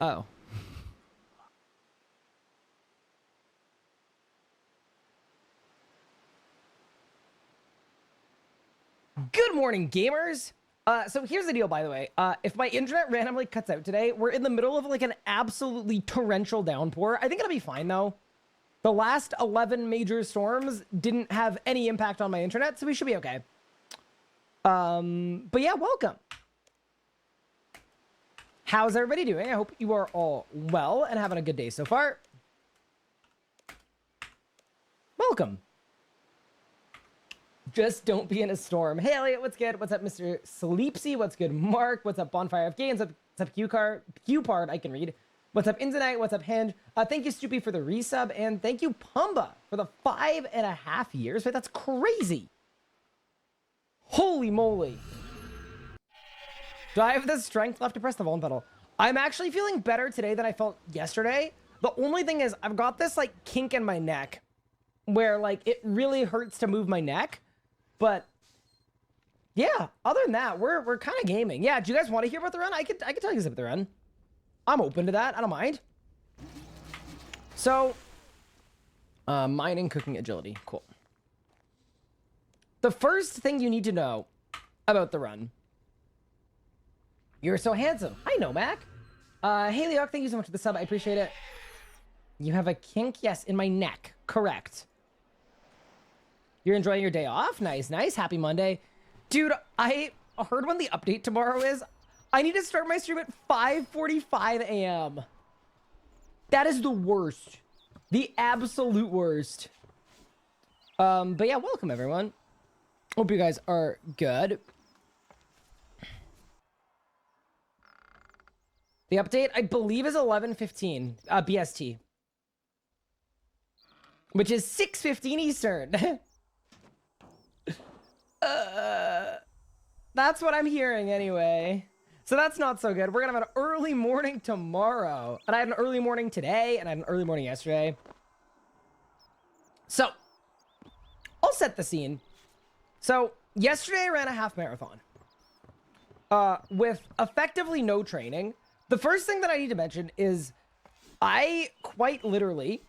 Oh. Good morning, gamers. So here's the deal, by the way. If my internet randomly cuts out today, we're in the middle of like an absolutely torrential downpour. I think it'll be fine though. The last 11 major storms didn't have any impact on my internet, so we should be okay. But yeah, welcome. How's everybody doing? I hope you are all well and having a good day so far. Welcome. Just don't be in a storm. Hey, Elliot, what's good? What's up, Mr. Sleepsy? What's good, Mark? What's up, Bonfire of Games? What's up, Q-Part? I can read. What's up, Inzanite? What's up, Hinge? Thank you, Stoopy, for the resub. And thank you, Pumba, for the 5.5 years. Wait, that's crazy. Holy moly. Do I have the strength left to press the volume pedal? I'm actually feeling better today than I felt yesterday. The only thing is I've got this like kink in my neck where like it really hurts to move my neck. But yeah, other than that, we're kind of gaming. Yeah, do you guys want to hear about the run? I could tell you guys about the run. I'm open to that. I don't mind. So, mining, cooking, agility. Cool. The first thing you need to know about the run. You're so handsome. I know, Mac. Hey, Leok, thank you so much for the sub. I appreciate it. You have a kink? Yes, in my neck. Correct. You're enjoying your day off? Nice, nice. Happy Monday. Dude, I heard when the update tomorrow is. I need to start my stream at 5:45 a.m. That is the worst. The absolute worst. But yeah, welcome, everyone. Hope you guys are good. The update, I believe, is 11:15 BST. Which is 6:15 Eastern. That's what I'm hearing anyway. So that's not so good. We're gonna have an early morning tomorrow. And I had an early morning today, and I had an early morning yesterday. So, I'll set the scene. So, yesterday I ran a half marathon. With effectively no training. The first thing that I need to mention is I quite literally,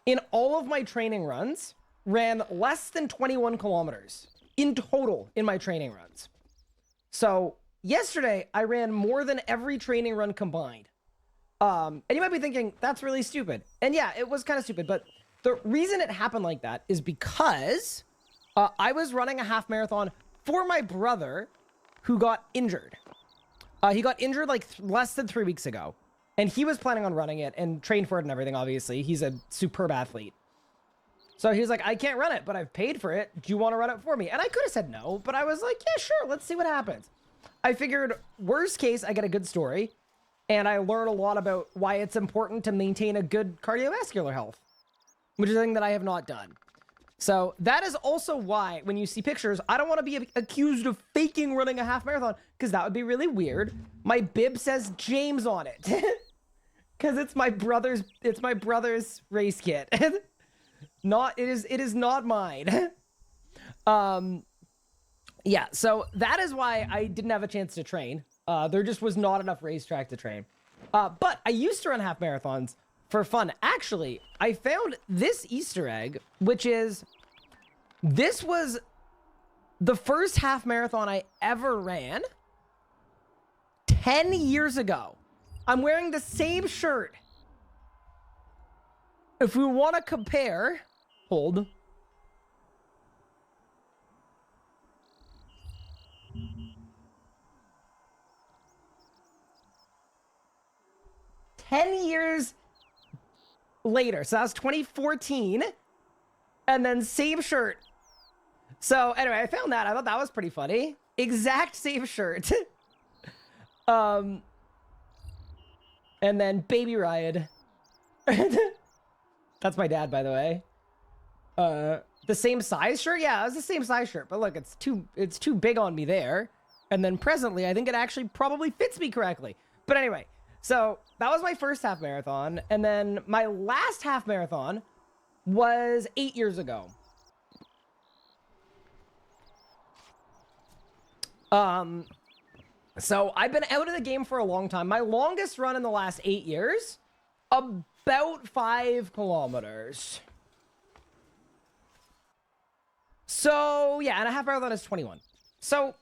in all of my training runs, ran less than 21 kilometers in total in my training runs. So yesterday I ran more than every training run combined. And you might be thinking, that's really stupid. And yeah, it was kind of stupid, but the reason it happened like that is because I was running a half marathon for my brother who got injured. He got injured like less than 3 weeks ago. And he was planning on running it and trained for it and everything, obviously. He's a superb athlete. So he was like, I can't run it, but I've paid for it. Do you want to run it for me? And I could have said no, but I was like, yeah, sure. Let's see what happens. I figured worst case, I get a good story. And I learn a lot about why it's important to maintain a good cardiovascular health. Which is a thing that I have not done. So that is also why when you see pictures, I don't want to be accused of faking running a half marathon because that would be really weird. My bib says James on it because it's my brother's race kit. It is not mine. Yeah, so that is why I didn't have a chance to train. There just was not enough racetrack to train. But I used to run half marathons for fun. Actually, I found this Easter egg, which is, this was the first half marathon I ever ran 10 years ago. I'm wearing the same shirt. If we want to compare, hold. "10 years later." So that was 2014. And then same shirt. So anyway, I found that. I thought that was pretty funny. Exact same shirt. And then Baby Riot. That's my dad, by the way. The same size shirt? Yeah, it was the same size shirt. But look, it's too big on me there. And then presently, I think it actually probably fits me correctly. But anyway, so that was my first half marathon. And then my last half marathon was 8 years ago. So I've been out of the game for a long time. My longest run in the last 8 years, about 5 kilometers. So yeah, and a half marathon is 21. So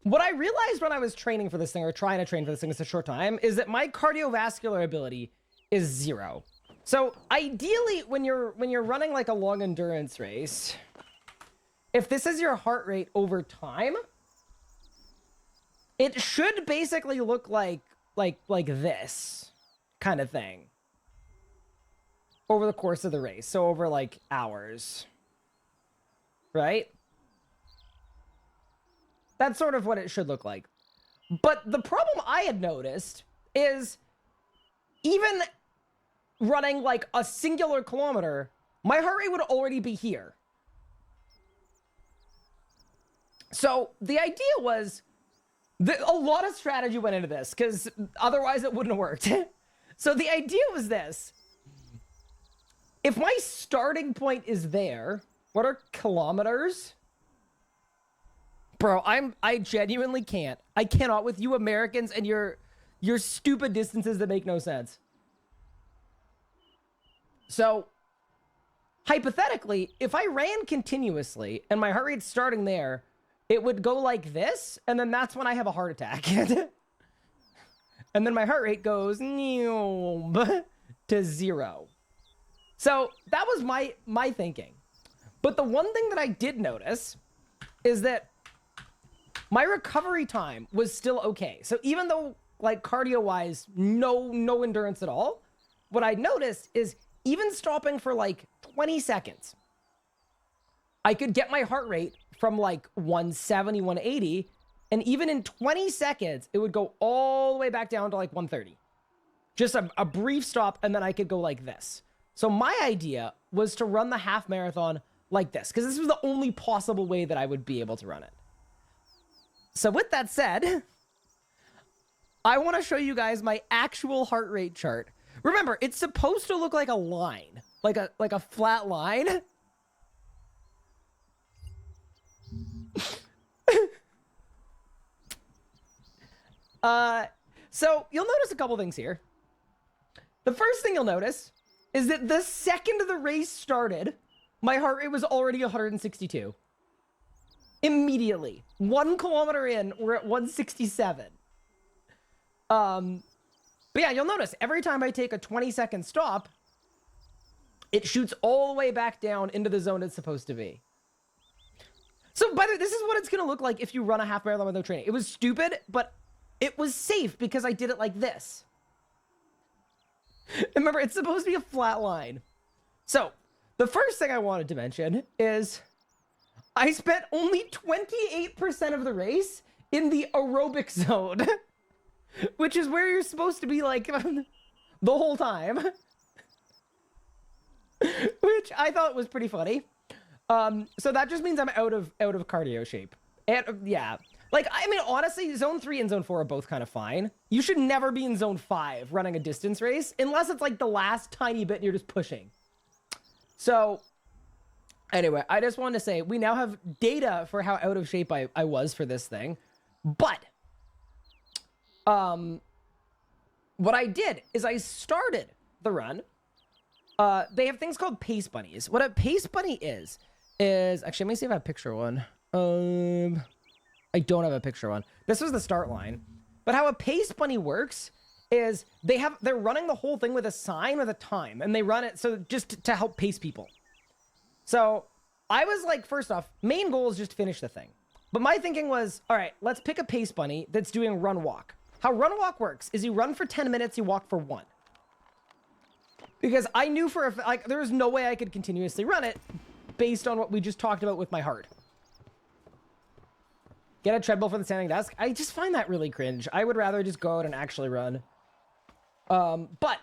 what I realized when I was training for this thing, or trying to train for this thing, it's a short time, is that my cardiovascular ability is 0. So ideally, when you're running like a long endurance race, if this is your heart rate over time, it should basically look like this kind of thing over the course of the race. So over like hours, right? That's sort of what it should look like. But the problem I had noticed is even running like a singular kilometer, my heart rate would already be here. So the idea was, a lot of strategy went into this because otherwise it wouldn't have worked. So the idea was this. If my starting point is there, what are kilometers? Bro, I genuinely can't. I cannot with you Americans and your stupid distances that make no sense. So, hypothetically, if I ran continuously and my heart rate's starting there, it would go like this, and then that's when I have a heart attack. And then my heart rate goes to 0. So that was my thinking. But the one thing that I did notice is that my recovery time was still okay. So even though, like, cardio-wise, no endurance at all, what I noticed is even stopping for like 20 seconds, I could get my heart rate from like 170, 180, and even in 20 seconds, it would go all the way back down to like 130. Just a brief stop, and then I could go like this. So my idea was to run the half marathon like this, because this was the only possible way that I would be able to run it. So with that said, I want to show you guys my actual heart rate chart. Remember, it's supposed to look like a line, like a flat line. So you'll notice a couple things here. The first thing you'll notice is that the second the race started, my heart rate was already 162. Immediately. 1 kilometer in, we're at 167. But yeah, you'll notice every time I take a 20-second stop, it shoots all the way back down into the zone it's supposed to be. So, by the way, this is what it's going to look like if you run a half marathon with no training. It was stupid, but it was safe because I did it like this. Remember, it's supposed to be a flat line. So, the first thing I wanted to mention is I spent only 28% of the race in the aerobic zone, which is where you're supposed to be like the whole time, which I thought was pretty funny. So that just means I'm out of cardio shape. And yeah, like, I mean, honestly, zone 3 and zone 4 are both kind of fine. You should never be in zone 5 running a distance race unless it's like the last tiny bit and you're just pushing. So anyway, I just wanted to say we now have data for how out of shape I was for this thing. But what I did is I started the run. They have things called pace bunnies. What a pace bunny is actually, let me see if I have a picture one. I don't have a picture one. This was the start line. But how a pace bunny works is they're running the whole thing with a sign with a time, and they run it so just to help pace people. So I was like, first off, main goal is just to finish the thing. But my thinking was, all right, let's pick a pace bunny that's doing run walk. How run walk works is you run for 10 minutes, you walk for 1. Because I knew like, there was no way I could continuously run it based on what we just talked about with my heart. Get a treadmill for the standing desk. I just find that really cringe. I would rather just go out and actually run. But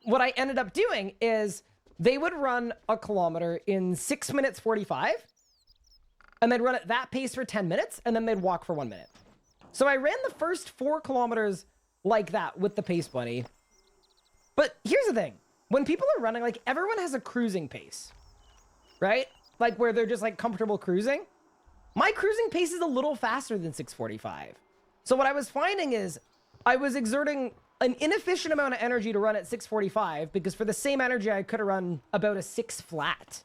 what I ended up doing is they would run a kilometer in 6 minutes 45, and they'd run at that pace for 10 minutes, and then they'd walk for 1 minute. So I ran the first 4 kilometers like that with the pace bunny. But here's the thing. When people are running, like, everyone has a cruising pace, right? Like, where they're just, like, comfortable cruising. my cruising pace is a little faster than 6:45. So what I was finding is I was exerting an inefficient amount of energy to run at 6:45 because for the same energy, I could have run about a 6 flat.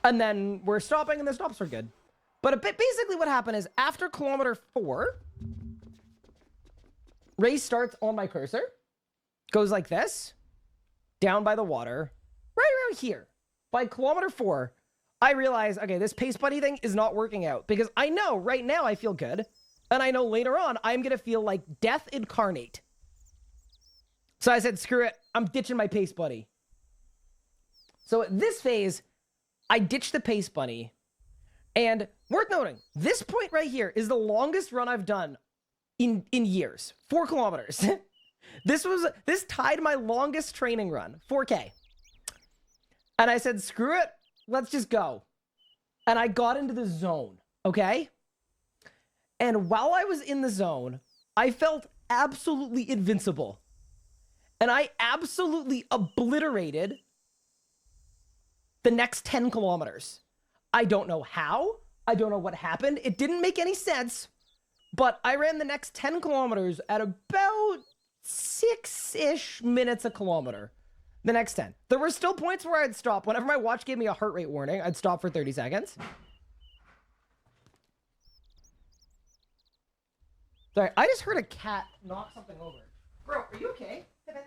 And then we're stopping and the stops are good. But basically what happened is after kilometer 4, race starts on my cursor, goes like this, down by the water, right around here. By kilometer 4, I realize, okay, this pace buddy thing is not working out because I know right now I feel good. And I know later on I'm going to feel like death incarnate. So I said, screw it. I'm ditching my pace buddy. So at this phase, I ditched the pace bunny. And worth noting, this point right here is the longest run I've done in years. 4 kilometers. This tied my longest training run, 4K. And I said, screw it. Let's just go. And I got into the zone, okay? And while I was in the zone, I felt absolutely invincible. And I absolutely obliterated the next 10 kilometers. I don't know how. I don't know what happened. It didn't make any sense. But I ran the next 10 kilometers at about 6-ish minutes a kilometer. The next 10. There were still points where I'd stop. Whenever my watch gave me a heart rate warning, I'd stop for 30 seconds. Sorry, I just heard a cat knock something over. Bro, are you okay? Hey, man.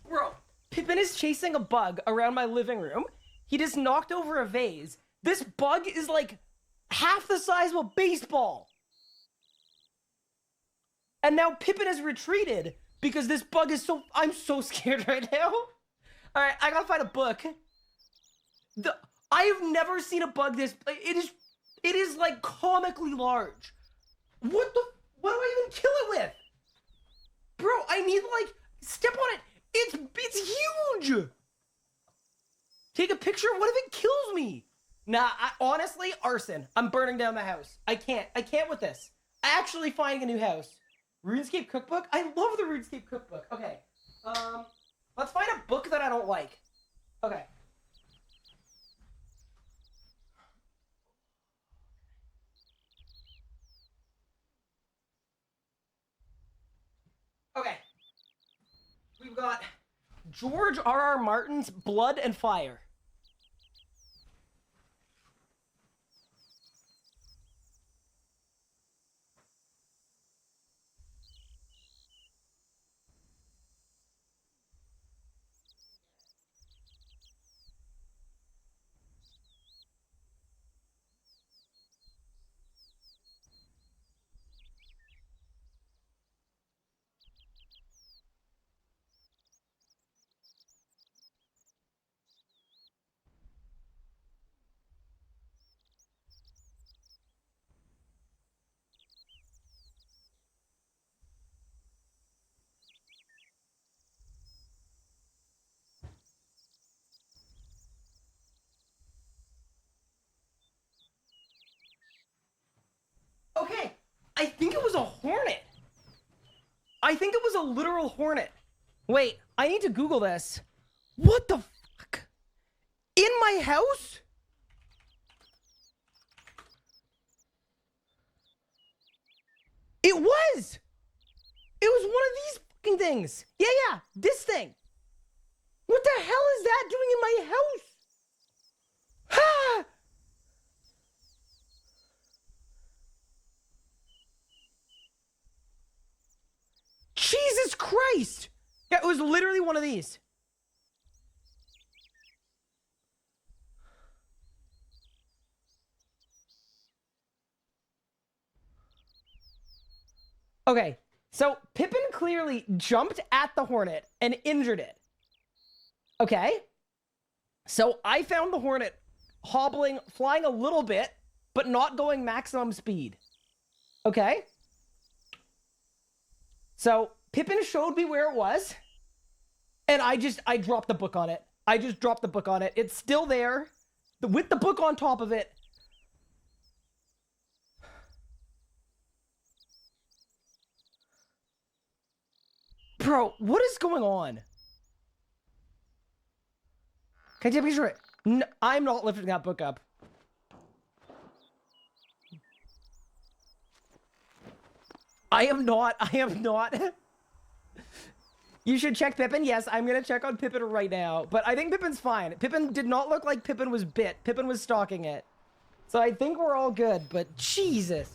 Bro, Pippin is chasing a bug around my living room. He just knocked over a vase. This bug is like half the size of a baseball. And now Pippin has retreated because this bug is so... I'm so scared right now. All right, I gotta find a book. I have never seen a bug this... It is like comically large. What do I even kill it with? Bro, I need like... Step on it. It's huge. Take a picture. What if it kills me? Nah, honestly, arson. I'm burning down the house. I can't with this. Actually finding a new house. RuneScape cookbook? I love the RuneScape cookbook. Okay. Let's find a book that I don't like. Okay. Okay. We've got George R.R. Martin's Blood and Fire. Okay, I think it was a hornet. I think it was a literal hornet. Wait, I need to Google this. What the fuck? In my house? It was! It was one of these fucking things. Yeah, this thing. What the hell is that doing in my house? Ah! Jesus Christ! Yeah, it was literally one of these. Okay, So Pippin clearly jumped at the hornet and injured it. Okay? So I found the hornet hobbling, flying a little bit, but not going maximum speed. Okay? So Pippin showed me where it was, and I dropped the book on it. I just dropped the book on it. It's still there, with the book on top of it. Bro, what is going on? Can I take a picture of it? No, I'm not lifting that book up. I am not. You should check Pippin. Yes, I'm gonna check on Pippin right now. But I think Pippin's fine. Pippin did not look like Pippin was bit. Pippin was stalking it. So I think we're all good, but Jesus.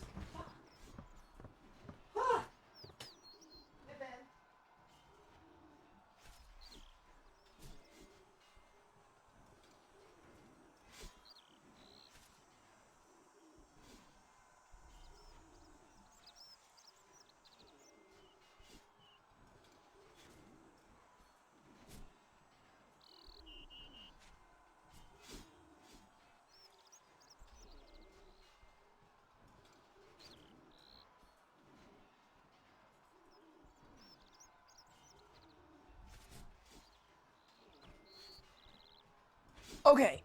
Okay.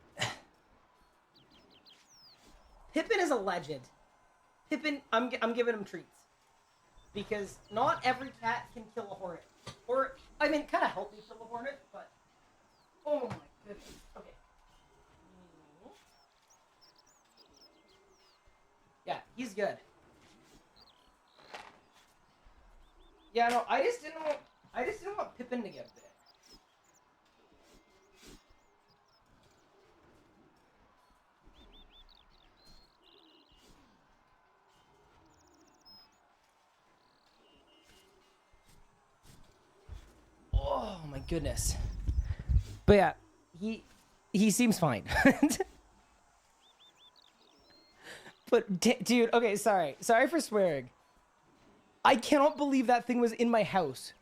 Pippin is a legend. Pippin, I'm giving him treats. Because not every cat can kill a hornet. Or, I mean, kind of help me kill a hornet, but... Oh my goodness. Okay. Yeah, he's good. Yeah, no, I just didn't want Pippin to get bit. Oh my goodness. But yeah, he seems fine. But dude, okay, sorry for swearing. I cannot believe that thing was in my house.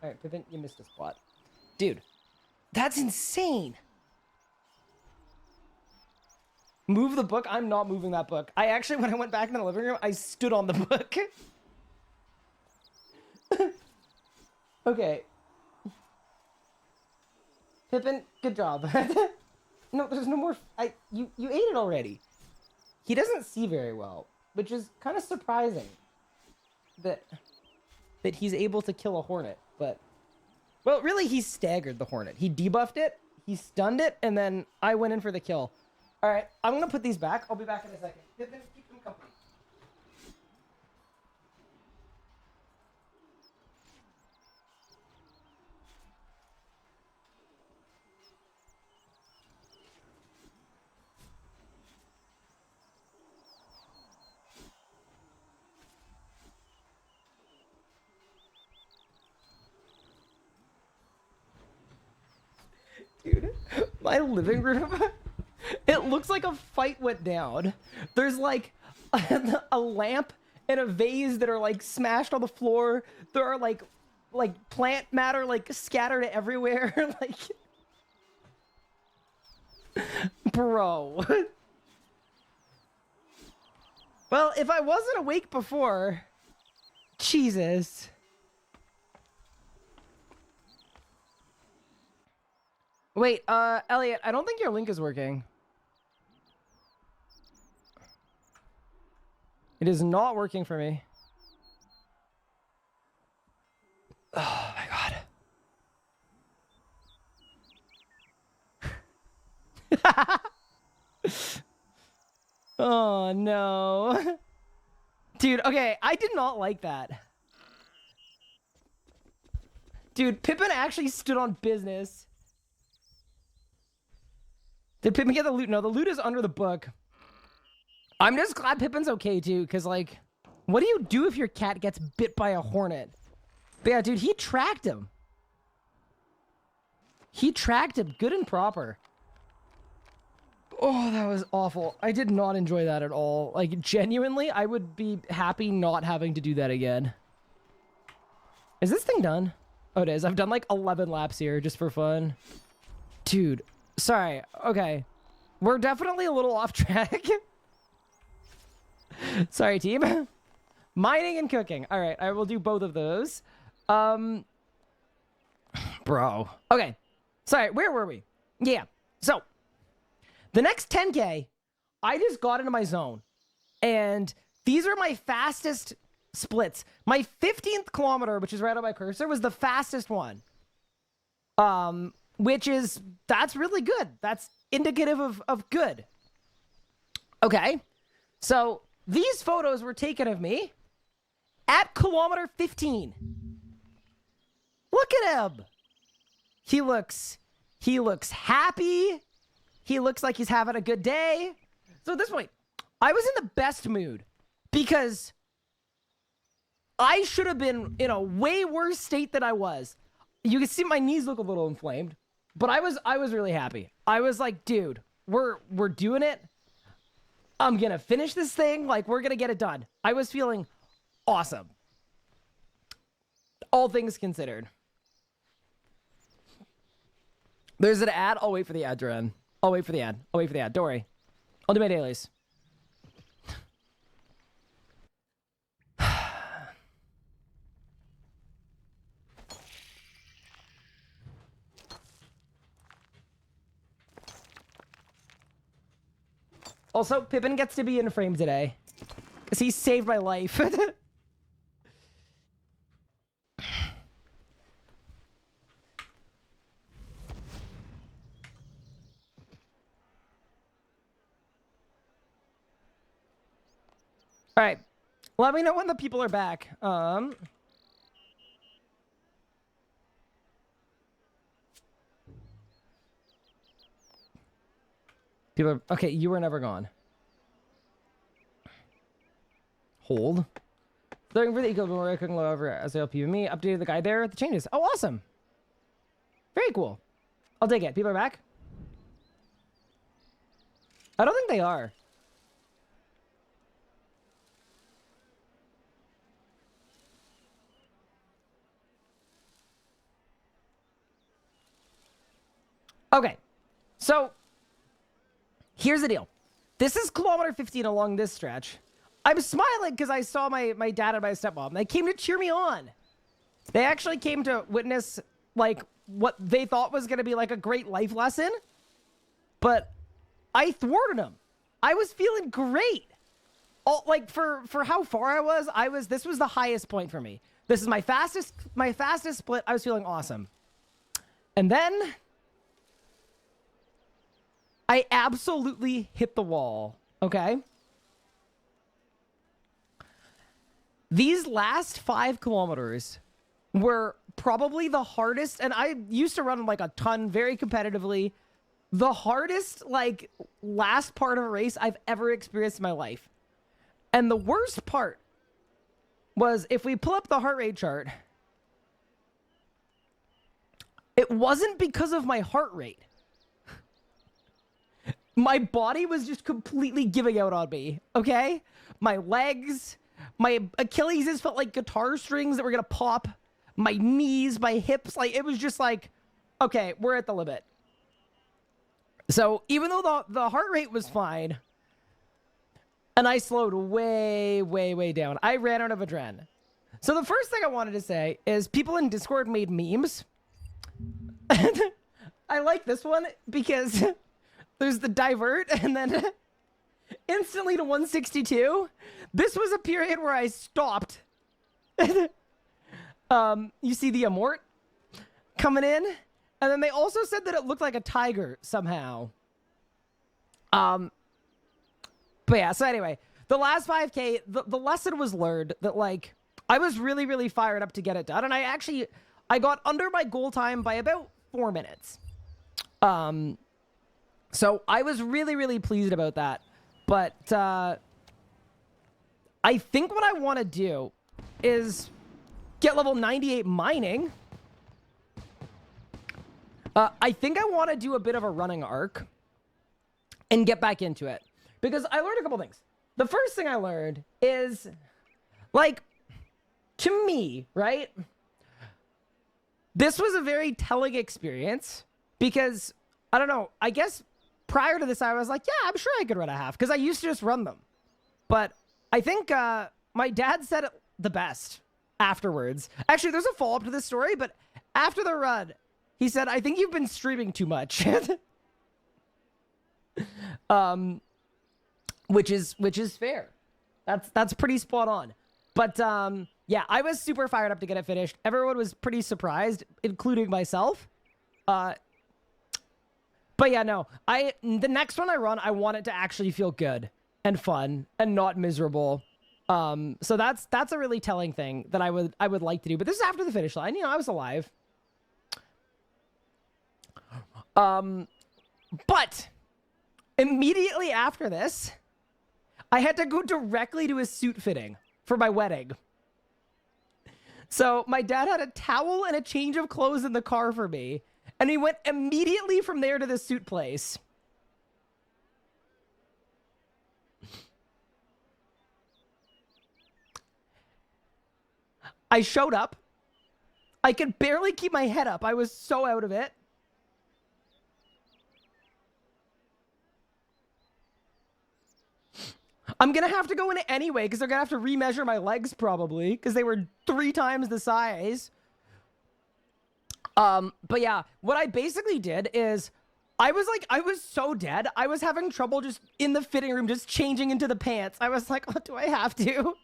All right, Pippin, you missed a spot. Dude, that's insane. Move the book? I'm not moving that book. I actually, when I went back into the living room, I stood on the book. Okay. Pippin, good job. No, there's no more. You ate it already. He doesn't see very well, which is kind of surprising that he's able to kill a hornet. But, well, really, he staggered the hornet. He debuffed it, he stunned it, and then I went in for the kill. All right, I'm gonna put these back. I'll be back in a second. Pippin, keep them company. Dude, my living room, it looks like a fight went down. There's like a lamp and a vase that are like smashed on the floor. There are like plant matter like scattered everywhere. Like, bro. Well, if I wasn't awake before, Jesus. Wait, Elliot, I don't think your link is working. It is not working for me. Oh my god. Oh no. Dude, okay, I did not like that. Dude, Pippin actually stood on business. Did Pippin get the loot? No, the loot is under the book. I'm just glad Pippin's okay, too, because, like, what do you do if your cat gets bit by a hornet? But yeah, dude, he tracked him. He tracked him good and proper. Oh, that was awful. I did not enjoy that at all. Like, genuinely, I would be happy not having to do that again. Is this thing done? Oh, it is. I've done like 11 laps here just for fun. Dude, sorry. Okay. We're definitely a little off track. Sorry, team. Mining and cooking. All right, I will do both of those. Bro. Okay. Sorry, where were we? Yeah. So, the next 10K, I just got into my zone. And these are my fastest splits. My 15th kilometer, which is right on my cursor, was the fastest one. That's really good. That's indicative of good. Okay. So, these photos were taken of me at kilometer 15. Look at him. He looks happy. He looks like he's having a good day. So at this point, I was in the best mood because I should have been in a way worse state than I was. You can see my knees look a little inflamed, but I was really happy. I was like, dude, we're doing it. I'm going to finish this thing. Like, we're going to get it done. I was feeling awesome. All things considered. There's an ad. I'll wait for the ad to run. I'll wait for the ad. Don't worry. I'll do my dailies. Also, Pippin gets to be in frame today. Because he saved my life. All right, let me know when the people are back. People are, okay, you were never gone. Hold. Looking for the eco more cooking low over SLP with me. Updated the guide there. The changes. Oh, awesome. Very cool. I'll take it. People are back. I don't think they are. Okay, so here's the deal. This is kilometer 15 along this stretch. I'm smiling because I saw my dad and my stepmom. They came to cheer me on. They actually came to witness like what they thought was going to be like a great life lesson. But I thwarted them. I was feeling great. All, like for how far I was, this was the highest point for me. This is my fastest split. I was feeling awesome. And then I absolutely hit the wall, okay? These last 5 kilometers were probably the hardest, and I used to run like a ton very competitively. The hardest, like, last part of a race I've ever experienced in my life. And the worst part was if we pull up the heart rate chart, it wasn't because of my heart rate. My body was just completely giving out on me, okay? My legs, my Achilles just felt like guitar strings that were gonna pop. My knees, my hips, like, it was just like, okay, we're at the limit. So even though the heart rate was fine, and I slowed way, way, way down, I ran out of adrenaline. So the first thing I wanted to say is people in Discord made memes. I like this one because there's the divert and then instantly to 162. This was a period where I stopped. You see the amort coming in. And then they also said that it looked like a tiger somehow. But yeah, so anyway, the last 5K, the lesson was learned that, like, I was really, really fired up to get it done. And I got under my goal time by about 4 minutes. So I was really, really pleased about that. But I think what I want to do is get level 98 mining. I think I want to do a bit of a running arc. and get back into it. Because I learned a couple things. The first thing I learned is, like, to me, right? This was a very telling experience because, I don't know, I guess prior to this, I was like, yeah, I'm sure I could run a half because I used to just run them. But I think my dad said it the best afterwards. Actually, there's a follow-up to this story, but after the run, he said, I think you've been streaming too much. Which is fair. That's pretty spot on. But yeah, I was super fired up to get it finished. Everyone was pretty surprised, including myself. But yeah, no. The next one I run, I want it to actually feel good and fun and not miserable. So that's a really telling thing that I would like to do. But this is after the finish line. You know, I was alive. But immediately after this, I had to go directly to a suit fitting for my wedding. So my dad had a towel and a change of clothes in the car for me, and he went immediately from there to the suit place. I showed up. I could barely keep my head up. I was so out of it. I'm going to have to go in it anyway because they're going to have to remeasure my legs probably because they were 3 times the size. But yeah, what I basically did is I was so dead. I was having trouble just in the fitting room, just changing into the pants. I was like, oh, do I have to?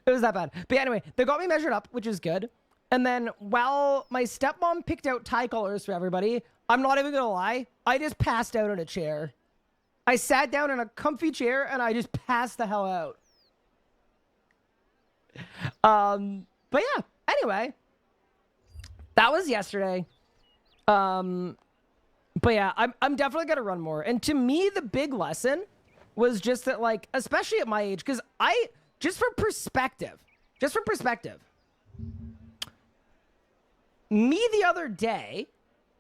It was that bad. But yeah, anyway, they got me measured up, which is good. And then while my stepmom picked out tie colors for everybody, I'm not even going to lie, I just passed out in a chair. I sat down in a comfy chair and I just passed the hell out. But yeah, anyway, that was yesterday. But yeah, I'm definitely gonna run more. And to me, the big lesson was just that, like, especially at my age, because just for perspective, me the other day,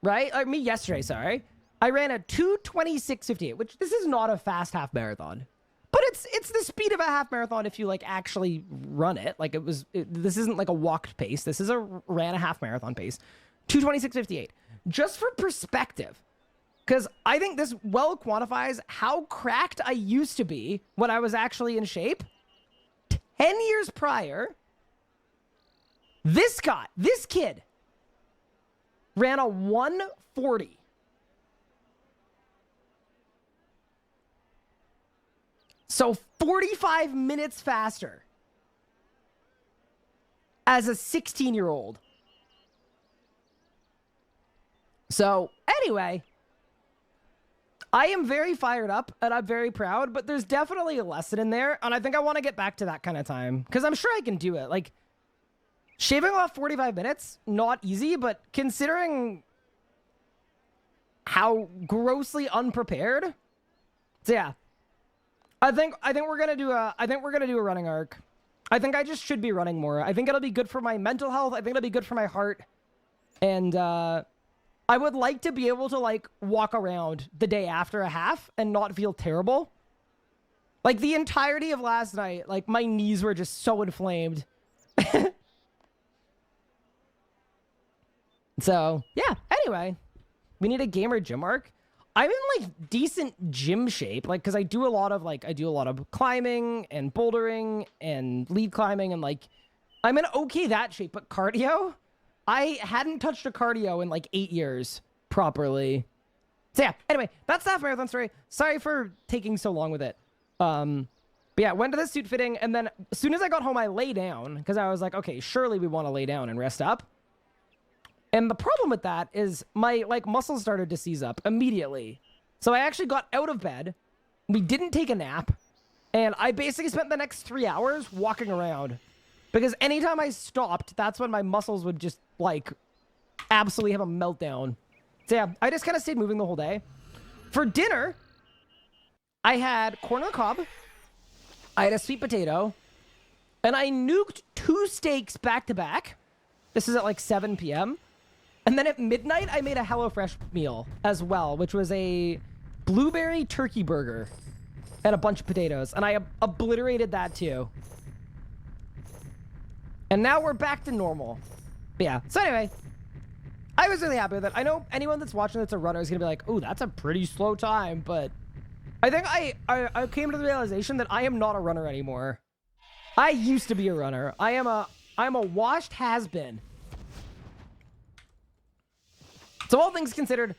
right? Like me yesterday, sorry. I ran a 2:26:58, which this is not a fast half marathon, but it's the speed of a half marathon if you like actually run it. Like this isn't like a walked pace. This is a ran a half marathon pace. 2:26:58. Just for perspective, because I think this well quantifies how cracked I used to be when I was actually in shape. 10 years prior, this kid ran a 1:40. So 45 minutes faster as a 16-year-old. So anyway, I am very fired up and I'm very proud, but there's definitely a lesson in there. And I think I want to get back to that kind of time because I'm sure I can do it. Like shaving off 45 minutes, not easy, but considering how grossly unprepared. So yeah. I think we're gonna do a running arc. I think I just should be running more. I think it'll be good for my mental health. I think it'll be good for my heart. And I would like to be able to like walk around the day after a half and not feel terrible. Like the entirety of last night, like my knees were just so inflamed. So yeah, anyway, we need a gamer gym arc. I'm in like decent gym shape, like, cause I do a lot of climbing and bouldering and lead climbing and like, I'm in okay that shape, but cardio, I hadn't touched a cardio in like 8 years properly. So yeah, anyway, that's the half marathon story. Sorry for taking so long with it. But yeah, went to the suit fitting and then as soon as I got home, I lay down cause I was like, okay, surely we want to lay down and rest up. And the problem with that is my like muscles started to seize up immediately. So I actually got out of bed. We didn't take a nap. And I basically spent the next 3 hours walking around. Because anytime I stopped, that's when my muscles would just like absolutely have a meltdown. So yeah, I just kind of stayed moving the whole day. For dinner, I had corn on the cob. I had a sweet potato. And I nuked 2 steaks back to back. This is at like 7 p.m. And then at midnight, I made a HelloFresh meal as well, which was a blueberry turkey burger and a bunch of potatoes. And I obliterated that too. And now we're back to normal. But yeah. So anyway, I was really happy with it. I know anyone that's watching that's a runner is going to be like, oh, that's a pretty slow time. But I think I came to the realization that I am not a runner anymore. I used to be a runner. I'm a washed has-been. So all things considered,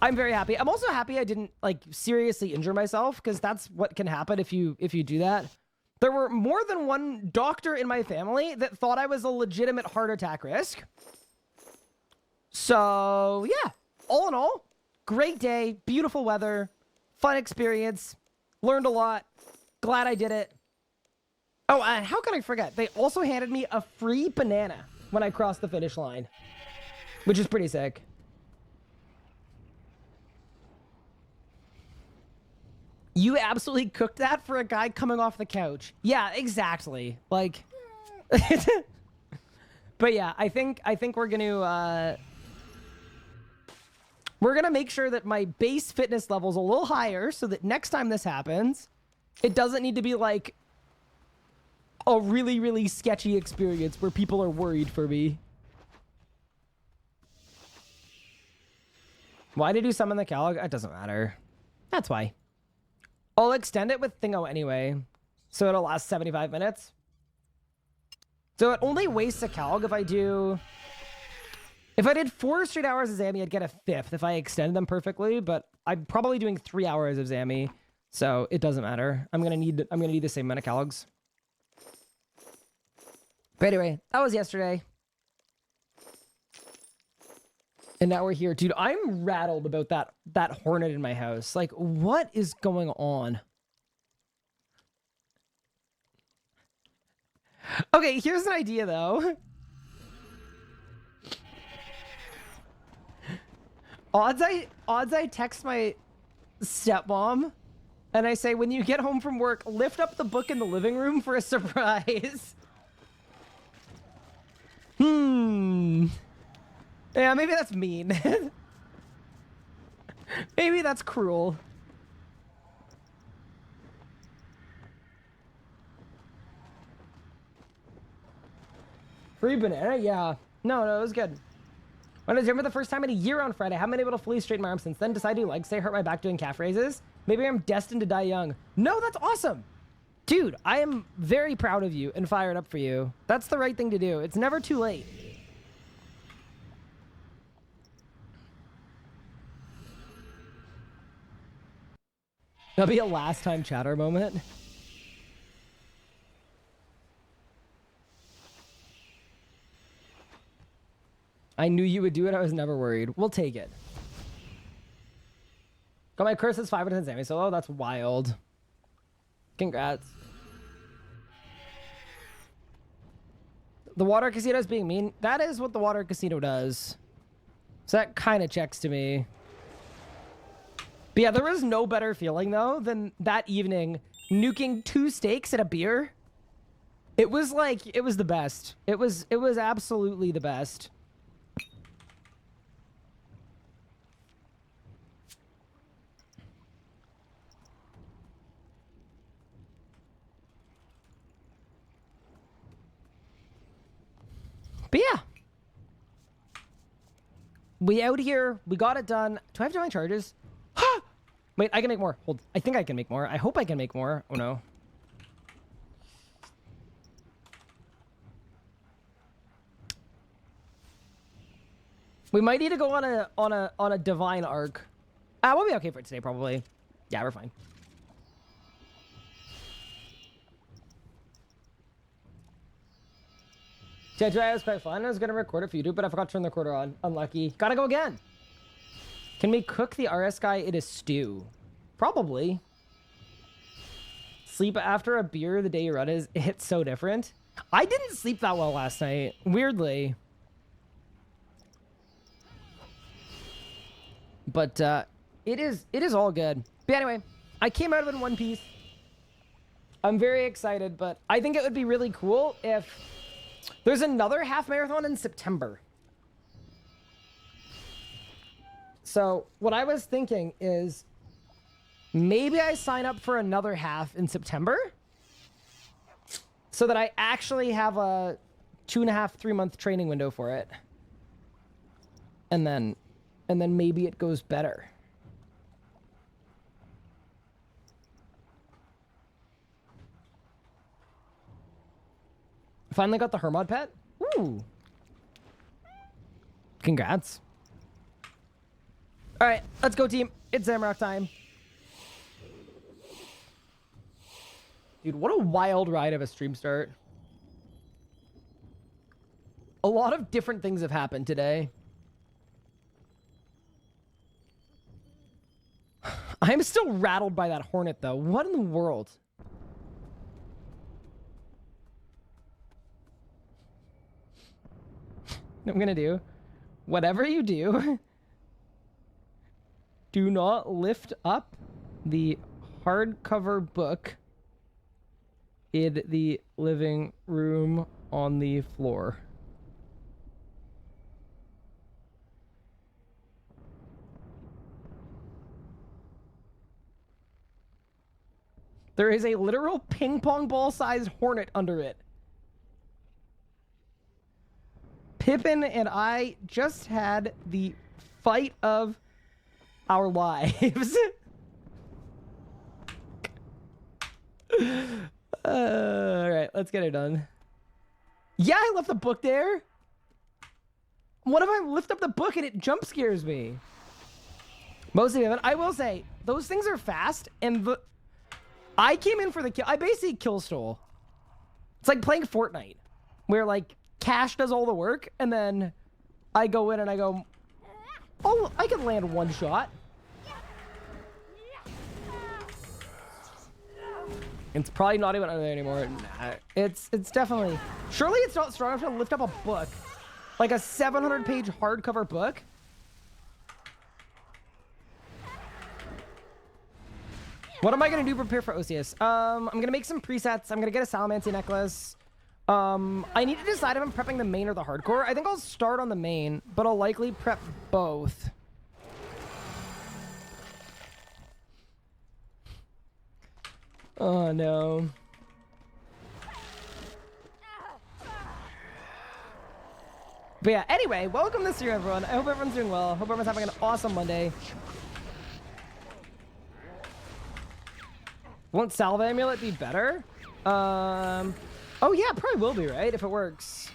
I'm very happy. I'm also happy I didn't like seriously injure myself, because that's what can happen if you do that. There were more than one doctor in my family that thought I was a legitimate heart attack risk. So yeah, all in all, great day, beautiful weather, fun experience, learned a lot, glad I did it. Oh, and how could I forget? They also handed me a free banana when I crossed the finish line, which is pretty sick. You absolutely cooked that for a guy coming off the couch. Yeah, exactly. Like, but yeah, I think we're gonna make sure that my base fitness level is a little higher, so that next time this happens, it doesn't need to be like a really, really sketchy experience where people are worried for me. Why did you summon the Calog? It doesn't matter. That's why. I'll extend it with Thingo anyway, so it'll last 75 minutes. So it only wastes a Calg if I do... If I did 4 straight hours of Zammy, I'd get a 5th if I extended them perfectly, but I'm probably doing 3 hours of Zammy, so it doesn't matter. I'm gonna need the same amount of Calgs. But anyway, that was yesterday. And now we're here. Dude, I'm rattled about that hornet in my house. Like, what is going on? Okay, here's an idea, though. Odds I text my stepmom, and I say, when you get home from work, lift up the book in the living room for a surprise. Yeah, maybe that's mean. Maybe that's cruel. Free banana? Yeah. No, it was good. When I was gym for the first time in a year on Friday, I haven't been able to fully straighten my arms since then. Decided to leg stay, hurt my back doing calf raises. Maybe I'm destined to die young. No, that's awesome. Dude, I am very proud of you and fired up for you. That's the right thing to do. It's never too late. That'll be a last time chatter moment. I knew you would do it. I was never worried. We'll take it. Got my curse as 5 out of 10 Sammy solo. That's wild. Congrats. The water casino is being mean. That is what the water casino does. So that kind of checks to me. But yeah, there was no better feeling, though, than that evening nuking 2 steaks and a beer. It was like, it was the best. It was absolutely the best. But yeah. We out here. We got it done. Do I have divine charges? Wait, I can make more. Hold. I think I can make more. I hope I can make more. Oh no. We might need to go on a divine arc. We'll be okay for today probably. Yeah, we're fine. Today was quite fun. I was gonna record it for YouTube, but I forgot to turn the recorder on. Unlucky. Gotta go again. Can we cook the RS guy in a stew? Probably. Sleep after a beer the day you run is it's so different. I didn't sleep that well last night, weirdly. But it is all good. But anyway, I came out of it in one piece. I'm very excited, but I think it would be really cool if there's another half marathon in September. So what I was thinking is Maybe I sign up for another half in September so that I actually have a 2.5, 3-month training window for it. And then maybe it goes better. Finally got the Hermod pet. Ooh. Congrats. All right, let's go, team. It's Zamrock time. Dude, what a wild ride of a stream start. A lot of different things have happened today. I'm still rattled by that hornet, though. What in the world? I'm gonna do whatever you do. Do not lift up the hardcover book in the living room on the floor. There is a literal ping pong ball sized hornet under it. Pippin and I just had the fight of our lives. All right, let's get it done. Yeah, I left the book there. What if I lift up the book and it jump scares me? Mostly, I will say, those things are fast, and I came in for the kill. I basically kill stole. It's like playing Fortnite, where like Cash does all the work, and then I go in and I go, oh, I can land one shot. It's probably not even under there anymore. Nah, it's definitely... Surely it's not strong enough to lift up a book. Like a 700-page hardcover book. What am I going to do to prepare for OSSEUS? I'm going to make some presets. I'm going to get a Salamancy necklace. I need to decide if I'm prepping the main or the hardcore. I think I'll start on the main, but I'll likely prep both. Oh, no. But yeah, anyway, welcome this year, everyone. I hope everyone's doing well. Hope everyone's having an awesome Monday. Won't Salva Amulet be better? Oh yeah, probably will be, right? If it works.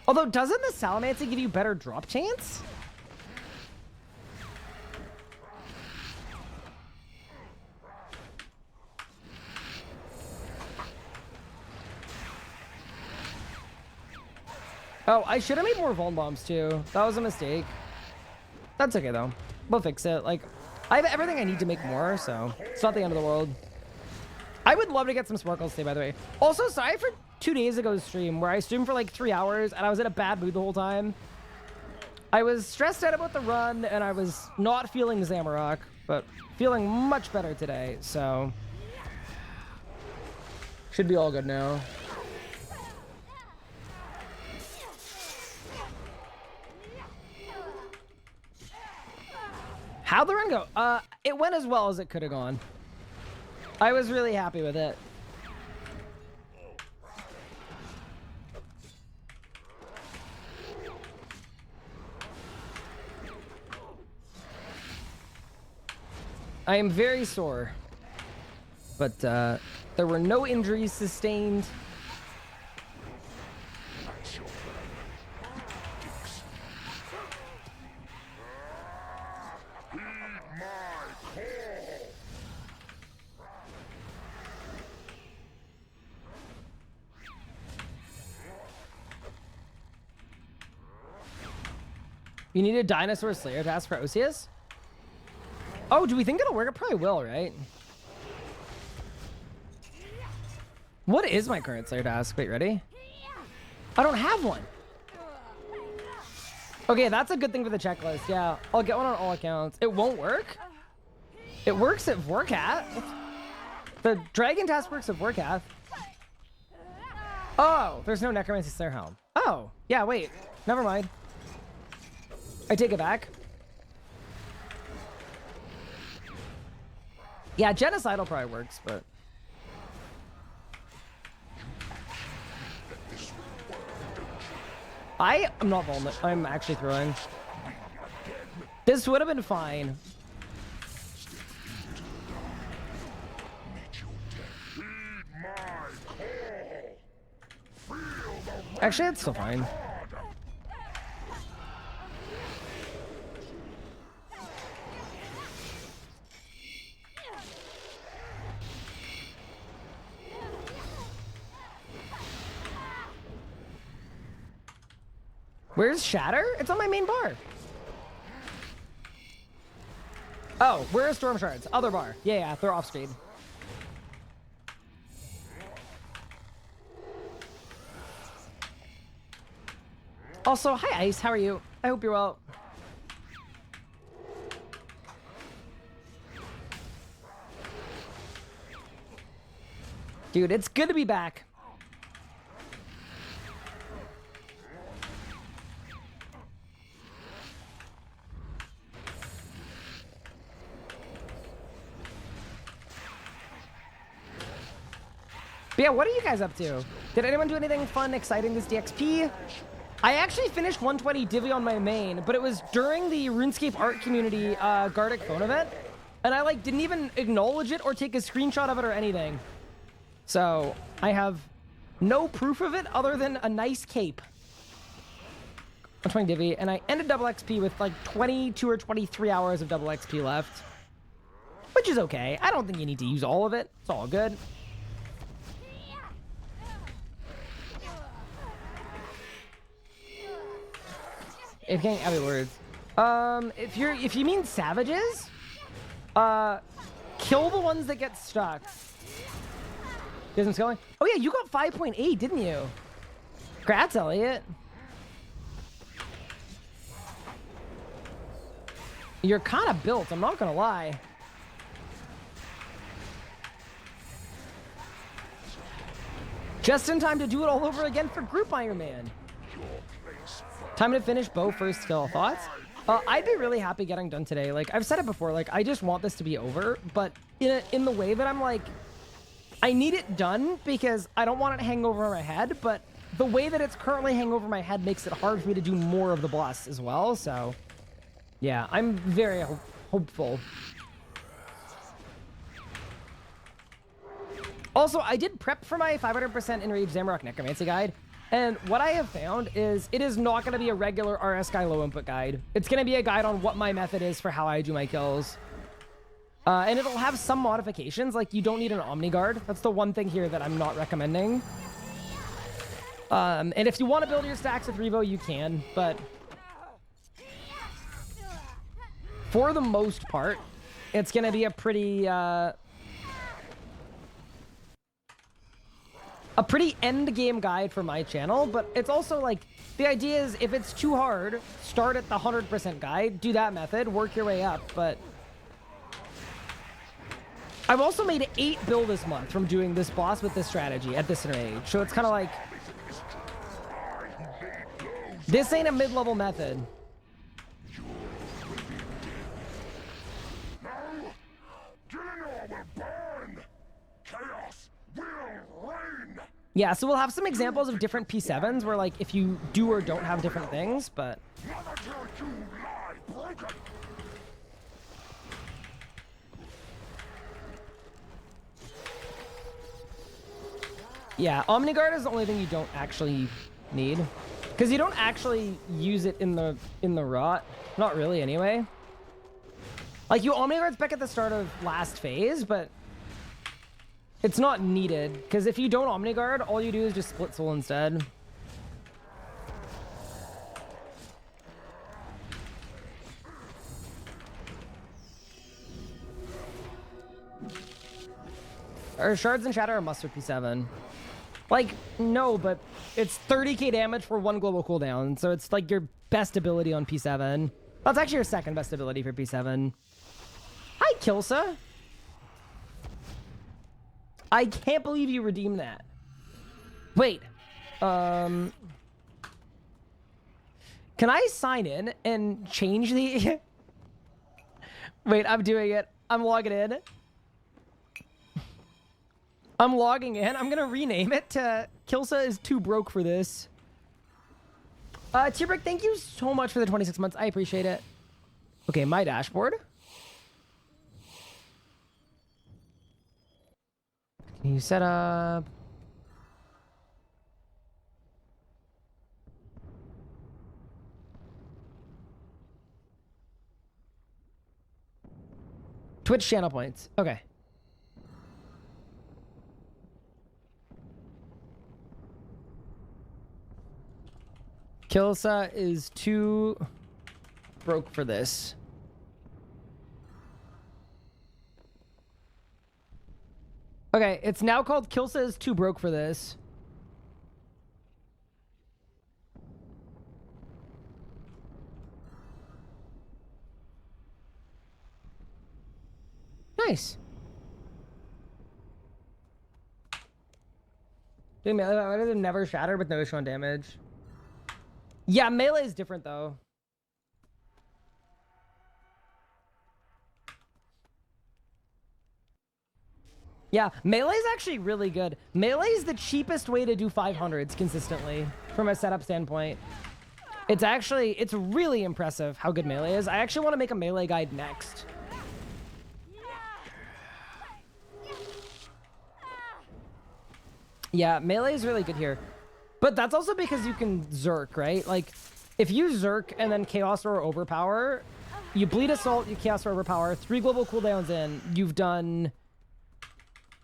Although, doesn't the Salamancy give you better drop chance? Oh, I should have made more Vuln Bombs too. That was a mistake. That's okay though. We'll fix it. Like, I have everything I need to make more, so it's not the end of the world. I would love to get some sparkles today, by the way. Also, sorry for 2 days ago's stream where I streamed for like 3 hours and I was in a bad mood the whole time. I was stressed out about the run and I was not feeling Zamorak, but feeling much better today, so should be all good now. How'd the run go? It went as well as it could have gone. I was really happy with it. I am very sore, but there were no injuries sustained. You need a dinosaur slayer task for OSSEUS? Oh, do we think it'll work? It probably will, right? What is my current slayer task? Wait, ready? I don't have one. Okay, that's a good thing for the checklist. Yeah, I'll get one on all accounts. It won't work? It works at Vorkath. The dragon task works at Vorkath. Oh, there's no necromancy slayer helm. Oh, yeah, wait. Never mind. I take it back. Yeah, genocidal probably works, but... I am not vulnerable. I'm actually throwing. This would have been fine. Actually, it's still fine. Where's Shatter? It's on my main bar. Oh, where are Storm Shards? Other bar. Yeah, they're off speed. Also, hi Ice, how are you? I hope you're well. Dude, it's good to be back. But yeah, what are you guys up to? Did anyone do anything fun, exciting this DXP? I actually finished 120 Divi on my main, but it was during the RuneScape art community Gardic phone event, and I like didn't even acknowledge it or take a screenshot of it or anything. So I have no proof of it other than a nice cape. 120 Divi, and I ended double XP with like 22 or 23 hours of double XP left, which is okay. I don't think you need to use all of it. It's all good. If you can't have words. If you mean savages, kill the ones that get stuck. Isn't going? Oh yeah, you got 5.8, didn't you? Congrats, Elliot. You're kind of built, I'm not gonna lie. Just in time to do it all over again for Group Iron Man. Time to finish bow first kill. Thoughts? I'd be really happy getting done today. Like, I've said it before, like, I just want this to be over, but in the way that I'm like, I need it done because I don't want it to hang over my head, but the way that it's currently hanging over my head makes it hard for me to do more of the boss as well, so yeah, I'm very hopeful. Also, I did prep for my 500% Enraged Zamorak Necromancy guide, and what I have found is it is not going to be a regular RS guy low input guide. It's going to be a guide on what my method is for how I do my kills. And it'll have some modifications, like you don't need an Omni Guard. That's the one thing here that I'm not recommending. And if you want to build your stacks with Revo, you can, but for the most part, it's going to be a pretty end game guide for my channel, but it's also like, the idea is if it's too hard, start at the 100% guide, do that method, work your way up, but I've also made 8 bill this month from doing this boss with this strategy at this age, so it's kind of like, this ain't a mid-level method. Yeah, so we'll have some examples of different P7s where, like, if you do or don't have different things, but yeah, Omni Guard is the only thing you don't actually need, because you don't actually use it in the rot. Not really, anyway. Like, you Omni Guard's back at the start of last phase, but it's not needed, because if you don't Omni Guard, all you do is just split soul instead. Or Shards and Shatter are must for P7. Like, no, but it's 30k damage for 1 global cooldown, so it's like your best ability on P7. That's actually your second best ability for P7. Hi, Kilsa. I can't believe you redeemed that. Wait. Can I sign in and change the... Wait, I'm doing it. I'm logging in. I'm logging in. I'm gonna rename it to Kilsa is too broke for this. Tierbrick, thank you so much for the 26 months. I appreciate it. Okay, my dashboard. Can you set up? Twitch channel points. Okay. Kilsa is too broke for this. Okay, it's now called Kilsa is too broke for this. Nice. Dude, melee does never shatter with no shown damage. Yeah, melee is different though. Yeah, melee is actually really good. Melee is the cheapest way to do 500s consistently from a setup standpoint. It's really impressive how good melee is. I actually want to make a melee guide next. Yeah, melee is really good here. But that's also because you can Zerk, right? Like, if you Zerk and then Chaos or Overpower, you bleed Assault, you Chaos or Overpower, 3 global cooldowns in, you've done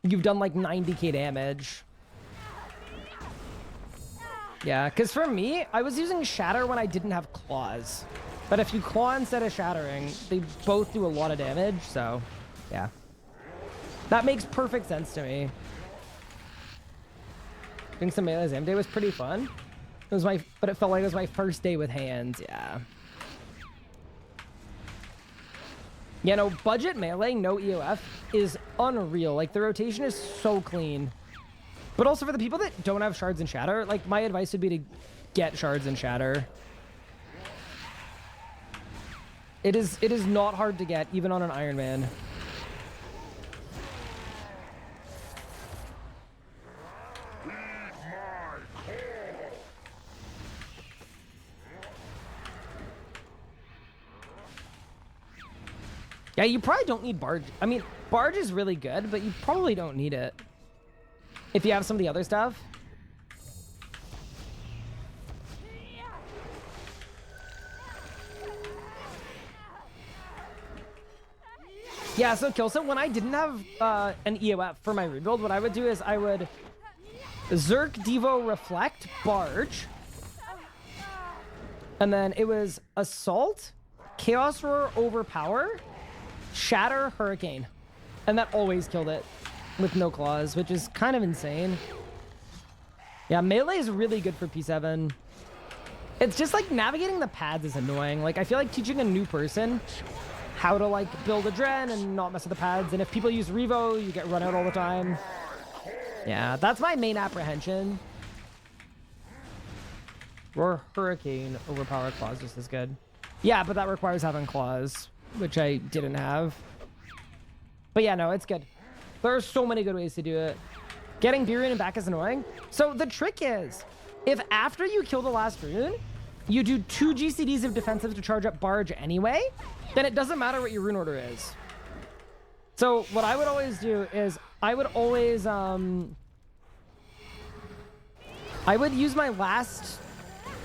like 90k damage. Yeah, because for me, I was using Shatter when I didn't have Claws. But if you Claw instead of Shattering, they both do a lot of damage, so yeah. That makes perfect sense to me. Doing some melee exam day was pretty fun. But it felt like it was my first day with hands, yeah. Yeah, no, budget melee, no EOF is unreal. Like, the rotation is so clean. But also for the people that don't have shards and shatter, like, my advice would be to get shards and shatter. It is not hard to get, even on an Iron Man. Yeah, you probably don't need Barge. I mean, Barge is really good, but you probably don't need it. If you have some of the other stuff. Yeah, so Kilsa, when I didn't have an EOF for my rebuild, what I would do is I would Zerk, Devo, Reflect, Barge. And then it was Assault, Chaos Roar, Overpower, Shatter, Hurricane. And that always killed it with no claws, which is kind of insane. Yeah, melee is really good for P7. It's just like navigating the pads is annoying. Like, I feel like teaching a new person how to like build a Dren and not mess with the pads. And if people use Revo, you get run out all the time. Yeah, that's my main apprehension. Roar, Hurricane, Overpower, Claws just as good. Yeah, but that requires having Claws, which I didn't have. But yeah, no, it's good. There are so many good ways to do it. Getting B rune and back is annoying. So the trick is, if after you kill the last rune, you do 2 GCDs of defensive to charge up Barge anyway, then it doesn't matter what your rune order is. So what I would always do is, I would always, I would use my last,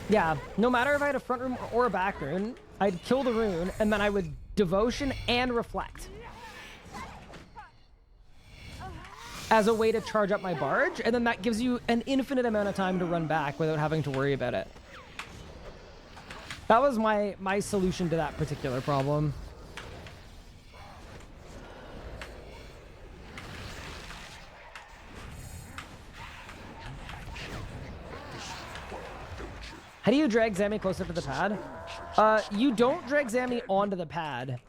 yeah, no matter if I had a front rune or a back rune, I'd kill the rune, and then I would Devotion and Reflect as a way to charge up my Barge, and then that gives you an infinite amount of time to run back without having to worry about it. That was my solution to that particular problem. How do you drag Zammy closer to the pad? You don't drag Zammy onto the pad.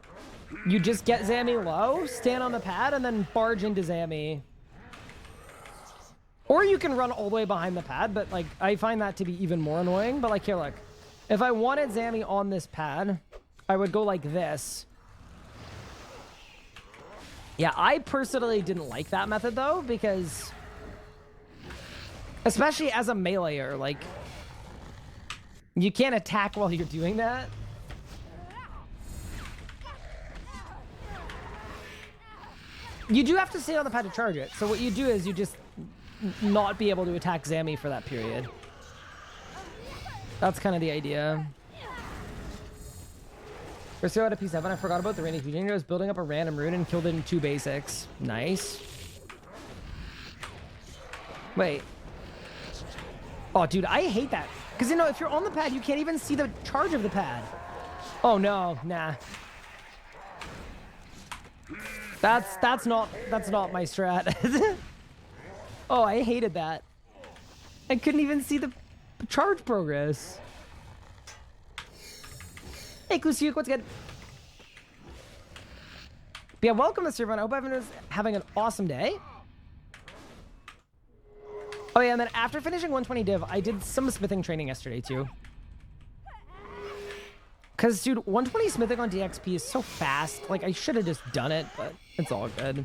You just get Zammy low, stand on the pad, and then barge into Zammy. Or you can run all the way behind the pad, but like I find that to be even more annoying. But like, here, look. If I wanted Zammy on this pad, I would go like this. Yeah, I personally didn't like that method though, because especially as a meleeer, like you can't attack while you're doing that. You do have to stay on the pad to charge it. So what you do is you just not be able to attack Zammy for that period. That's kind of the idea. We're still at a P7. I forgot about the Rainy Fusion. I was building up a random rune and killed it in 2 basics. Nice. Wait. Oh, dude, I hate that. Because, you know, if you're on the pad, you can't even see the charge of the pad. Oh, no. Nah. That's not my strat. Oh, I hated that. I couldn't even see the charge progress. Hey, Kusyuk, what's good? But yeah, welcome to server. I hope everyone is having an awesome day. Oh yeah, and then after finishing 120 div, I did some smithing training yesterday too. Cause dude, 120 smithing on DXP is so fast. Like I should have just done it, but it's all good.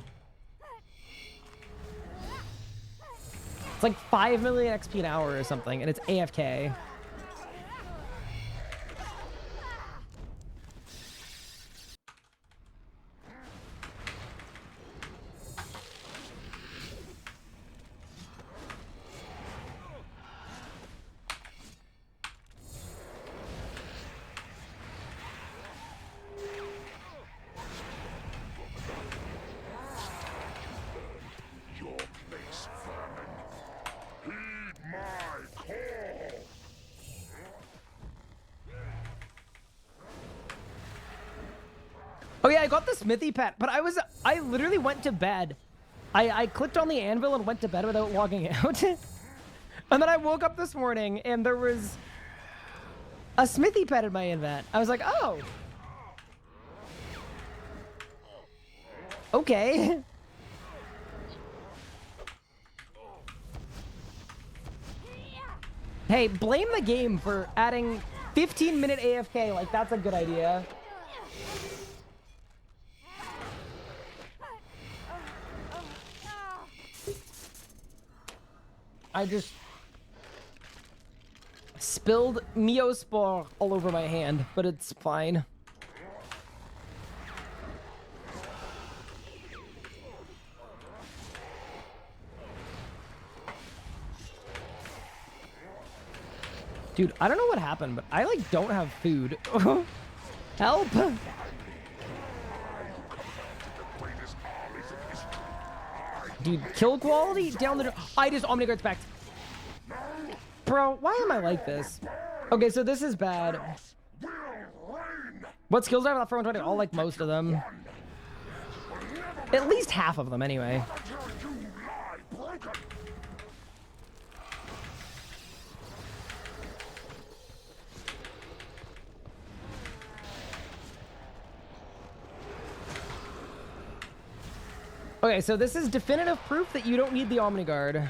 It's like 5 million XP an hour or something, and it's AFK. Oh yeah, I got the smithy pet, but I literally went to bed. I clicked on the anvil and went to bed without logging out. And then I woke up this morning and there was a smithy pet in my invent. I was like, oh. Okay. Hey, blame the game for adding 15-minute AFK. Like, that's a good idea. I just spilled Meospore all over my hand, but it's fine. Dude, I don't know what happened, but I like don't have food. Help! Dude, kill quality down the... I just Omniguard's back. Bro, why am I like this? Okay, so this is bad. What skills do I have left for 120? I'll like most of them. At least half of them, anyway. Okay, so this is definitive proof that you don't need the Omniguard.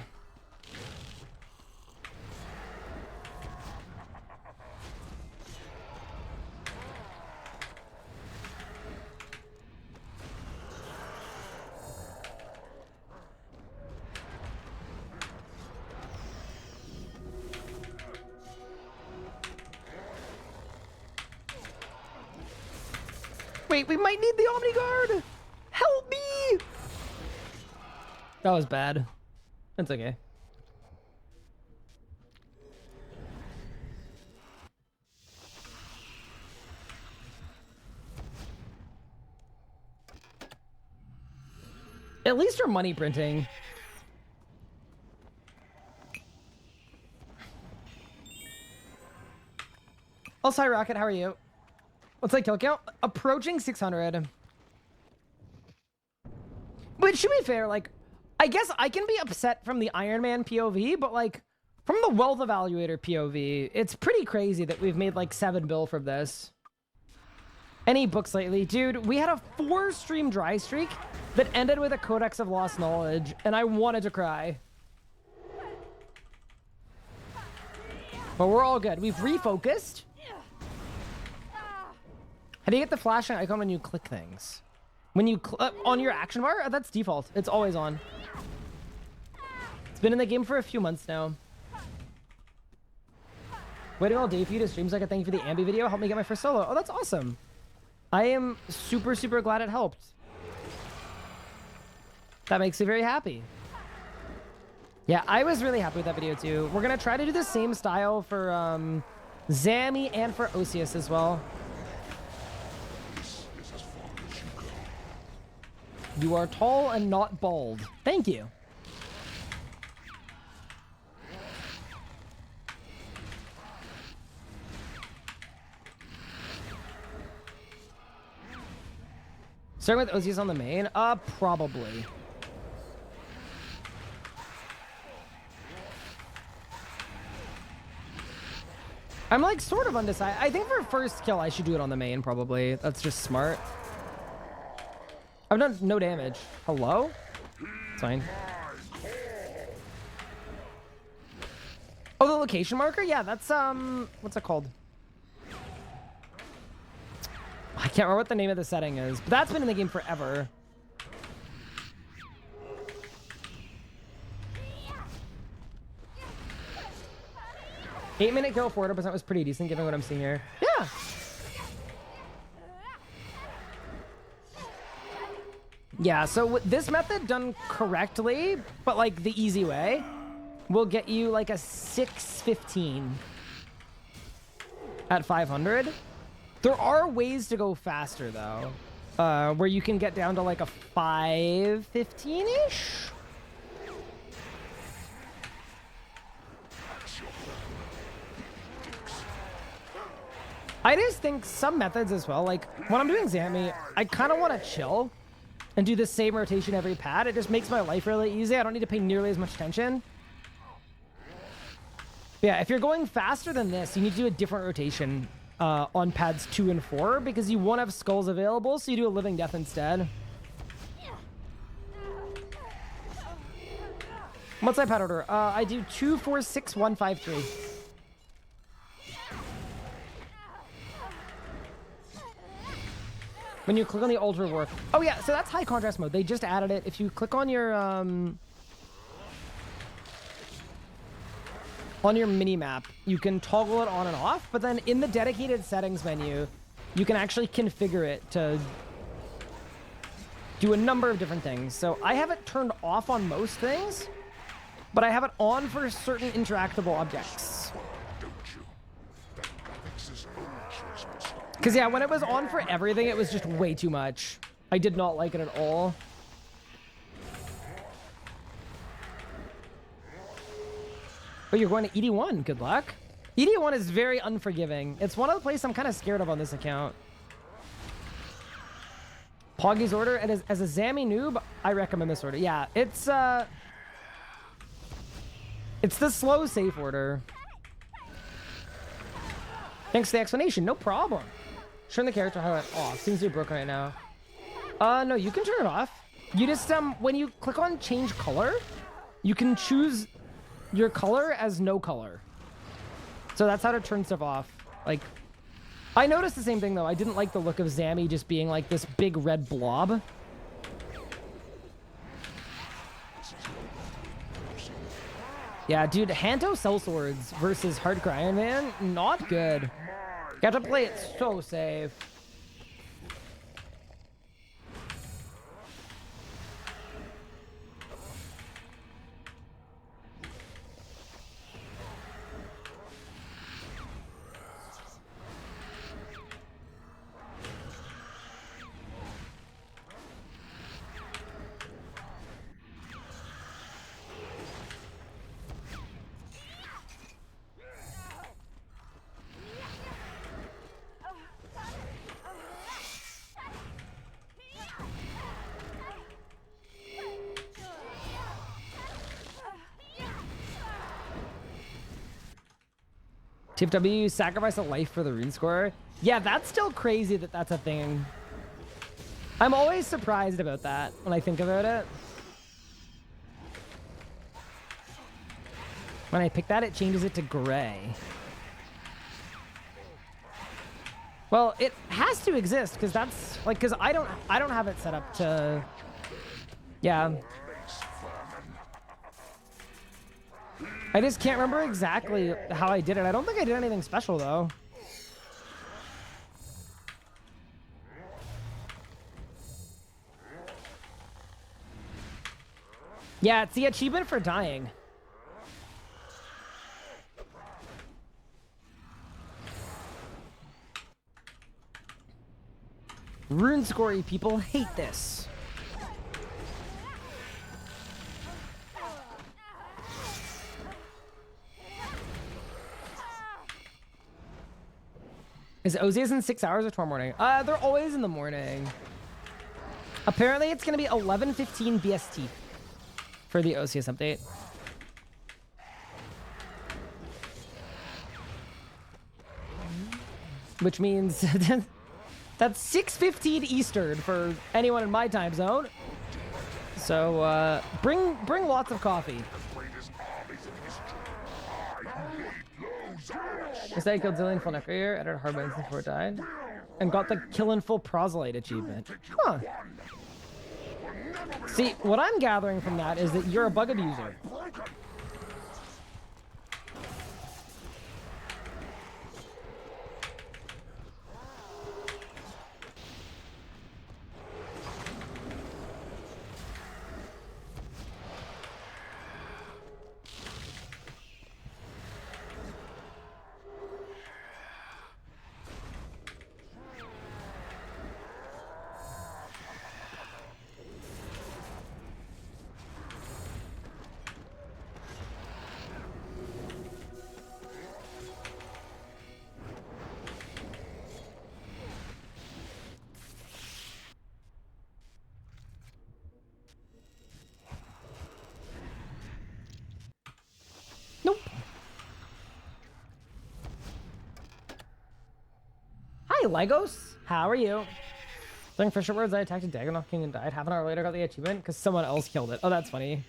Wait, we might need the Omniguard! Help me! That was bad. That's okay. At least we're money printing. Also, hi Rocket, how are you? What's that kill count? Approaching 600. But to be fair, like, I guess I can be upset from the Iron Man POV, but like, from the Wealth Evaluator POV, it's pretty crazy that we've made like 7 bill from this. Any books lately? Dude, we had a 4-stream dry streak that ended with a Codex of Lost Knowledge, and I wanted to cry. But we're all good. We've refocused. How do you get the flashing icon when you click things? When you on your action bar, that's default. It's always on. It's been in the game for a few months now. Waiting all day for you to stream so I can thank you for the Ambi video. Help me get my first solo. Oh, that's awesome. I am super, super glad it helped. That makes me very happy. Yeah, I was really happy with that video too. We're going to try to do the same style for Zammy and for OSSEUS as well. You are tall and not bald. Thank you. Starting with OSSEUS on the main? Probably. I'm like sort of undecided. I think for first kill, I should do it on the main, probably. That's just smart. I've done no damage. Hello? It's fine. Oh, the location marker? Yeah, that's, what's it called? I can't remember what the name of the setting is, but that's been in the game forever. Eight-minute kill, 400% was pretty decent, given what I'm seeing here. Yeah. Yeah, so this method done correctly, but like the easy way, will get you like a 615 at 500. There are ways to go faster though, where you can get down to like a 515-ish. I just think some methods as well, like when I'm doing Zammy, I kind of want to chill and do the same rotation every pad. It just makes my life really easy. I don't need to pay nearly as much attention. Yeah, if you're going faster than this, you need to do a different rotation on pads 2 and 4 because you won't have skulls available, so you do a living death instead. What's my pad order? I do 2, 4, 6, 1, 5, 3. When you click on the ultra work. Oh yeah, so that's high contrast mode. They just added it. If you click on your mini map, you can toggle it on and off, but then in the dedicated settings menu, you can actually configure it to do a number of different things. So I have it turned off on most things, but I have it on for certain interactable objects. Because yeah, when it was on for everything, it was just way too much. I did not like it at all. But you're going to ED1. Good luck. ED1 is very unforgiving. It's one of the places I'm kind of scared of on this account. Poggy's order, and as a Zammy noob, I recommend this order. Yeah, it's the slow safe order. Thanks for the explanation. No problem. Turn the character highlight off. Seems to be broken right now. No, you can turn it off. You just when you click on change color, you can choose your color as no color. So that's how to turn stuff off. Like, I noticed the same thing though. I didn't like the look of Zammy just being like this big red blob. Yeah, dude, Hanto sellswords versus Hardcore Iron Man, not good. You have to play it so safe. TFW, sacrifice a life for the rune score. Yeah, that's still crazy that that's a thing. I'm always surprised about that when I think about it. When I pick that, it changes it to gray. Well, it has to exist because that's like because I don't have it set up to. Yeah. I just can't remember exactly how I did it. I don't think I did anything special though. Yeah, it's the achievement for dying. Rune scory people hate this. Is OSSEUS in 6 hours or tomorrow morning? They're always in the morning. Apparently, it's going to be 11:15 BST for the OSSEUS update. Which means that's 6:15 Eastern for anyone in my time zone. So bring lots of coffee. Instead, I killed Zillion full Necroear, edited Hardbones before it died, and got the Killin' Full Proselyte achievement. Huh. See, what I'm gathering from that is that you're a bug abuser. Nope. Hi, Legos. How are you? During Fisher Words, I attacked a Dagonoth King and died. Half an hour later, got the achievement because someone else killed it. Oh, that's funny.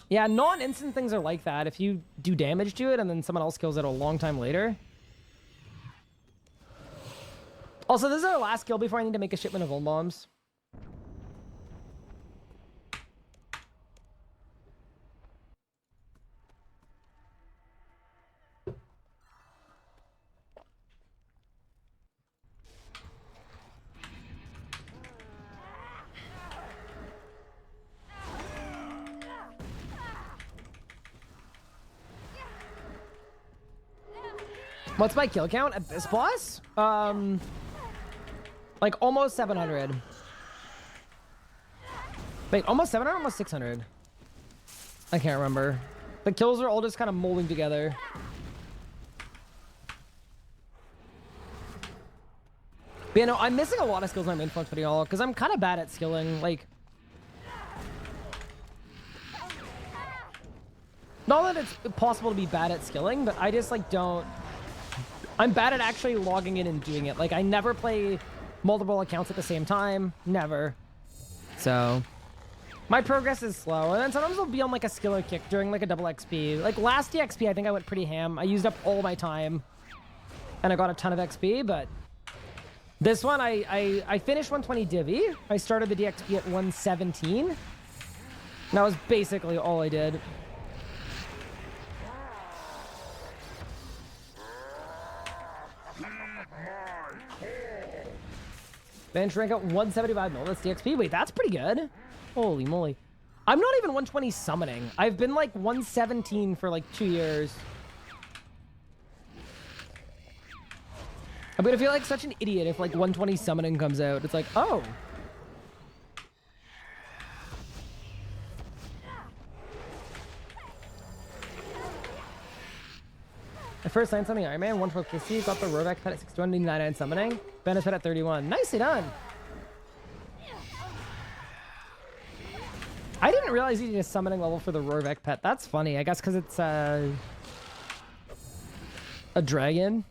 Yeah, non-instant things are like that. If you do damage to it and then someone else kills it a long time later. Also, this is our last kill before I need to make a shipment of Ulm bombs. What's my kill count at this boss? Like almost 700. Wait, almost 700, almost 600. I can't remember. The kills are all just kind of molding together. But, you know, I'm missing a lot of skills in my main flex video because I'm kind of bad at skilling. Like, not that it's possible to be bad at skilling, but I just like don't. I'm bad at actually logging in and doing it. Like, I never play multiple accounts at the same time. Never. So, my progress is slow. And then sometimes I'll be on, like, a skiller kick during, like, a double XP. Like, last DXP, I think I went pretty ham. I used up all my time. And I got a ton of XP, but this one, I finished 120 Divi. I started the DXP at 117. And that was basically all I did. Bench rank at 175 mil. That's DXP. Wait, that's pretty good. Holy moly. I'm not even 120 summoning. I've been like 117 for like 2 years. I'm gonna feel like such an idiot if like 120 summoning comes out. It's like, oh. I first signed something Iron Man, 112 PC, got the Rovac pet at 61.99 summoning. Benefit at 31. Nicely done. I didn't realize you need a summoning level for the Rovac pet. That's funny. I guess because it's a dragon.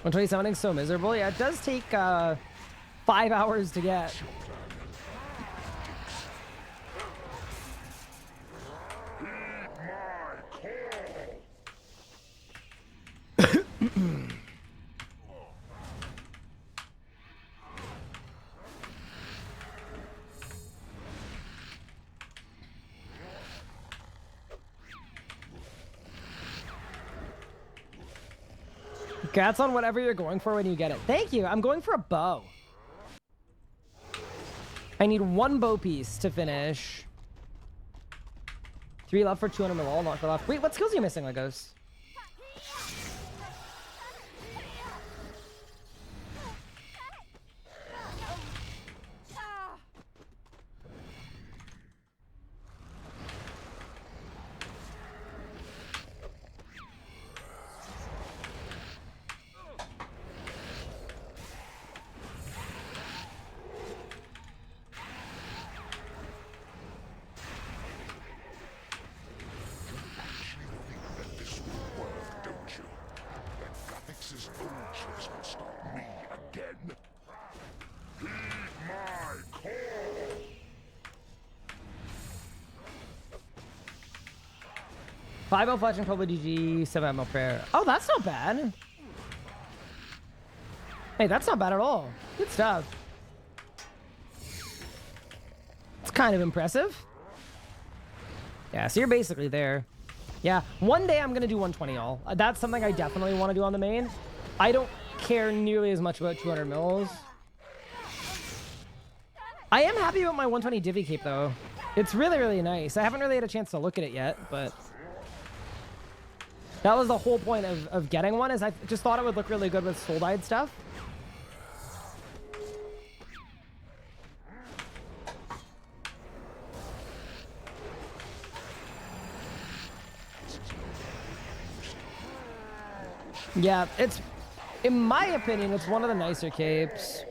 120 summoning so miserable. Yeah, it does take 5 hours to get. Congrats on whatever you're going for when you get it. Thank you. I'm going for a bow. I need 1 bow piece to finish. 3 left for 200 mil. I'll knock it off. Wait, what skills are you missing, Legos? Five mil fletching, probably GG, 7 mil prayer. Oh, that's not bad. Hey, that's not bad at all. Good stuff. It's kind of impressive. Yeah, so you're basically there. Yeah, one day I'm going to do 120 all. That's something I definitely want to do on the main. I don't care nearly as much about 200 mils. I am happy about my 120 divvy cape, though. It's really, really nice. I haven't really had a chance to look at it yet, but... that was the whole point of getting one, is I just thought it would look really good with soul-dyed stuff. Yeah, it's, in my opinion, it's one of the nicer capes.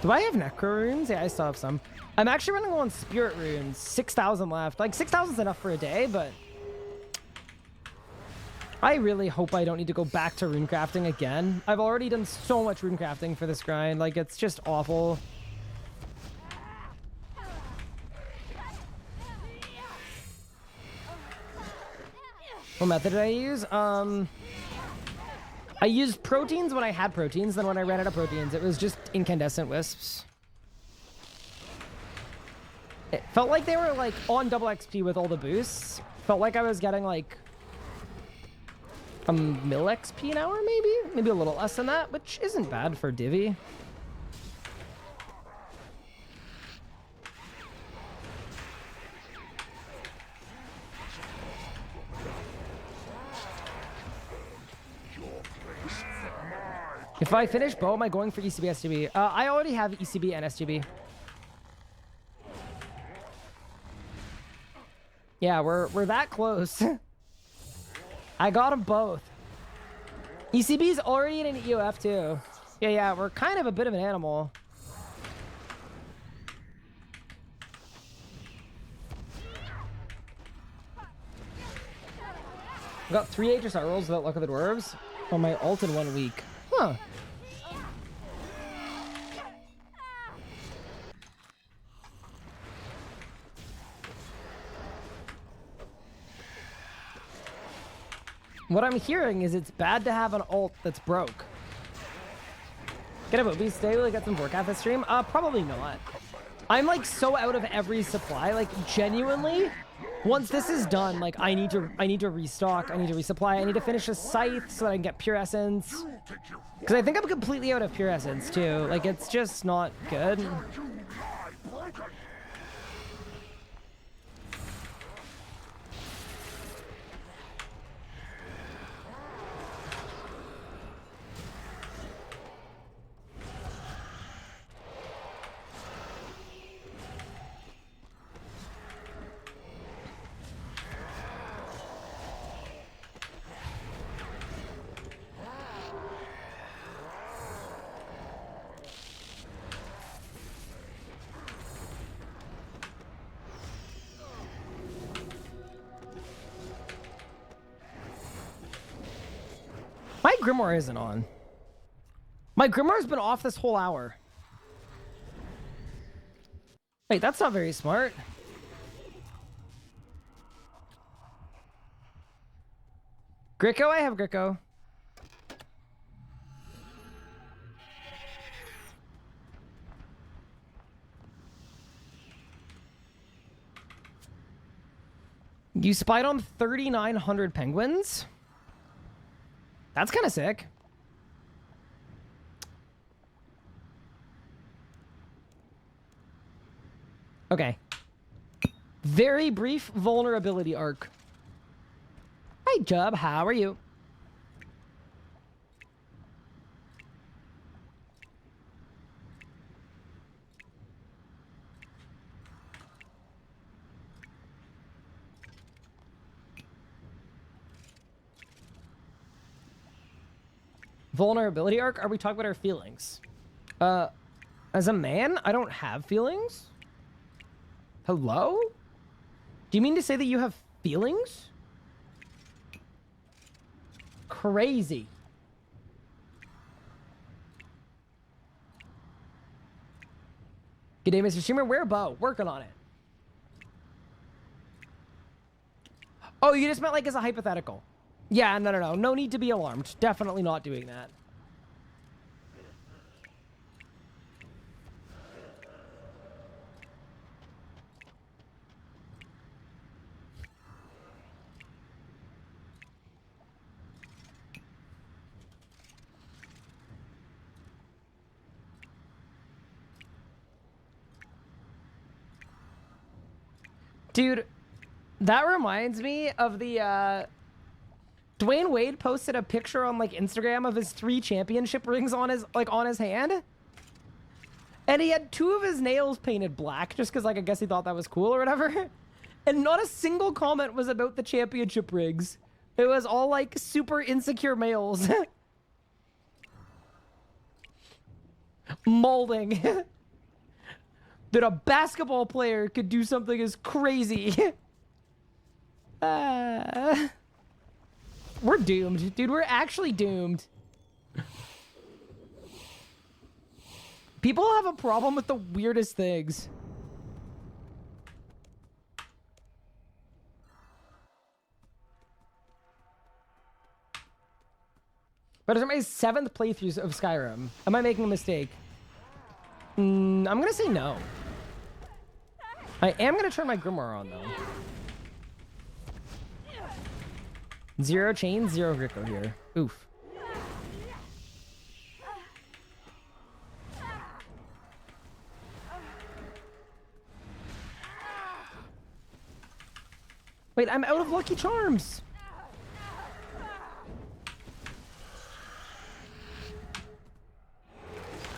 Do I have necro runes? Yeah, I still have some. I'm actually running on spirit runes. 6,000 left. Like, 6,000 is enough for a day, but... I really hope I don't need to go back to rune crafting again. I've already done so much rune crafting for this grind. Like, it's just awful. What method did I use? I used proteins when I had proteins. Then when I ran out of proteins, it was just incandescent wisps. It felt like they were, like, on double XP with all the boosts. Felt like I was getting, like... a mil XP an hour, maybe? Maybe a little less than that, which isn't bad for Divvy. If I finish bow, am I going for ECB, SGB? I already have ECB and SGB. Yeah, we're that close. I got them both. ECB's already in an EOF too. Yeah, we're kind of a bit of an animal. I got 3 HSR rolls without Luck of the Dwarves on my ult in 1 week. Huh. What I'm hearing is it's bad to have an ult that's broke. Get a booby stay, will I get some Vorkath this stream? Probably not. I'm like so out of every supply, like genuinely. Once this is done, like I need to restock, I need to resupply, I need to finish a scythe so that I can get pure essence. Because I think I'm completely out of pure essence too. Like it's just not good. My Grimoire isn't on. My Grimoire's been off this whole hour. Wait, that's not very smart. Gricko, I have Gricko. You spied on 3,900 penguins? That's kind of sick. Okay. Very brief vulnerability arc. Hi, Jub. How are you? Vulnerability arc? Are we talking about our feelings? As a man, I don't have feelings? Hello? Do you mean to say that you have feelings? Crazy. Good day, Mr. Streamer. Where Bo? Working on it. Oh, you just meant like as a hypothetical. Yeah, no. No need to be alarmed. Definitely not doing that. Dude, that reminds me of the, Dwayne Wade posted a picture on, like, Instagram of his 3 championship rings on his, like, on his hand. And he had 2 of his nails painted black, just because, like, I guess he thought that was cool or whatever. And not a single comment was about the championship rings. It was all, like, super insecure males. Molding. That a basketball player could do something as crazy. We're doomed. Dude, we're actually doomed. People have a problem with the weirdest things. But it's my 7th playthrough of Skyrim. Am I making a mistake? I'm gonna say no. I am gonna turn my Grimoire on, though. 0 chain, 0 Gricko here. Oof. Wait, I'm out of Lucky Charms.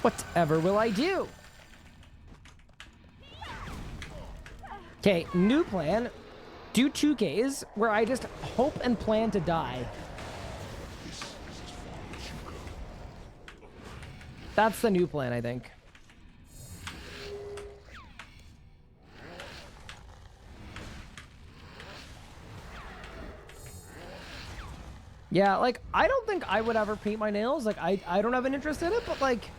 Whatever will I do? Okay, new plan. Do 2Ks where I just hope and plan to die. That's the new plan, I think. Yeah, like, I don't think I would ever paint my nails. Like, I don't have an interest in it, but, like,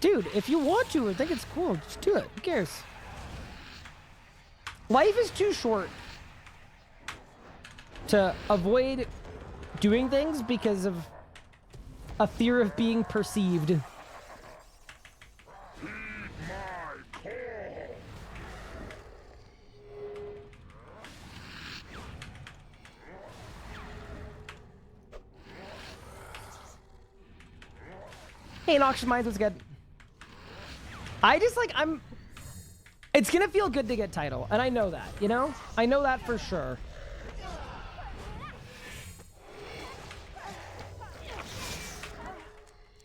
dude, if you want to or think it's cool, just do it. Who cares? Life is too short to avoid doing things because of a fear of being perceived. Hey, Noxious Minds, what's good? I just, like, it's gonna feel good to get title, and I know that, you know? I know that for sure.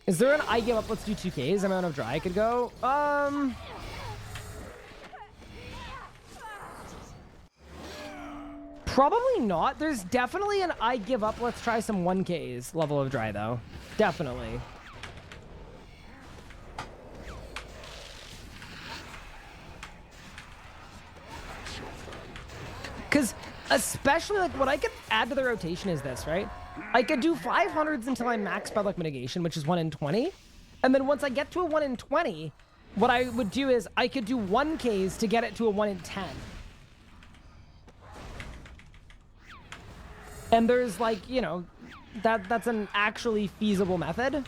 Is there an I give up, let's do 2Ks amount of dry I could go? Probably not. There's definitely an I give up, let's try some 1Ks level of dry, though. Definitely. Because especially, like, what I could add to the rotation is this, right? I could do 500s until I'm max spell luck mitigation, which is 1 in 20. And then once I get to a 1 in 20, what I would do is I could do 1Ks to get it to a 1 in 10. And there's, like, you know, that's an actually feasible method.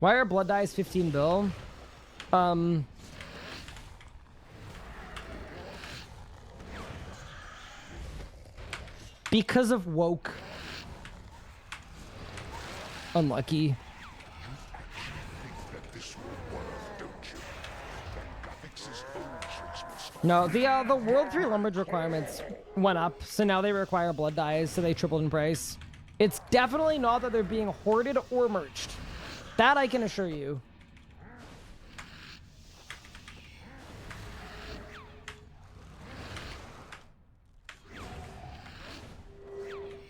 Why are blood dyes 15 bill? Because of woke. Unlucky. No, the World 3 Lumbridge requirements went up, so now they require blood dyes, so they tripled in price. It's definitely not that they're being hoarded or merged. That I can assure you.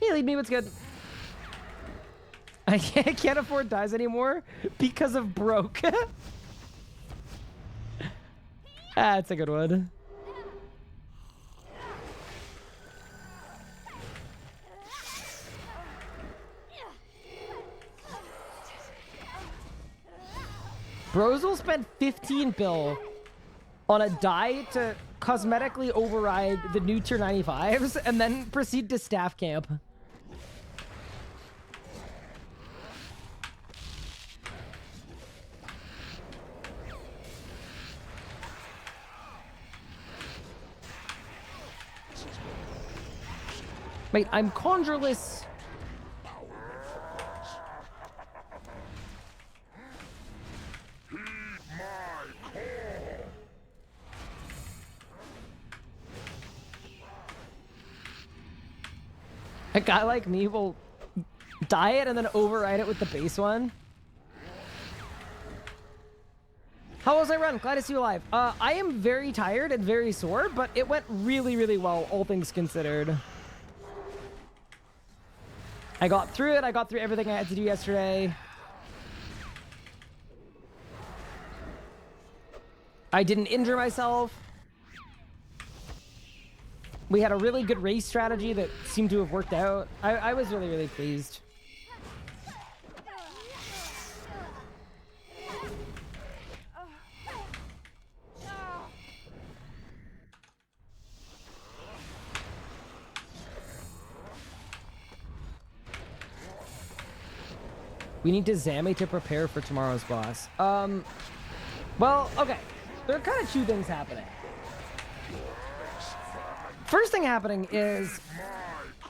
Hey, lead me, what's good? I can't afford dyes anymore because of broke. That's a good one. Bros will spend 15 bill on a dye to cosmetically override the new tier 95s and then proceed to staff camp. Wait, I'm conjureless. A guy like me will dye it and then override it with the base one. How was I run? Glad to see you alive. I am very tired and very sore, but it went really, really well, all things considered. I got through it. I got through everything I had to do yesterday. I didn't injure myself. We had a really good race strategy that seemed to have worked out. I was really, really pleased. We need to Zami to prepare for tomorrow's boss. Well, okay. There are kind of two things happening. First thing happening is,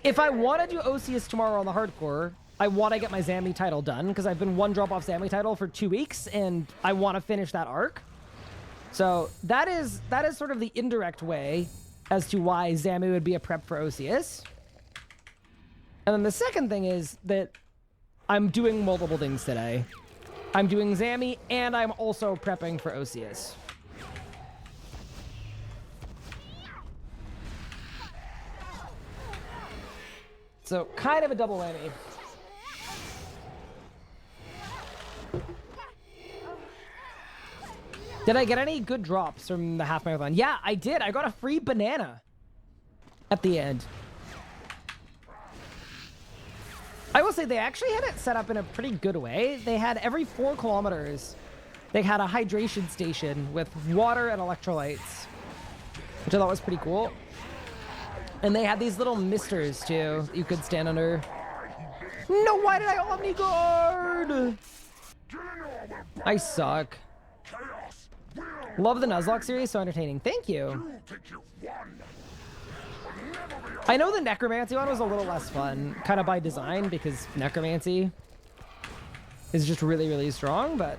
if I want to do OSSEUS tomorrow on the hardcore, I want to get my Zami title done, because I've been one drop off Zami title for 2 weeks, and I want to finish that arc. So that is sort of the indirect way as to why Zami would be a prep for OSSEUS. And then the second thing is that I'm doing multiple things today. I'm doing Zami, and I'm also prepping for OSSEUS. So, kind of a double whammy. Did I get any good drops from the half marathon? Yeah, I did. I got a free banana at the end. I will say they actually had it set up in a pretty good way. They had every 4 kilometers, they had a hydration station with water and electrolytes, which I thought was pretty cool. And they had these little misters too you could stand under. No, why did I Omni Guard? I suck. Love the Nuzlocke series, so entertaining. Thank you. I know the Necromancy one was a little less fun, kind of by design, because Necromancy is just really, really strong, but...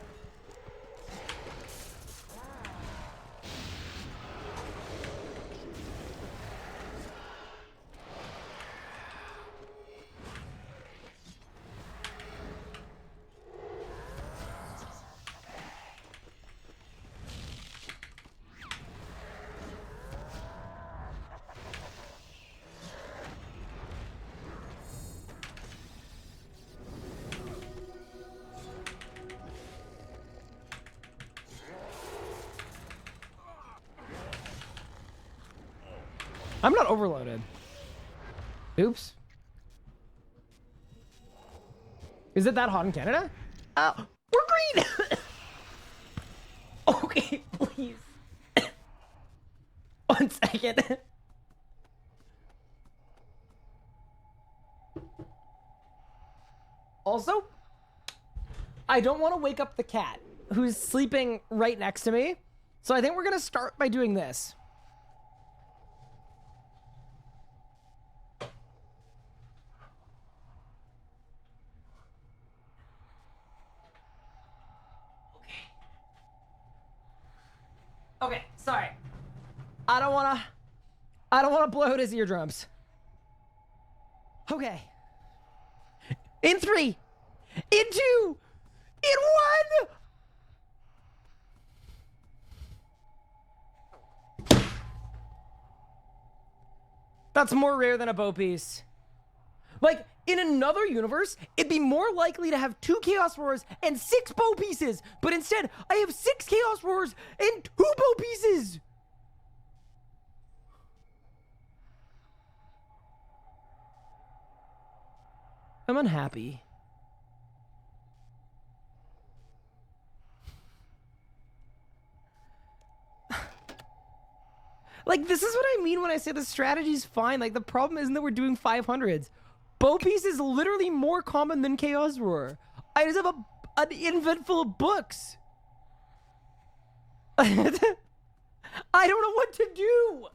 I'm not overloaded. Oops. Is it that hot in Canada? We're green! Okay, please. 1 second. Also, I don't want to wake up the cat who's sleeping right next to me. So I think we're going to start by doing this. Okay, sorry. I don't want to blow out his eardrums. Okay. In 3, in 2, in 1. That's more rare than a bow piece. Like, in another universe, it'd be more likely to have 2 Chaos Roars and 6 bow pieces. But instead, I have 6 Chaos Roars and 2 bow pieces. I'm unhappy. Like, this is what I mean when I say the strategy's fine. Like, the problem isn't that we're doing 500s. Bow piece is literally more common than Chaos Roar. I just have an invent full of books. I don't know what to do.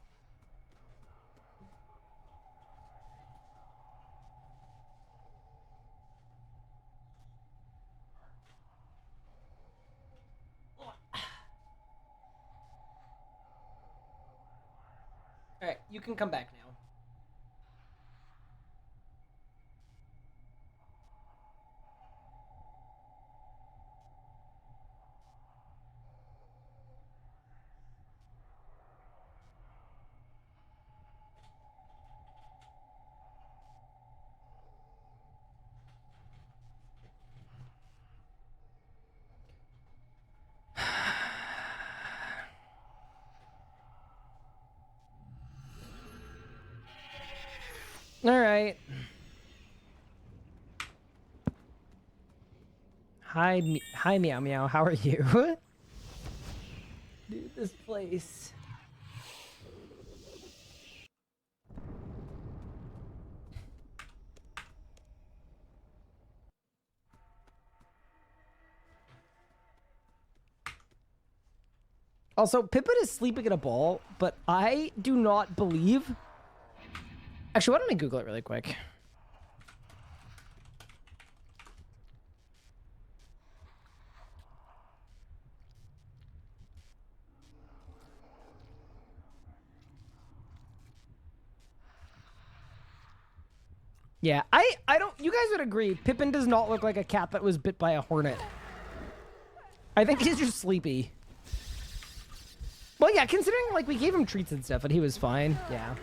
All right, you can come back now. All right. Hi, Meow Meow. How are you? Dude, this place. Also, Pippin is sleeping in a ball, but I do not believe... Actually, why don't I Google it really quick? Yeah, I don't... You guys would agree, Pippin does not look like a cat that was bit by a hornet. I think he's just sleepy. Well, yeah, considering, like, we gave him treats and stuff, and he was fine. Yeah.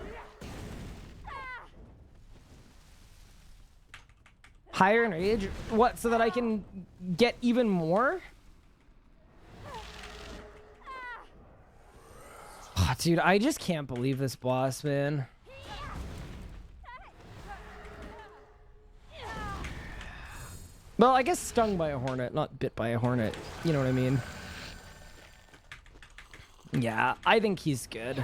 Higher in rage? What, so that I can get even more? Oh, dude, I just can't believe this boss, man. Well, I guess stung by a hornet, not bit by a hornet. You know what I mean? Yeah, I think he's good.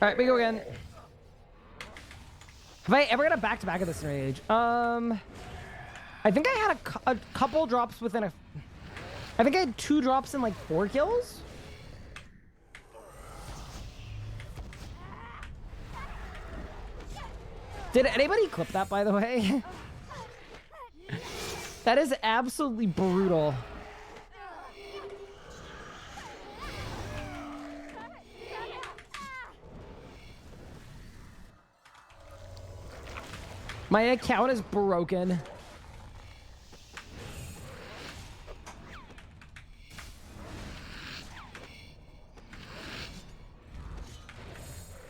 All right, we go again. Have I ever got a back-to-back of this rage? I think I had a couple drops within a... I think I had 2 drops in like 4 kills. Did anybody clip that, by the way? That is absolutely brutal. My account is broken.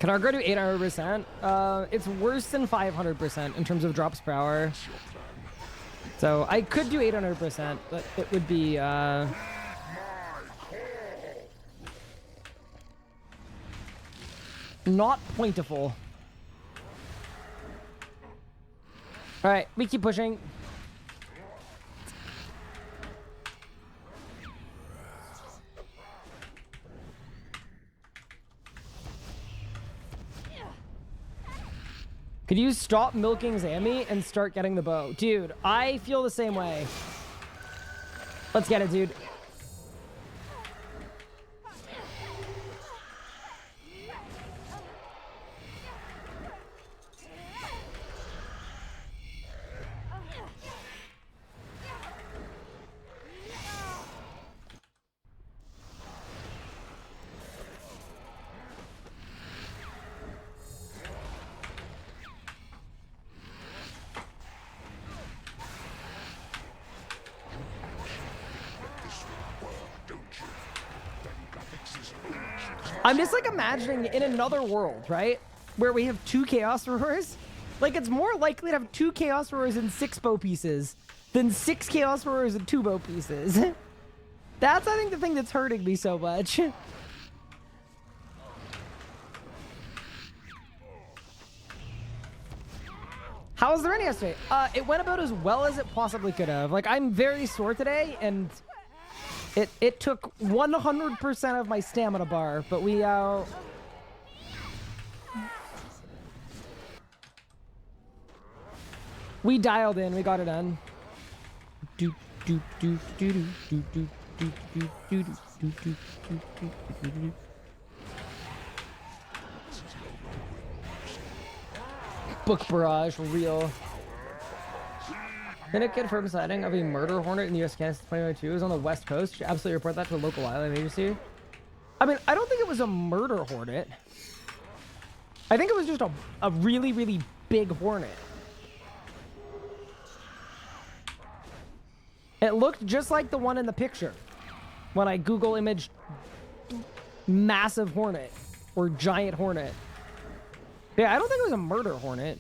Can our go do 800%? It's worse than 500% in terms of drops per hour. So I could do 800%, but it would be not pointful. All right, we keep pushing. Could you stop milking Zammy and start getting the bow? Dude, I feel the same way. Let's get it, dude. I'm just like imagining in another world, right? Where we have 2 Chaos Roars. Like it's more likely to have 2 Chaos Roars and 6 bow pieces than 6 Chaos Roars and 2 bow pieces. That's, I think, the thing that's hurting me so much. How was the run yesterday? It went about as well as it possibly could have. Like, I'm very sore today, and it took 100% of my stamina bar, but we dialed in, we got it done. Book barrage, real. Then a confirmed sighting of a murder hornet in the U.S. Canada 2022. It was on the west coast. Should absolutely report that to a local wildlife agency. I mean, I don't think it was a murder hornet. I think it was just a really, really big hornet. It looked just like the one in the picture when I Google imaged massive hornet or giant hornet. Yeah, I don't think it was a murder hornet.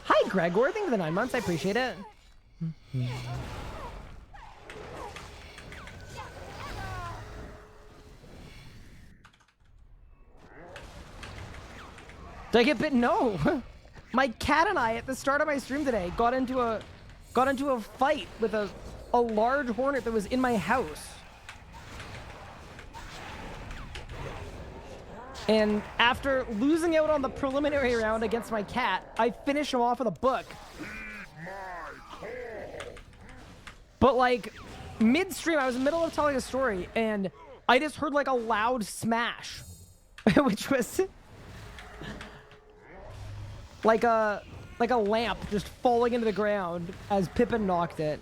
Hi, Gregor. Thank you for the 9 months. I appreciate it. Did I get bit? No. My cat and I, at the start of my stream today, got into a fight with a large hornet that was in my house. And after losing out on the preliminary round against my cat, I finished him off with a book. But like, mid-stream, I was in the middle of telling a story, and I just heard like a loud smash. Which was like a lamp just falling into the ground as Pippin knocked it.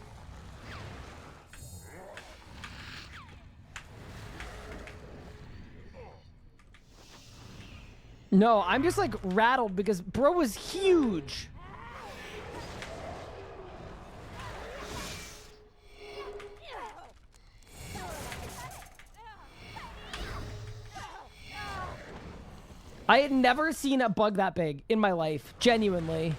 No, I'm just like rattled because bro was huge. I had never seen a bug that big in my life, genuinely.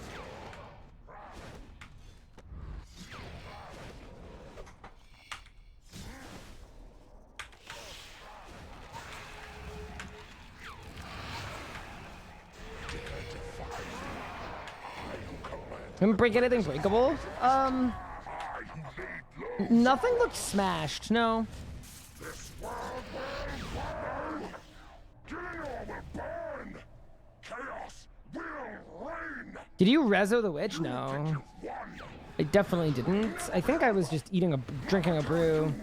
Didn't break anything breakable? Nothing looked smashed, no. Did you rezo the witch? No. I definitely didn't. I think I was just drinking a brew.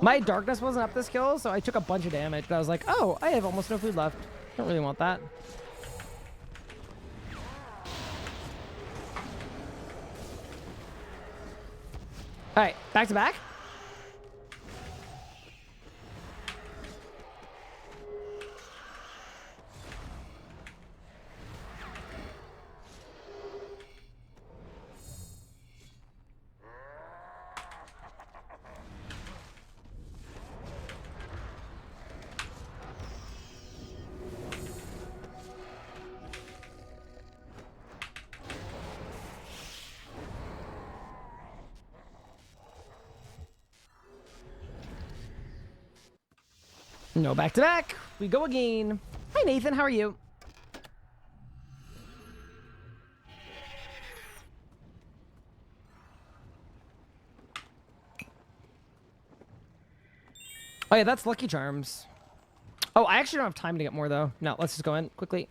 My darkness wasn't up this kill, so I took a bunch of damage, but I was like, oh, I have almost no food left. Don't really want that. All right, back to back. No back to back. We go again. Hi, Nathan. How are you? Oh, yeah, that's Lucky Charms. Oh, I actually don't have time to get more, though. No, let's just go in quickly.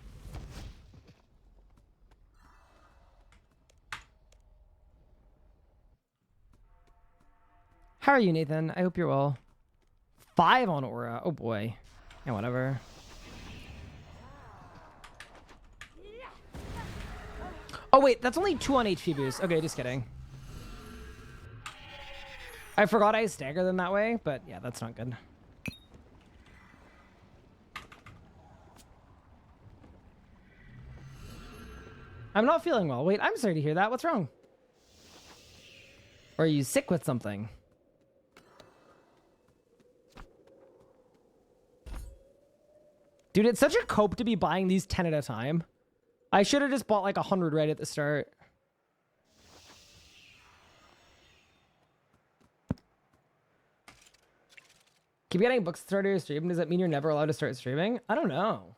How are you, Nathan? I hope you're well. 5 on Aura. Oh, boy. Yeah, whatever. Oh, wait. That's only 2 on HP boost. Okay, just kidding. I forgot I stagger them that way, but yeah, that's not good. I'm not feeling well. Wait, I'm sorry to hear that. What's wrong? Or are you sick with something? Dude, it's such a cope to be buying these 10 at a time. I should have just bought like 100 right at the start. Keep getting books to start your stream. Does that mean you're never allowed to start streaming? I don't know.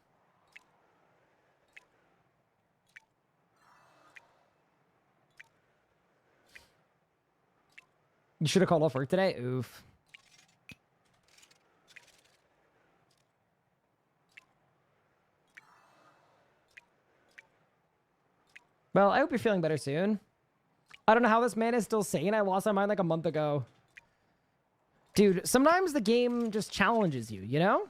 You should have called off work today? Oof. Well, I hope you're feeling better soon. I don't know how this man is still sane. I lost my mind like a month ago. Dude, sometimes the game just challenges you, you know?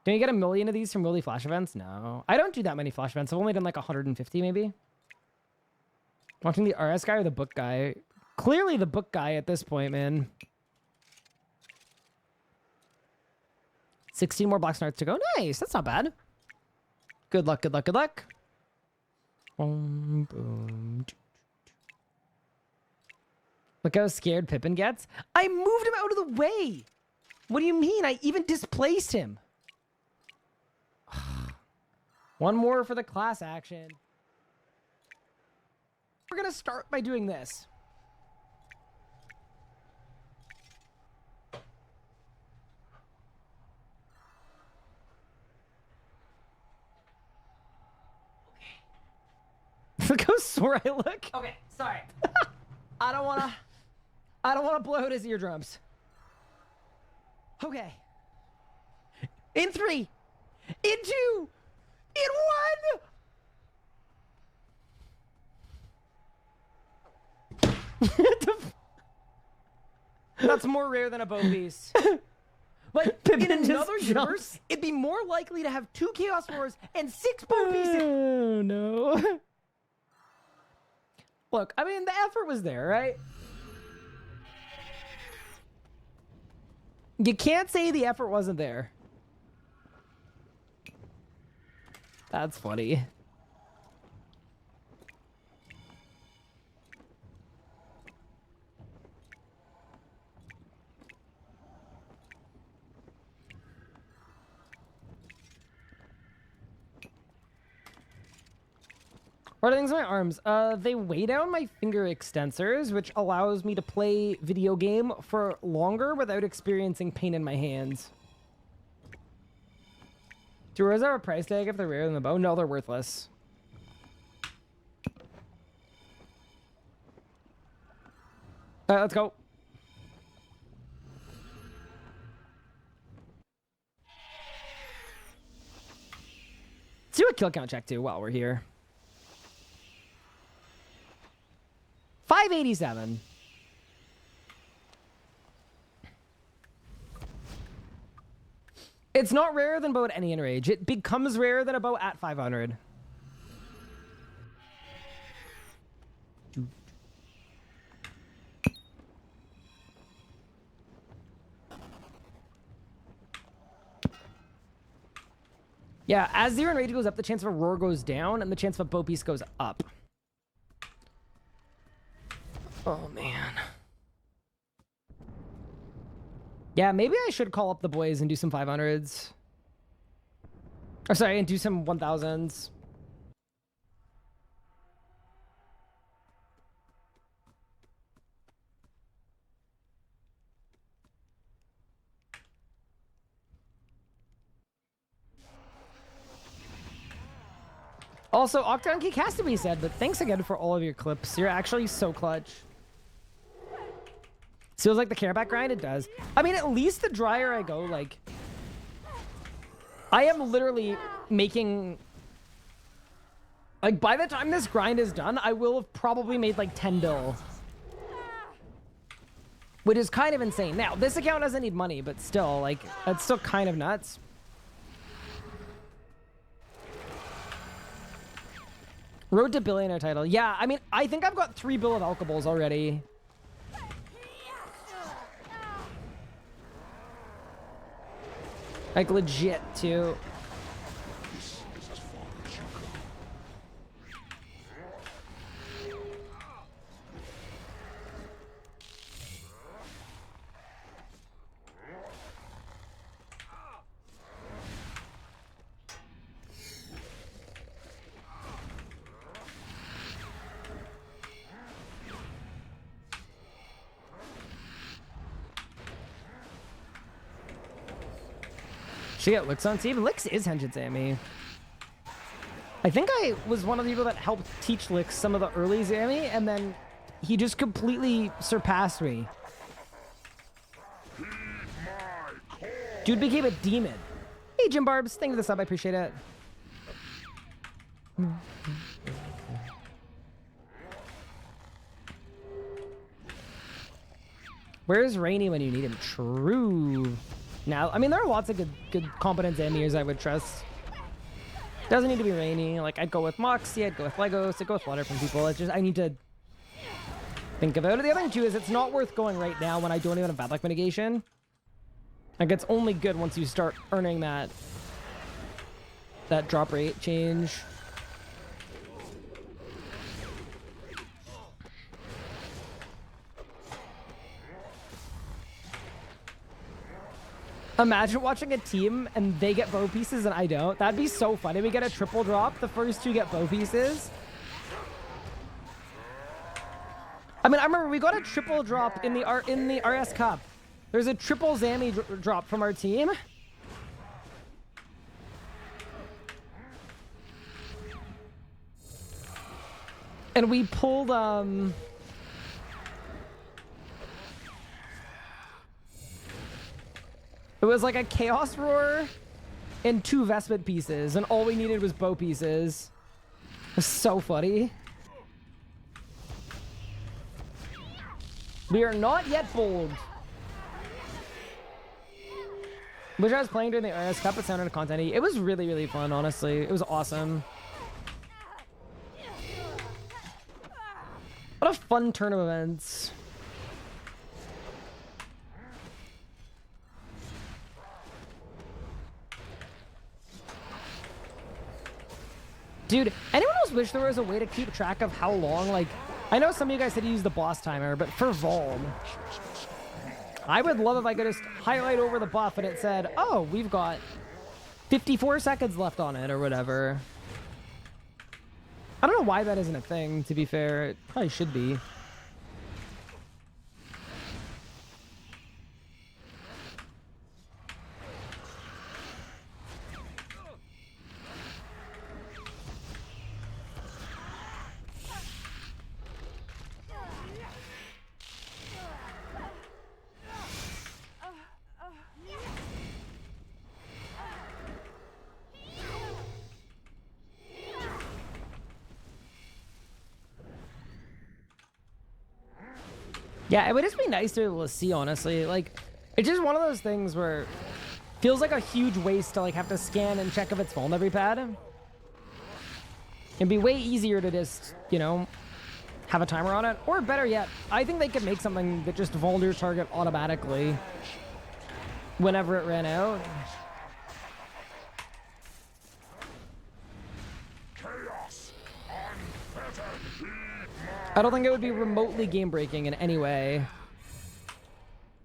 Can you get 1 million of these from Willy Flash events? No. I don't do that many Flash events. I've only done like 150 maybe. Watching the RS guy or the book guy? Clearly the book guy at this point, man. 16 more Black Snarts to go. Nice. That's not bad. Good luck, good luck, good luck. Boom, boom. Look how scared Pippin gets. I moved him out of the way. What do you mean? I even displaced him. One more for the class action. We're going to start by doing this. Look how sore I look. Okay, sorry. I don't wanna blow out his eardrums. Okay. In 3, in 2, in 1. That's more rare than a bone beast. Like, in another universe, it'd be more likely to have 2 Chaos Wars and 6 bone beasts. Oh, no. Look, I mean, the effort was there, right? You can't say the effort wasn't there. That's funny. What are things on my arms? They weigh down my finger extensors, which allows me to play video game for longer without experiencing pain in my hands. Do rares have a price tag if they're rarer than the bow? No, they're worthless. Alright, let's go. Let's do a kill count check too while we're here. 587. It's not rarer than bow at any enrage. It becomes rarer than a bow at 500. Yeah, as the enrage goes up, the chance of a roar goes down, and the chance of a bow piece goes up. Oh, man. Yeah, maybe I should call up the boys and do some 500s. Or sorry, and do some 1000s. Also, Octagon Geek has to be said, but thanks again for all of your clips. You're actually so clutch. Feels like the careback grind? It does. I mean, at least the drier I go, like... I am literally making... Like, by the time this grind is done, I will have probably made, like, 10 bill. Which is kind of insane. Now, this account doesn't need money, but still, like, that's still kind of nuts. Road to billionaire title. Yeah, I mean, I think I've got 3 bill of alcohols already. Like, legit, too. She get Licks on team. Licks is Henshin Sammy. I think I was one of the people that helped teach Licks some of the early Sammy, and then he just completely surpassed me. Dude became a demon. Hey, Jim Barbs. Thank you for the sub. I appreciate it. Where's Rainy when you need him? True. Now, I mean, there are lots of good competent Zamiers I would trust. Doesn't need to be Rainy. Like, I'd go with Moxie, I'd go with Legos, I'd go with water from people. It's just, I need to think about it. The other thing, too, is it's not worth going right now when I don't even have bad luck mitigation. Like, it's only good once you start earning that drop rate change. Imagine watching a team and they get bow pieces and I don't. That'd be so funny. We get a triple drop. The first two get bow pieces. I mean, I remember we got a triple drop in the RS Cup. There's a triple Zammy drop from our team. And we pulled it was like a Chaos Roar and 2 Vestment pieces, and all we needed was bow pieces. It was so funny. We are not yet bold. Wish I was playing during the RS Cup. It sounded content-y. It was really, really fun, honestly. It was awesome. What a fun turn of events. Dude, anyone else wish there was a way to keep track of how long, like, I know some of you guys said to use the boss timer, but for Volm, I would love if I could just highlight over the buff and it said, oh, we've got 54 seconds left on it or whatever. I don't know why that isn't a thing, to be fair. It probably should be. Yeah, it would just be nice to be able to see, honestly. Like, it's just one of those things where it feels like a huge waste to, like, have to scan and check if it's full on every pad. It'd be way easier to just, you know, have a timer on it. Or better yet, I think they could make something that just vaulted your target automatically whenever it ran out. I don't think it would be remotely game-breaking in any way.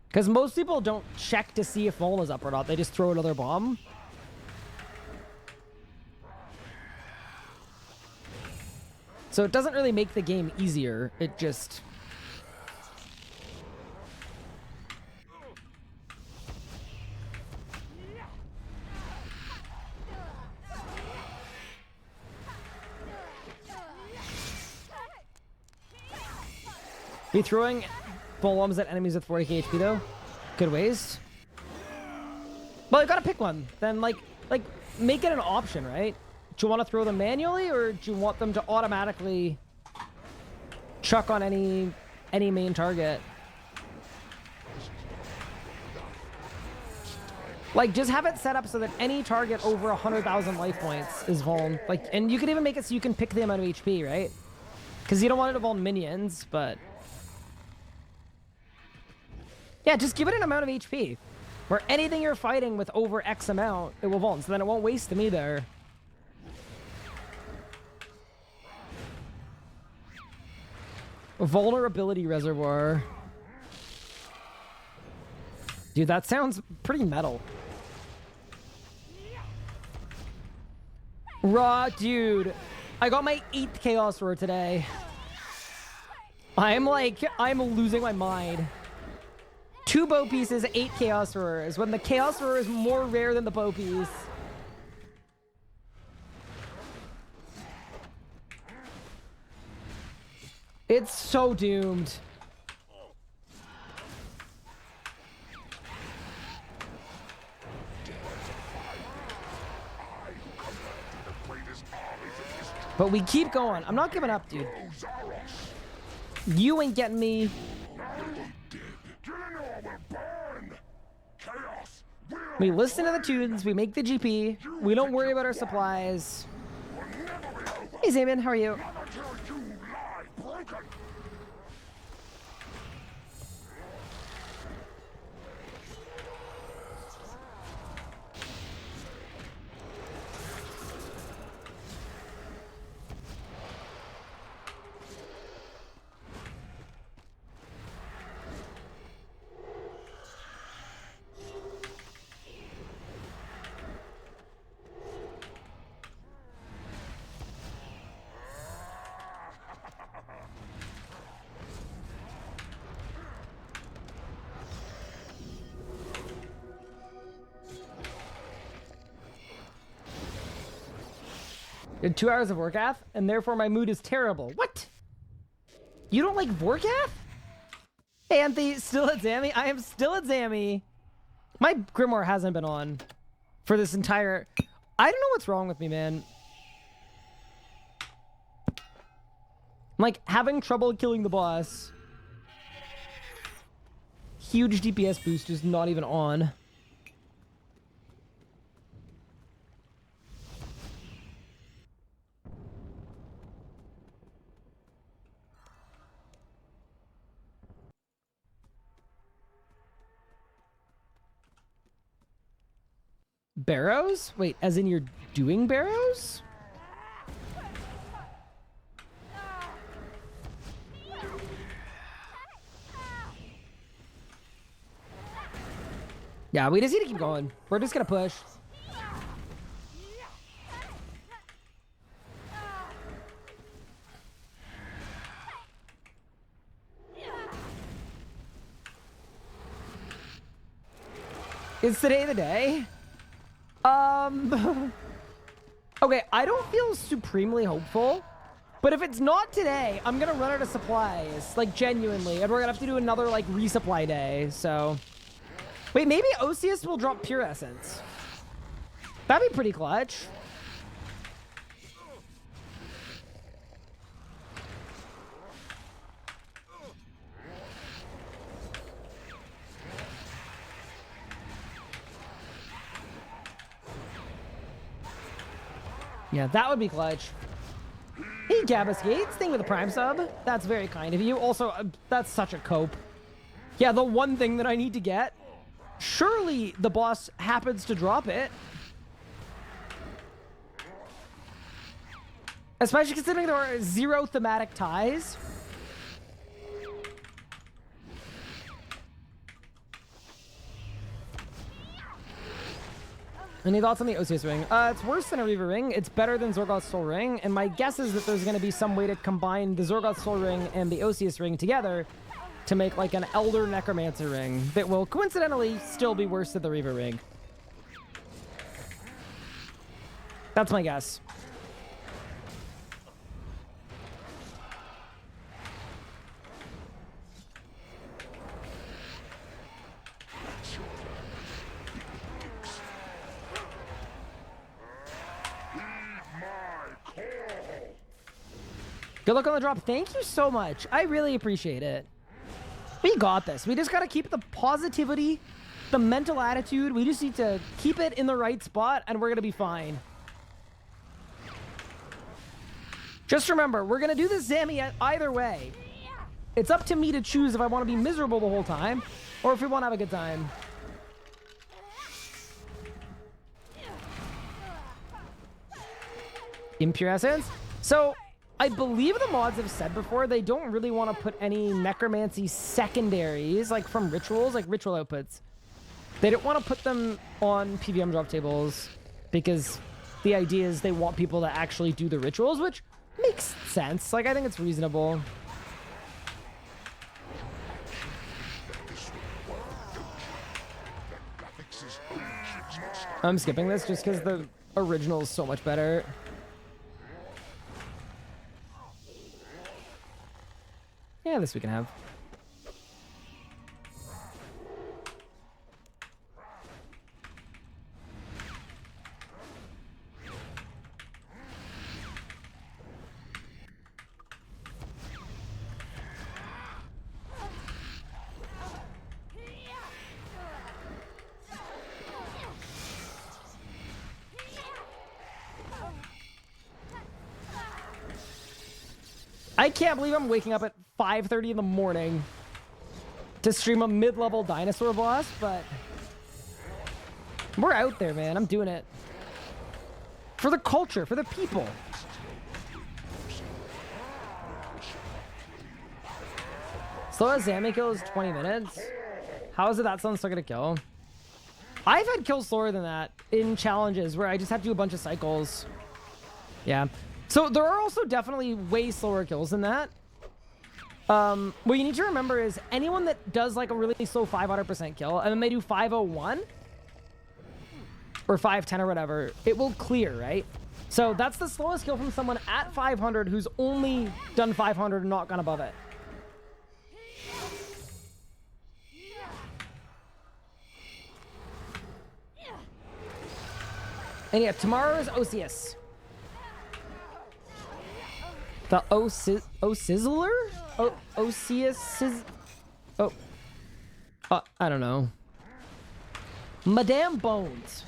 Because most people don't check to see if Vol is up or not. They just throw another bomb. So it doesn't really make the game easier. It just... Be throwing bombs at enemies with 40k HP though. Good waste. Well, you gotta pick one. Then like make it an option, right? Do you want to throw them manually, or do you want them to automatically chuck on any main target? Like, just have it set up so that any target over 100,000 life points is vuln. Like, and you could even make it so you can pick the amount of HP, right? Because you don't want it to vuln minions, but yeah, just give it an amount of HP where anything you're fighting with over X amount, it will vuln. So then it won't waste them either. Vulnerability reservoir. Dude, that sounds pretty metal. Raw, dude. I got my 8th Chaos Roar today. I'm losing my mind. 2 bow pieces, 8 Chaos Roars. When the Chaos Roar is more rare than the bow piece. It's so doomed. But we keep going. I'm not giving up, dude. You ain't getting me. We listen to the tunes. We make the GP. We don't worry about our supplies. Hey, Zayman, how are you? Did 2 hours of Vorkath, and therefore my mood is terrible. What? You don't like Vorkath? Hey, Anthony, still at Zammy? I am still at Zammy. My Grimoire hasn't been on for this entire... I don't know what's wrong with me, man. I'm like having trouble killing the boss. Huge DPS boost is not even on. Barrows? Wait, as in you're doing barrows? Yeah, we just need to keep going. We're just gonna push. Is today the day? Okay, I don't feel supremely hopeful, but if it's not today, I'm gonna run out of supplies, like genuinely, and we're gonna have to do another like resupply day. So, wait, maybe OSSEUS will drop pure essence. That'd be pretty clutch. Yeah, that would be clutch. Hey, Gabba Skates, thank you for the Prime sub. That's very kind of you. Also, that's such a cope. Yeah, the one thing that I need to get. Surely the boss happens to drop it. Especially considering there are 0 thematic ties. Any thoughts on the OSSEUS ring? It's worse than a Reaver ring. It's better than Zorgoth's Soul Ring. And my guess is that there's going to be some way to combine the Zorgoth's Soul Ring and the OSSEUS ring together to make like an Elder Necromancer ring that will coincidentally still be worse than the Reaver ring. That's my guess. Good luck on the drop. Thank you so much. I really appreciate it. We got this. We just got to keep the positivity, the mental attitude. We just need to keep it in the right spot, and we're going to be fine. Just remember, we're going to do this Zammy either way. It's up to me to choose if I want to be miserable the whole time or if we want to have a good time. Impure Essence. So, I believe the mods have said before they don't really want to put any necromancy secondaries, like from rituals, like ritual outputs. They don't want to put them on PVM drop tables because the idea is they want people to actually do the rituals, which makes sense. Like, I think it's reasonable. I'm skipping this just because the original is so much better. Yeah, this we can have. I can't believe I'm waking up at 5:30 in the morning to stream a mid-level dinosaur boss, but we're out there, man. I'm doing it. For the culture, for the people. Slow as Zammy kill is 20 minutes. How is it that someone's still gonna kill? I've had kills slower than that in challenges where I just have to do a bunch of cycles. Yeah. So there are also definitely way slower kills than that. What you need to remember is anyone that does like a really slow 500% kill and then they do 501 or 510 or whatever, it will clear, right? So that's the slowest kill from someone at 500 who's only done 500 and not gone above it. And yeah, tomorrow is OSSEUS. The OSSEUS? OSSEUS? I don't know. Madame Bones.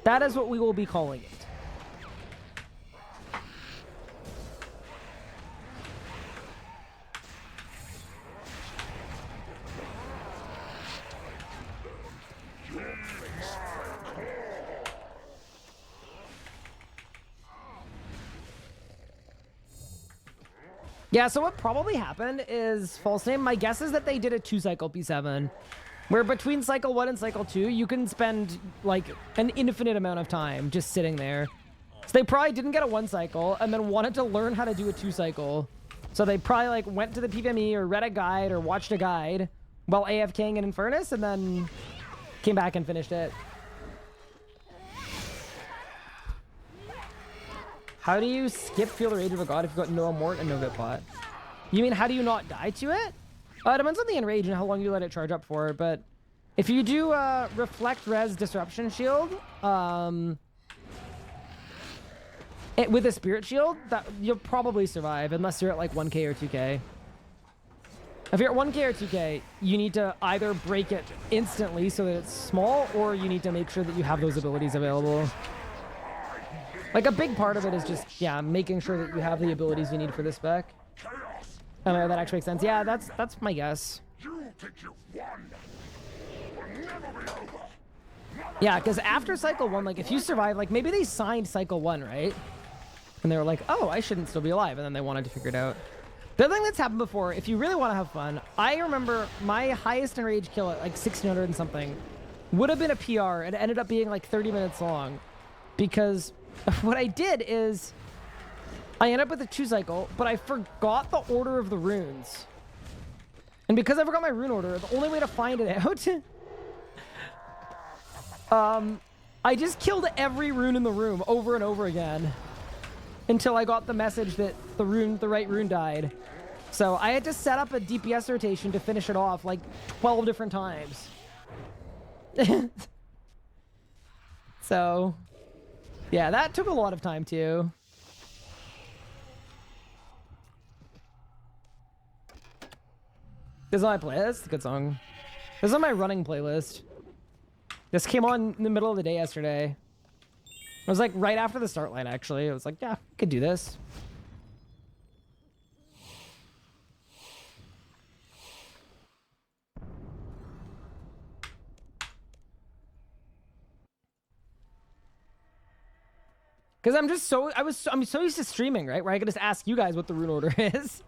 That is what we will be calling it. Yeah, so what probably happened is, false name, my guess is that they did a 2-cycle P7. Where between cycle 1 and cycle 2, you can spend, like, an infinite amount of time just sitting there. So they probably didn't get a 1-cycle and then wanted to learn how to do a 2-cycle. So they probably, like, went to the PVME or read a guide or watched a guide while AFKing in Infernus and then came back and finished it. How do you skip Feel the Rage of a God if you've got no Mort and no Vitpot? You mean, how do you not die to it? It depends on the Enrage and how long you let it charge up for, but if you do Reflect Res Disruption Shield with a Spirit Shield, that you'll probably survive unless you're at like 1k or 2k. If you're at 1k or 2k, you need to either break it instantly so that it's small, or you need to make sure that you have those abilities available. Like, a big part of it is just, yeah, making sure that you have the abilities you need for this spec. I don't know, that actually makes sense. Yeah, that's my guess. Yeah, because after cycle 1, like, if you survive, like, maybe they signed cycle 1, right? And they were like, oh, I shouldn't still be alive, and then they wanted to figure it out. The other thing that's happened before, if you really want to have fun, I remember my highest Enrage kill at, like, 1600 and something would have been a PR, and it ended up being, like, 30 minutes long. Because what I did is I ended up with a 2-cycle, but I forgot the order of the runes. And because I forgot my rune order, the only way to find it out, I just killed every rune in the room over and over again until I got the message that the right rune died. So I had to set up a DPS rotation to finish it off like 12 different times. So yeah, that took a lot of time too. This is on my playlist. Good song. This is on my running playlist. This came on in the middle of the day yesterday. It was like right after the start line, actually. I was like, yeah, I could do this. Because I'm so used to streaming, right? Where I could just ask you guys what the rune order is.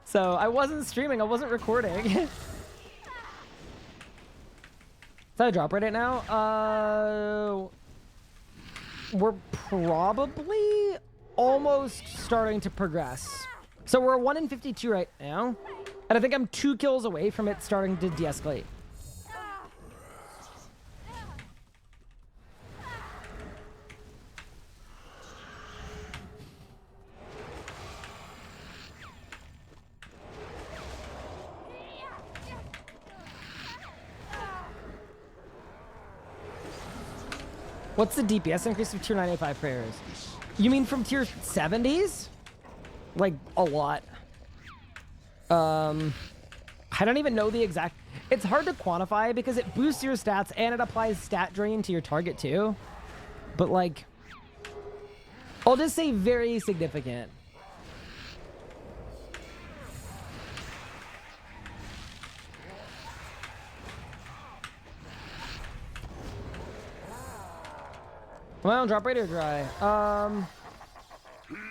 So I wasn't streaming, I wasn't recording. Is that a drop right now? We're probably almost starting to progress. So we're 1 in 52 right now. And I think I'm 2 kills away from it starting to de-escalate. What's the DPS increase of tier 985 prayers? You mean from tier 70s? Like, a lot. I don't even know the exact... It's hard to quantify because it boosts your stats and it applies stat drain to your target too. But like... I'll just say very significant. Well, drop rate or dry?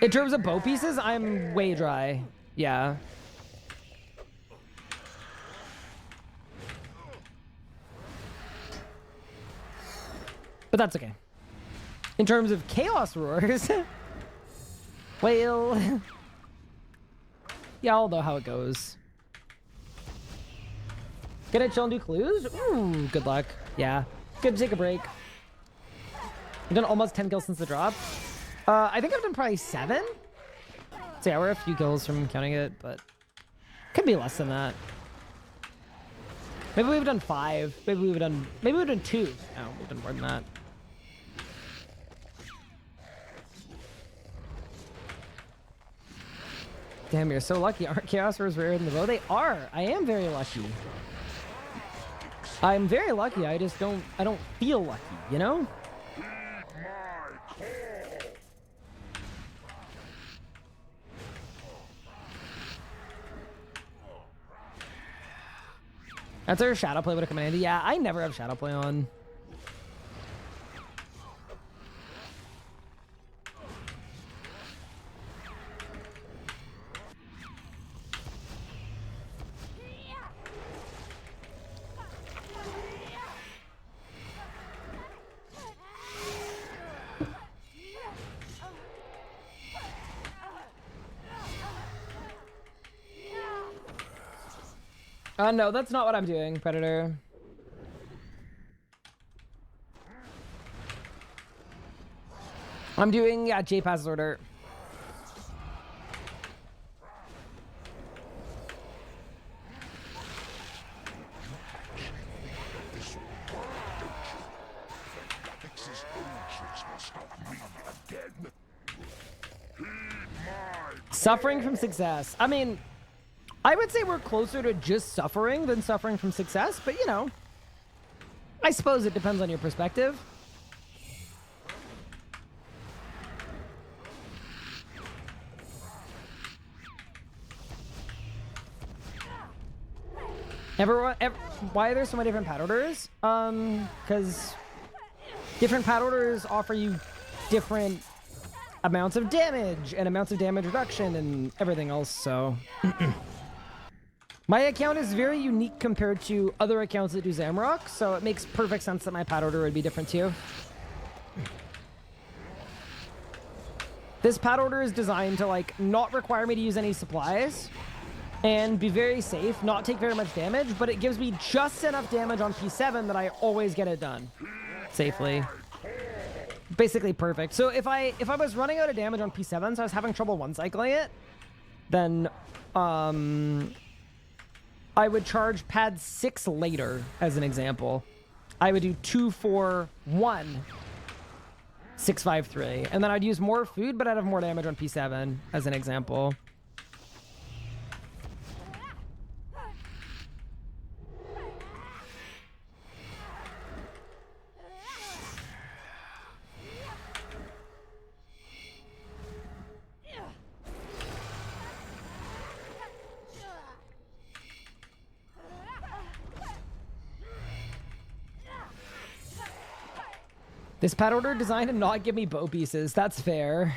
In terms of bow pieces, I'm way dry. Yeah. But that's okay. In terms of chaos roars, well, yeah, I'll know how it goes. Gonna chill and do clues? Ooh, good luck. Yeah. Good to take a break. I've done almost 10 kills since the drop. I think I've done probably 7. So yeah, we're a few kills from counting it, but could be less than that. Maybe we've done 5. Maybe we've done 2. No, we've done more than that. Damn, you're so lucky. Aren't Chaos Roars rarer than the bow? They are. I am very lucky. I'm very lucky. I just don't feel lucky, you know? That's our shadow play would have come in handy. Yeah, I never have shadow play on. No, that's not what I'm doing, Predator. I'm doing, yeah, J-Pass's order. Suffering from success. I mean... I would say we're closer to just suffering than suffering from success, but you know, I suppose it depends on your perspective. Why are there so many different pad orders? Because different pad orders offer you different amounts of damage and amounts of damage reduction and everything else, so... My account is very unique compared to other accounts that do Zamrock, so it makes perfect sense that my pad order would be different too. This pad order is designed to like not require me to use any supplies and be very safe, not take very much damage, but it gives me just enough damage on P7 that I always get it done safely. Basically perfect. So if I was running out of damage on P7, so I was having trouble one-cycling it, then I would charge pad 6 later, as an example. I would do 2, 4, 1, 6, 5, 3. And then I'd use more food, but I'd have more damage on P7, as an example. This pad order designed to not give me bow pieces. That's fair.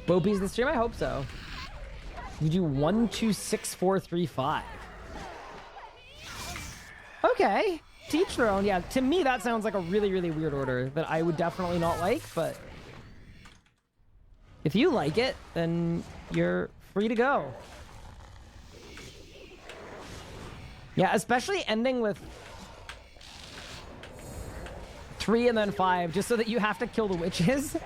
Bow piece this stream? I hope so. You do 1, 2, 6, 4, 3, 5. Okay. To each their own. Yeah, to me that sounds like a really, really weird order that I would definitely not like, but if you like it, then you're free to go. Yeah, especially ending with 3 and then 5, just so that you have to kill the witches.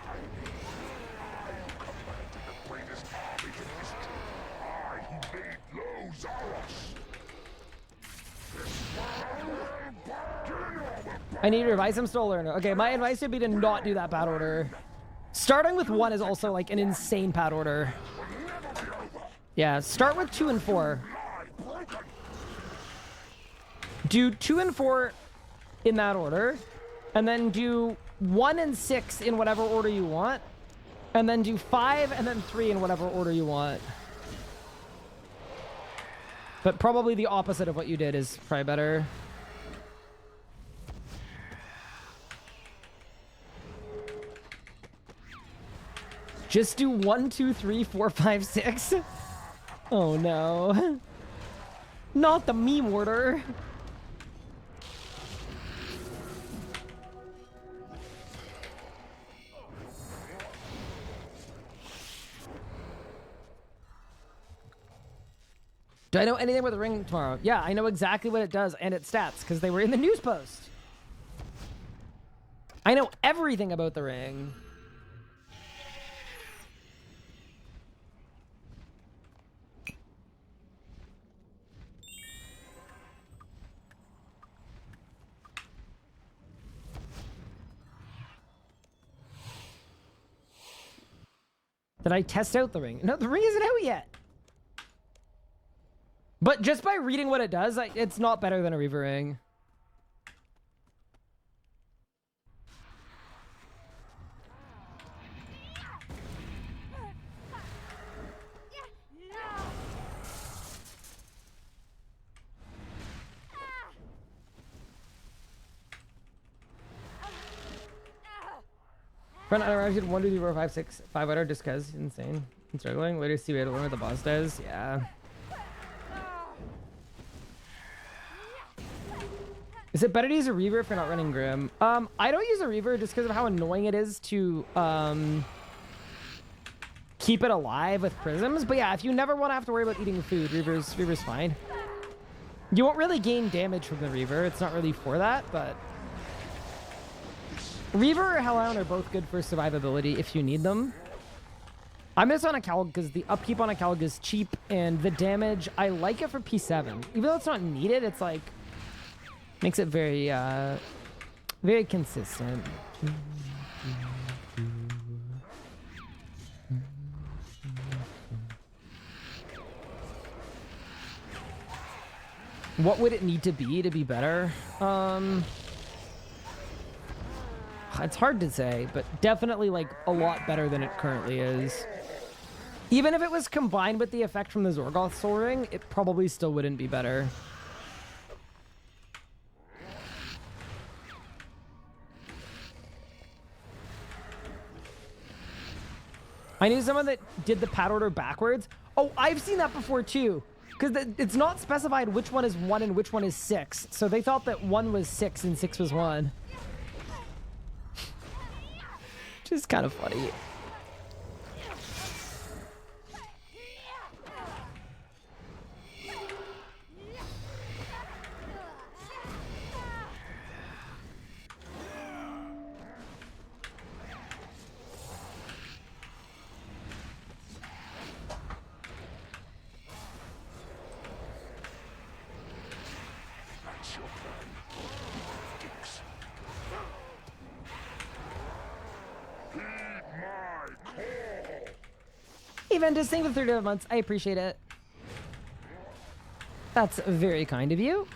I need to revise. I'm still learning. Okay, my advice would be to not do that pad order. Starting with 1 is also like an insane pad order. Yeah, start with 2 and 4. Do 2 and 4 in that order, and then do 1 and 6 in whatever order you want, and then do 5 and then 3 in whatever order you want. But probably the opposite of what you did is probably better. Just do 1, 2, 3, 4, 5, 6. Oh no. Not the meme order. Do I know anything about the ring tomorrow? Yeah, I know exactly what it does and its stats because they were in the news post. I know everything about the ring. Did I test out the ring? No, the ring isn't out yet. But just by reading what it does, it's not better than a Reaver ring. Front I did 1, 2, 3, 4, 5, 6, 5 outer just cause insane. I'm struggling. Later see way to learn what the boss does. Yeah. Is it better to use a Reaver if you're not running Grim? I don't use a Reaver just because of how annoying it is to keep it alive with prisms. But yeah, if you never want to have to worry about eating food, Reaver's fine. You won't really gain damage from the Reaver. It's not really for that, but Reaver or Hellhound are both good for survivability if you need them. I'm just on a Calg because the upkeep on a Calg is cheap, and the damage, I like it for P7. Even though it's not needed, it's like, makes it very, very consistent. What would it need to be better? It's hard to say, but definitely like a lot better than it currently is. Even if it was combined with the effect from the Zorgoth Soul Ring, it probably still wouldn't be better. I knew someone that did the pad order backwards. Oh, I've seen that before too. Because it's not specified which one is 1 and which one is 6. So they thought that 1 was 6 and 6 was 1. Which is kind of funny. Hey, Ventus, thank you for 30 months. I appreciate it. That's very kind of you.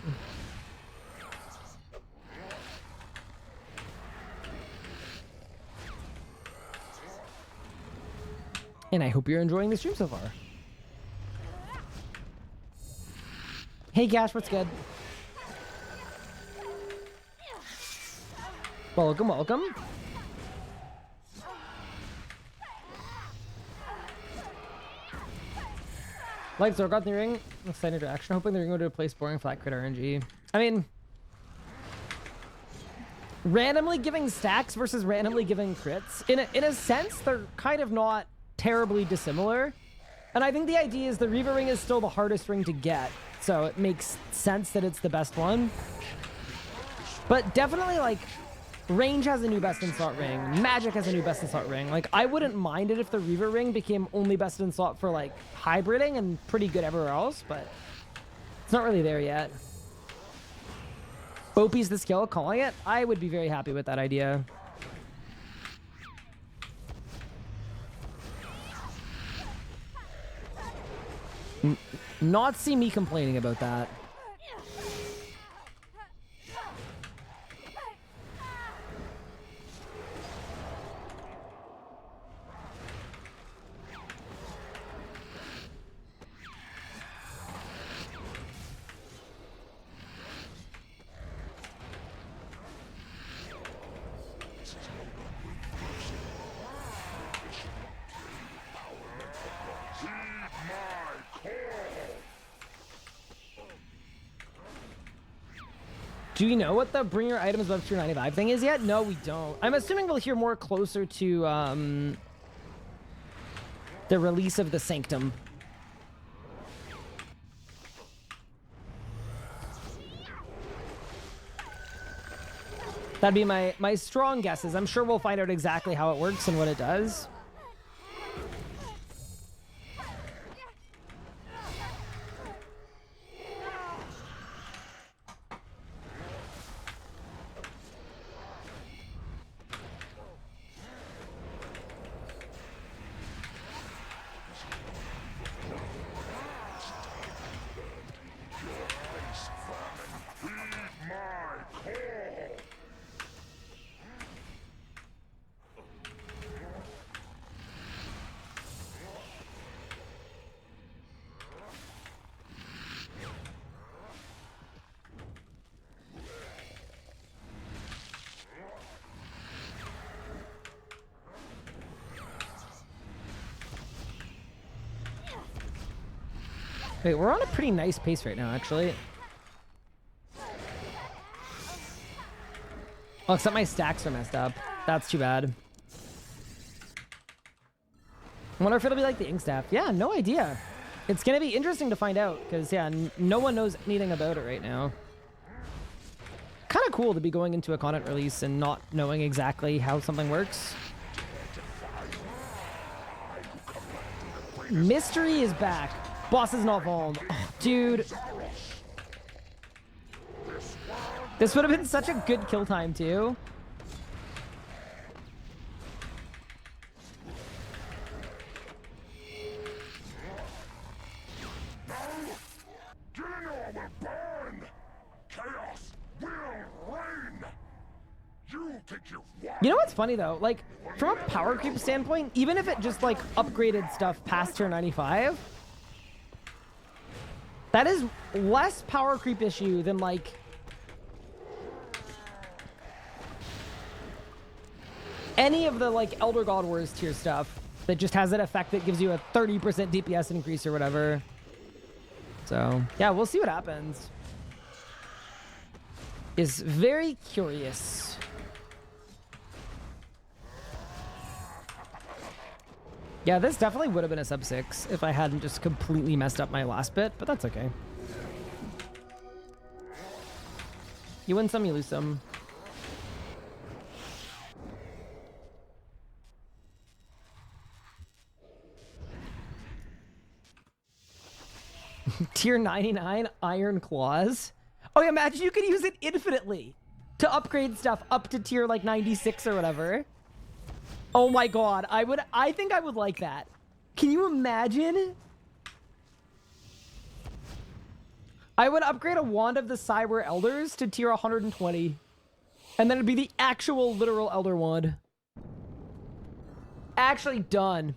And I hope you're enjoying the stream so far. Hey, Gash, what's good? Welcome, welcome. Like Zork got the ring. Excited to action. Hoping they're going to replace boring flat crit RNG. I mean, randomly giving stacks versus randomly giving crits. In a sense, they're kind of not terribly dissimilar. And I think the idea is the Reaver ring is still the hardest ring to get. So it makes sense that it's the best one. But definitely, like, Range has a new best in slot ring. Magic has a new best in slot ring. Like, I wouldn't mind it if the Reaver ring became only best in slot for, like, hybriding and pretty good everywhere else, but it's not really there yet. Opie's the skill, calling it. I would be very happy with that idea. Not see me complaining about that. Do you know what the bring your items above tier 95 thing is yet? No, we don't. I'm assuming we'll hear more closer to the release of the Sanctum. That'd be my strong guesses. I'm sure we'll find out exactly how it works and what it does. Wait, we're on a pretty nice pace right now, actually. Oh, except my stacks are messed up. That's too bad. I wonder if it'll be like the ink staff. Yeah, no idea. It's going to be interesting to find out, because, yeah, no one knows anything about it right now. Kind of cool to be going into a content release and not knowing exactly how something works. Mystery is back. Boss is not fallen. Oh, dude. This would have been such a good kill time, too. You know what's funny, though? Like, from a power creep standpoint, even if it just, like, upgraded stuff past tier 95... that is less power creep issue than, like, any of the, like, Elder God Wars tier stuff that just has an effect that gives you a 30% DPS increase or whatever. So, yeah, we'll see what happens. Is very curious. Yeah, this definitely would have been a sub 6 if I hadn't just completely messed up my last bit, but that's okay. You win some, you lose some. Tier 99 Iron Claws. Oh, yeah, imagine you could use it infinitely to upgrade stuff up to tier like 96 or whatever. Oh my god, I think I would like that. Can you imagine? I would upgrade a Wand of the Cyber Elders to tier 120. And then it'd be the actual literal Elder Wand. Actually done.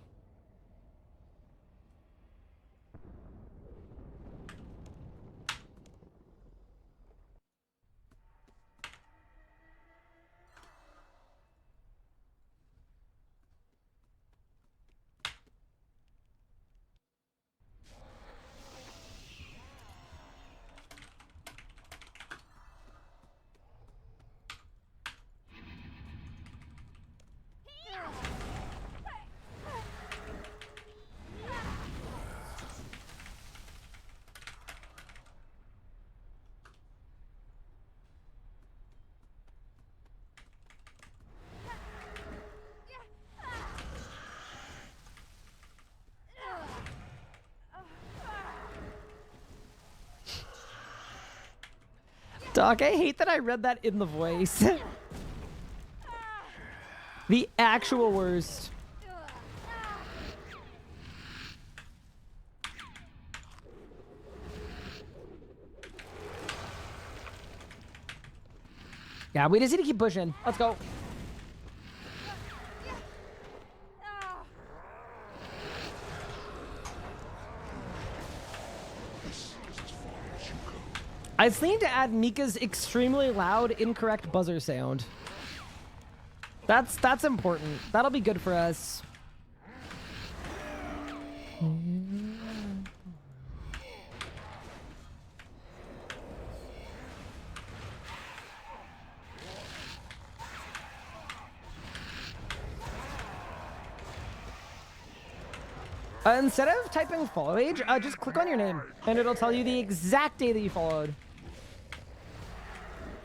Doc, I hate that I read that in the voice. The actual worst. Yeah, we just need to keep pushing. Let's go. I just need to add Mika's extremely loud, incorrect buzzer sound. That's important. That'll be good for us. Instead of typing follow age, just click on your name and it'll tell you the exact day that you followed.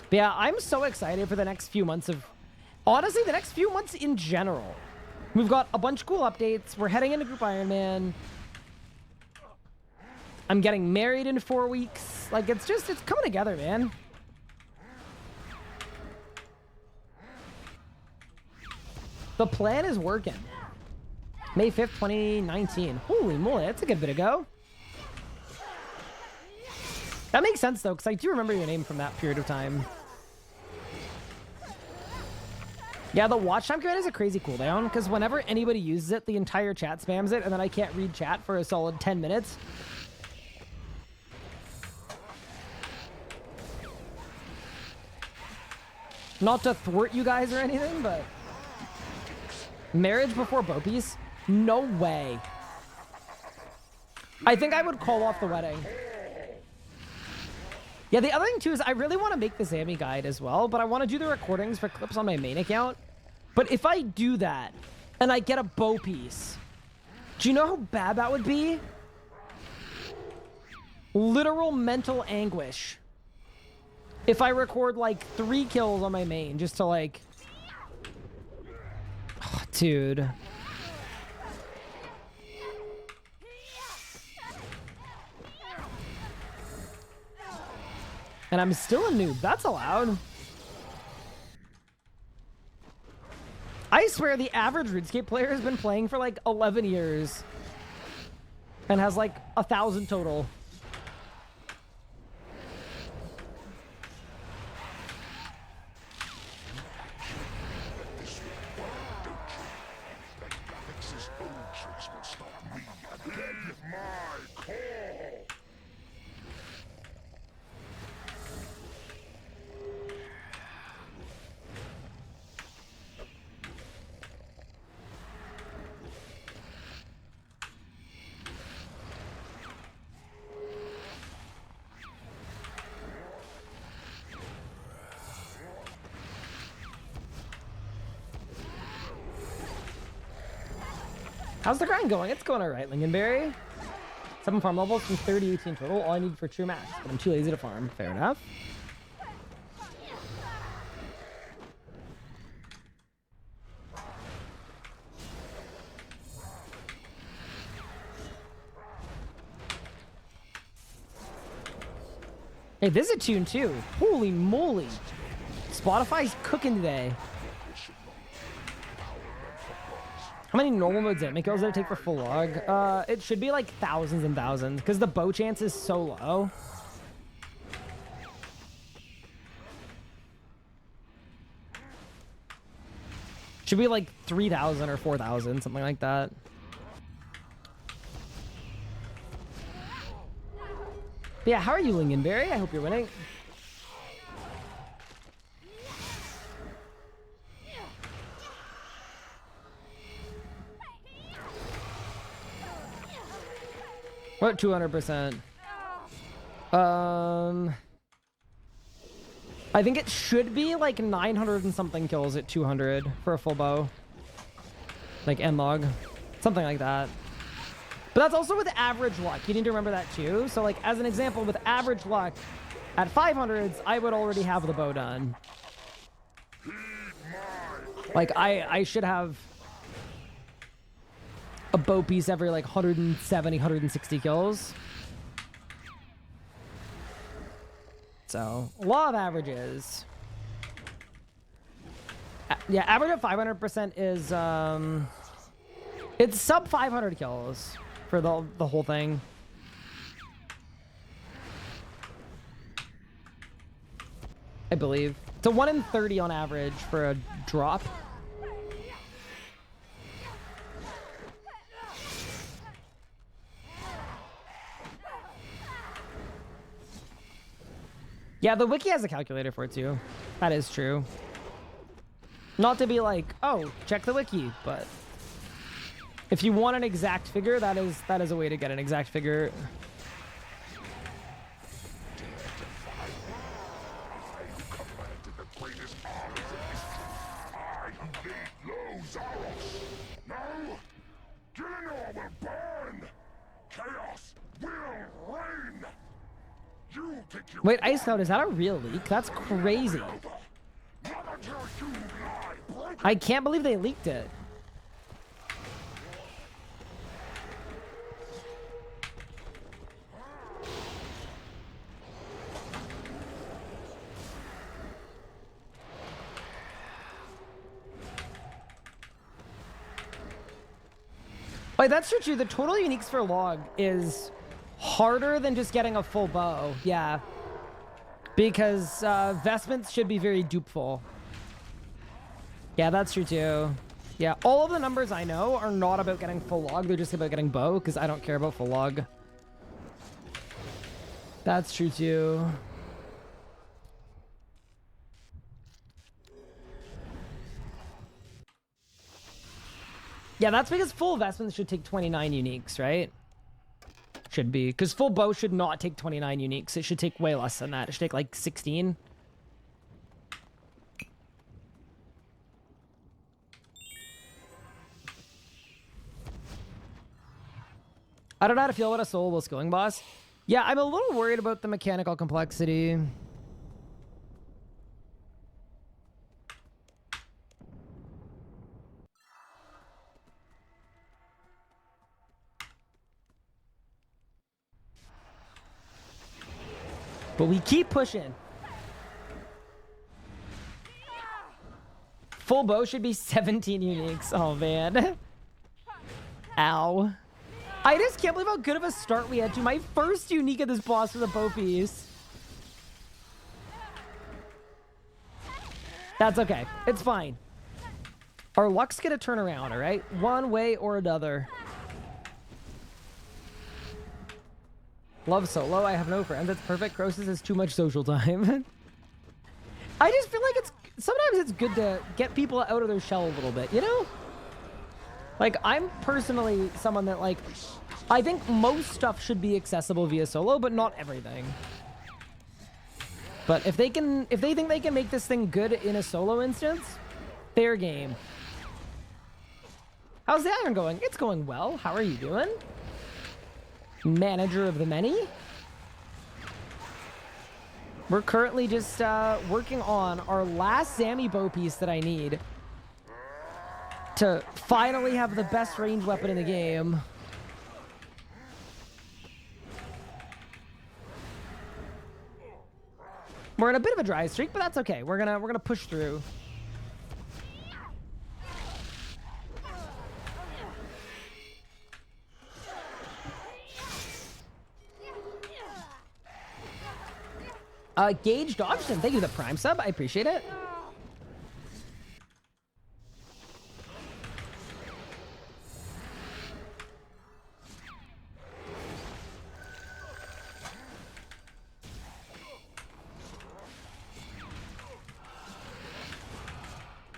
But yeah, I'm so excited for the next few months of... Honestly, the next few months in general. We've got a bunch of cool updates. We're heading into Group Ironman. I'm getting married in 4 weeks. Like, it's coming together, man. The plan is working. May 5th, 2019. Holy moly, that's a good bit ago. That makes sense, though, because I do remember your name from that period of time. Yeah, the watch time command is a crazy cooldown, because whenever anybody uses it, the entire chat spams it, and then I can't read chat for a solid 10 minutes. Not to thwart you guys or anything, but... Marriage before Bopies? No way. I think I would call off the wedding. Yeah, the other thing, too, is I really want to make the Zammy guide as well, but I want to do the recordings for clips on my main account. But if I do that, and I get a bow piece, do you know how bad that would be? Literal mental anguish. If I record, like, 3 kills on my main, just to, like... Oh, dude. And I'm still a noob. That's allowed. I swear the average RuneScape player has been playing for like 11 years. And has like 1,000 total. How's the grind going? It's going alright, Lingonberry. 7 farm levels from 30 to 18 total. All I need for true max, but I'm too lazy to farm. Fair enough. Hey, this is a tune too. Holy moly. Spotify's cooking today. How many normal modes damage kills did it take for full log? It should be like thousands and thousands because the bow chance is so low. Should be like 3,000 or 4,000, something like that. But yeah, how are you, Lingonberry? I hope you're winning. What 200%? I think it should be like 900 and something kills at 200 for a full bow. Like end log. Something like that. But that's also with average luck. You need to remember that too. So like as an example, with average luck, at 500s, I would already have the bow done. Like I should have a bow piece every like 170, 160 kills. So, law of averages. Yeah, average of 500% is, it's sub 500 kills for the whole thing. I believe. It's a 1 in 30 on average for a drop. Yeah, the wiki has a calculator for it too. That is true. Not to be like, oh, check the wiki, but if you want an exact figure, that is a way to get an exact figure. Wait, Ice Note, is that a real leak? That's crazy. I can't believe they leaked it. Wait, that's true too. The total uniques for log is harder than just getting a full bow. Yeah. Because vestments should be very dupeful. Yeah, that's true too. Yeah, all of the numbers I know are not about getting full log. They're just about getting bow, because I don't care about full log. That's true too. Yeah, that's because full vestments should take 29 uniques, right? Should be, because full bow should not take 29 uniques. It should take way less than that. It should take like 16. I don't know how to feel about a soloable skilling boss. Yeah, I'm a little worried about the mechanical complexity. But we keep pushing. Full bow should be 17 uniques. Oh, man. Ow. I just can't believe how good of a start we had to. My first unique of this boss was a bow piece. That's okay. It's fine. Our luck's gonna turn around, all right? One way or another. Love solo. I have no friends. That's perfect. Croesus has too much social time. I just feel like sometimes it's good to get people out of their shell a little bit, you know? Like, I'm personally someone that, like, I think most stuff should be accessible via solo, but not everything. But if they think they can make this thing good in a solo instance, fair game. How's the iron going? It's going well. How are you doing? Manager of the many. We're currently just working on our last Zammy bow piece that I need to finally have the best range weapon in the game. We're in a bit of a dry streak, but that's okay. We're gonna push through. Gage Dodgson, thank you for the Prime sub. I appreciate it.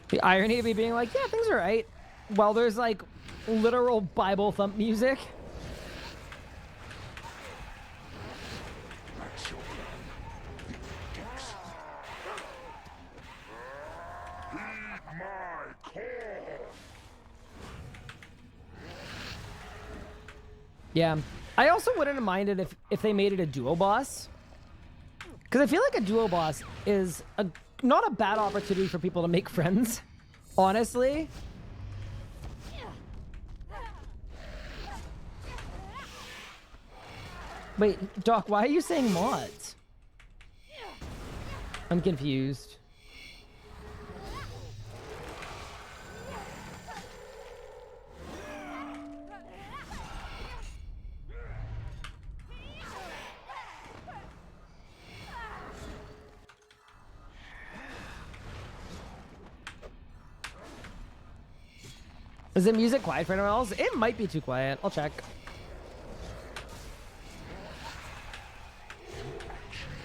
The irony of me being like, yeah, things are right. Well, there's like literal Bible thump music. Yeah, I also wouldn't have minded if they made it a duo boss. Because I feel like a duo boss is not a bad opportunity for people to make friends, honestly. Wait, Doc, why are you saying mods? I'm confused. Is the music quiet for anyone else? It might be too quiet. I'll check.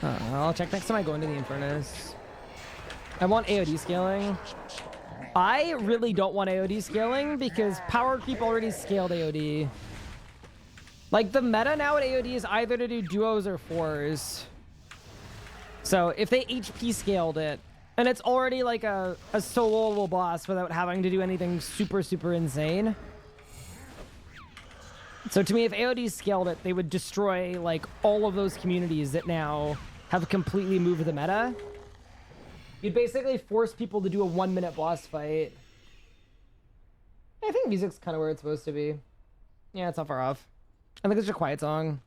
I'll check next time I go into the Infernus. I want AOD scaling. I really don't want AOD scaling because power creep already scaled AOD. Like, the meta now at AOD is either to do duos or fours. So if they HP scaled it, and it's already like a soloable boss without having to do anything super, super insane. So to me, if AOD scaled it, they would destroy like all of those communities that now have completely moved the meta. You'd basically force people to do a 1-minute boss fight. I think music's kind of where it's supposed to be. Yeah, it's not far off. I think it's just a quiet song.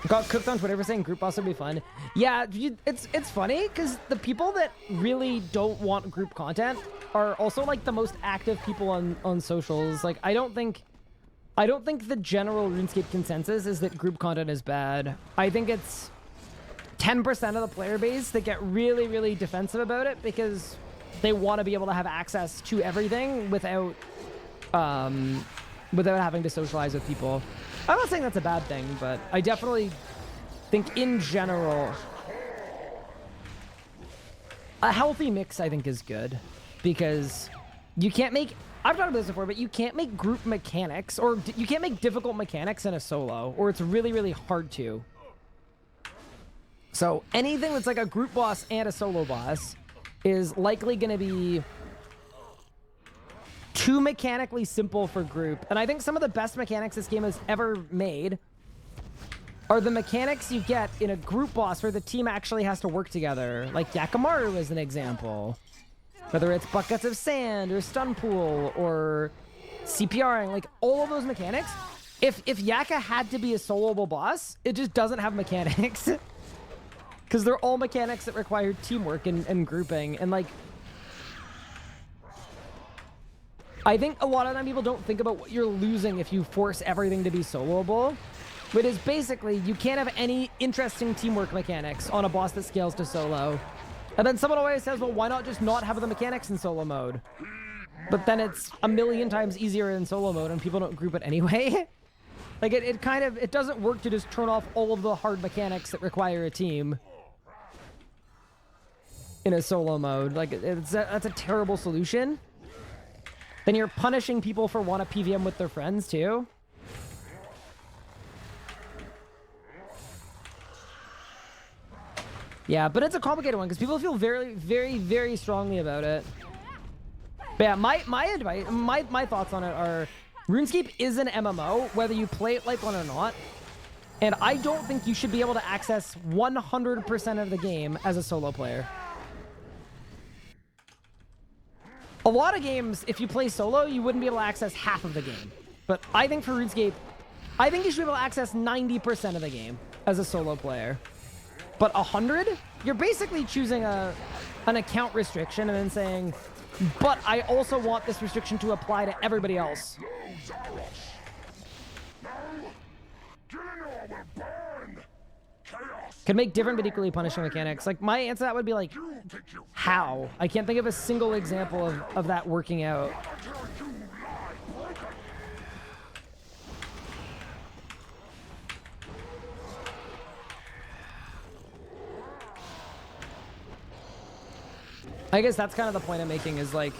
Got cooked on Twitter for saying group boss would be fun. Yeah, it's funny because the people that really don't want group content are also like the most active people on socials. Like, I don't think the general RuneScape consensus is that group content is bad. I think it's 10% of the player base that get really, really defensive about it because they want to be able to have access to everything without having to socialize with people. I'm not saying that's a bad thing, but I definitely think in general a healthy mix I think is good because you can't make, I've talked about this before, but you can't make group mechanics or you can't make difficult mechanics in a solo, or it's really, really hard to. So anything that's like a group boss and a solo boss is likely going to be too mechanically simple for group. And I think some of the best mechanics this game has ever made are the mechanics you get in a group boss where the team actually has to work together. Like Yakamaru is an example. Whether it's buckets of sand or stun pool or CPRing, like all of those mechanics. If Yaka had to be a soloable boss, it just doesn't have mechanics. Because they're all mechanics that require teamwork and grouping. And like, I think a lot of time people don't think about what you're losing if you force everything to be soloable. Which is basically, you can't have any interesting teamwork mechanics on a boss that scales to solo. And then someone always says, well, why not just not have the mechanics in solo mode? But then it's a million times easier in solo mode and people don't group it anyway. Like, it doesn't work to just turn off all of the hard mechanics that require a team in a solo mode. Like, that's a terrible solution. Then you're punishing people for want to PVM with their friends, too. Yeah, but it's a complicated one because people feel very, very, very strongly about it. But yeah, my advice, my thoughts on it are, RuneScape is an MMO, whether you play it like one or not. And I don't think you should be able to access 100% of the game as a solo player. A lot of games, if you play solo, you wouldn't be able to access half of the game. But I think for RuneScape, I think you should be able to access 90% of the game as a solo player. But 100, you're basically choosing an account restriction and then saying, but I also want this restriction to apply to everybody else. Could make different but equally punishing mechanics. Like, my answer to that would be like, how? I can't think of a single example of that working out. I guess that's kind of the point I'm making, is like,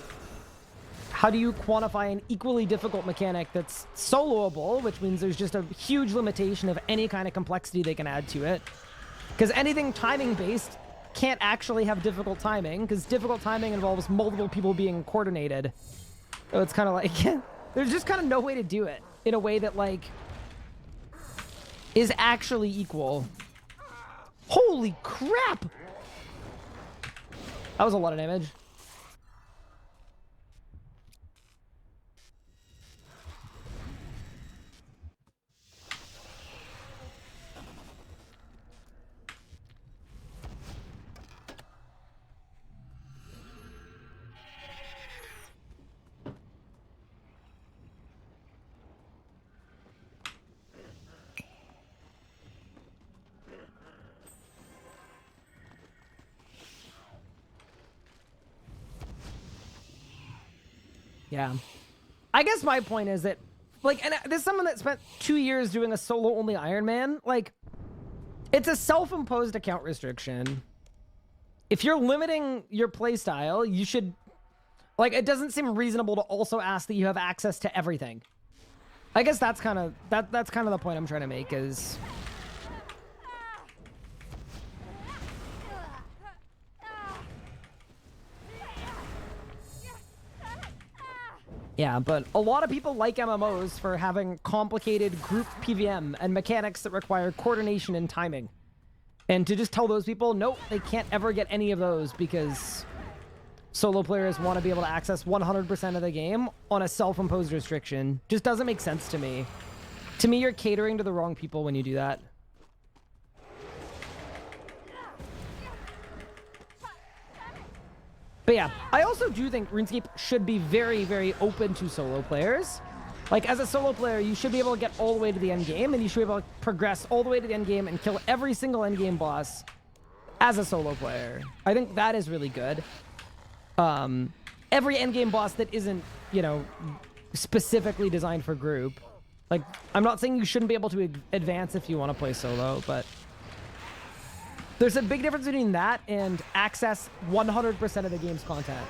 how do you quantify an equally difficult mechanic that's soloable, which means there's just a huge limitation of any kind of complexity they can add to it. Because anything timing-based can't actually have difficult timing, because difficult timing involves multiple people being coordinated. So it's kind of like, there's just kind of no way to do it in a way that, like, is actually equal. Holy crap! That was a lot of damage. Yeah. I guess my point is that, like, and there's someone that spent 2 years doing a solo-only Iron Man. Like, it's a self-imposed account restriction. If you're limiting your playstyle, you should... Like, it doesn't seem reasonable to also ask that you have access to everything. I guess that's kind of... That's kind of the point I'm trying to make, is... Yeah, but a lot of people like MMOs for having complicated group PvM and mechanics that require coordination and timing. And to just tell those people, nope, they can't ever get any of those because solo players want to be able to access 100% of the game on a self-imposed restriction just doesn't make sense to me. To me, you're catering to the wrong people when you do that. But yeah, I also do think RuneScape should be very, very open to solo players. Like, as a solo player, you should be able to get all the way to the end game, and you should be able to progress all the way to the end game and kill every single end game boss as a solo player. I think that is really good. Every end game boss that isn't, you know, specifically designed for group. Like, I'm not saying you shouldn't be able to advance if you want to play solo, but... There's a big difference between that and access 100% of the game's content.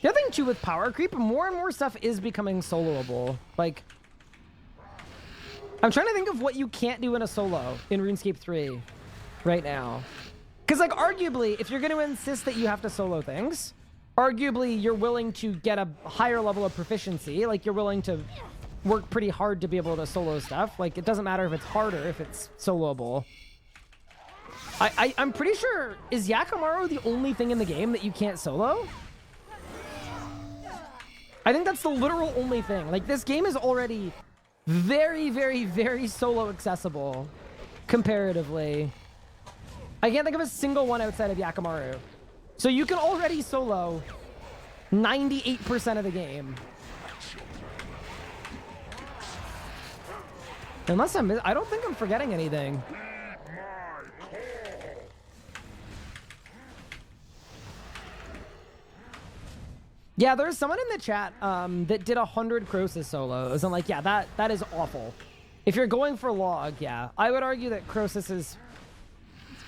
The other thing too with power creep, more and more stuff is becoming soloable. Like, I'm trying to think of what you can't do in a solo in RuneScape 3 right now. Because, like, arguably, if you're going to insist that you have to solo things, arguably, you're willing to get a higher level of proficiency. Like, you're willing to work pretty hard to be able to solo stuff. Like, it doesn't matter if it's harder, if it's soloable. I'm pretty sure, is Yakamaru the only thing in the game that you can't solo? I think that's the literal only thing. Like, this game is already very, very, very solo accessible, comparatively. I can't think of a single one outside of Yakamaru. So you can already solo 98% of the game. Unless I don't think I'm forgetting anything. Yeah, there's someone in the chat that did 100 Croesus solos, and like, yeah, that is awful. If you're going for log, yeah, I would argue that Croesus is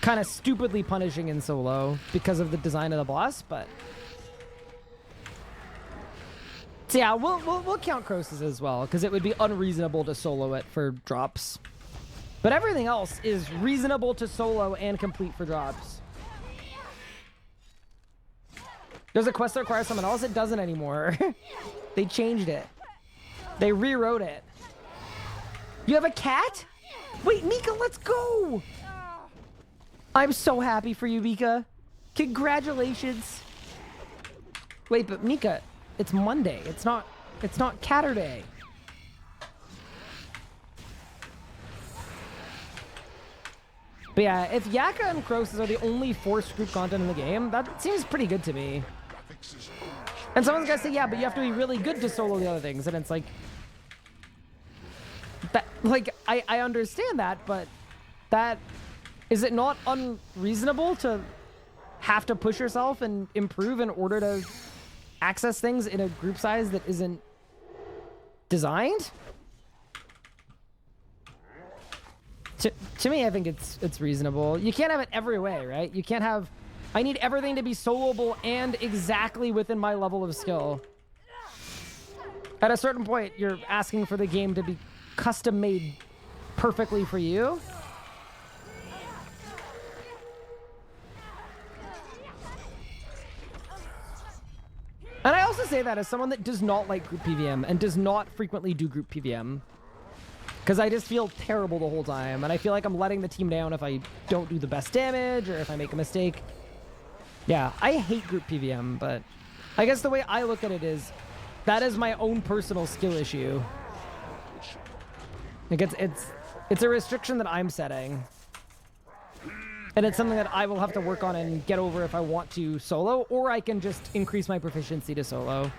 kind of stupidly punishing in solo because of the design of the boss, but so yeah, we'll count Croesus as well because it would be unreasonable to solo it for drops. But everything else is reasonable to solo and complete for drops. There's a quest that requires someone else. It doesn't anymore. They changed it. They rewrote it. You have a cat? Wait, Mika, let's go! I'm so happy for you, Mika. Congratulations. Wait, but Mika, it's Monday. It's not Catterday. But yeah, if Yaka and Crows are the only forced group content in the game, that seems pretty good to me. And someone's gonna say, yeah, but you have to be really good to solo the other things. And it's like, that, like, I understand that, but that, is it not unreasonable to have to push yourself and improve in order to access things in a group size that isn't designed? To me, I think it's reasonable. You can't have it every way, right? You can't have, I need everything to be soloable and exactly within my level of skill. At a certain point, you're asking for the game to be custom made perfectly for you. And I also say that as someone that does not like group PVM and does not frequently do group PVM. Because I just feel terrible the whole time, and I feel like I'm letting the team down if I don't do the best damage or if I make a mistake. Yeah, I hate group PVM, but I guess the way I look at it is that is my own personal skill issue. Like it's a restriction that I'm setting. And it's something that I will have to work on and get over if I want to solo, or I can just increase my proficiency to solo.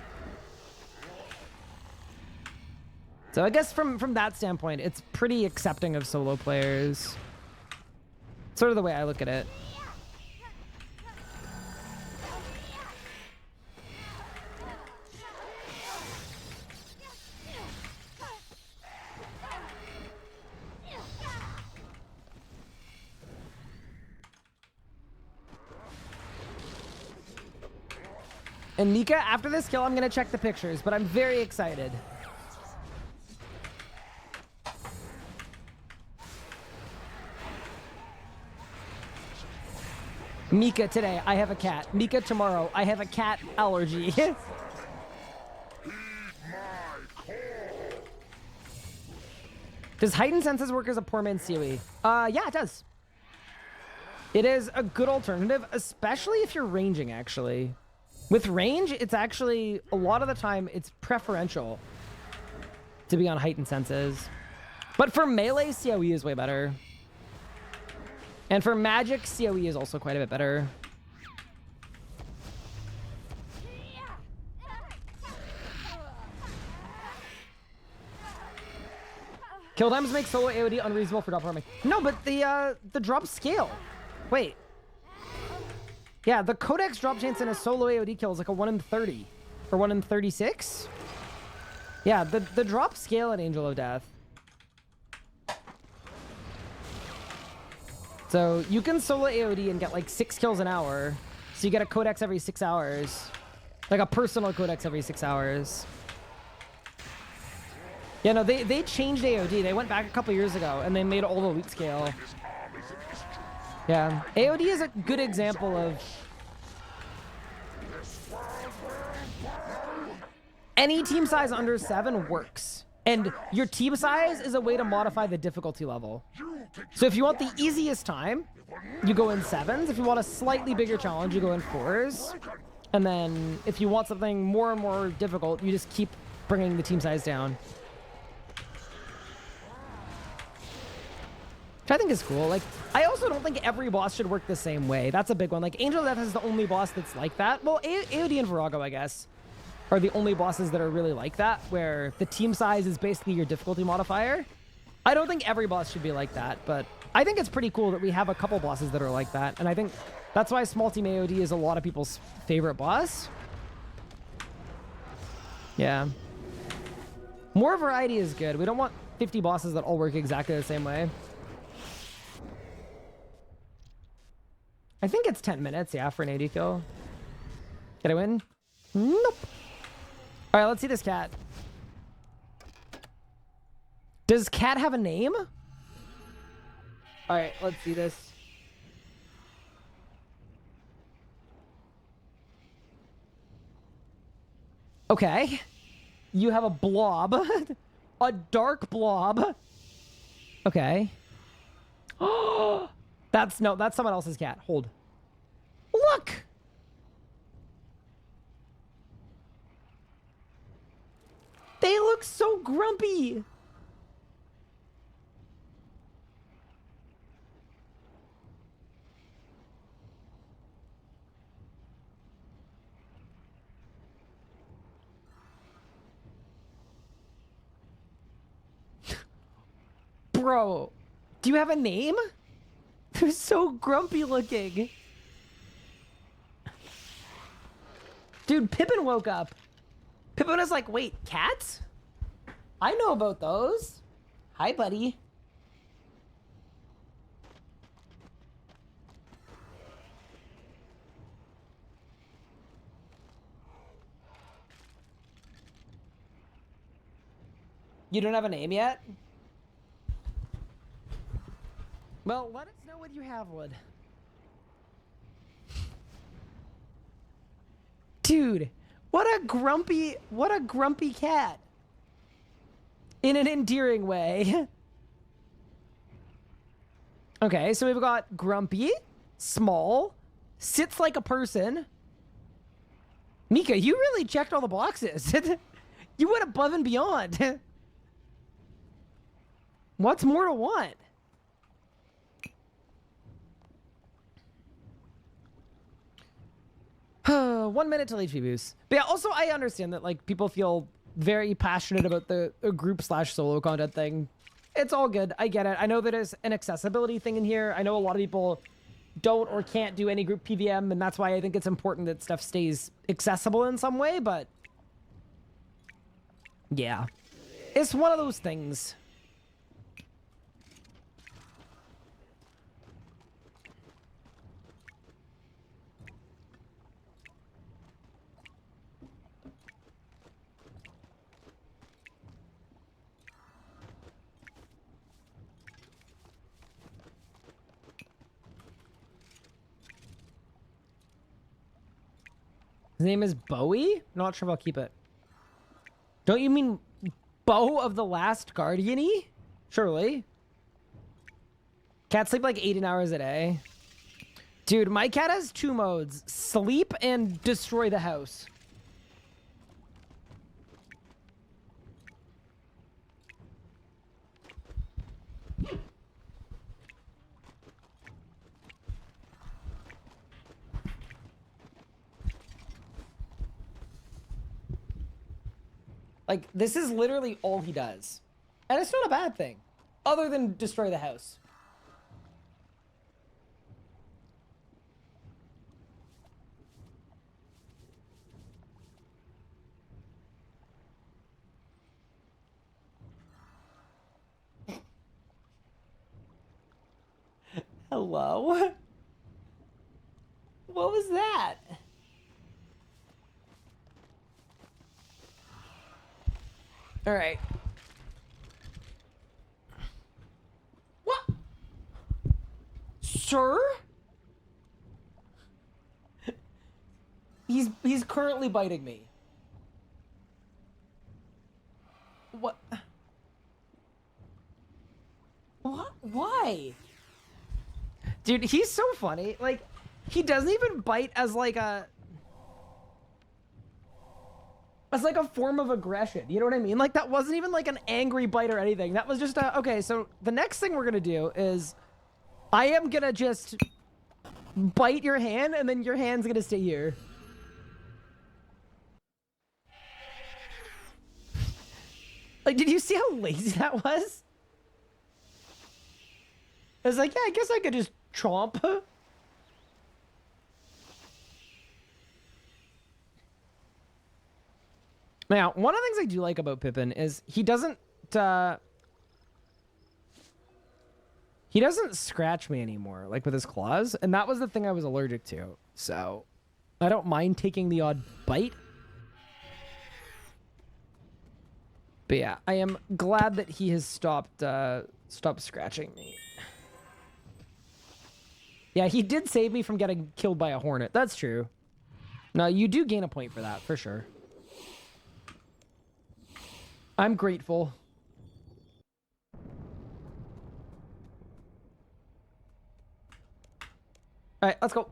So I guess from that standpoint, it's pretty accepting of solo players. Sort of the way I look at it. And Nika, after this kill, I'm going to check the pictures, but I'm very excited. Mika today, I have a cat. Mika tomorrow, I have a cat allergy. Does heightened senses work as a poor man's COE? Yeah, it does. It is a good alternative, especially if you're ranging, actually. With range, it's actually, a lot of the time, it's preferential to be on heightened senses. But for melee, COE is way better. And for magic, COE is also quite a bit better. Kill times make solo AoD unreasonable for drop farming. No, but the drop scale. Wait. Yeah, the Codex drop chance in a solo AoD kill is like a 1 in 30. Or 1 in 36. Yeah, the drop scale at Angel of Death. So you can solo AoD and get like 6 kills an hour. So you get a codex every 6 hours. Like a personal codex every 6 hours. Yeah, no, they changed AoD. They went back a couple years ago and they made all the loot scale. Yeah, AoD is a good example of any team size under 7 works. And your team size is a way to modify the difficulty level. So if you want the easiest time, you go in 7s. If you want a slightly bigger challenge, you go in 4s. And then if you want something more and more difficult, you just keep bringing the team size down. Which I think is cool. Like, I also don't think every boss should work the same way. That's a big one. Like, Angel of Death is the only boss that's like that. Well, AoD and Virago, I guess, are the only bosses that are really like that, where the team size is basically your difficulty modifier. I don't think every boss should be like that, but I think it's pretty cool that we have a couple bosses that are like that, and I think that's why small team AoD is a lot of people's favorite boss. Yeah. More variety is good. We don't want 50 bosses that all work exactly the same way. I think it's 10 minutes, yeah, for an AD kill. Did I win? Nope. All right, let's see this cat. Does cat have a name? All right, let's see this. Okay. You have a blob. A dark blob. Okay. Oh, that's someone else's cat. Hold. Look. They look so grumpy. Bro, do you have a name? They're so grumpy looking. Dude, Pippin woke up. Pippin was like, wait, cats? I know about those. Hi, buddy. You don't have a name yet? Well, let us know when you have one. Dude, what a grumpy cat. In an endearing way. Okay, so we've got grumpy, small, sits like a person. Mika, you really checked all the boxes. You went above and beyond. What's more to want? 1 minute till HP boost. But yeah, also I understand that like people feel very passionate about the group / solo content thing. It's all good. I get it. I know that there's an accessibility thing in here. I know a lot of people don't or can't do any group PVM, and that's why I think it's important that stuff stays accessible in some way, but yeah. It's one of those things. His name is Bowie? Not sure if I'll keep it. Don't you mean Bo of the Last Guardian-y? Surely. Cats sleep like 18 hours a day. Dude, my cat has 2 modes. Sleep and destroy the house. Like, this is literally all he does. And it's not a bad thing. Other than destroy the house. Hello? What was that? All right. What? Sir? He's currently biting me. What? What? Why? Dude, he's so funny. Like, he doesn't even bite as like a form of aggression. You know what I mean? Like, that wasn't even like an angry bite or anything. That was just a, okay, so the next thing we're gonna do is I am gonna just bite your hand and then your hand's gonna stay here. Like, did you see how lazy that was? I was like, yeah, I guess I could just chomp. Now, one of the things I do like about Pippin is he doesn't scratch me anymore, like with his claws, and that was the thing I was allergic to. So, I don't mind taking the odd bite. But yeah, I am glad that he has stopped scratching me. Yeah, he did save me from getting killed by a hornet. That's true. No, you do gain a point for that, for sure. I'm grateful. All right, let's go.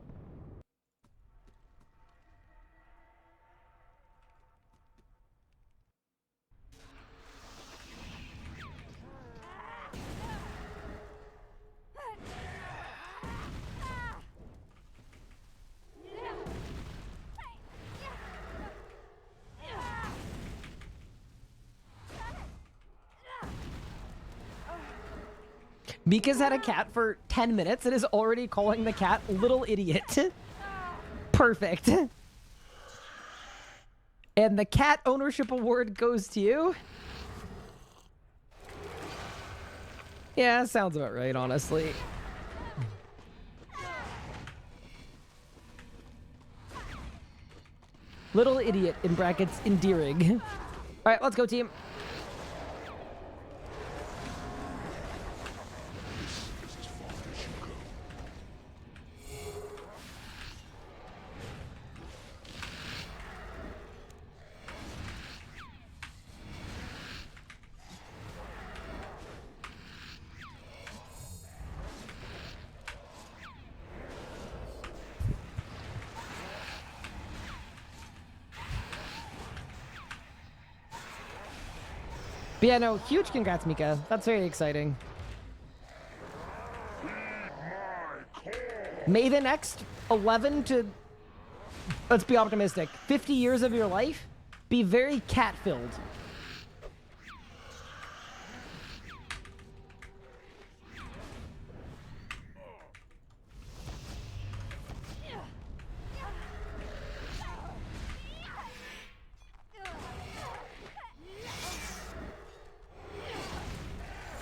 Mika's had a cat for 10 minutes and is already calling the cat little idiot. Perfect. And the cat ownership award goes to you. Yeah, sounds about right, honestly. Little idiot, in brackets, endearing. All right, let's go, team. But yeah, no, huge congrats, Mika. That's very exciting. May the next 11 to, let's be optimistic, 50 years of your life be very cat-filled.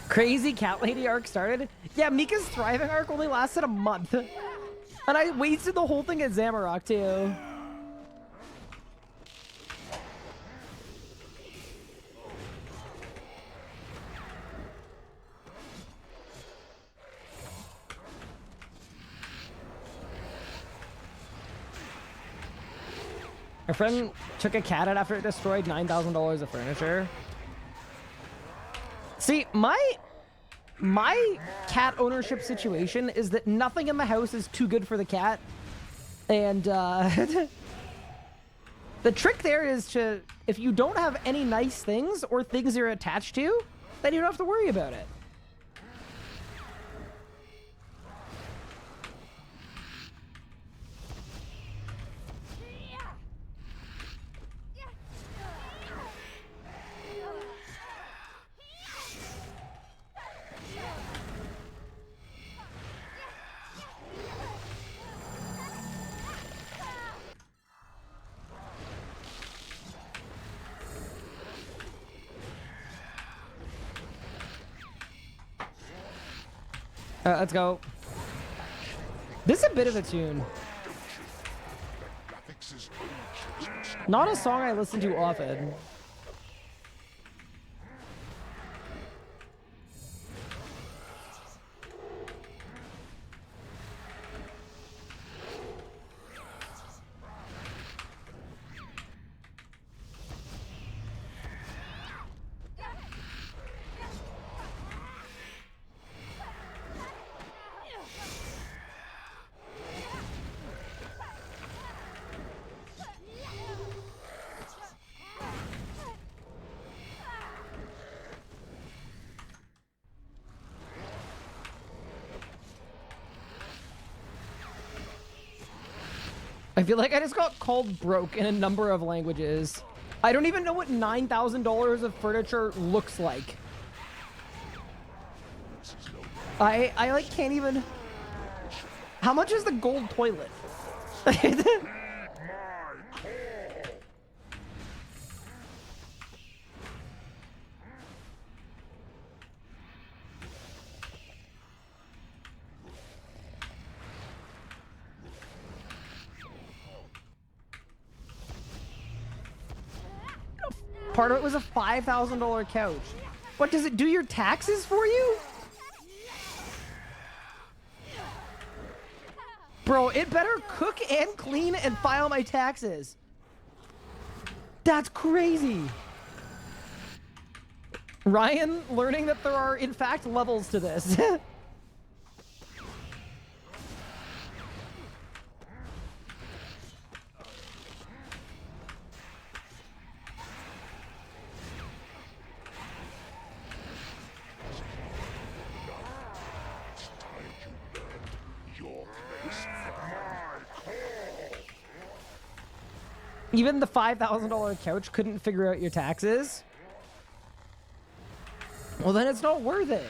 Crazy cat lady arc started? Yeah, Mika's thriving arc only lasted a month. And I wasted the whole thing at Zamarok too. My friend took a cat out after it destroyed $9,000 of furniture. See, my cat ownership situation is that nothing in the house is too good for the cat. And the trick there is to, if you don't have any nice things or things you're attached to, then you don't have to worry about it. Let's go. This is a bit of a tune. Not a song I listen to often. I feel like I just got called broke in a number of languages. I don't even know what $9,000 of furniture looks like. I like can't even... How much is the gold toilet? Part of it was a $5,000 couch. What, does it do your taxes for you? Bro, it better cook and clean and file my taxes. That's crazy. Ryan learning that there are, in fact, levels to this. Even the $5,000 couch couldn't figure out your taxes? Well, then it's not worth it.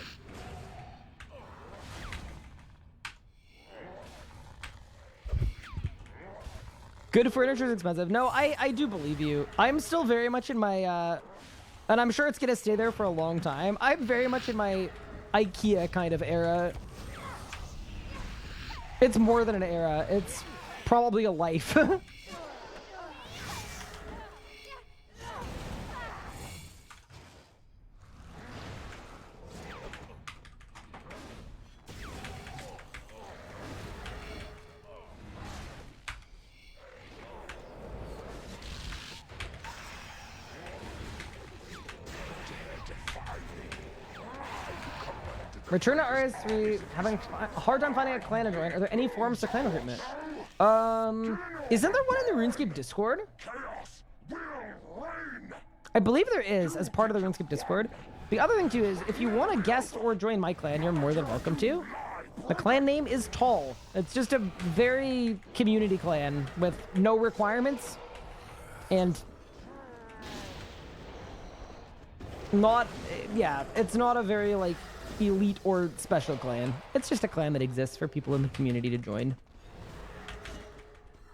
Good furniture is expensive. No, I do believe you. I'm still very much in my, and I'm sure it's going to stay there for a long time. I'm very much in my IKEA kind of era. It's more than an era. It's probably a life. Return to RS3, having a hard time finding a clan to join. Are there any forums to clan recruitment? Isn't there one in the RuneScape Discord? I believe there is, as part of the RuneScape Discord. The other thing, too, is if you want to guest or join my clan, you're more than welcome to. The clan name is Tall. It's just a very community clan with no requirements. And not, yeah, it's not a very, like, elite or special clan. It's just a clan that exists for people in the community to join.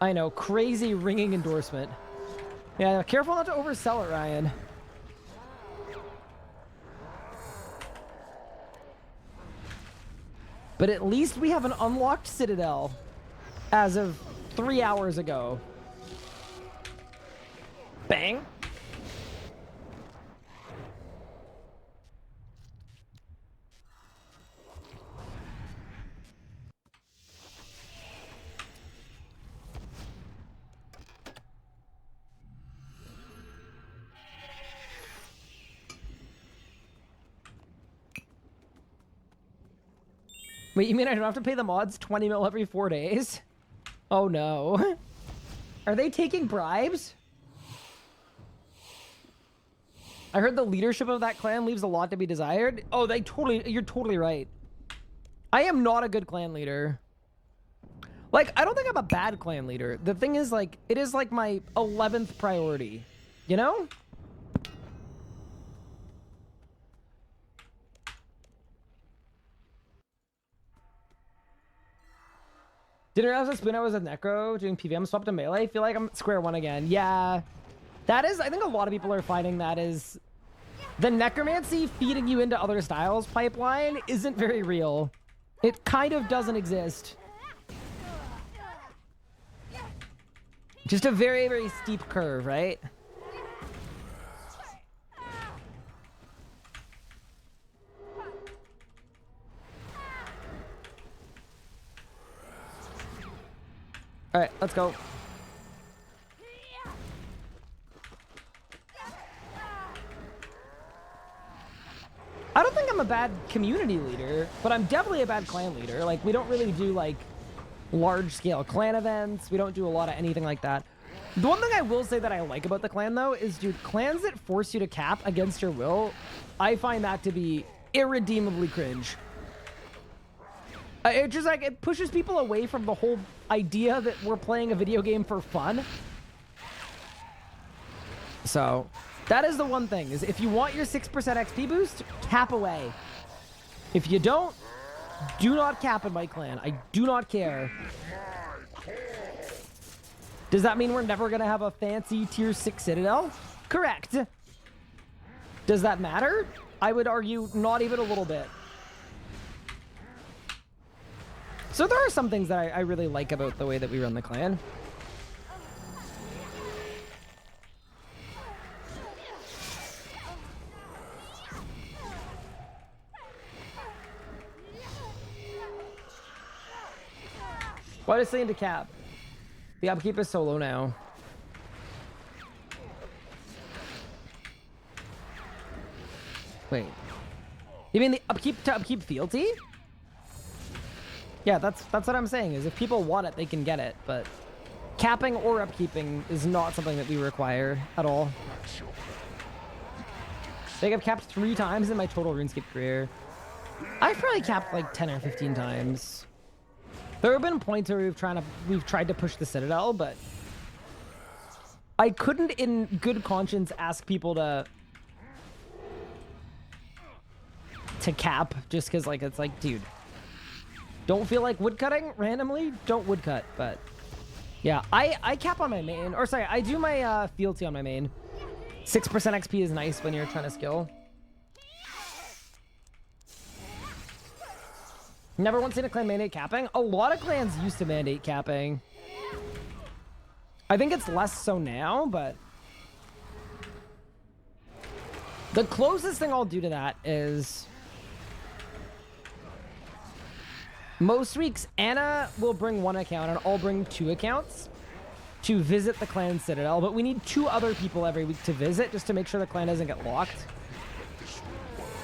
I know, crazy ringing endorsement. Yeah, careful not to oversell it, Ryan. But at least we have an unlocked citadel as of 3 hours ago. Bang. Wait, you mean I don't have to pay the mods 20 mil every 4 days? Oh no. Are they taking bribes? I heard the leadership of that clan leaves a lot to be desired. Oh, you're totally right. I am not a good clan leader. Like, I don't think I'm a bad clan leader. The thing is, like, it is like my 11th priority, you know? Didn't realize the spoon I was a necro doing PVM swap to melee. I feel like I'm square one again. Yeah. That is, I think a lot of people are finding that is the necromancy feeding you into other styles pipeline isn't very real. It kind of doesn't exist. Just a very, very steep curve, right? All right, let's go. I don't think I'm a bad community leader, but I'm definitely a bad clan leader. Like, we don't really do, like, large-scale clan events. We don't do a lot of anything like that. The one thing I will say that I like about the clan, though, is, dude, clans that force you to cap against your will, I find that to be irredeemably cringe. It just, like, it pushes people away from the whole idea that we're playing a video game for fun. So, that is the one thing, is if you want your 6% XP boost, cap away. If you don't, do not cap in my clan. I do not care. Does that mean we're never going to have a fancy tier 6 citadel? Correct. Does that matter? I would argue not even a little bit. So there are some things that I really like about the way that we run the clan. Why does saying to cap? The upkeep is so low now. Wait. You mean the upkeep to upkeep fealty? Yeah, that's what I'm saying, is if people want it, they can get it, but capping or upkeeping is not something that we require at all. I think I've capped 3 times in my total RuneScape career. I've probably capped like 10 or 15 times. There have been points where we've tried to push the Citadel, but I couldn't in good conscience ask people to cap just because, like, it's like, dude, don't feel like woodcutting randomly? Don't woodcut, but Yeah, I cap on my main. Or sorry, I do my fealty on my main. 6% XP is nice when you're trying to skill. Never once seen a clan mandate capping. A lot of clans used to mandate capping. I think it's less so now, but... The closest thing I'll do to that is... Most weeks, Anna will bring one account and I'll bring 2 accounts to visit the clan citadel, but we need 2 other people every week to visit just to make sure the clan doesn't get locked.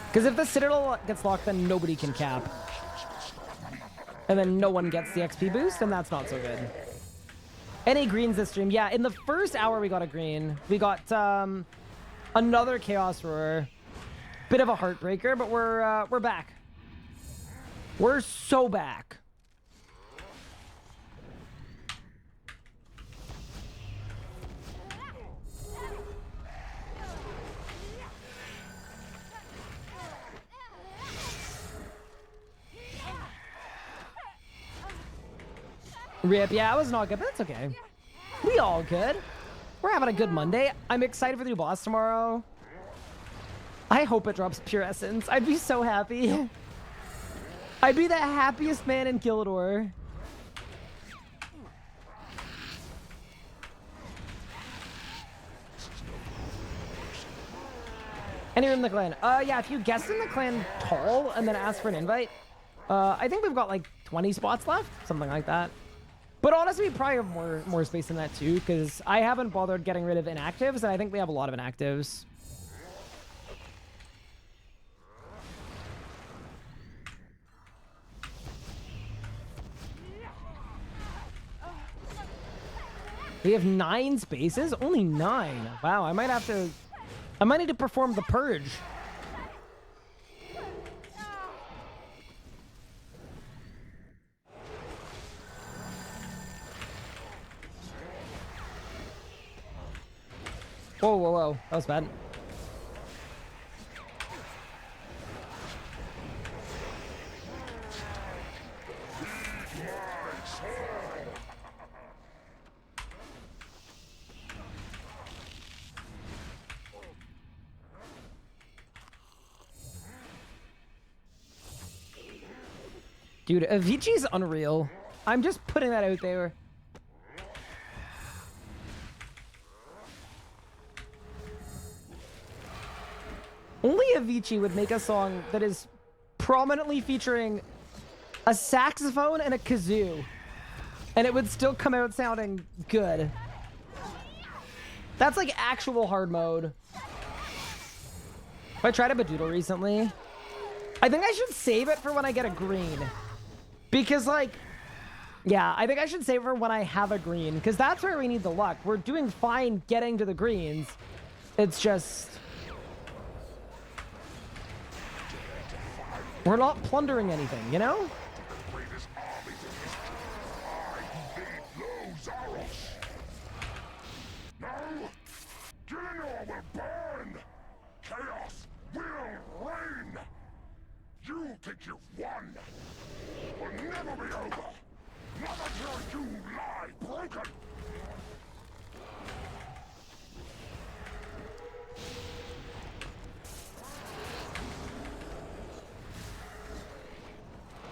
Because if the citadel gets locked, then nobody can cap. And then no one gets the XP boost, and that's not so good. Any greens this stream? Yeah, in the first hour we got a green. We got another Chaos Roar. Bit of a heartbreaker, but we're back. We're so back. Rip, yeah, it was not good, but that's okay. We all good. We're having a good Monday. I'm excited for the new boss tomorrow. I hope it drops Pure Essence. I'd be so happy. I'd be the happiest man in Gildor. Any room in the clan? Yeah, if you guessed in the clan tall and then ask for an invite, I think we've got like 20 spots left, something like that. But honestly, we probably have more space than that too, because I haven't bothered getting rid of inactives, and I think we have a lot of inactives. We have 9 spaces? Only 9. Wow, I might need to perform the purge. Whoa, whoa, whoa. That was bad. Dude, Avicii's unreal. I'm just putting that out there. Only Avicii would make a song that is prominently featuring a saxophone and a kazoo, and it would still come out sounding good. That's like actual hard mode. I tried a Badoodle recently. I think I should save it for when I get a green. Because like, yeah, I think I should save it for when I have a green, because that's where we need the luck. We're doing fine getting to the greens. It's just... we're not plundering anything, you know? Chaos will reign. You think you've won. It will never be over. Not until you lie broken.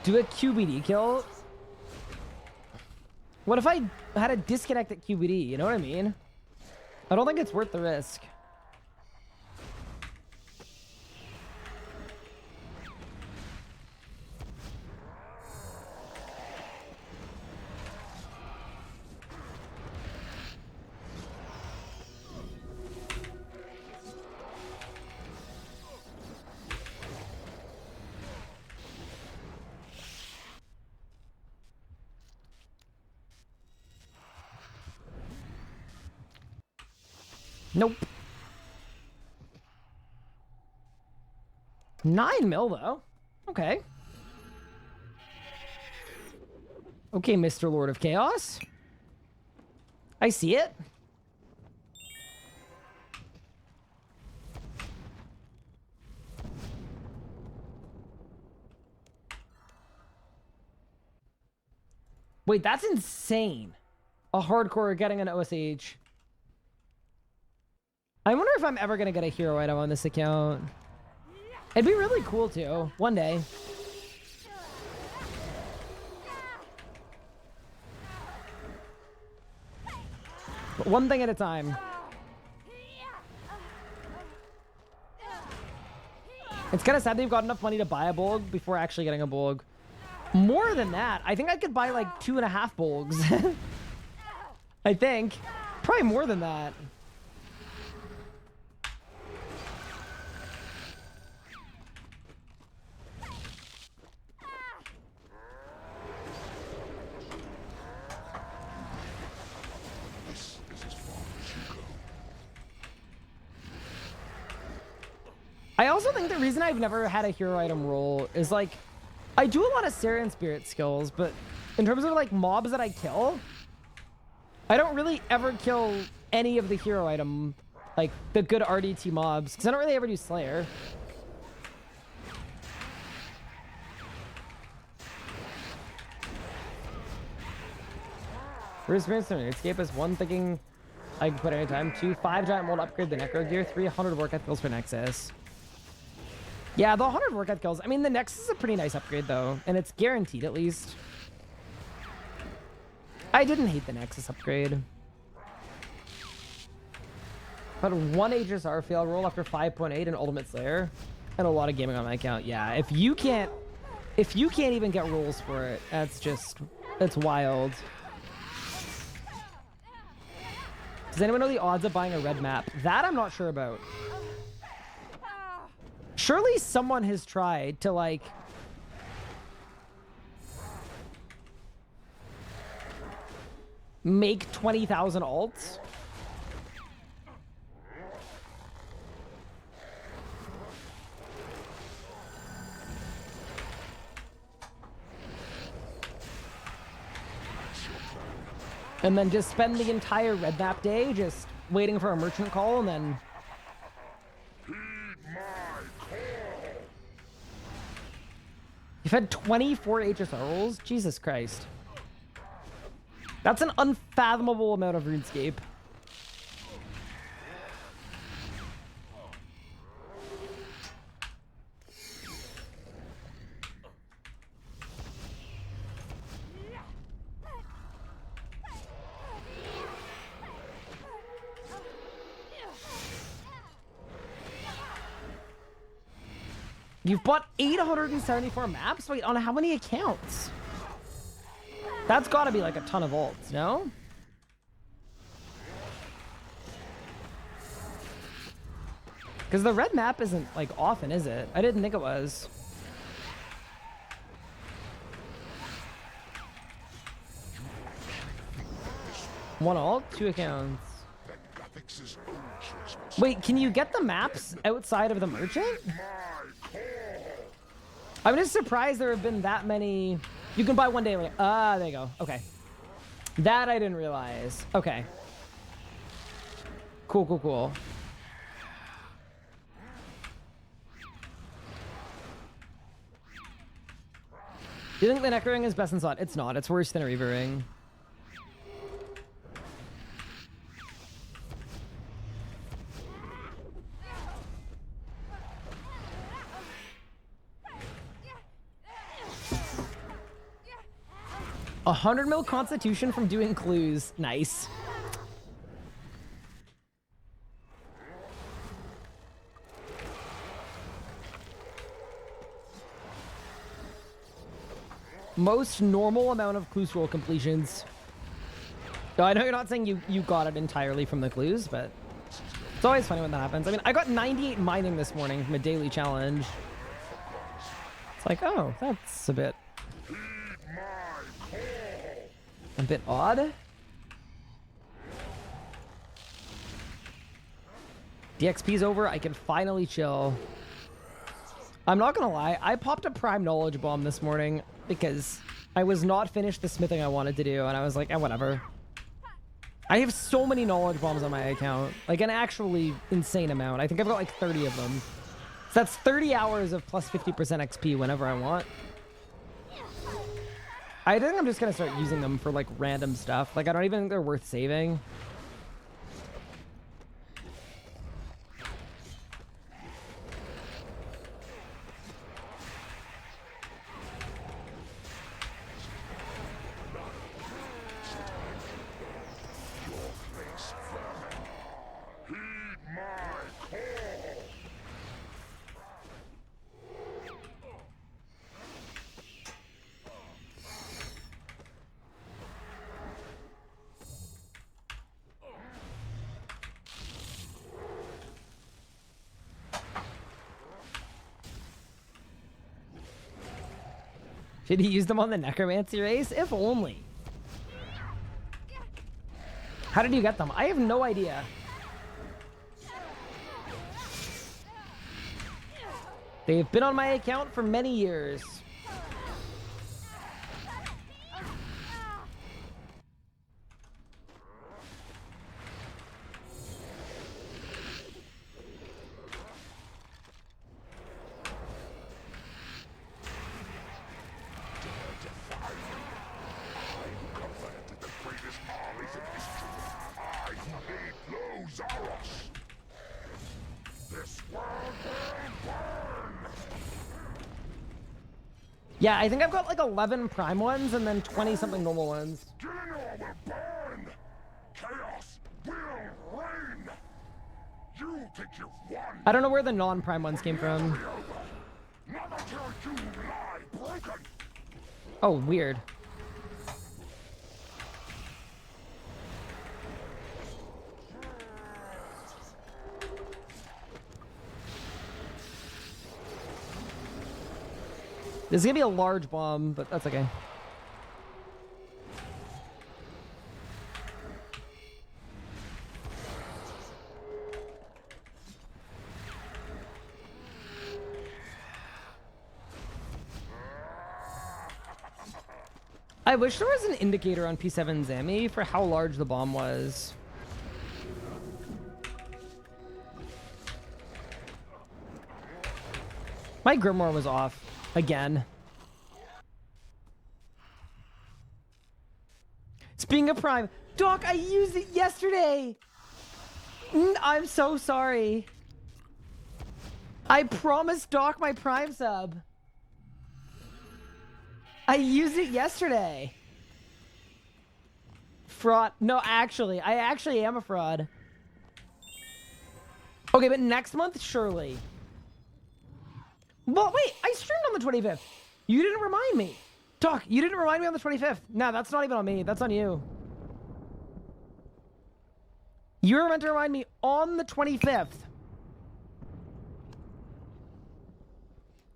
Do a QBD kill? What if I had a disconnect at QBD? You know what I mean? I don't think it's worth the risk. Nope. 9 mil though. Okay. Okay, Mr. Lord of Chaos. I see it. Wait, that's insane. a hardcore getting an OSH. I wonder if I'm ever going to get a hero item on this account. It'd be really cool too, one day. But one thing at a time. It's kind of sad they've got enough money to buy a bulg before actually getting a bulg. More than that, I think I could buy like 2.5 bulgs. I think. Probably more than that. I also think the reason I've never had a hero item roll is like, I do a lot of Sarian Spirit skills, but in terms of like mobs that I kill, I don't really ever kill any of the hero item, like the good RDT mobs, because I don't really ever do Slayer. For experience learning, escape is one thinking I can put any time. 2, 5 giant mold upgrade the Necro Gear. 300 work ethic kills for Nexus. Yeah, the 100 work ethic kills. I mean, the Nexus is a pretty nice upgrade though, and it's guaranteed at least. I didn't hate the Nexus upgrade. But 1 HSR fail roll after 5.8 in Ultimate Slayer. And a lot of gaming on my account. Yeah, if you can't even get rolls for it, that's wild. Does anyone know the odds of buying a red map? That I'm not sure about. Surely someone has tried to like make 20,000 alts. And then just spend the entire red map day just waiting for a merchant call and then... You've had 24 HSR rolls? Jesus Christ. That's an unfathomable amount of RuneScape. You've bought 874 maps? Wait, on how many accounts? That's gotta be like a ton of alts, no? Because the red map isn't like often, is it? I didn't think it was. One alt, 2 accounts. Wait, can you get the maps outside of the merchant? I'm just surprised there have been that many. You can buy 1 day. There you go. Okay. That I didn't realize. Okay. Cool, cool, cool. Do you think the Necro Ring is best in slot? It's not. It's worse than a Reaver Ring. A 100 mil constitution from doing clues. Nice. Most normal amount of clue scroll completions. No, I know you're not saying you got it entirely from the clues, but it's always funny when that happens. I mean, I got 98 mining this morning from a daily challenge. It's like, oh, that's a bit odd. DXP's over. I can finally chill. I'm not gonna lie. I popped a prime knowledge bomb this morning because I was not finished the smithing I wanted to do, and I was like, whatever. I have so many knowledge bombs on my account, like an actually insane amount. I think I've got like 30 of them. So that's 30 hours of plus 50% XP whenever I want. I think I'm just gonna start using them for like random stuff. Like I don't even think they're worth saving. Should he use them on the necromancy race? If only. How did you get them? I have no idea. They've been on my account for many years. Yeah, I think I've got like 11 prime ones and then 20 something normal ones. General will burn. Chaos will reign. You think you've won. I don't know where the non-prime ones came from. Not until you lie broken. Oh, weird. This is gonna be a large bomb, but that's okay. I wish there was an indicator on P7 Zami for how large the bomb was. My Grimoire was off again. Speaking of Prime, Doc, I used it yesterday. I'm so sorry. I promised Doc my Prime sub. I used it yesterday. Fraud. No, actually, I actually am a fraud. Okay, but next month, surely. Well, wait, I streamed on the 25th. You didn't remind me. Doc, you didn't remind me on the 25th. No, that's not even on me. That's on you. You were meant to remind me on the 25th.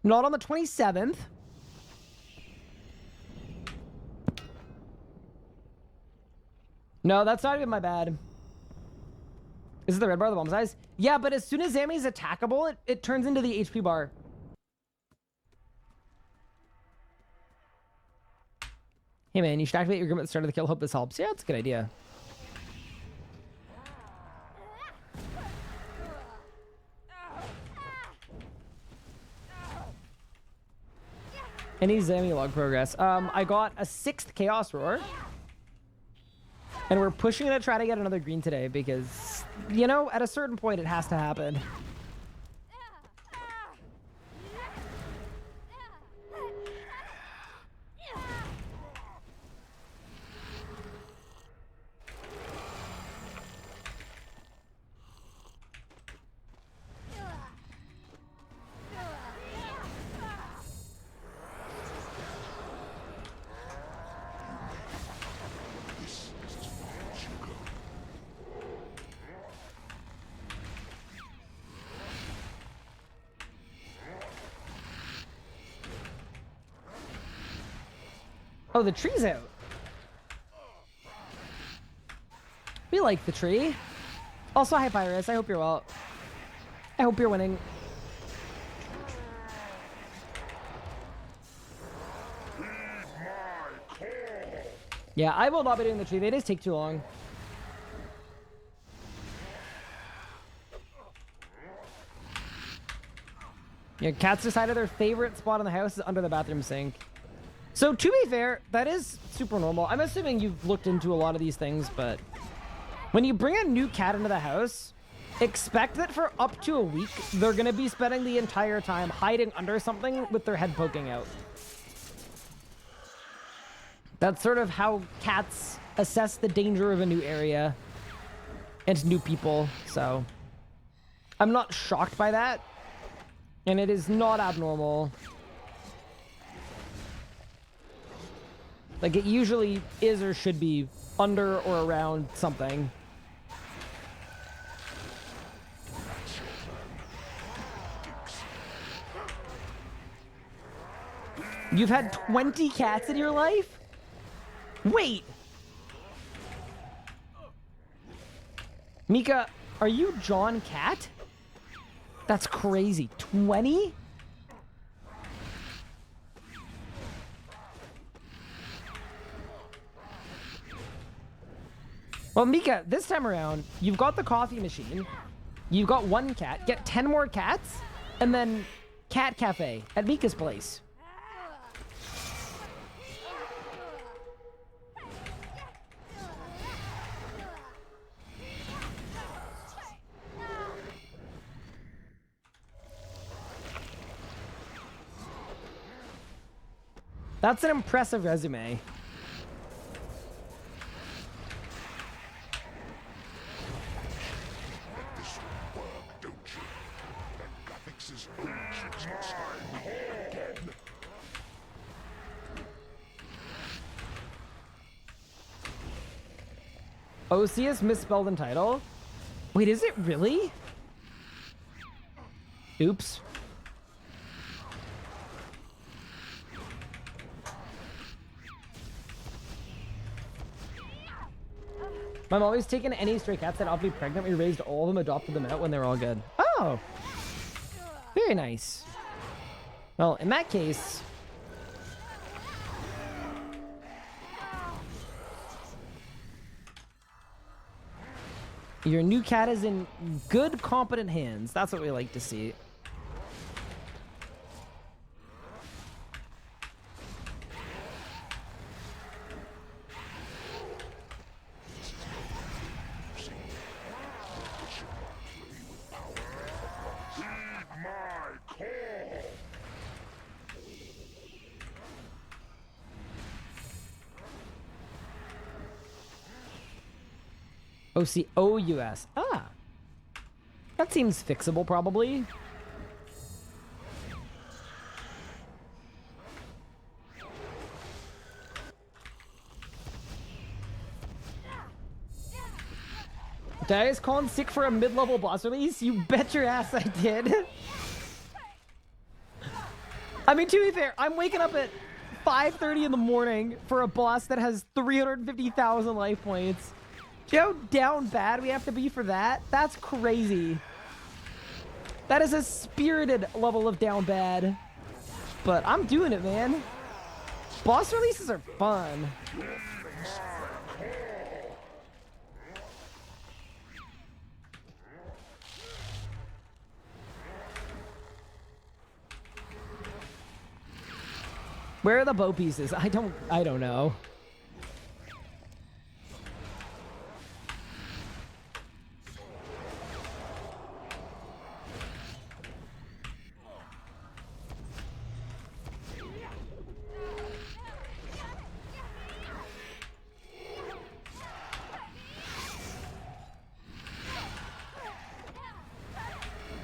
Not on the 27th. No, that's not even my bad. Is it the red bar, the bomb size? Yeah, but as soon as Zami is attackable, it turns into the HP bar. Hey man, you should activate your Grim at the start of the kill. Hope this helps. Yeah, that's a good idea. Any Zami log progress? I got a 6th Chaos Roar. And we're pushing to try to get another green today because, you know, at a certain point it has to happen. Oh, the tree's out. We like the tree. Also, hi, Pyrus. I hope you're well. I hope you're winning. Yeah, I will not be doing the tree. They just take too long. Yeah, cats decided their favorite spot in the house is under the bathroom sink. So to be fair, that is super normal. I'm assuming you've looked into a lot of these things, but when you bring a new cat into the house, expect that for up to a week, they're going to be spending the entire time hiding under something with their head poking out. That's sort of how cats assess the danger of a new area and new people, so I'm not shocked by that, and it is not abnormal. Like, it usually is or should be under or around something. You've had 20 cats in your life? Wait! Mika, are you John Cat? That's crazy. 20? Well, Mika, this time around, you've got the coffee machine. You've got one cat. Get 10 more cats, and then cat cafe at Mika's place. That's an impressive resume. OSSEUS misspelled in title? Wait, is it really? Oops. My mom always taken any stray cats that awfully pregnant. We raised all of them, adopted them out when they were all good. Oh, very nice. Well, in that case, your new cat is in good, competent hands. That's what we like to see. OSSEUS. Ah. That seems fixable, probably. Did I just call in sick for a mid-level boss release? You bet your ass I did. I mean, to be fair, I'm waking up at 5:30 in the morning for a boss that has 350,000 life points. Do you know how down bad we have to be for that? That's crazy. That is a spirited level of down bad. But I'm doing it, man. Boss releases are fun. Where are the bow pieces? I don't know.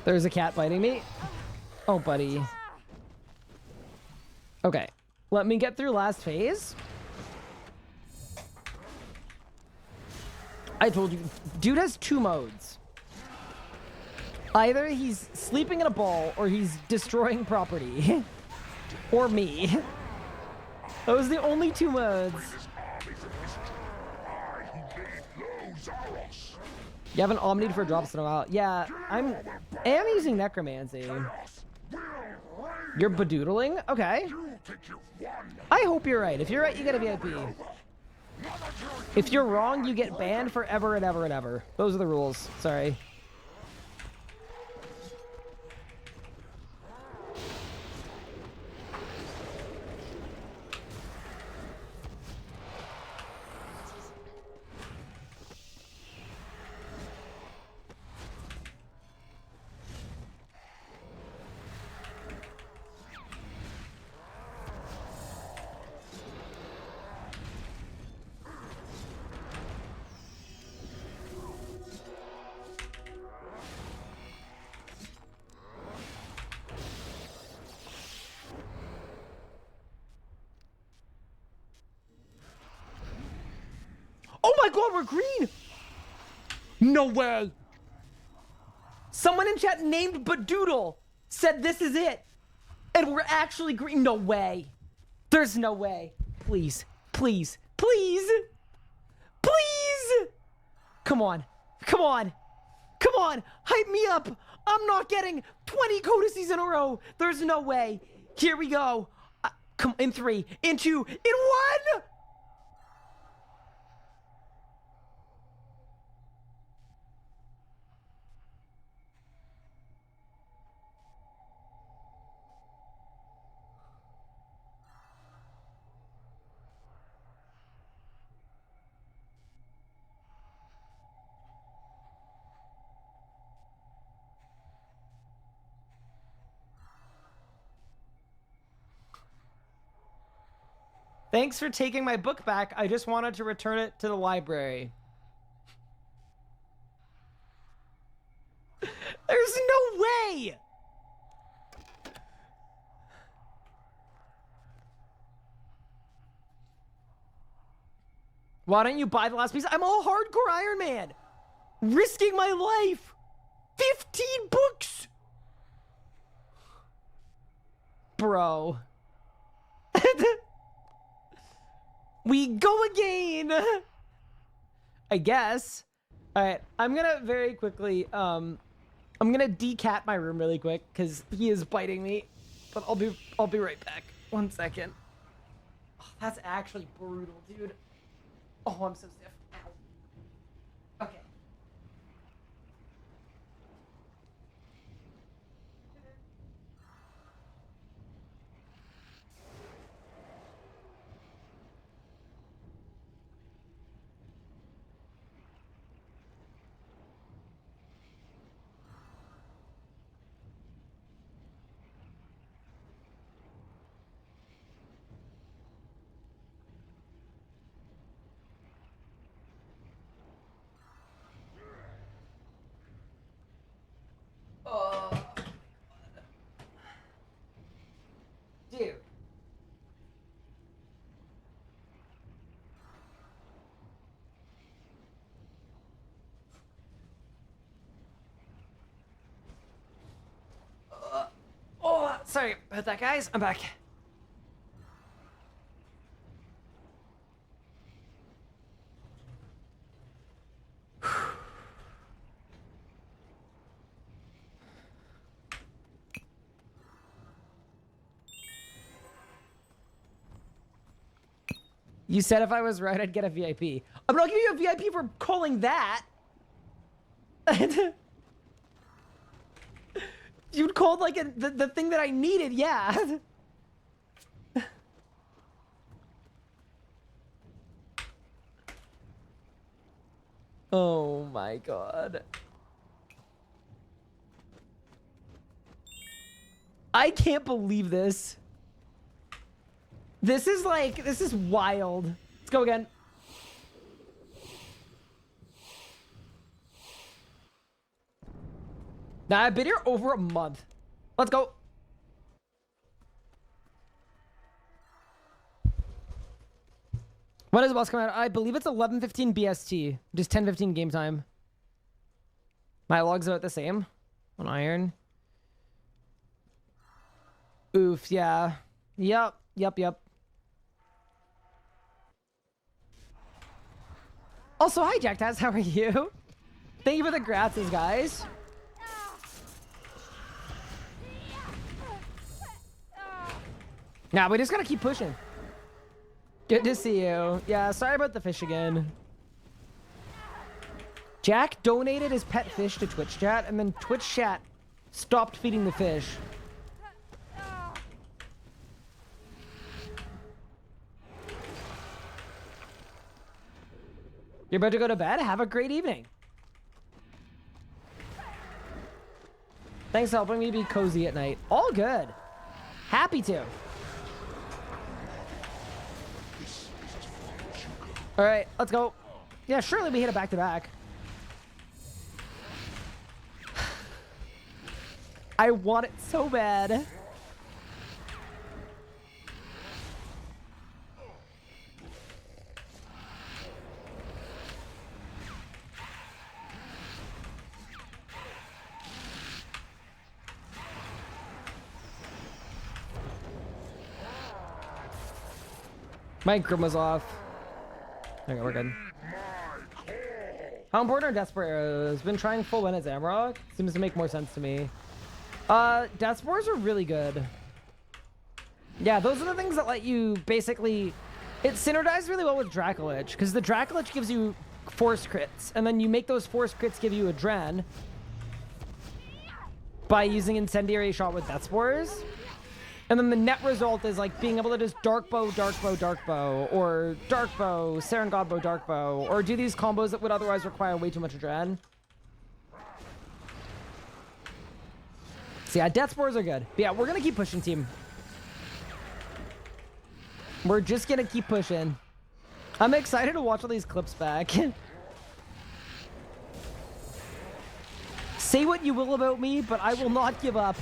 There's a cat biting me. Oh, buddy. Okay. Let me get through last phase. I told you, dude has 2 modes. Either he's sleeping in a ball or he's destroying property. Or me. Those are the only 2 modes. You haven't omnied for drops in a while. Yeah, I am using necromancy. You're bedoodling? Okay. I hope you're right. If you're right, you get a VIP. If you're wrong, you get banned forever and ever and ever. Those are the rules. Sorry. god, we're green. No way. Someone in chat named Badoodle said this is it. And we're actually green. No way. There's no way. Please, please, please, please. Come on, come on, come on. Hype me up. I'm not getting 20 codices in a row. There's no way. Here we go. Come in 3, in 2, in 1. Thanks for taking my book back. I just wanted to return it to the library. There's no way! Why don't you buy the last piece? I'm all hardcore Iron Man. Risking my life. 15 books. Bro. We go again. I guess. All right, I'm gonna very quickly, I'm gonna decat my room really quick because he is biting me. But I'll be right back. 1 second. Oh, that's actually brutal, dude. Oh, I'm so stiff. Ow. Okay. Dude. Oh, sorry about that, guys. I'm back. You said if I was right, I'd get a VIP. I'm not giving you a VIP for calling that. You'd called like the thing that I needed, yeah. Oh my god. I can't believe this. This is wild. Let's go again. Now, I've been here over a month. Let's go. When does the boss come out? I believe it's 11:15 BST. Just 10:15 game time. My log's about the same on Iron. Oof, yeah. Yep. Also, hi, Jack Taz. How are you? Thank you for the gratis, guys. Nah, we just gotta keep pushing. Good to see you. Yeah, sorry about the fish again. Jack donated his pet fish to Twitch chat, and then Twitch chat stopped feeding the fish. You're about to go to bed? Have a great evening. Thanks for helping me be cozy at night. All good. Happy to. All right, let's go. Yeah, surely we hit it back to back. I want it so bad. My grim was off. Okay, we're good. How important are Death Spore arrows? Been trying full win at Zamrock. Seems to make more sense to me. Death Spores are really good. Yeah, those are the things that let you basically... It synergizes really well with Dracolich, because the Dracolich gives you force crits, and then you make those force crits give you Adren by using Incendiary Shot with Death Spores. And then the net result is like being able to just Dark Bow, Dark Bow, Dark Bow, or Dark Bow, Saren God Bow, Dark Bow, or do these combos that would otherwise require way too much Adren. So yeah, Death Spores are good. But yeah, we're going to keep pushing, team. We're just going to keep pushing. I'm excited to watch all these clips back. Say what you will about me, but I will not give up.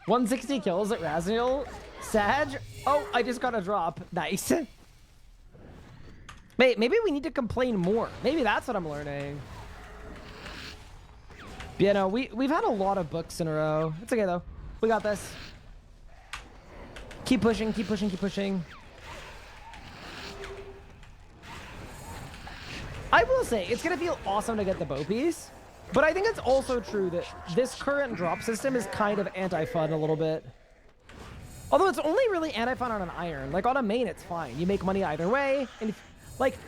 $160 kills at Raziel. Sag. Oh, I just got a drop. Nice. Wait, maybe we need to complain more. Maybe that's what I'm learning. Yeah, no, we've had a lot of books in a row. It's okay, though. We got this. Keep pushing, keep pushing, keep pushing. I will say, it's going to feel awesome to get the bow piece. But I think it's also true that this current drop system is kind of anti-fun a little bit. Although it's only really anti-fun on an iron. Like, on a main, it's fine. You make money either way. And, like,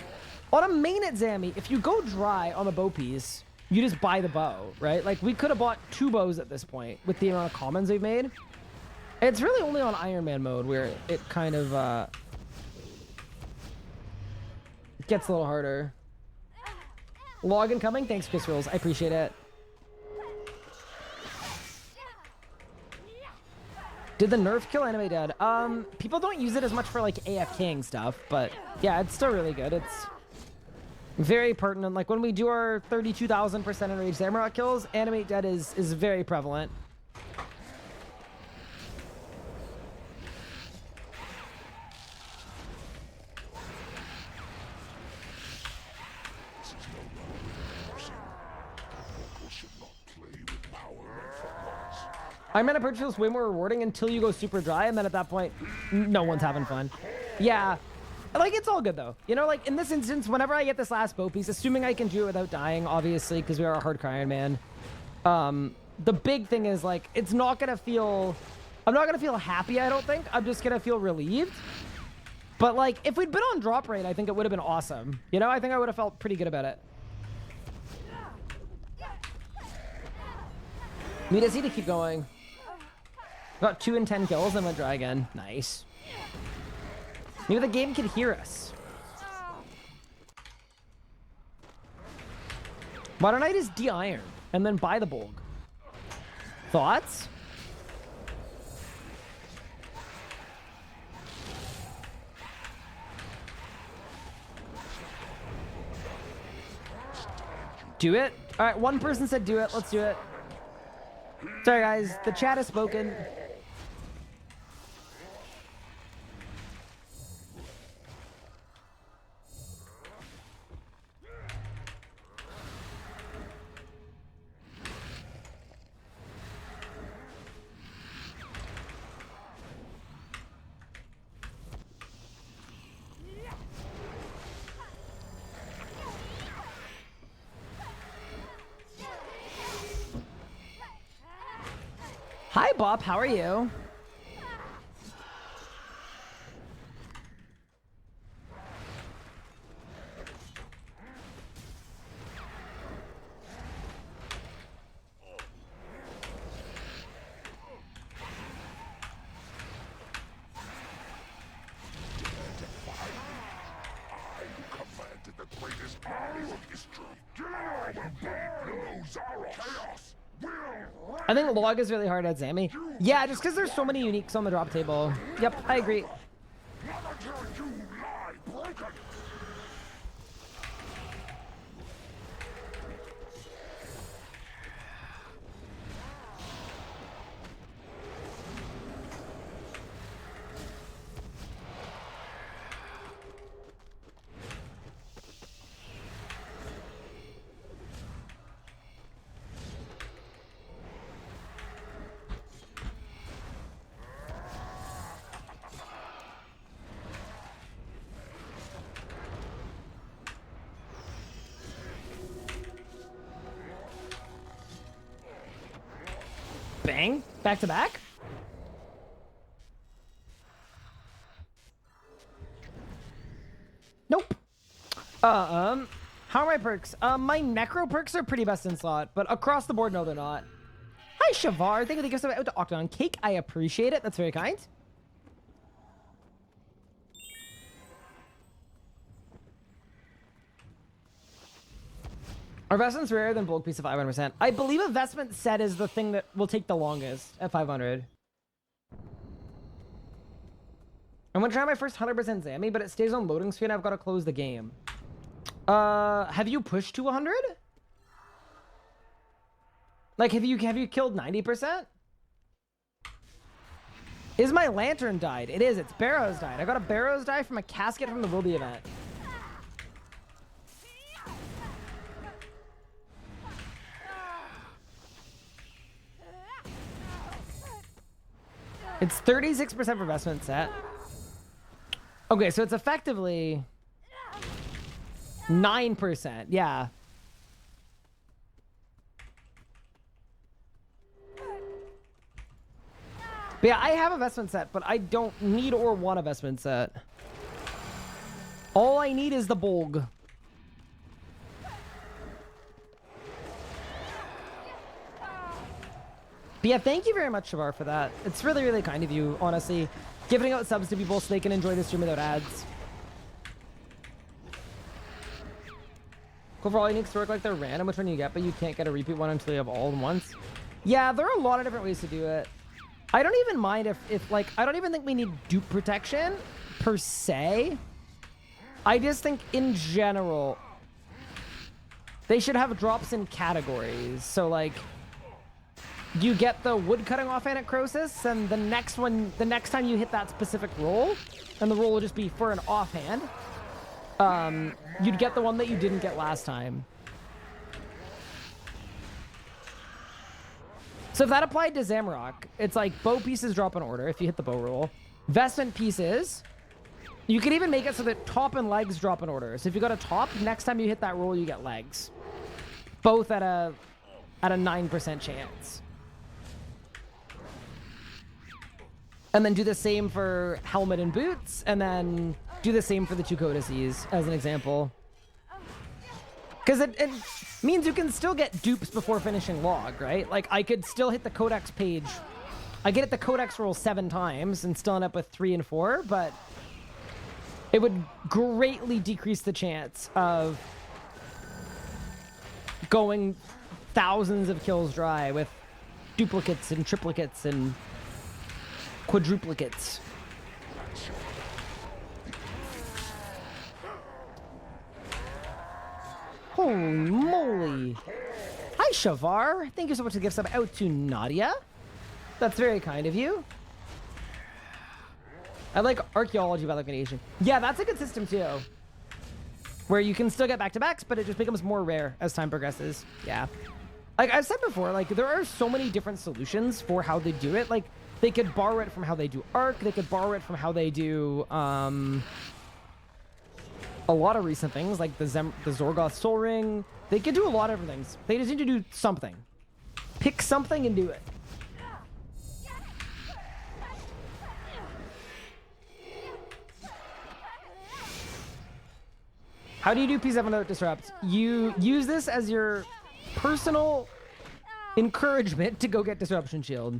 on a main at Zammy, if you go dry on the bow piece, you just buy the bow, right? Like, we could have bought 2 bows at this point with the amount of commons we've made. It's really only on Iron Man mode where it kind of, gets a little harder. Log incoming. Thanks, Chris Rules. I appreciate it. Did the nerf kill anime dead? People don't use it as much for like AFKing stuff, but yeah, it's still really good. It's very pertinent. Like when we do our 32,000% enraged Zamrock kills, animate dead is very prevalent. I'm gonna purchase this way more rewarding until you go super dry, and then at that point, no one's having fun. Yeah, like it's all good though. You know, like in this instance, whenever I get this last bow piece, assuming I can do it without dying, obviously, because we are a hardcore Iron Man. The big thing is like, it's not gonna feel, I'm not gonna feel happy, I don't think. I'm just gonna feel relieved. But like, if we'd been on drop rate, I think it would have been awesome. You know, I think I would have felt pretty good about it. We just need to keep going. Got 2 and 10 kills and went dry again. Nice. Maybe the game can hear us. Why don't I just de-iron and then buy the bulk? Thoughts? Do it? All right, one person said do it. Let's do it. Sorry, guys. The chat has spoken. Hi, Bob. How are you? greatest armies of history. General Zara chaos will reign. I think log is really hard at Zammy. Yeah, just because there's so many uniques on the drop table. Yep, I agree. Never dare you lie broken. Bang. Back to back. Nope. How are my perks? My necro perks are pretty best in slot, but across the board, no, they're not. Hi, Shavar. Thank you for the gift out to Octagon Cake. I appreciate it. That's very kind. Are vestments rarer than bulk piece of 500%? I believe a vestment set is the thing that will take the longest at 500. I'm gonna try my first 100% Zammy, but it stays on loading screen. I've got to close the game. Have you pushed to 100? Like, have you killed 90%? Is my lantern died? It is. It's Barrows died. I got a Barrows die from a casket from the Wildy event. It's 36% for investment set. Okay, so it's effectively 9%. Yeah. But yeah, I have a investment set, but I don't need or want a investment set. All I need is the Bolg. But yeah, thank you very much, Shavar, for that. It's really, really kind of you, honestly. Giving out subs to people so they can enjoy the stream without ads. Cool, for all uniques to work like they're random, which one you get, but you can't get a repeat one until you have all in once. Yeah, there are a lot of different ways to do it. I don't even mind if like, I don't even think we need dupe protection, per se. I just think, in general, they should have drops in categories. So, like, you get the wood cutting off anacrosis, and the next time you hit that specific roll, and the roll will just be for an offhand, you'd get the one that you didn't get last time. So if that applied to Zamrock, it's like bow pieces drop in order if you hit the bow roll. Vestment pieces, you could even make it so that top and legs drop in order. So if you got a top, next time you hit that roll, you get legs. Both at a 9% chance. And then do the same for helmet and boots, and then do the same for the two codices, as an example. Because it means you can still get dupes before finishing log, right? Like, I could still hit the codex page. I get hit the codex roll 7 times and still end up with 3 and 4, but it would greatly decrease the chance of going thousands of kills dry with duplicates and triplicates and quadruplicates. Holy moly. Hi, Shavar. Thank you so much for the gift sub out to Nadia. That's very kind of you. I like archaeology by liquidation. Yeah, that's a good system too. Where you can still get back-to-backs, but it just becomes more rare as time progresses. Yeah. Like I've said before, like there are so many different solutions for how they do it. Like they could borrow it from how they do Arc. They could borrow it from how they do a lot of recent things, like the Zorgoth Soul Ring. They could do a lot of things. They just need to do something. Pick something and do it. How do you do P7 without disrupt? You use this as your personal encouragement to go get Disruption Shield.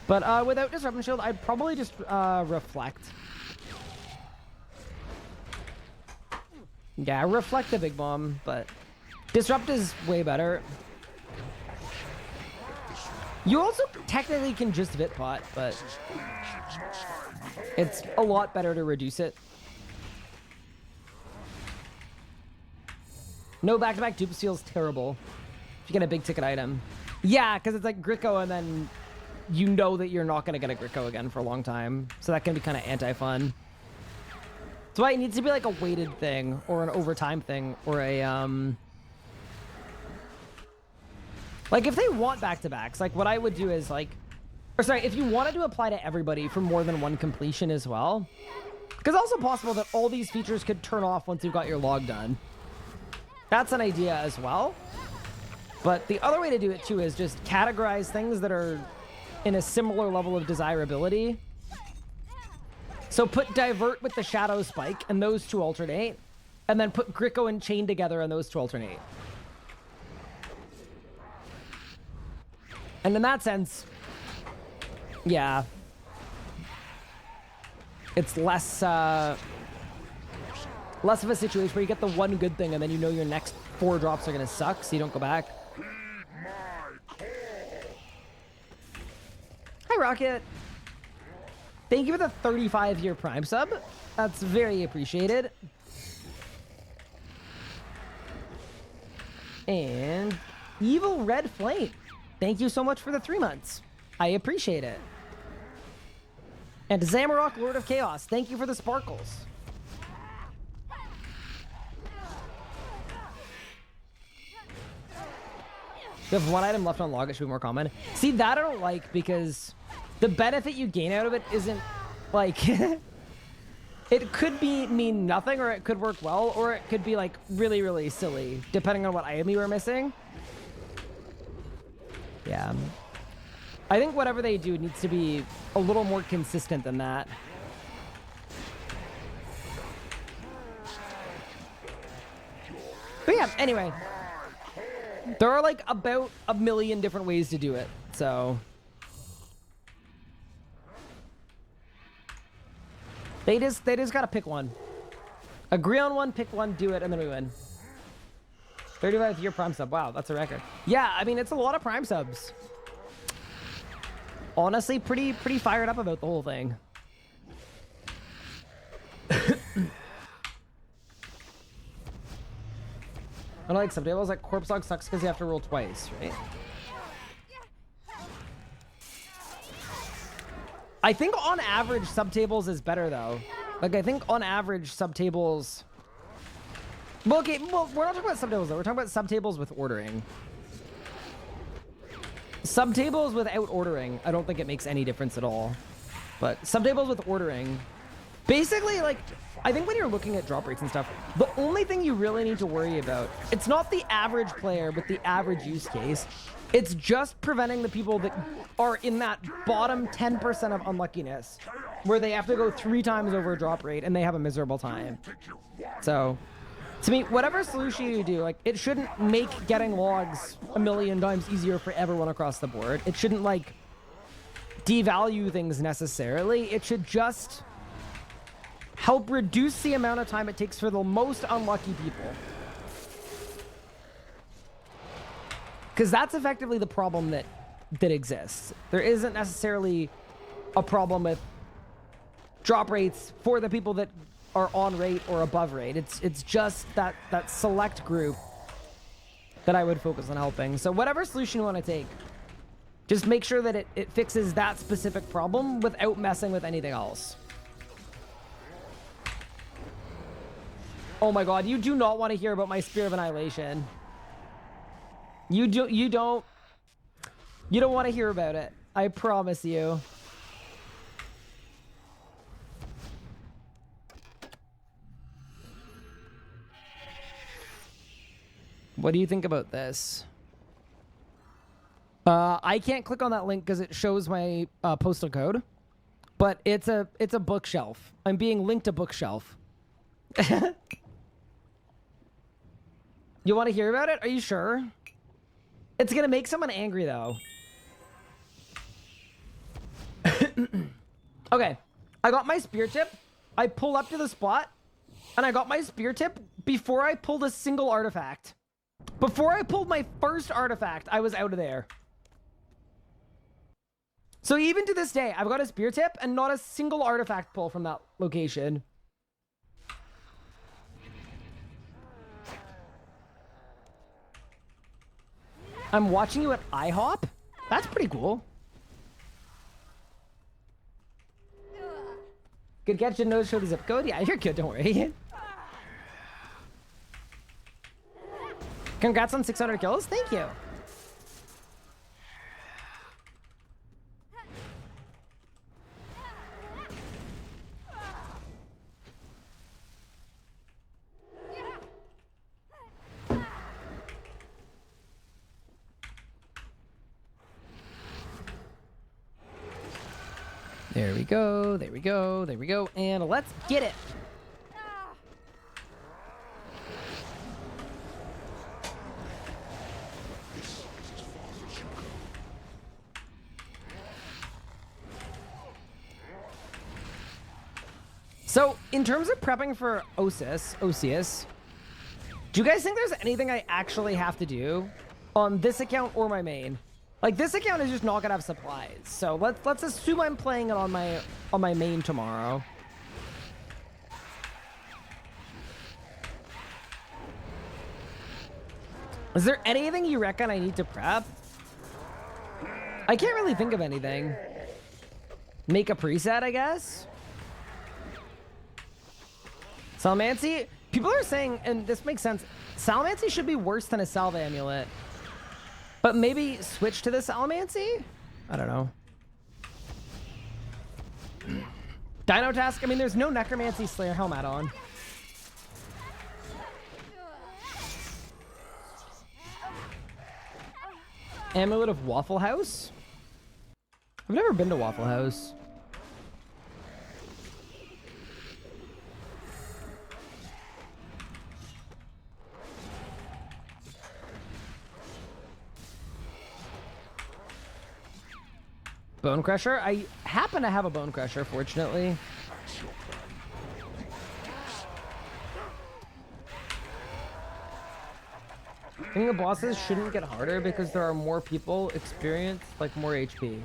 But without Disruption Shield, I'd probably just reflect. Yeah, reflect the big bomb, but disrupt is way better. You also technically can just Vit pot, but it's a lot better to reduce it. No back-to-back dupes feels terrible if you get a big ticket item. Yeah, because it's like Gricko, and then you know that you're not going to get a Gricko again for a long time. So that can be kind of anti-fun. That's why it needs to be like a weighted thing, or an overtime thing, or a, like, if they want back-to-backs, like, what I would do is, like... Or, sorry, if you wanted to apply to everybody for more than one completion as well. Because it's also possible that all these features could turn off once you've got your log done. That's an idea as well. But the other way to do it, too, is just categorize things that are in a similar level of desirability. So put Divert with the Shadow Spike, and those two alternate. And then put Gricko and Chain together, and those two alternate. And in that sense, yeah, it's less of a situation where you get the one good thing and then you know your next 4 drops are going to suck, so you don't go back. Hi, Rocket. Thank you for the 35-year Prime sub. That's very appreciated. And Evil Red Flame. Thank you so much for the 3 months. I appreciate it. And Zamarok, Lord of Chaos, thank you for the sparkles. You have 1 item left on log, it should be more common. See, that I don't like, because the benefit you gain out of it isn't, like... It could mean nothing, or it could work well, or it could be, like, really, really silly, depending on what item you were missing. Yeah. I think whatever they do needs to be a little more consistent than that. But yeah, anyway. There are like about a million different ways to do it, so... They just gotta pick one. Agree on one, pick one, do it, and then we win. 35-year Prime sub. Wow, that's a record. Yeah, I mean, it's a lot of Prime subs. Honestly, pretty fired up about the whole thing. I don't like subtables. Like, Corpse Log sucks because you have to roll twice, right? I think on average, subtables is better, though. Like, I think on average, subtables... Well, okay, well, we're not talking about subtables, though. We're talking about subtables with ordering. Subtables without ordering, I don't think it makes any difference at all. But subtables with ordering... Basically, like, I think when you're looking at drop rates and stuff, the only thing you really need to worry about, it's not the average player with the average use case. It's just preventing the people that are in that bottom 10% of unluckiness, where they have to go 3 times over a drop rate and they have a miserable time. So, to me, whatever solution you do, like, it shouldn't make getting logs a million times easier for everyone across the board. It shouldn't, like, devalue things necessarily. It should just help reduce the amount of time it takes for the most unlucky people. Because that's effectively the problem that exists. There isn't necessarily a problem with drop rates for the people that are on rate or above rate. It's just that select group that I would focus on helping. So whatever solution you want to take, just make sure that it fixes that specific problem without messing with anything else. Oh my god, you do not want to hear about my Spear of Annihilation. You don't want to hear about it. I promise you. What do you think about this? I can't click on that link because it shows my postal code, but it's a bookshelf. I'm being linked to bookshelf. You want to hear about it? Are you sure? It's gonna make someone angry, though. Okay, I got my spear tip. I pull up to the spot, and I got my spear tip before I pulled a single artifact. Before I pulled my first artifact, I was out of there. So even to this day, I've got a spear tip and not a single artifact pull from that location. I'm watching you at IHOP? That's pretty cool. Good catch, didn't know show the zip code. Yeah, you're good, don't worry. Congrats on 600 kills. Thank you. There we go, there we go, there we go, and let's get it. So, in terms of prepping for OSSEUS, do you guys think there's anything I actually have to do on this account or my main? Like, this account is just not gonna have supplies, so let's assume I'm playing it on my main tomorrow. Is there anything you reckon I need to prep? I can't really think of anything. Make a preset, I guess. Salamancy, people are saying, and this makes sense, Salamancy should be worse than a Salve Amulet. But maybe switch to the Salamancy? I don't know. Dino Task, I mean, there's no Necromancy Slayer Helm add-on. Amulet of Waffle House? I've never been to Waffle House. Bone Crusher? I happen to have a Bone Crusher, fortunately. I think the bosses shouldn't get harder because there are more people experience, like more HP.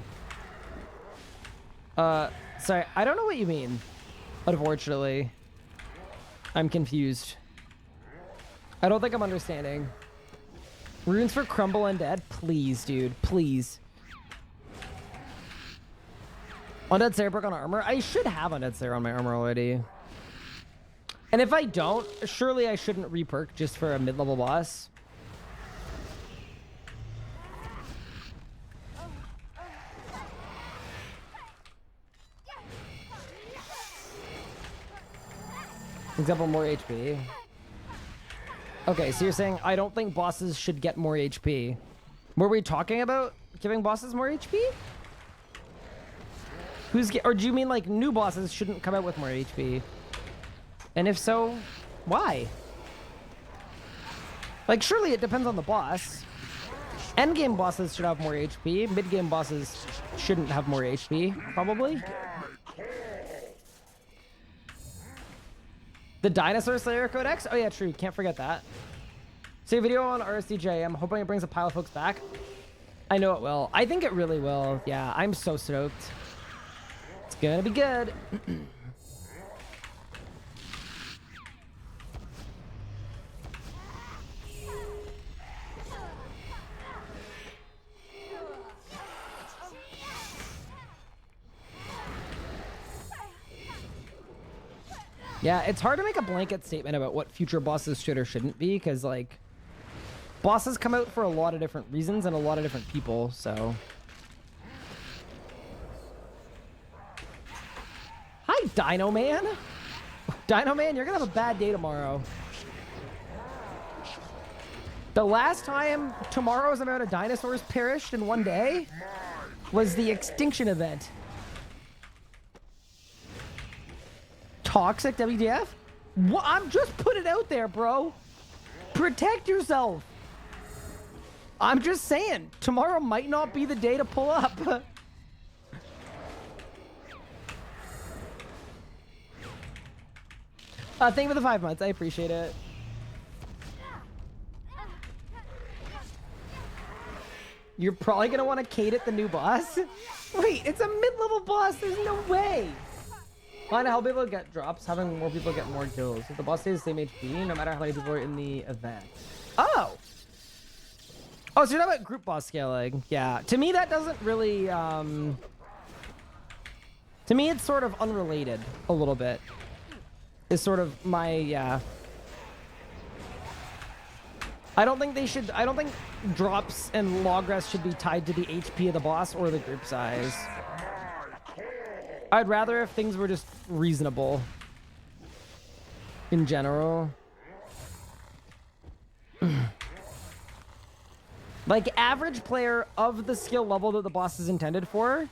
Sorry, I don't know what you mean. Unfortunately. I'm confused. I don't think I'm understanding. Runes for Crumble Undead? Please, dude. Please. Undead Slayer perk on armor? I should have Undead Slayer on my armor already. And if I don't, surely I shouldn't reperk just for a mid-level boss. Example, more HP. Okay, so you're saying I don't think bosses should get more HP. Were we talking about giving bosses more HP? Or do you mean like new bosses shouldn't come out with more HP? And if so, why? Like, surely it depends on the boss. Endgame bosses should have more HP. Mid-game bosses shouldn't have more HP, probably. The Dinosaur Slayer Codex? Oh yeah, true. Can't forget that. See a video on RSDJ. I'm hoping it brings a pile of folks back. I know it will. I think it really will. Yeah, I'm so stoked. It's gonna be good. Yeah, it's hard to make a blanket statement about what future bosses should or shouldn't be, because, like, bosses come out for a lot of different reasons and a lot of different people, so... Hi, Dino Man! Dino Man, you're gonna have a bad day tomorrow. The last time tomorrow's amount of dinosaurs perished in one day was the extinction event. Toxic WDF? What? I'm just putting it out there, bro. Protect yourself. I'm just saying, tomorrow might not be the day to pull up. Thank you for the 5 months. I appreciate it. You're probably gonna want to Kate at the new boss. Wait, it's a mid-level boss. There's no way. Find to help people get drops, having more people get more kills. If the boss stays the same HP, no matter how many people are in the event. Oh. Oh, so you're talking about group boss scaling. Yeah. To me, that doesn't really... To me, it's sort of unrelated a little bit. Is sort of my... Yeah. I don't think drops and log rest should be tied to the HP of the boss or the group size. I'd rather if things were just reasonable in general. Like, average player of the skill level that the boss is intended for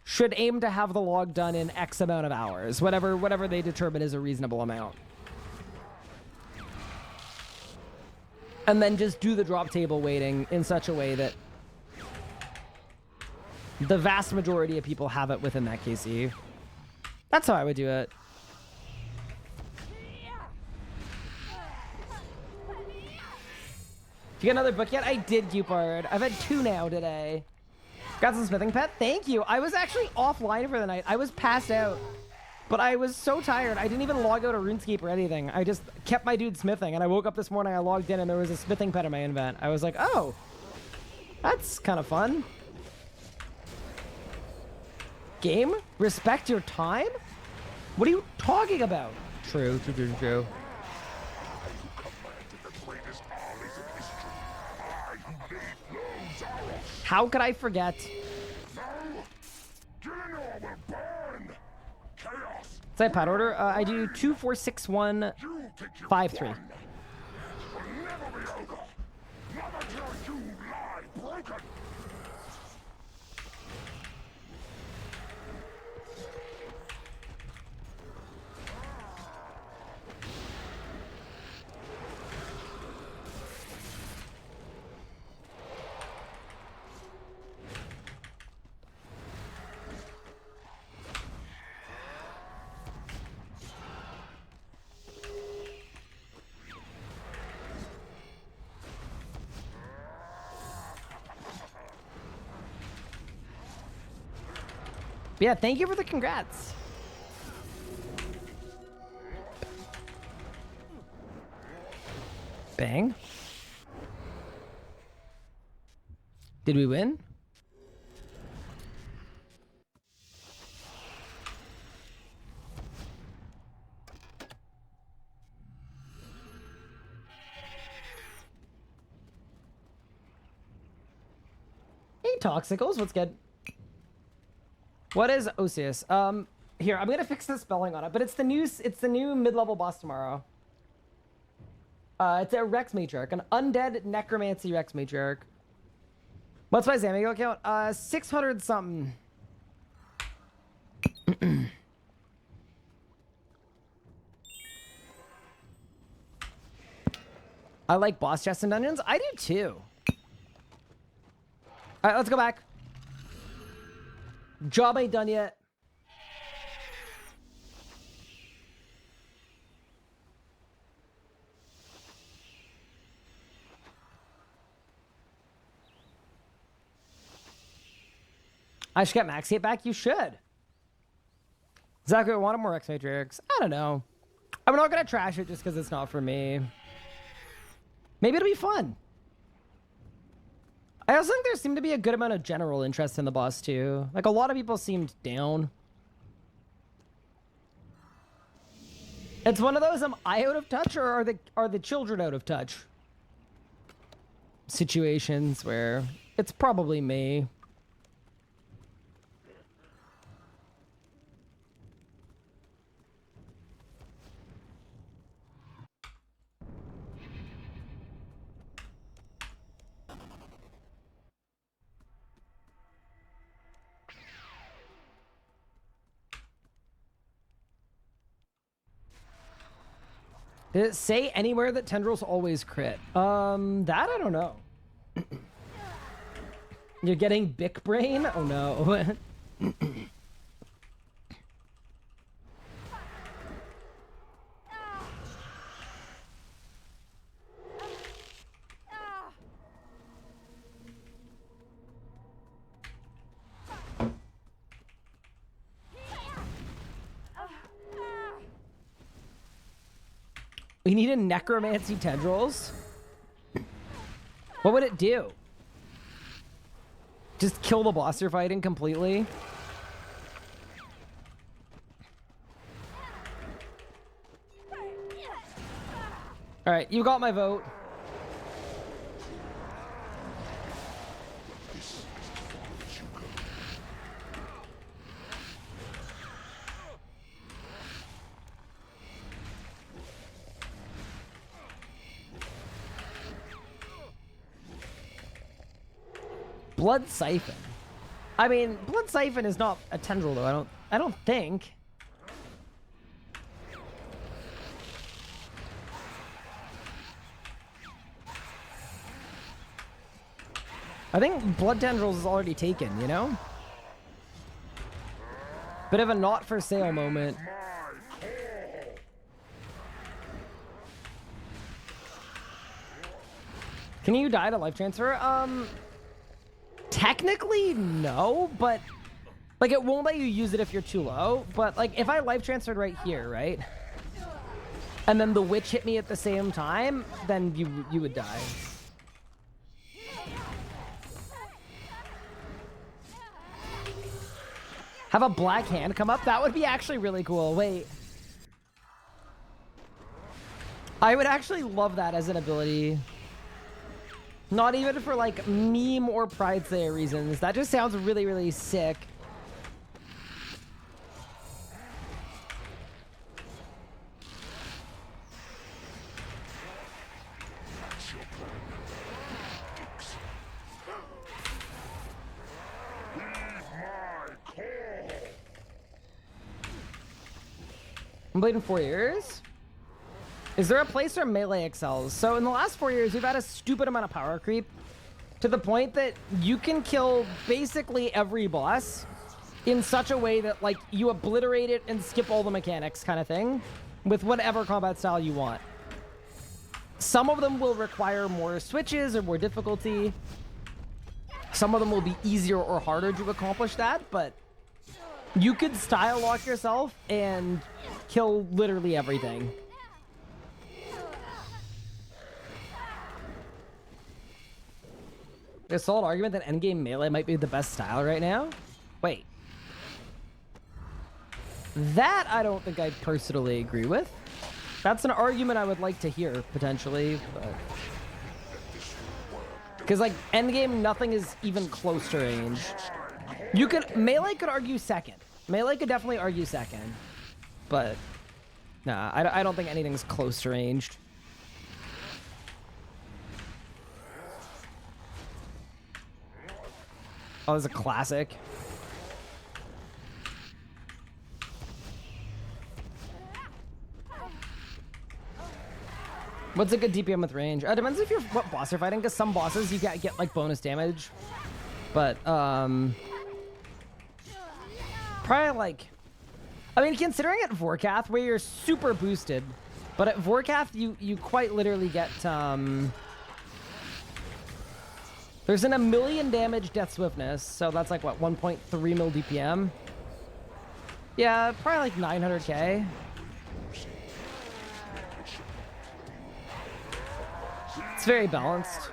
should aim to have the log done in X amount of hours, whatever they determine is a reasonable amount. And then just do the drop table waiting in such a way that the vast majority of people have it within that KC. That's how I would do it. Did you get another book yet? I did, Cupard. I've had 2 now today. Got some smithing pet? Thank you. I was actually offline for the night. I was passed out. But I was so tired, I didn't even log out of RuneScape or anything. I just kept my dude smithing, and I woke up this morning, I logged in, and there was a smithing pet in my invent. I was like, oh, that's kind of fun. Game? Respect your time? What are you talking about? True. How could I forget? Is that pad order? I do 2, 4, 6, 1, 5, 3. Yeah, thank you for the congrats. Bang. Did we win? Hey, Toxicals, what's good? What is OSSEUS? Here, I'm gonna fix the spelling on it, but it's the new mid-level boss tomorrow. It's a Rex Matriarch, an undead necromancy Rex Matriarch. What's my Zamigo account? 600 something. I like boss chests and dungeons. I do too. All right, let's go back. Job ain't done yet. I should get Max Hit back. You should. Exactly what I wanted, more X Matrix. I don't know. I'm not gonna trash it just because it's not for me. Maybe it'll be fun. I also think there seemed to be a good amount of general interest in the boss too. Like, a lot of people seemed down. It's one of those, am I out of touch, or are the children out of touch situations where it's probably me. Did it say anywhere that tendrils always crit? That I don't know. You're getting Bic Brain? Oh no. We need a necromancy tendrils. What would it do? Just kill the boss you're fighting completely? All right, you got my vote. Blood Siphon. I mean, Blood Siphon is not a tendril though. I don't think. I think Blood Tendrils is already taken, you know? Bit of a not for sale moment. Can you die to life transfer? Technically, no, but like it won't let you use it if you're too low. But like if I life transferred right here, right? And then the witch hit me at the same time, then you would die. Have a black hand come up? That would be actually really cool. Wait. I would actually love that as an ability. Not even for like meme or Pride Slayer reasons. That just sounds really, really sick. I'm played in 4 years. Is there a place where melee excels? So in the last 4 years, we've had a stupid amount of power creep to the point that you can kill basically every boss in such a way that like you obliterate it and skip all the mechanics kind of thing with whatever combat style you want. Some of them will require more switches or more difficulty. Some of them will be easier or harder to accomplish that, but you could style lock yourself and kill literally everything. There's a solid argument that endgame melee might be the best style right now. Wait. That I don't think I personally agree with. That's an argument I would like to hear, potentially. Because, like, endgame, nothing is even close to range. You could... Melee could argue second. Melee could definitely argue second. But... Nah, I don't think anything's close to ranged. Oh, there's a classic. What's a good DPM with range? Depends if you're what boss you're fighting, because some bosses you get like bonus damage. But probably like, I mean, considering at Vorkath where you're super boosted, but at Vorkath you quite literally get there's an 1,000,000 damage death swiftness, so that's like what, 1.3 mil DPM. Yeah, probably like 900k. It's very balanced.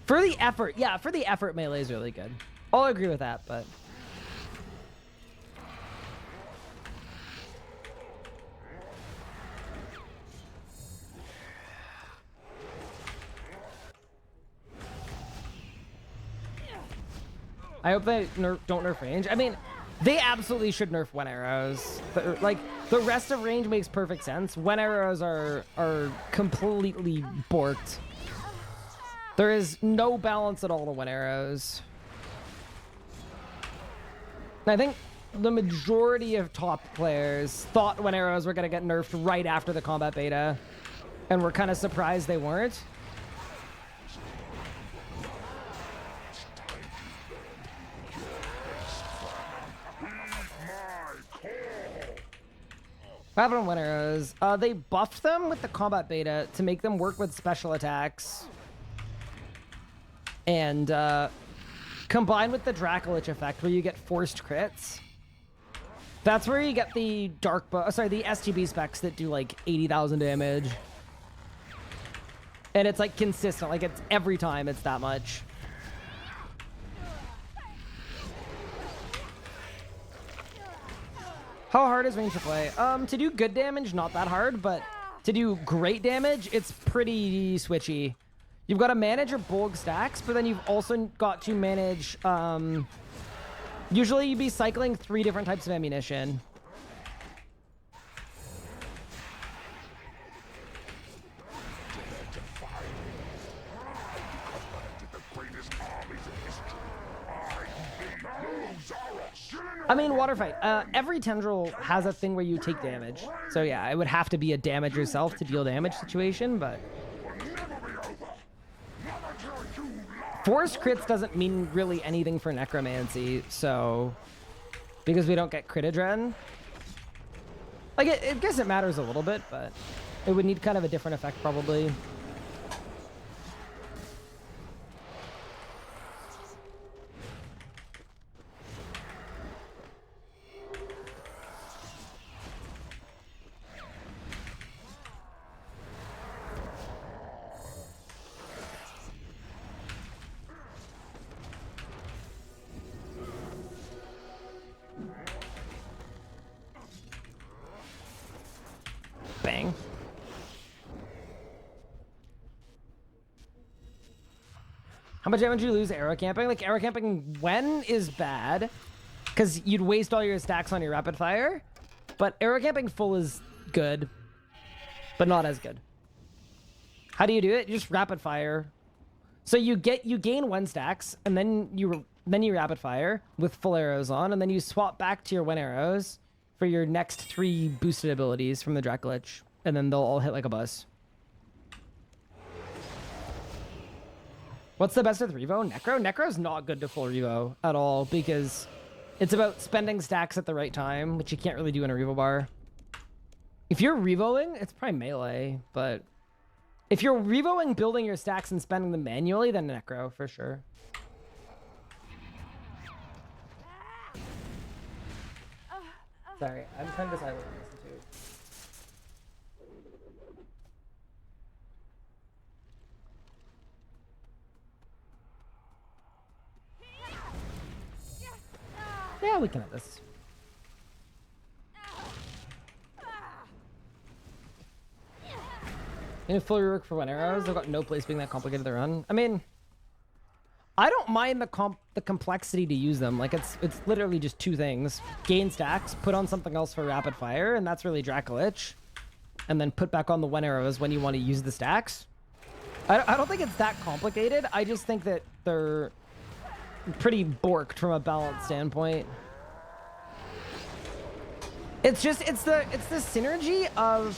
For the effort, yeah, for the effort, melee is really good. I'll agree with that, but... I hope they don't nerf range. I mean, they absolutely should nerf when arrows. Like, the rest of range makes perfect sense. When arrows are completely borked. There is no balance at all to when arrows. And I think the majority of top players thought when arrows were going to get nerfed right after the combat beta. And we're kind of surprised they weren't. What happened on when arrows? They buffed them with the combat beta to make them work with special attacks. And combined with the Dracolich effect where you get forced crits. That's where you get the the STB specs that do like 80,000 damage. And it's like consistent, like it's every time it's that much. How hard is range to play? To do good damage, not that hard, but to do great damage, it's pretty switchy. You've got to manage your bulk stacks, but then you've also got to manage, usually you'd be cycling 3 different types of ammunition. I mean, water fight. Every tendril has a thing where you take damage. So yeah, it would have to be a damage yourself to deal damage situation, but... Forced crits doesn't mean really anything for necromancy, so... Because we don't get crit adren. Like, I guess it matters a little bit, but... It would need kind of a different effect, probably. Bang. How much damage do you lose arrow camping? Like, arrow camping when is bad, because you'd waste all your stacks on your rapid fire, but arrow camping full is good, but not as good. How do you do it? You just rapid fire. So you gain 1 stacks, and then you rapid fire with full arrows on, and then you swap back to your 1 arrows for your next 3 boosted abilities from the Dracolich, and then they'll all hit like a bus. What's the best of Revo? Necro? Necro's not good to full Revo at all, because it's about spending stacks at the right time, which you can't really do in a Revo bar. If you're Revoing, it's probably melee, but if you're Revoing, building your stacks and spending them manually, then Necro, for sure. Sorry, I'm trying to decide what to listen to. Yeah, we can have this. In a full rework for 1 arrows, they've got no place being that complicated to run. I mean, I don't mind the complexity to use them. Like, it's literally just 2 things. Gain stacks, put on something else for rapid fire, and that's really Dracolich. And then put back on the 1 arrows when you want to use the stacks. I don't think it's that complicated. I just think that they're pretty borked from a balance standpoint. It's the synergy of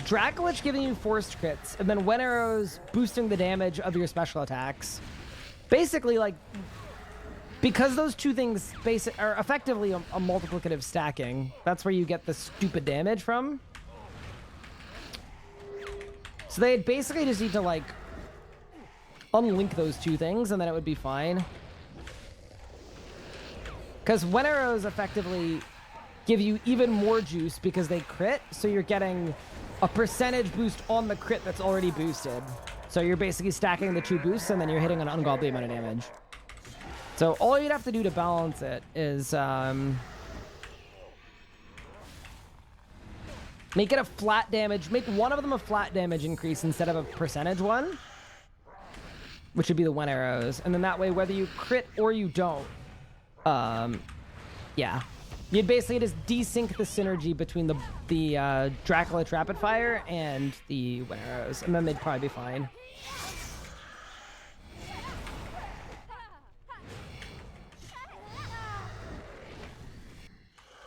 Dracolich giving you forced crits, and then 1 arrows boosting the damage of your special attacks. Basically, like, because those 2 things are effectively a multiplicative stacking, that's where you get the stupid damage from. So they basically just need to, like, unlink those 2 things, and then it would be fine. Because 1 arrows effectively give you even more juice because they crit, so you're getting a percentage boost on the crit that's already boosted. So you're basically stacking the 2 boosts, and then you're hitting an ungodly amount of damage. So all you'd have to do to balance it is make it a flat damage. Make one of them a flat damage increase instead of a percentage one, which would be the 1 arrows. And then that way, whether you crit or you don't, yeah. You'd basically just desync the synergy between the Dracolich rapid fire and the 1 arrows, and then they'd probably be fine.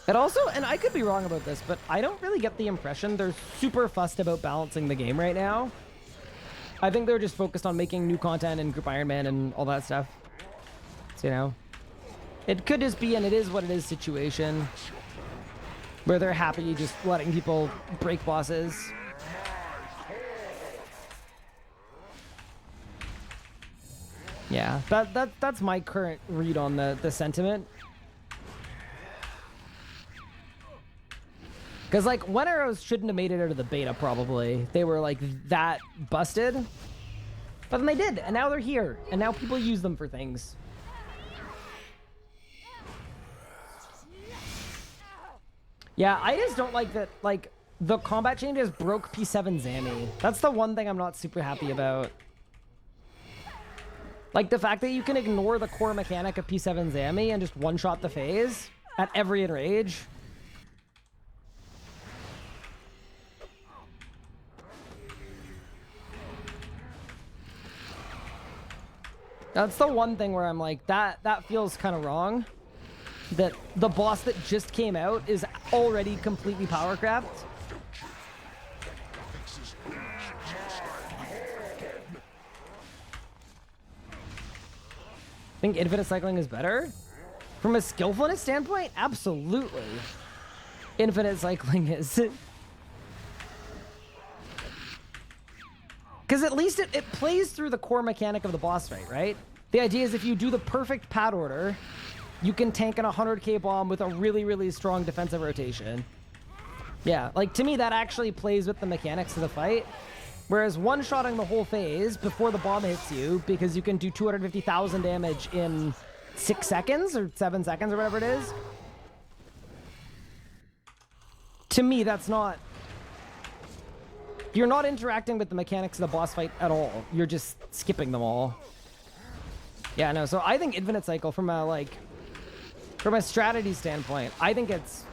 It also, and I could be wrong about this, but I don't really get the impression they're super fussed about balancing the game right now. I think they're just focused on making new content and Group Iron Man and all that stuff. So, you know, it could just be an it is what it is situation where they're happy just letting people break bosses. Yeah, that's my current read on the sentiment. Because, like, one arrows shouldn't have made it out of the beta, probably. They were, like, that busted. But then they did, and now they're here. And now people use them for things. Yeah, I just don't like that, like, the combat changes broke P7 Zammy. That's the one thing I'm not super happy about. Like, the fact that you can ignore the core mechanic of P7 Zammy and just one-shot the phase at every enrage. That's the one thing where I'm like, that feels kind of wrong. That the boss that just came out is already completely power crapped. Think infinite cycling is better? From a skillfulness standpoint, absolutely. Infinite cycling is. Because at least it plays through the core mechanic of the boss fight, right? The idea is if you do the perfect pad order, you can tank an 100k bomb with a really, really strong defensive rotation. Yeah, like to me that actually plays with the mechanics of the fight. Whereas one-shotting the whole phase before the bomb hits you, because you can do 250,000 damage in 6 seconds or 7 seconds or whatever it is. To me, that's not... You're not interacting with the mechanics of the boss fight at all. You're just skipping them all. Yeah, no, so I think Infinite Cycle from a, like... From a strategy standpoint, I think it's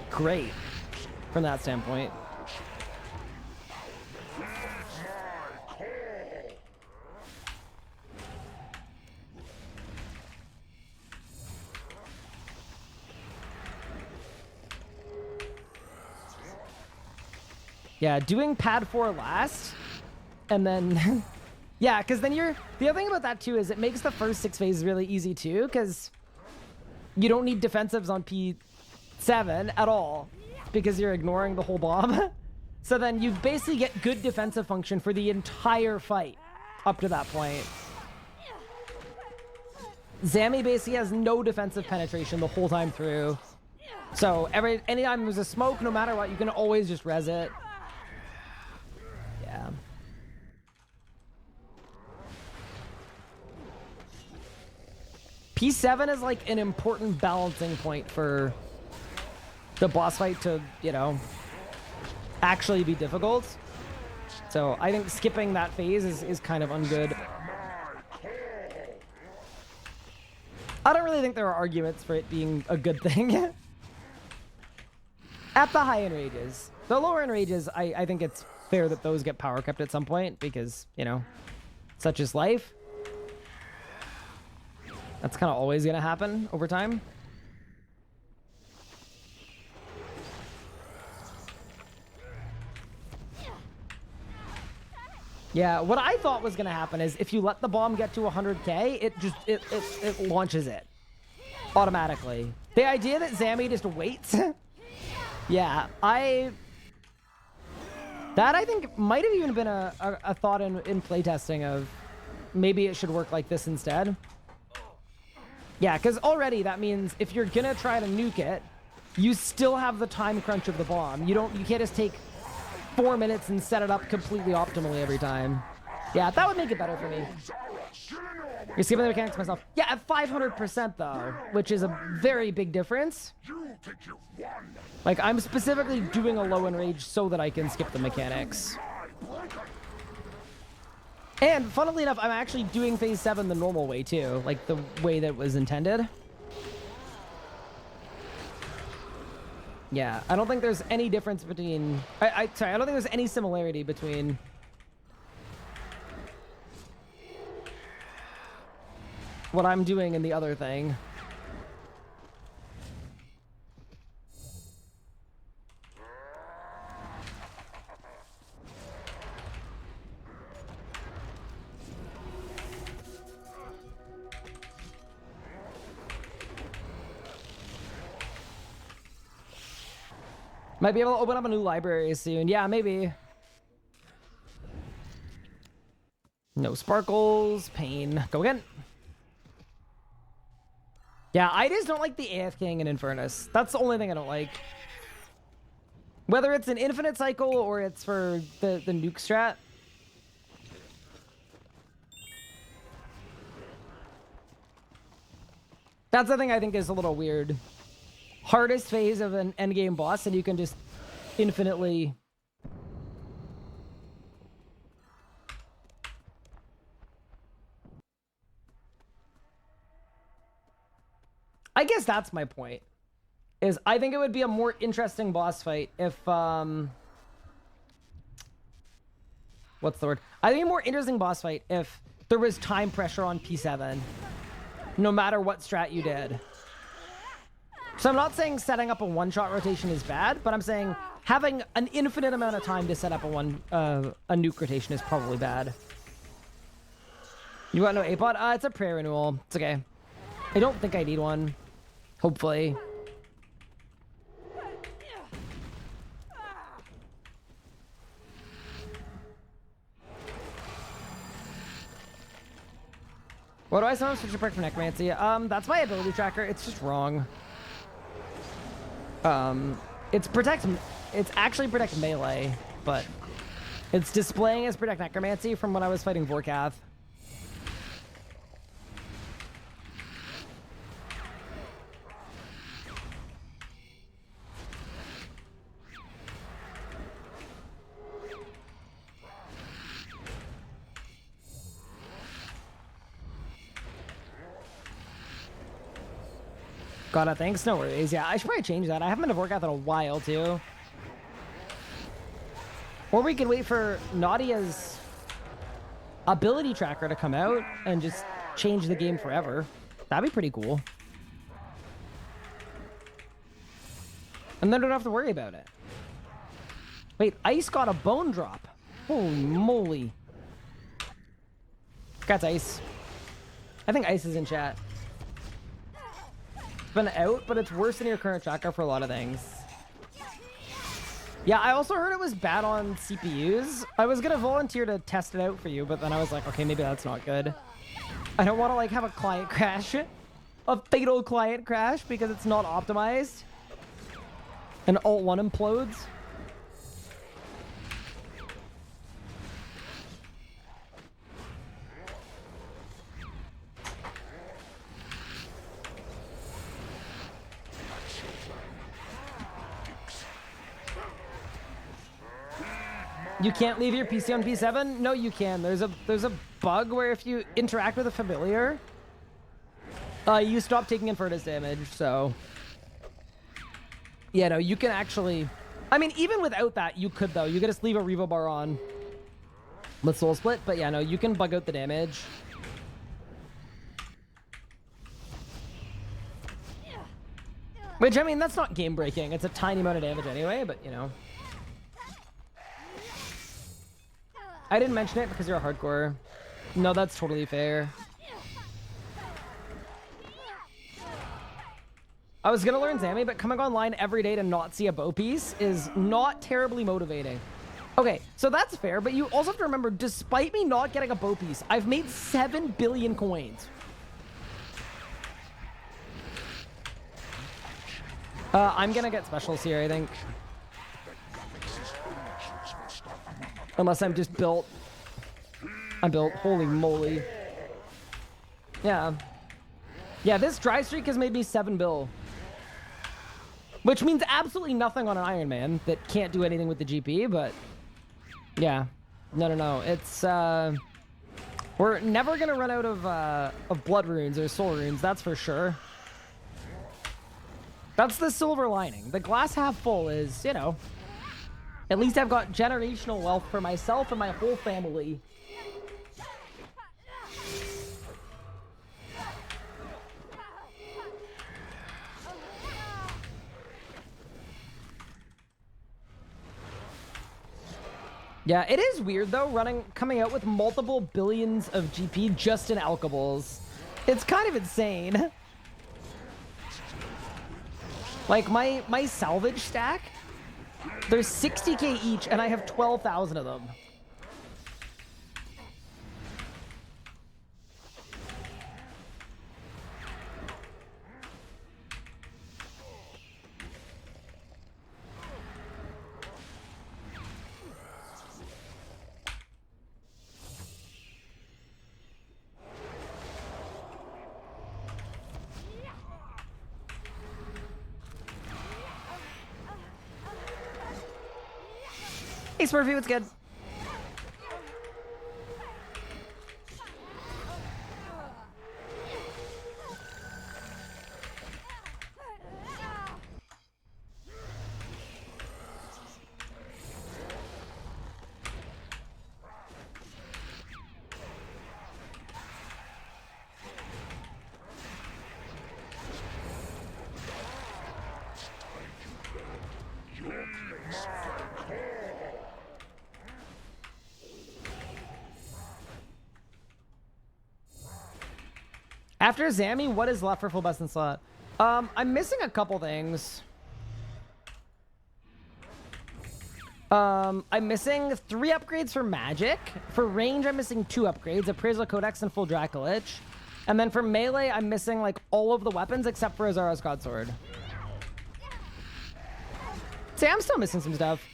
great from that standpoint. Yeah, doing pad 4 last, and then... yeah, because then you're... The other thing about that, too, is it makes the first 6 phases really easy, too, because you don't need defensives on P7 at all, because you're ignoring the whole bomb. So then you basically get good defensive function for the entire fight up to that point. Zammy basically has no defensive penetration the whole time through. So anytime there's a smoke, no matter what, you can always just res it. Yeah. P7 is like an important balancing point for the boss fight to, you know, actually be difficult. So I think skipping that phase is kind of ungood. I don't really think there are arguments for it being a good thing. At the high end rages. The lower end rages, I think it's fair that those get power kept at some point because, you know, such is life. That's kind of always going to happen over time. Yeah, what I thought was going to happen is if you let the bomb get to 100k, it launches it automatically. The idea that Zammy just waits. Yeah, that I think might have even been a thought in playtesting of maybe it should work like this instead. Yeah, because already that means if you're gonna try to nuke it, you still have the time crunch of the bomb. You can't just take 4 minutes and set it up completely optimally every time. Yeah, that would make it better for me. You're skipping the mechanics myself. Yeah, at 500% though, which is a very big difference. Like, I'm specifically doing a low enrage so that I can skip the mechanics. And funnily enough, I'm actually doing phase 7 the normal way too, like the way that was intended. Yeah, I don't think there's any difference between... Sorry, I don't think there's any similarity between... what I'm doing and the other thing. Might be able to open up a new library soon. Yeah, maybe. No sparkles. Pain. Go again. Yeah, I just don't like the AF King and Infernus. That's the only thing I don't like. Whether it's an infinite cycle or it's for the nuke strat. That's the thing I think is a little weird. Hardest phase of an endgame boss, and you can just infinitely... I guess that's my point. Is I think it would be a more interesting boss fight if, what's the word? I think a more interesting boss fight if there was time pressure on P7, no matter what strat you did. So I'm not saying setting up a one-shot rotation is bad, but I'm saying having an infinite amount of time to set up a nuke rotation is probably bad. You want no A-pod? It's a prayer renewal. It's okay. I don't think I need one. Hopefully. What do I sometimes switch a perk for necromancy? That's my ability tracker. It's just wrong. It's actually protect melee, but it's displaying as protect necromancy from when I was fighting Vorkath. Got it, thanks. No worries. Yeah, I should probably change that. I haven't been to Vorkath in a while, too. Or we could wait for Nadia's ability tracker to come out and just change the game forever. That'd be pretty cool. And then don't have to worry about it. Wait, Ice got a bone drop. Holy moly. That's Ice. I think Ice is in chat. Been out, but it's worse than your current tracker for a lot of things. Yeah, I also heard it was bad on CPUs. I was gonna volunteer to test it out for you, but then I was like, okay, maybe that's not good. I don't want to like have a client crash, a fatal client crash because it's not optimized, and Alt1 implodes. You can't leave your PC on P7? No, you can. There's a bug where if you interact with a familiar, you stop taking Infernus damage, so... Yeah, no, you can actually... I mean, even without that, you could, though. You could just leave a Revo bar on with Soul Split, but yeah, no, you can bug out the damage. Which, I mean, that's not game-breaking. It's a tiny amount of damage anyway, but, you know... I didn't mention it because you're a hardcore. No, that's totally fair. I was gonna learn Zami, but coming online every day to not see a bow piece is not terribly motivating. Okay, so that's fair, but you also have to remember, despite me not getting a bow piece, I've made 7 billion coins. I'm gonna get specials here, I think. Unless I'm just built. I'm built. Holy moly. Yeah. Yeah, this dry streak has made me 7 bill. Which means absolutely nothing on an Iron Man that can't do anything with the GP, but... Yeah. No. It's, we're never gonna run out of blood runes or soul runes, that's for sure. That's the silver lining. The glass half full is, you know... At least I've got generational wealth for myself and my whole family. Yeah, it is weird though, coming out with multiple billions of GP just in alkables. It's kind of insane. Like my salvage stack, there's 60k each, and I have 12,000 of them. Hey, Smurfy, what's good? After Zammy, what is left for full best in slot? I'm missing a couple things. I'm missing 3 upgrades for magic. For range, I'm missing 2 upgrades, Appraisal Codex and full Dracolich. And then for melee, I'm missing like all of the weapons except for Azara's Godsword. See, I'm still missing some stuff.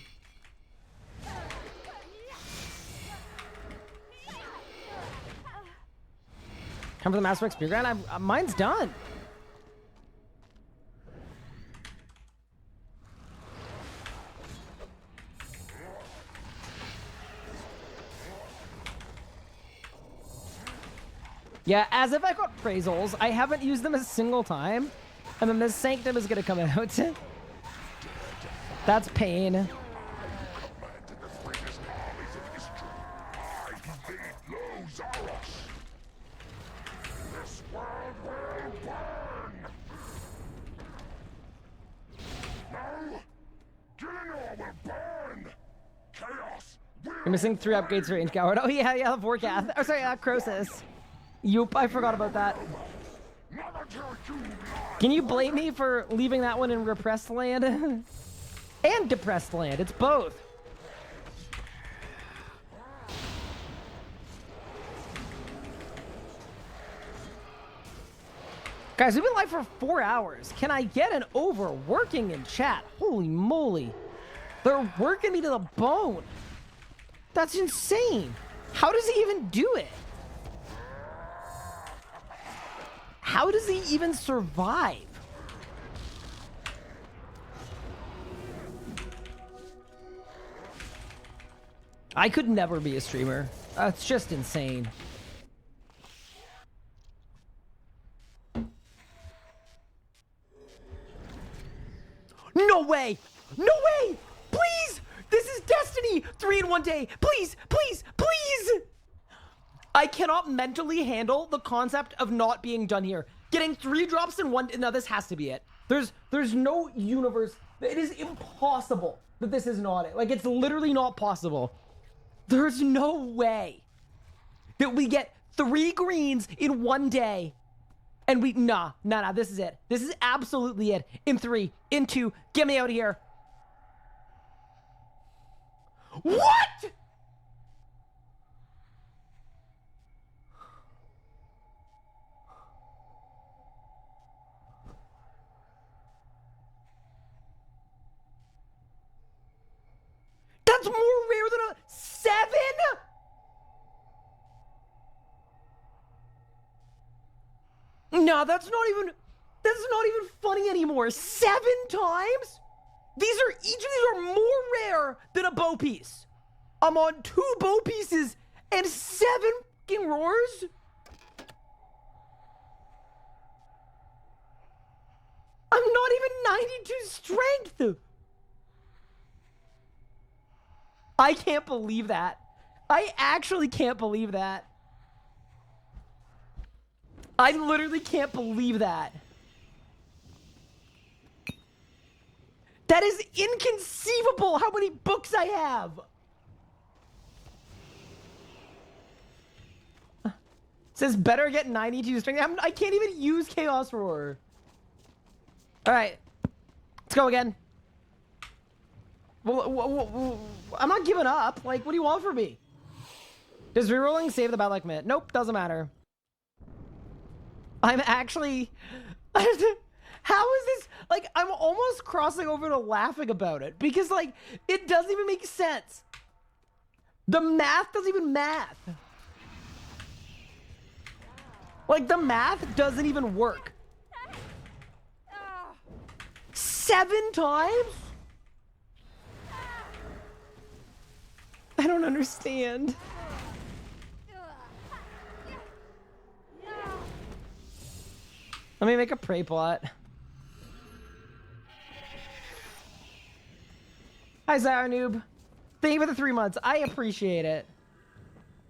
Come for the Master Spear Grind? Mine's done. Yeah, as if I got appraisals. I haven't used them a single time. And then the Sanctum is going to come out. That's pain. You're missing 3 upgrades for Range Coward. Oh yeah, yeah, Vorkath. Oh sorry, Croesus. Yoop, I forgot about that. Can you blame me for leaving that one in repressed land? And depressed land, it's both. Guys, we've been live for 4 hours. Can I get an overworking in chat? Holy moly. They're working me to the bone. That's insane. How does he even do it? How does he even survive? I could never be a streamer. That's just insane. No way! No way! Please! This is Destiny! 3 in 1 day! Please! Please! Please! I cannot mentally handle the concept of not being done here. Getting 3 drops in 1... No, this has to be it. There's no universe... It is impossible that this is not it. Like, it's literally not possible. There's no way that we get 3 greens in 1 day. And we... Nah, this is it. This is absolutely it. In 3, in 2, get me out of here. What?! That's more rare than a 7?! No, that's not even funny anymore. 7 times? Each of these are more rare than a bow piece. I'm on 2 bow pieces and 7 fucking roars? I'm not even 92 strength. I can't believe that. I actually can't believe that. I literally can't believe that. That is inconceivable how many books I have. It says better get 92 strength. I can't even use Chaos Roar. All right, let's go again. Well, I'm not giving up. Like, what do you want from me? Does rerolling save the battle like minute? Nope, doesn't matter. I'm actually... How is this? Like, I'm almost crossing over to laughing about it. Because, like, it doesn't even make sense. The math doesn't even math. Like, the math doesn't even work. 7 times? understand. Let me make a prey plot. Hi, Zyre Noob. Thank you for the 3 months. I appreciate it.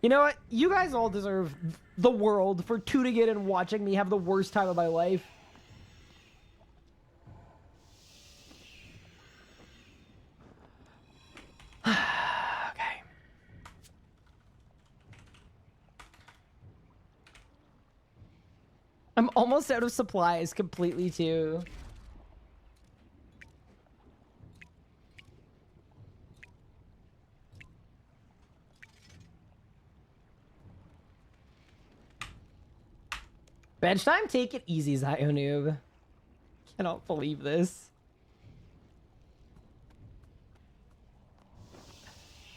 You know what? You guys all deserve the world for tuning in and watching me have the worst time of my life. Okay. I'm almost out of supplies completely, too. Bench time, take it easy, Zionoob. Cannot believe this.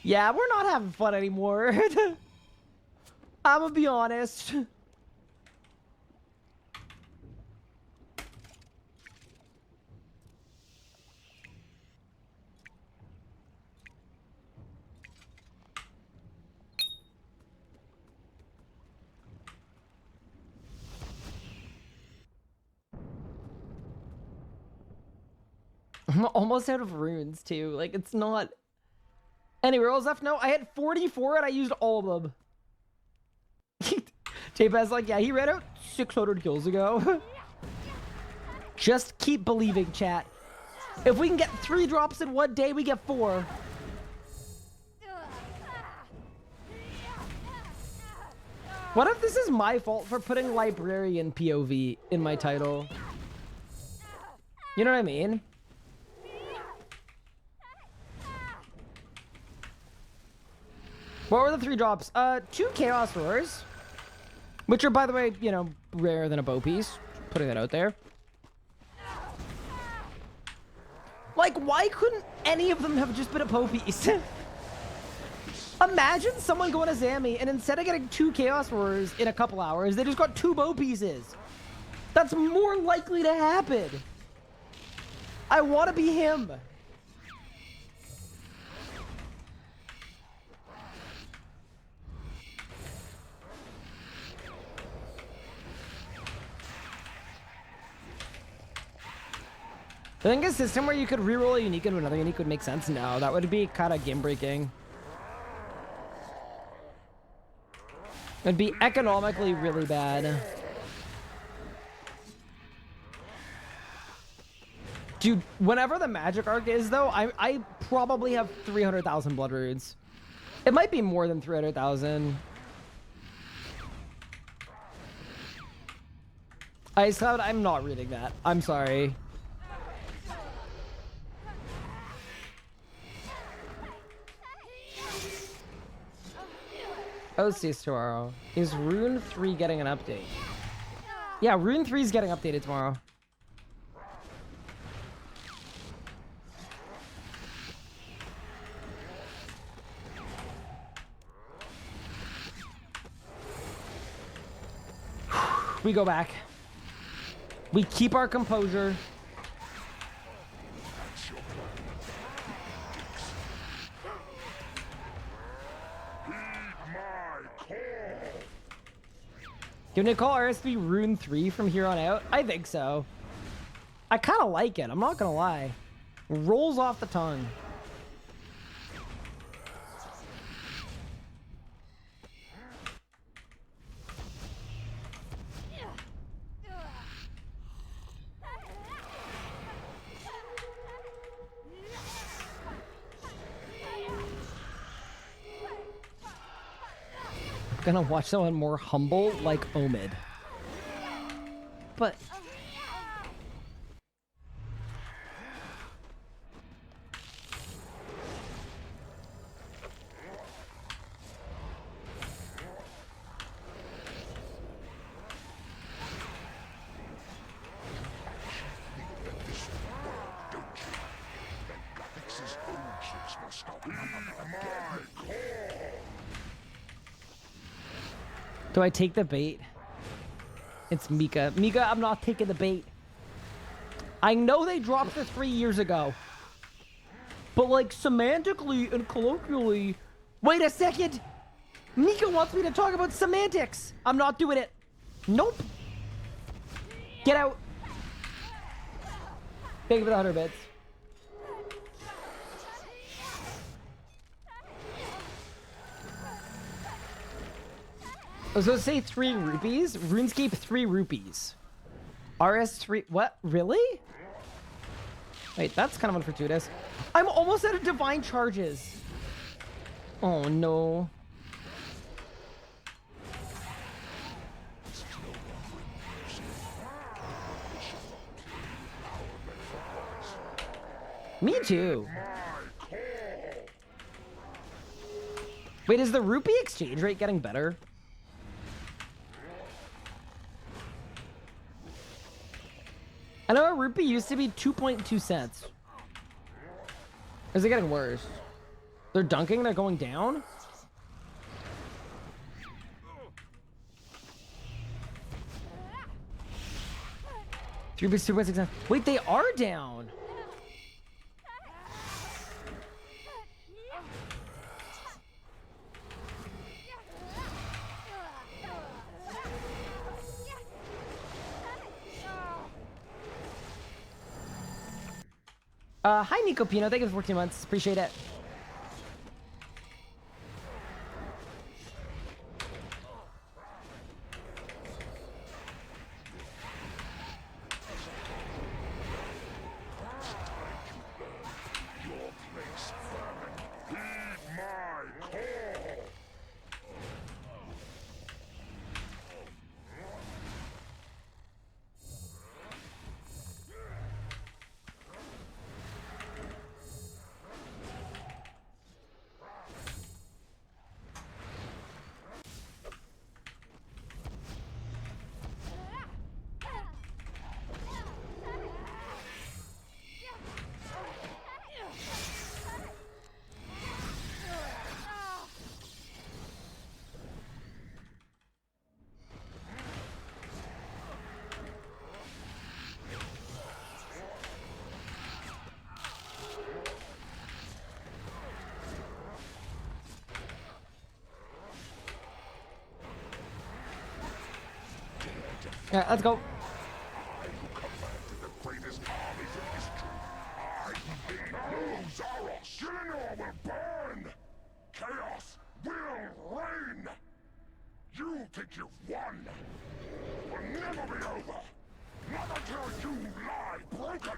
Yeah, we're not having fun anymore. I'm gonna be honest. I'm almost out of runes, too. Like, it's not... Any rolls left? No, I had 44 and I used all of them. J-Paz like, yeah, he ran out 600 kills ago. Just keep believing, chat. If we can get 3 drops in one day, we get 4. What if this is my fault for putting librarian POV in my title? You know what I mean? What were the 3 drops? 2 Chaos Roars. Which are, by the way, you know, rarer than a bow piece. Putting that out there. Like, why couldn't any of them have just been a bow piece? Imagine someone going to Zammy and instead of getting 2 Chaos Roars in a couple hours, they just got 2 bow pieces. That's more likely to happen. I want to be him. I think a system where you could reroll a unique into another unique would make sense. No, that would be kind of game breaking. It'd be economically really bad. Dude, whenever the magic arc is, though, I probably have 300,000 blood runes. It might be more than 300,000. Ice Cloud, I'm not reading that. I'm sorry. OSSEUS tomorrow. Is Rune 3 getting an update? Yeah, Rune 3 is getting updated tomorrow. We go back. We keep our composure. Can we call RSB Rune 3 from here on out? I think so. I kind of like it. I'm not going to lie. Rolls off the tongue. Gonna watch someone more humble like Omid. But do I take the bait? It's Mika. Mika, I'm not taking the bait. I know they dropped this 3 years ago. But like semantically and colloquially, Wait a second. Nico wants me to talk about semantics. I'm not doing it. Nope. Get out. Thank you for the 100 bits. I was going to say 3 rupees. RuneScape 3 rupees. RS3. What? Really? Wait, that's kind of unfortuitous. I'm almost out of divine charges. Oh no. Me too. Wait, is the rupee exchange rate getting better? I know a rupee used to be 2.2 cents. Is it getting worse? They're dunking, they're going down? Three bits, 2.6 cents. Wait, they are down. Hi Nico Pino, thank you for 14 months. Appreciate it. Yeah, let's go. Chaos will reign. You think you've won. Will never be over. Not until you lie broken.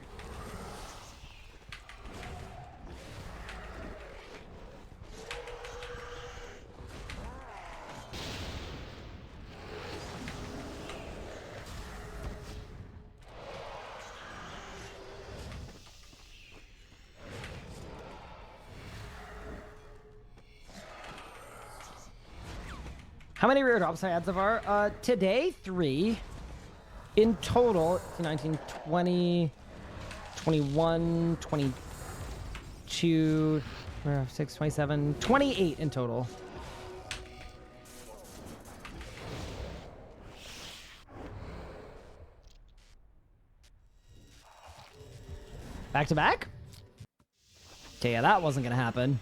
How many rare drops I had so far? Today, 3. In total, 19, 20, 21, 22, 6, 27, 28 in total. Back to back? Okay, yeah, that wasn't gonna happen.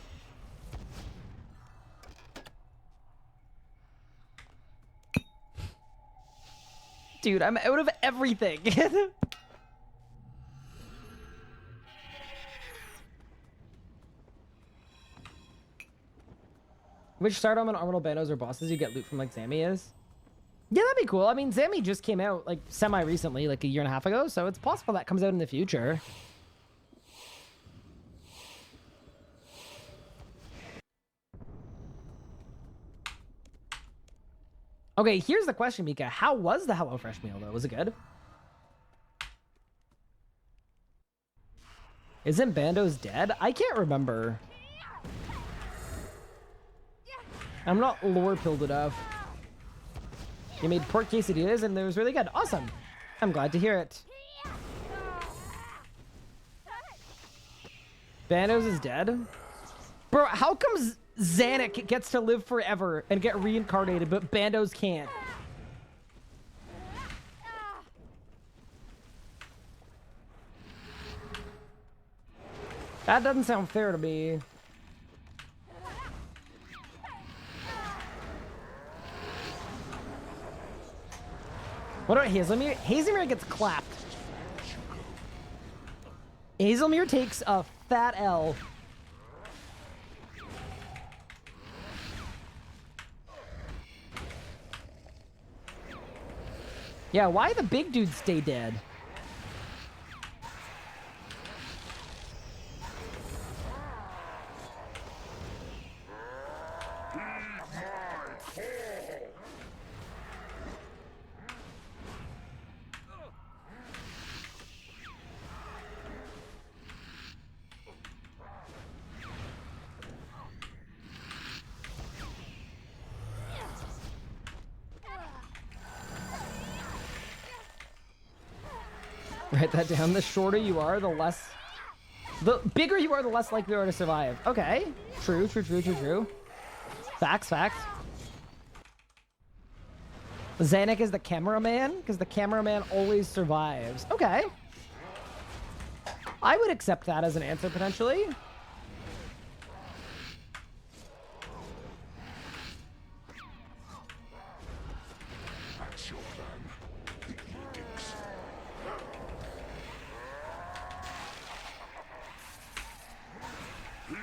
Dude, I'm out of everything. Which Stardom and Orbital Bandos or bosses you get loot from like Zammy is? Yeah, that'd be cool. I mean, Zammy just came out like semi-recently, like a year and a half ago, so it's possible that comes out in the future. Okay, here's the question, Mika. How was the HelloFresh meal, though? Was it good? Isn't Bandos dead? I can't remember. I'm not lore-pilled enough. You made pork quesadillas, and it was really good. Awesome. I'm glad to hear it. Bandos is dead? Bro, how come Zanuck gets to live forever and get reincarnated, but Bandos can't? That doesn't sound fair to me. What about Hazelmere? Hazelmere gets clapped. Hazelmere takes a fat L. Yeah, why the big dudes stay dead? Write that down. The shorter you are, the bigger you are, the less likely you are to survive. Okay. True. Facts. Zanuck is the cameraman, because the cameraman always survives. Okay. I would accept that as an answer, potentially. That's your plan. The edicts. Heed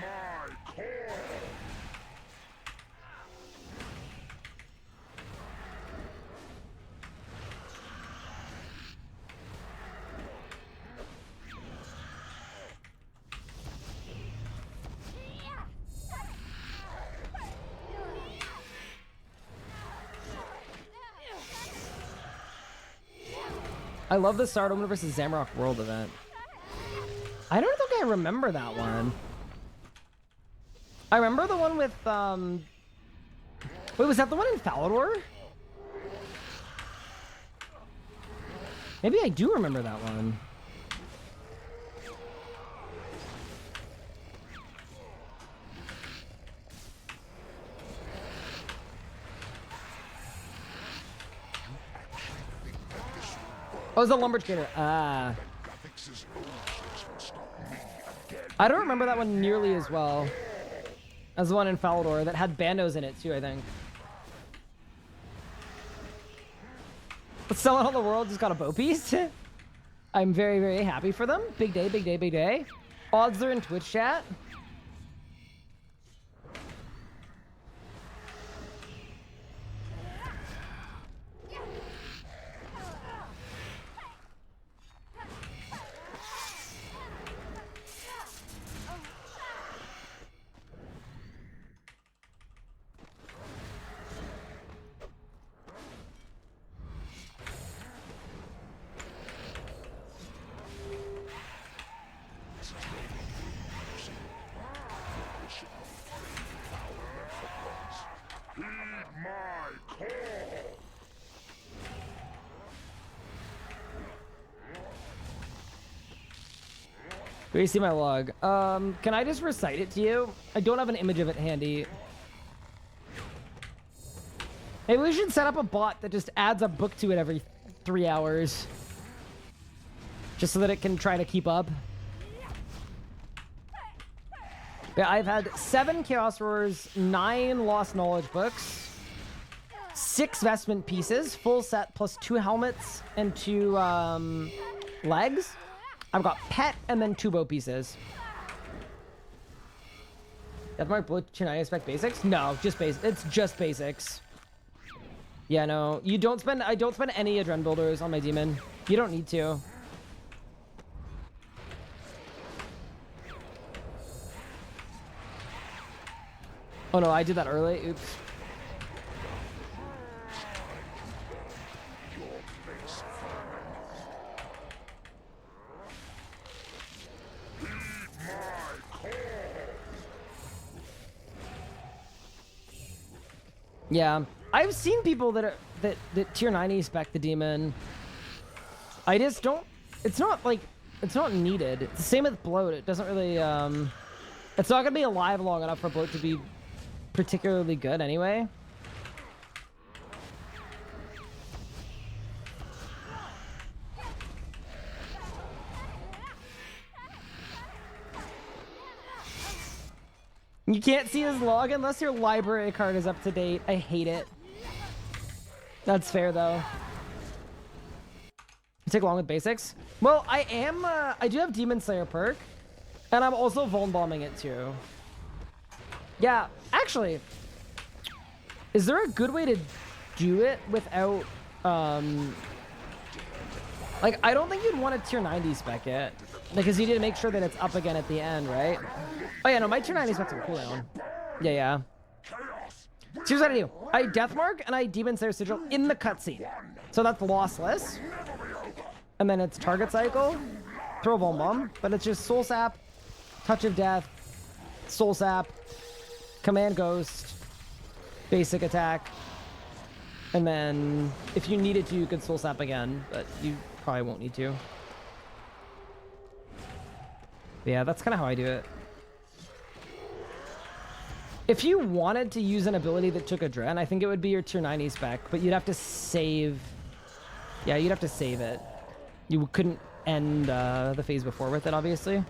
my call. I love the Sardoman versus Zamrock World event. I don't think I remember that one. I remember the one with, Wait, was that the one in Falador? Maybe I do remember that one. Oh, it was the Lumberjacker. Ah. I don't remember that one nearly as well as the one in Falador that had bandos in it too, I think. But someone on the world just got a bow piece. I'm very, very happy for them. Big day, big day, big day. Odds are in Twitch chat. Do you see my log? Can I just recite it to you? I don't have an image of it handy. Maybe we should set up a bot that just adds a book to it every 3 hours. Just so that it can try to keep up. Yeah, I've had 7 Chaos Roars, 9 Lost Knowledge books, 6 vestment pieces, full set, plus 2 helmets and 2 legs. I've got pet and then 2 bow pieces. That's my blood. Can I expect basics? No, just basics. It's just basics. Yeah, no. You don't spend. I don't spend any adren builders on my demon. You don't need to. Oh no, I did that early. Oops. Yeah, I've seen people that tier 90 spec the demon. I just don't. It's not like it's not needed. It's the same with bloat. It doesn't really. It's not gonna be alive long enough for bloat to be particularly good anyway. You can't see his log unless your library card is up to date. I hate it. That's fair, though. take long with basics. Well, I do have Demon Slayer perk, and I'm also Vuln Bombing it too. Yeah, actually, is there a good way to do it without, like, I don't think you'd want to tier 90 spec it, because you need to make sure that it's up again at the end, right? Oh yeah, no, my tier 90 spec's on cooldown. Yeah. So here's what I do. I Deathmark and I Demon Slayer Sigil in the cutscene. So that's lossless. And then it's target cycle, throw Vuln Bomb, but it's just Soul Sap, Touch of Death, Soul Sap, Command Ghost, basic attack, and then if you needed to, you could Soul Sap again, but you probably won't need to. But yeah, that's kind of how I do it. If you wanted to use an ability that took a Dren, I think it would be your tier 90 spec, but you'd have to save. Yeah, you'd have to save it. You couldn't end the phase before with it, obviously.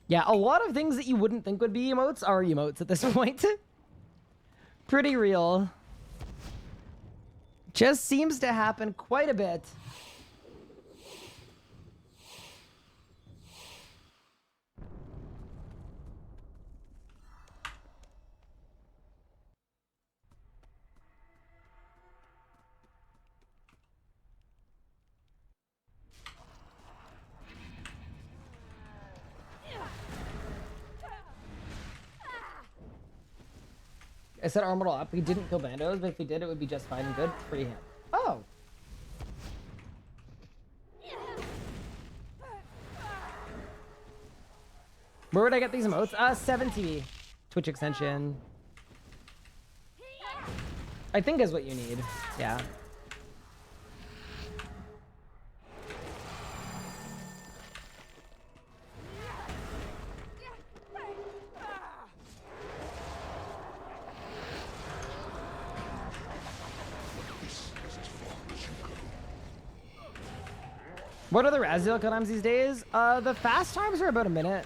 Yeah, a lot of things that you wouldn't think would be emotes are emotes at this point. Pretty real. Just seems to happen quite a bit. I said arm up. We didn't kill bandos, but if we did, it would be just fine and good. Free him. Oh. Where would I get these emotes? 70. Twitch extension. I think is what you need. Yeah. What are the Raziel kill times these days? The fast times are about a minute.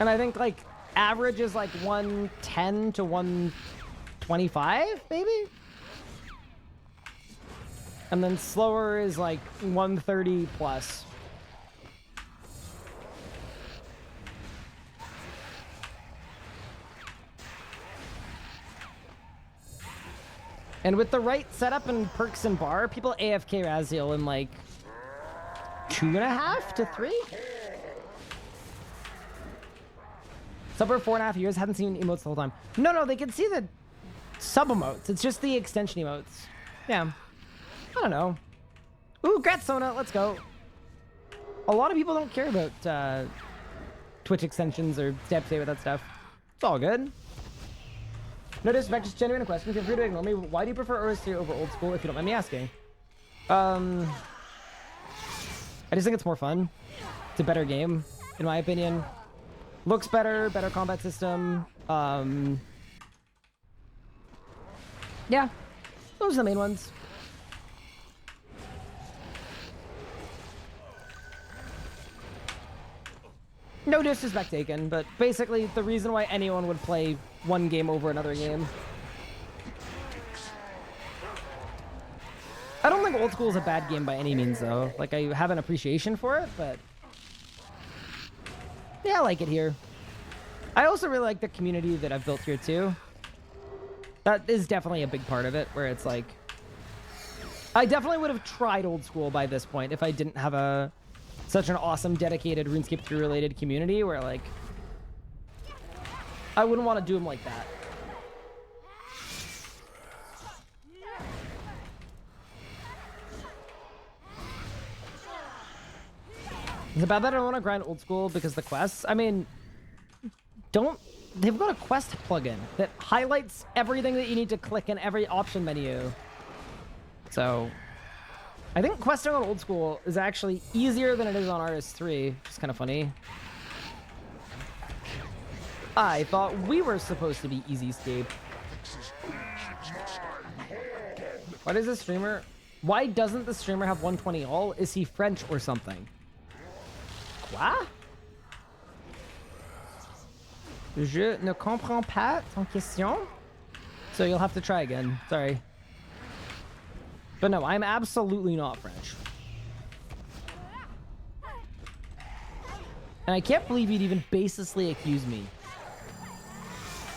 And I think like average is like 110 to 125, maybe? And then slower is like 130 plus. And with the right setup and perks and bar, people AFK Raziel in like 2.5 to 3? Sub for 4.5 years, hadn't seen emotes the whole time. No, they can see the sub emotes. It's just the extension emotes. Yeah. I don't know. Ooh, Gratsona, let's go. A lot of people don't care about Twitch extensions or stay up to date with that stuff. It's all good. No disrespect, just genuine question. Feel free to ignore me. Why do you prefer OSSEUS over old school, if you don't mind me asking? I just think it's more fun. It's a better game, in my opinion. Looks better, better combat system. Yeah, those are the main ones. No disrespect taken, but basically the reason why anyone would play one game over another game. I don't think old school is a bad game by any means, though. Like, I have an appreciation for it, but yeah, I like it here. I also really like the community that I've built here, too. That is definitely a big part of it, where it's like, I definitely would have tried old school by this point if I didn't have such an awesome, dedicated RuneScape 3 related community where, like, I wouldn't want to do them like that. Is it bad that I don't want to grind old school because the quests? I mean, they've got a quest plugin that highlights everything that you need to click in every option menu. So, I think questing on old school is actually easier than it is on RS3, which is kind of funny. I thought we were supposed to be easy scape. Why does the streamer... Why doesn't the streamer have 120 all? Is he French or something? Quoi? Je ne comprends pas ton question. So you'll have to try again. Sorry. But no, I'm absolutely not French. And I can't believe you'd even baselessly accuse me.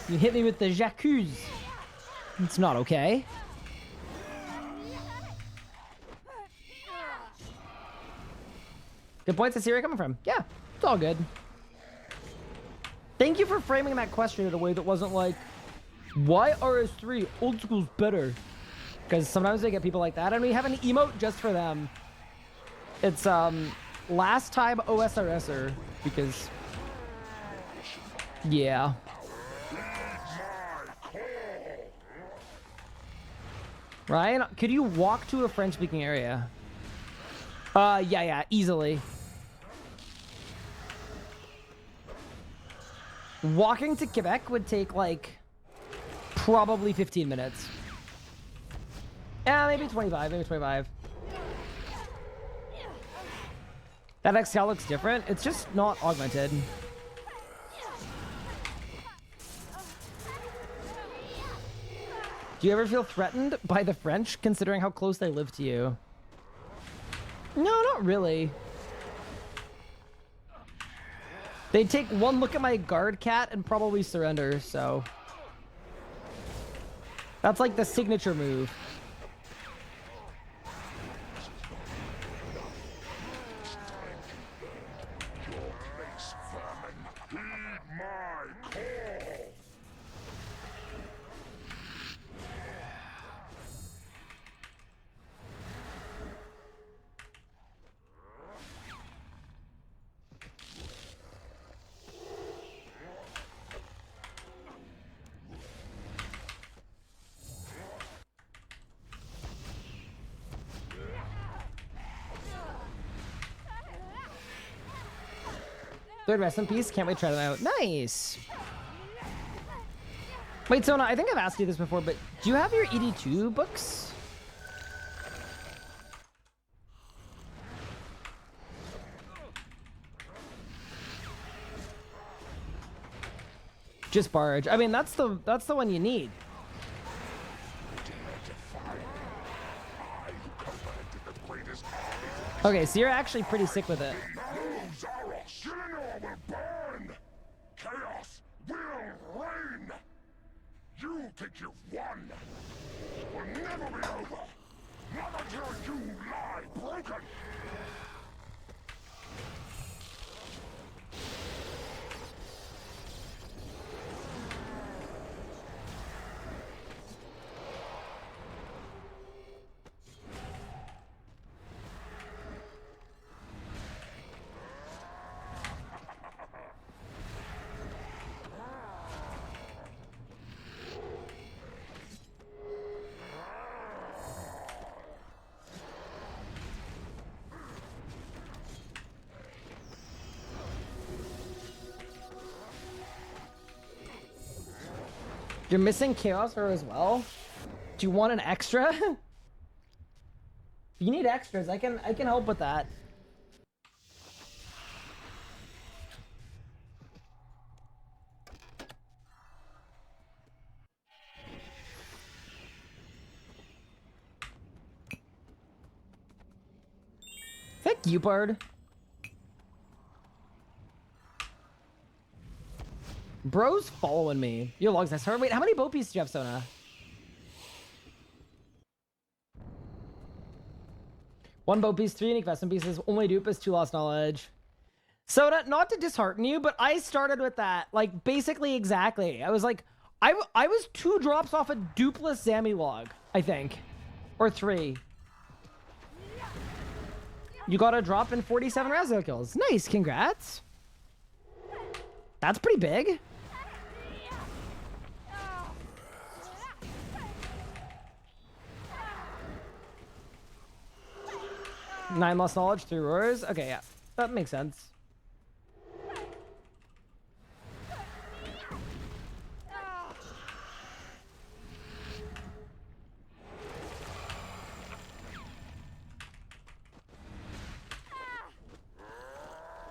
You hit me with the j'accuse. It's not okay. Good points. I see where you're coming from. Yeah, it's all good. Thank you for framing that question in a way that wasn't like, why RS3? Old school's better. Because sometimes they get people like that, and we have an emote just for them. It's last time OSSEUS, because yeah. Ryan, could you walk to a French-speaking area? Yeah, easily. Walking to Quebec would take, like, probably 15 minutes. Yeah, maybe 25, maybe 25. That XL looks different. It's just not augmented. Do you ever feel threatened by the French, considering how close they live to you? No, not really. They'd take one look at my guard cat and probably surrender, so... That's like the signature move. Third rest in peace. Can't wait to try them out. Nice. Wait, Sona, I think I've asked you this before, but do you have your ED2 books? Just barge. I mean, that's the one you need. Okay, so you're actually pretty sick with it. Chaos will reign. You think you've won. It will never be over. Not until you lie broken. You're missing Chaos Her as well? Do you want an extra? If you need extras, I can help with that. Thank you, Bard. Bro's following me. Your log's nice. Wait, how many bow pieces do you have, Sona? One bow piece, 3 unique vestment pieces, only dupe is 2 lost knowledge. Sona, not to dishearten you, but I started with that. Like, basically exactly. I was like, I was 2 drops off a dupless Zammy log, I think. Or 3. You got a drop in 47 Razzle kills. Nice, congrats. That's pretty big. 9 lost knowledge, 3 roars. Okay, yeah. That makes sense.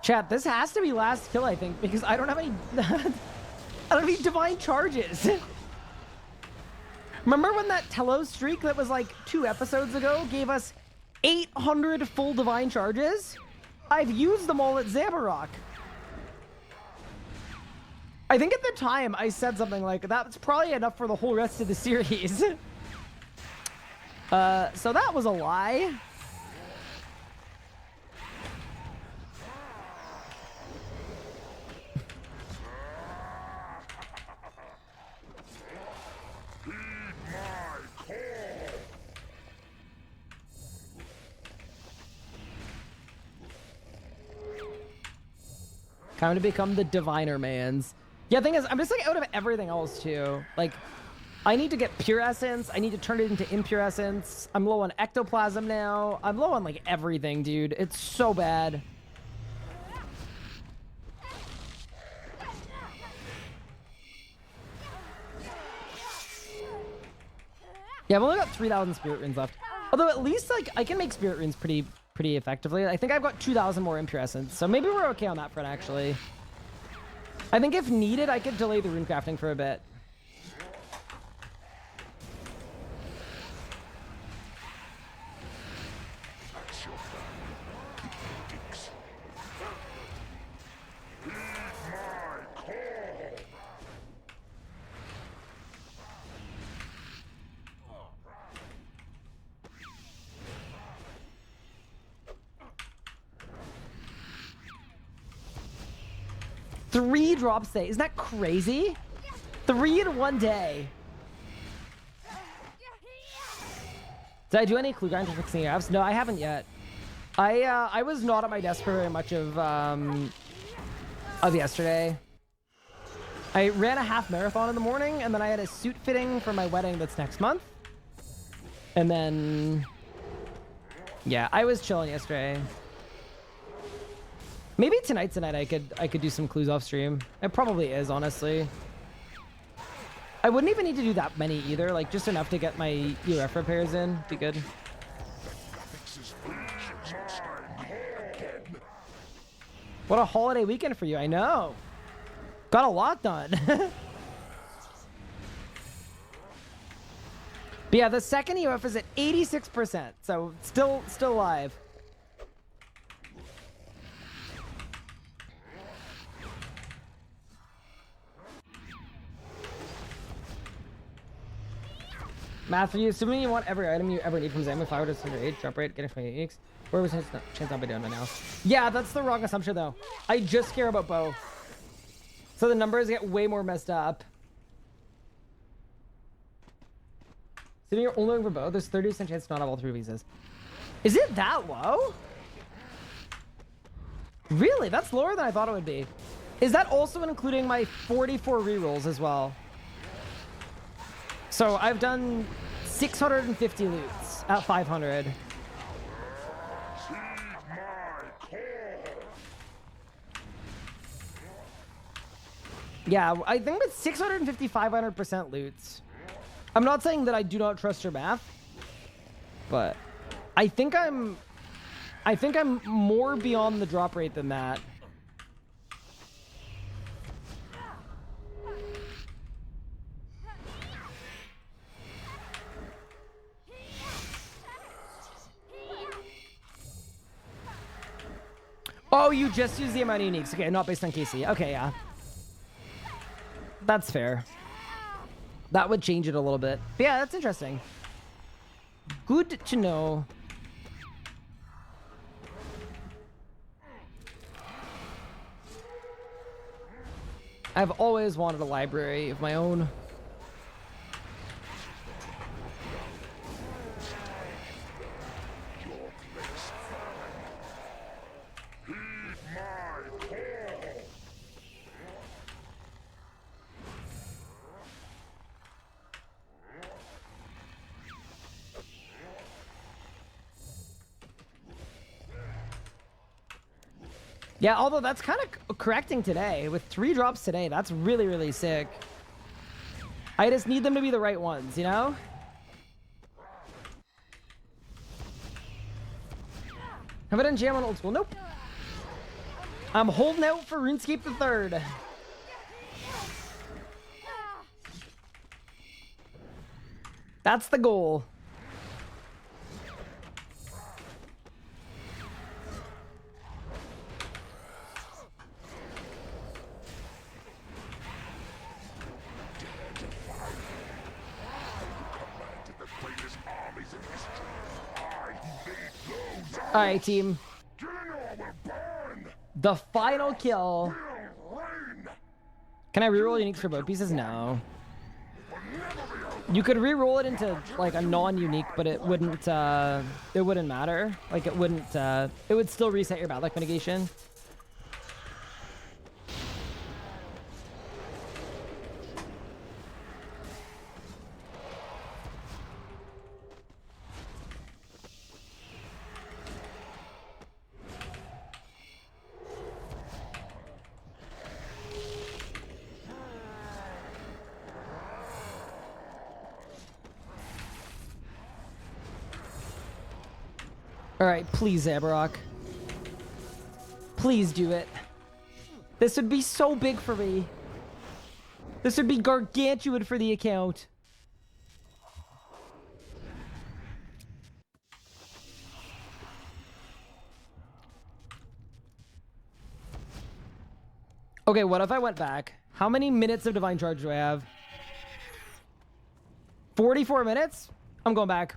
Chat, this has to be last kill, I think, because I don't have any... I don't have any divine charges. Remember when that Telos streak that was like 2 episodes ago gave us 800 full divine charges? I've used them all at Zabarok. I think at the time I said something like, that's probably enough for the whole rest of the series. So that was a lie. Time to become the diviner mans. Yeah, the thing is, I'm just like out of everything else too. Like, I need to get pure essence. I need to turn it into impure essence. I'm low on ectoplasm now. I'm low on like everything, dude. It's so bad. Yeah, I've only got 3,000 spirit runes left. Although at least like I can make spirit runes pretty effectively. I think I've got 2,000 more impure essence, so maybe we're okay on that front actually. I think if needed, I could delay the rune crafting for a bit. Three drops day. Isn't that crazy? 3 in 1 day. Did I do any clue grind for fixing apps? No, I haven't yet. I was not at my desk for very much of yesterday. I ran a half marathon in the morning, and then I had a suit fitting for my wedding that's next month. And then, yeah, I was chilling yesterday. Maybe tonight I could do some clues off stream. It probably is, honestly. I wouldn't even need to do that many either, like just enough to get my UF repairs in. Be good. What a holiday weekend for you, I know. Got a lot done. But yeah, the second UF is at 86%, so still live. Math for you, assuming you want every item you ever need from Zam, if I were to send your age, drop rate, getting from uniques, where was chance not be doing right now? Yeah, that's the wrong assumption though. I just care about both. So the numbers get way more messed up. Assuming you're only looking for both, there's 30% chance to not have all 3 visas. Is it that low? Really? That's lower than I thought it would be. Is that also including my 44 rerolls as well? So I've done 650 loots at 500. Yeah, I think with 650, 500% loots. I'm not saying that I do not trust your math, but I think I'm more beyond the drop rate than that. Oh, you just use the amount of uniques. Okay, not based on KC. Okay, yeah. That's fair. That would change it a little bit. But yeah, that's interesting. Good to know. I've always wanted a library of my own. Yeah, although that's kind of correcting today. With 3 drops today, that's really, really sick. I just need them to be the right ones, you know? Have I done jam on old school? Nope. I'm holding out for RuneScape the 3rd. That's the goal. All right, team. The final kill. Can I reroll uniques for both pieces? No. You could reroll it into like a non-unique, but it wouldn't matter. Like it wouldn't. It would still reset your bad luck mitigation. All right, please, Zabarok. Please do it. This would be so big for me. This would be gargantuan for the account. Okay, what if I went back? How many minutes of Divine Charge do I have? 44 minutes? I'm going back.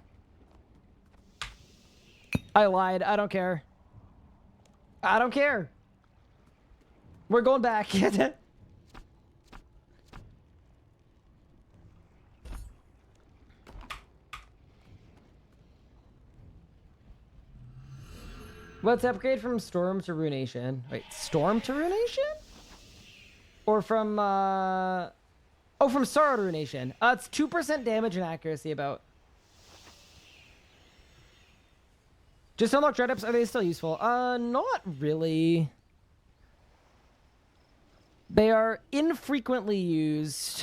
I lied. I don't care. I don't care. We're going back. What's upgrade from Storm to Runation? Wait, Storm to Runation? Or from, oh, from Sorrow to Runation. It's 2% damage and accuracy about. Just unlock dread ups, are they still useful? Not really. They are infrequently used.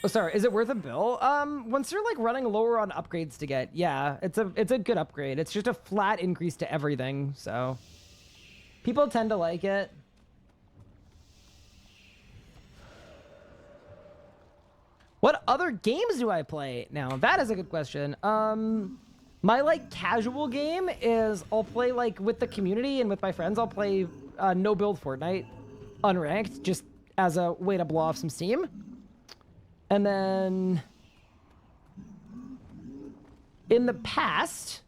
Oh, sorry, is it worth a bill? Once you're like running lower on upgrades to get, yeah, it's a good upgrade. It's just a flat increase to everything, so. People tend to like it. What other games do I play? Now, that is a good question. My, like, casual game is I'll play, like, with the community and with my friends. I'll play no-build Fortnite unranked just as a way to blow off some steam. And then in the past,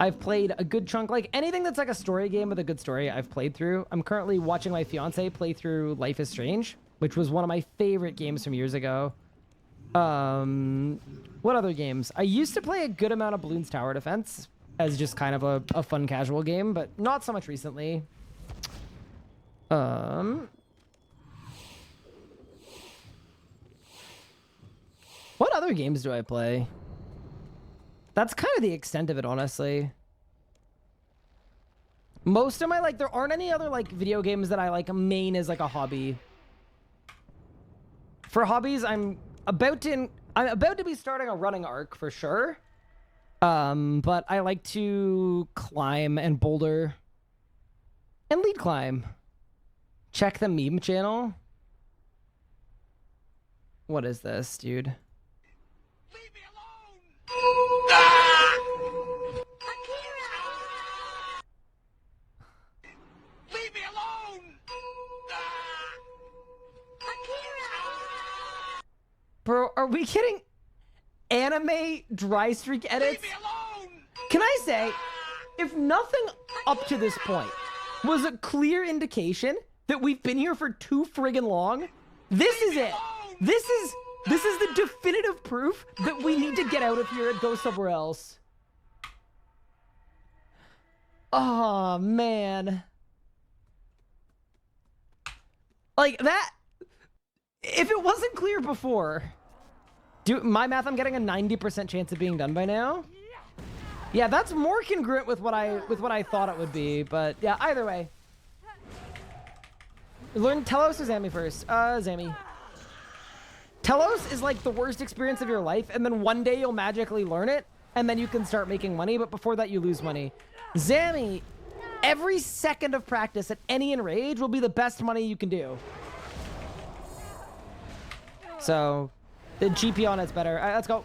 I've played a good chunk, like anything that's like a story game with a good story I've played through. I'm currently watching my fiance play through Life is Strange, which was one of my favorite games from years ago. What other games? I used to play a good amount of Bloons Tower Defense as just kind of a fun casual game, but not so much recently. What other games do I play? That's kind of the extent of it, honestly. Most of my, like, there aren't any other, like, video games that I, like, main as, like, a hobby. For hobbies, I'm about to be starting a running arc, for sure. But I like to climb and boulder. And lead climb. Check the meme channel. What is this, dude? Bro, are we getting anime dry streak edits? Can I say, if nothing up to this point was a clear indication that we've been here for too friggin' long, this is it. This is the definitive proof that we need to get out of here and go somewhere else. Oh, man. Like that, if it wasn't clear before, my math, I'm getting a 90% chance of being done by now. Yeah, that's more congruent with what I thought it would be, but yeah, either way. Learn Telos or Zami first? Zami. Telos is like the worst experience of your life, and then one day you'll magically learn it, and then you can start making money, but before that you lose money. Zami, every second of practice at any enrage will be the best money you can do. So, the GP on it's better. All right, let's go.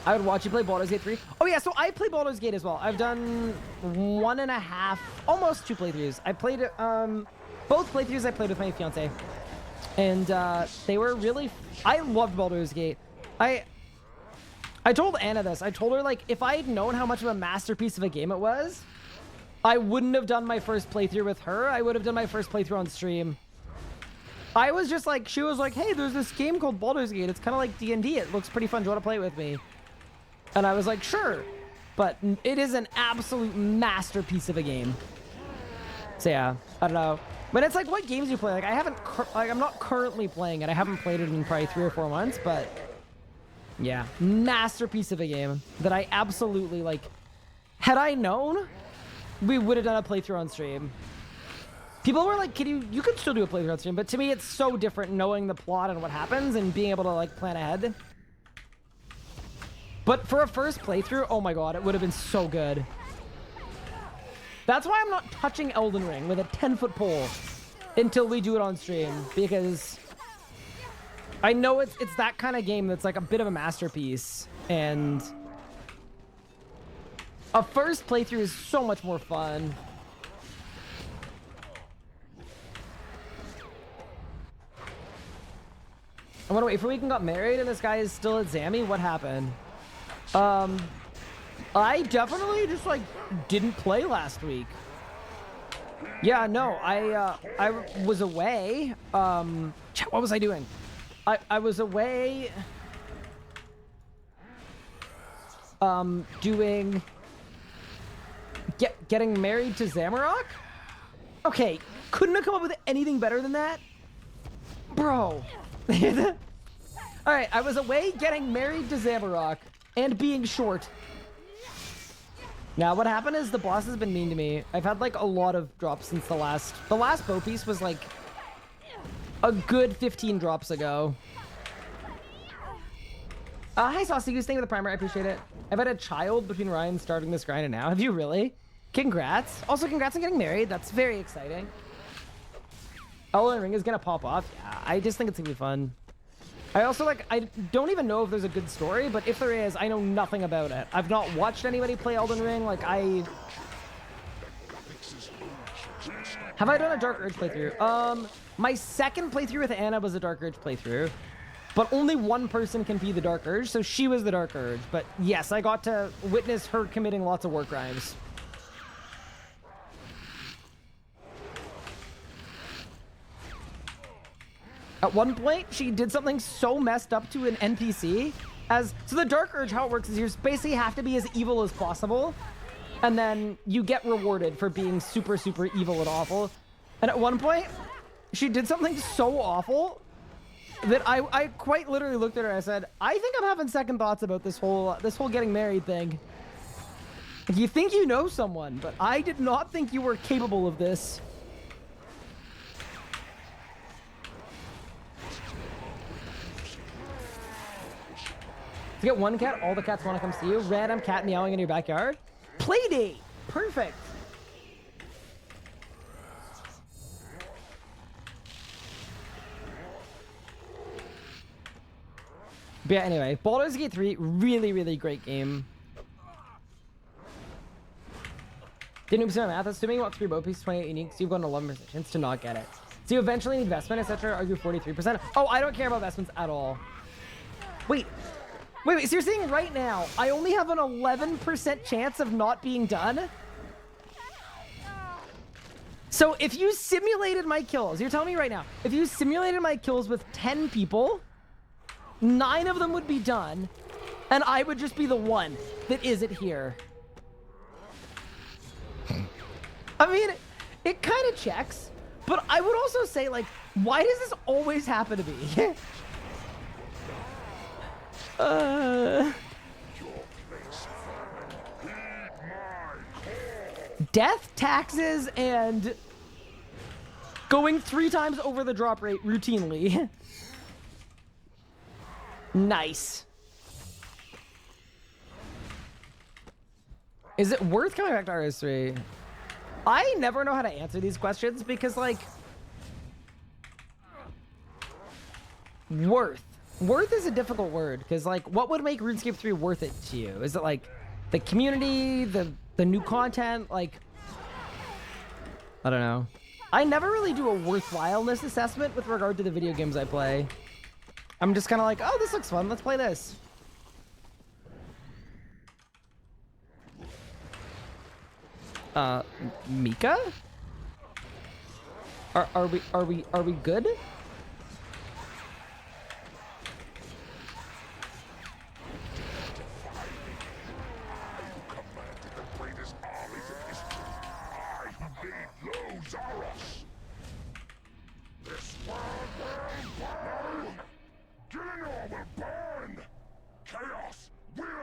I would watch you play Baldur's Gate 3. Oh yeah, so I play Baldur's Gate as well. I've done 1.5, almost 2 playthroughs. I played, both playthroughs I played with my fiance. And they were really, I loved Baldur's Gate. I told Anna this. I told her, like, if I had known how much of a masterpiece of a game it was, I wouldn't have done my first playthrough with her. I would have done my first playthrough on stream. I was just like, she was like, hey, there's this game called Baldur's Gate. It's kind of like D&D. It looks pretty fun. Do you want to play it with me? And I was like, sure. But it is an absolute masterpiece of a game. So yeah, I don't know. But it's like, what games do you play? Like, I'm not currently playing it. I haven't played it in probably 3 or 4 months, but yeah, masterpiece of a game that I absolutely, like, had I known, we would have done a playthrough on stream. People were like, you could still do a playthrough on stream, but to me, it's so different knowing the plot and what happens and being able to, like, plan ahead. But for a first playthrough, oh my god, it would have been so good. That's why I'm not touching Elden Ring with a 10-foot pole until we do it on stream, because I know it's that kind of game that's like a bit of a masterpiece, and a first playthrough is so much more fun. I want to wait for Weekend got married and this guy is still at Zami. What happened? I definitely just, like, didn't play last week. Yeah, no, I was away. What was I doing? I was away. Getting married to Zamarok? Okay, couldn't have come up with anything better than that? Bro. Alright, I was away getting married to Zamarok and being short. Now, what happened is the boss has been mean to me. I've had, like, a lot of drops since the last bow piece was, like, a good 15 drops ago. Hi, Saucy Goose. Thank you for the primer. I appreciate it. I've had a child between Ryan starting this grind and now. Have you really? Congrats. Also, congrats on getting married. That's very exciting. Elden Ring is gonna pop off. Yeah, I just think it's gonna be fun. I also, like, I don't even know if there's a good story, but if there is, I know nothing about it. I've not watched anybody play Elden Ring. Like, have I done a Dark Urge playthrough? My second playthrough with Anna was a Dark Urge playthrough, but only one person can be the Dark Urge, so she was the Dark Urge. But yes, I got to witness her committing lots of war crimes. At one point, she did something so messed up to an NPC so the Dark Urge, how it works is you basically have to be as evil as possible, and then you get rewarded for being super, super evil and awful. And at one point, she did something so awful that I quite literally looked at her and I said, I think I'm having second thoughts about this whole getting married thing. You think you know someone, but I did not think you were capable of this. To get one cat, all the cats want to come see you. Random cat meowing in your backyard. Playdate. Perfect. But yeah, anyway, Baldur's Gate 3, really, really great game. Didn't do my math. Assuming you want 3 bow pieces, 28 unique, so you've got an 11% chance to not get it. So you eventually need investment, etc. Argue 43%. Oh, I don't care about investments at all. Wait, so you're saying right now, I only have an 11% chance of not being done? So if you simulated my kills, you're telling me right now, if you simulated my kills with 10 people, 9 of them would be done, and I would just be the one that isn't here. I mean, it kind of checks. But I would also say, like, why does this always happen to me? Death, taxes, and going 3 times over the drop rate routinely. Nice. Is it worth coming back to RS3? I never know how to answer these questions because, like, worth. Worth is a difficult word because, like, what would make RuneScape 3 worth it to you? Is it, like, the community, the new content? Like, I don't know. I never really do a worthwhileness assessment with regard to the video games I play. I'm just kind of like, oh, this looks fun. Let's play this. Mika? Are we good?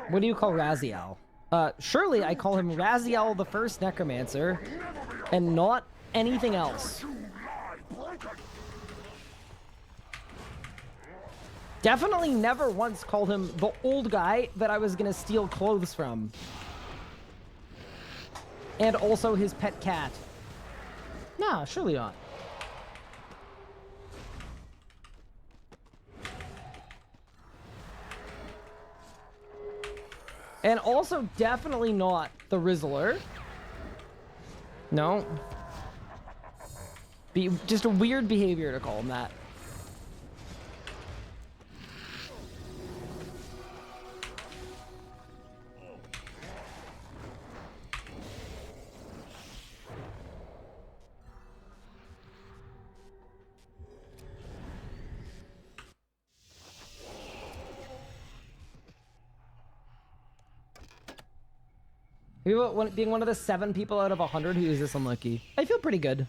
What do you call Raziel? Surely I call him Raziel the First Necromancer, and not anything else. Definitely never once called him the old guy that I was gonna steal clothes from. And also his pet cat. Nah, surely not. And also definitely not the Rizzler. No. Be just a weird behavior to call him that. Being one of the 7 people out of 100 who is this unlucky. I feel pretty good.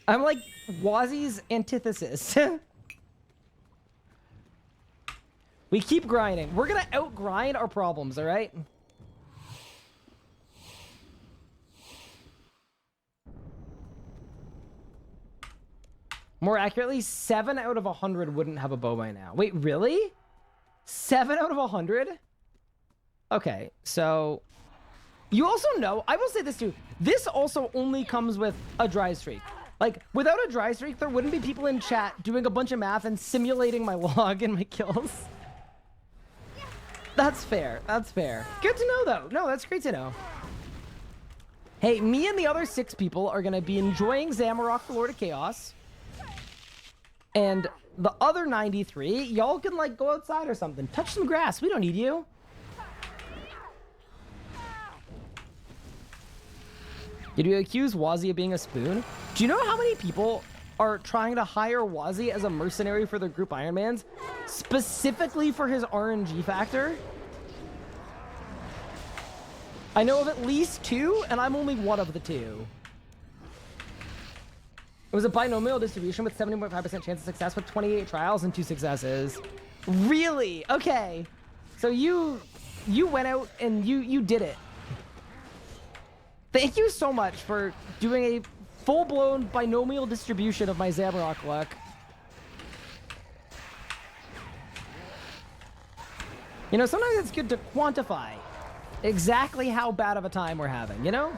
I'm like Wazzy's antithesis. We keep grinding. We're gonna outgrind our problems, all right? More accurately, 7 out of 100 wouldn't have a bow by now. Wait, really? 7 out of 100? Okay, so you also know, I will say this too, this also only comes with a dry streak. Like, without a dry streak, there wouldn't be people in chat doing a bunch of math and simulating my log and my kills. That's fair, that's fair. Good to know though. No, that's great to know. Hey, me and the other 6 people are gonna be enjoying Zamorak, the Lord of Chaos. And the other 93, y'all can like go outside or something. Touch some grass, we don't need you. Did you accuse Wazzy of being a spoon? Do you know how many people are trying to hire Wazzy as a mercenary for their group Ironmans? Specifically for his RNG factor? I know of at least 2, and I'm only one of the 2. It was a binomial distribution with 70.5% chance of success with 28 trials and 2 successes. Really? Okay. So you went out and you did it. Thank you so much for doing a full-blown binomial distribution of my Zamorak luck. You know, sometimes it's good to quantify exactly how bad of a time we're having, you know?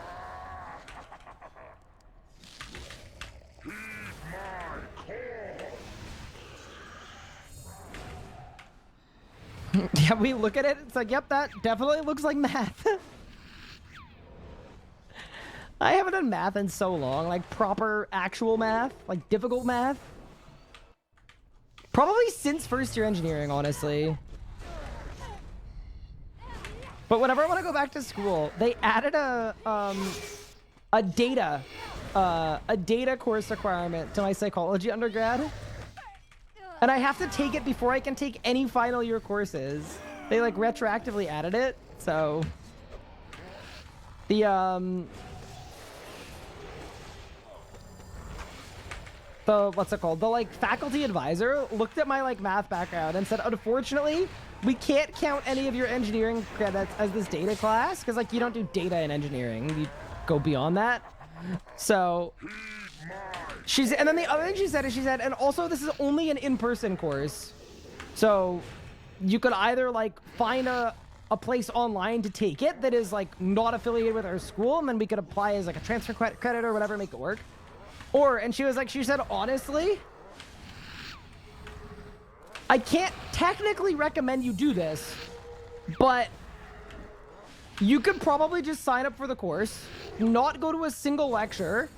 Yeah, we look at it, it's like, yep, that definitely looks like math. I haven't done math in so long, like proper actual math, like difficult math. Probably since first year engineering, honestly. But whenever I want to go back to school, they added a data course requirement to my psychology undergrad. And I have to take it before I can take any final year courses. They like retroactively added it, so the what's it called? The like faculty advisor looked at my like math background and said, unfortunately, we can't count any of your engineering credits as this data class because like you don't do data in engineering. You go beyond that. So and then the other thing she said is and also this is only an in-person course. So you could either like find a place online to take it that is like not affiliated with our school, and then we could apply as like a transfer credit or whatever, make it work. Or, and she said, honestly, I can't technically recommend you do this, but you could probably just sign up for the course, not go to a single lecture,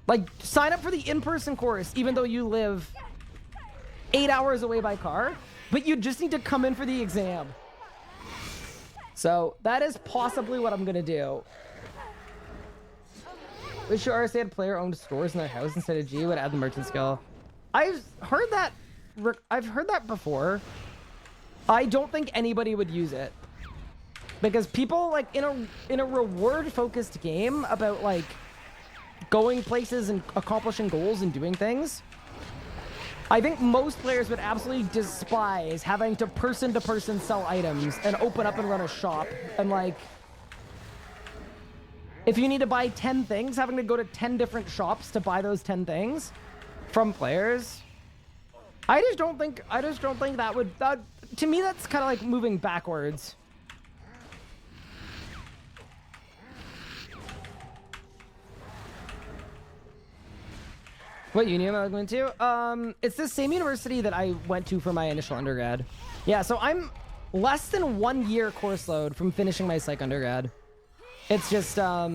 like sign up for the in-person course, even though you live 8 hours away by car, but you just need to come in for the exam. So that is possibly what I'm going to do. Wish your RSA had player-owned stores in their house instead of G would add the merchant skill. I've heard that before. I don't think anybody would use it because people like in a reward-focused game about like going places and accomplishing goals and doing things. I think most players would absolutely despise having to person-to-person sell items and open up and run a shop and like. If you need to buy 10 things, having to go to 10 different shops to buy those 10 things from players, I just don't think that would, to me, that's kind of like moving backwards. What uni am I going to? It's the same university that I went to for my initial undergrad. Yeah, so I'm less than 1 year course load from finishing my psych undergrad. It's just, I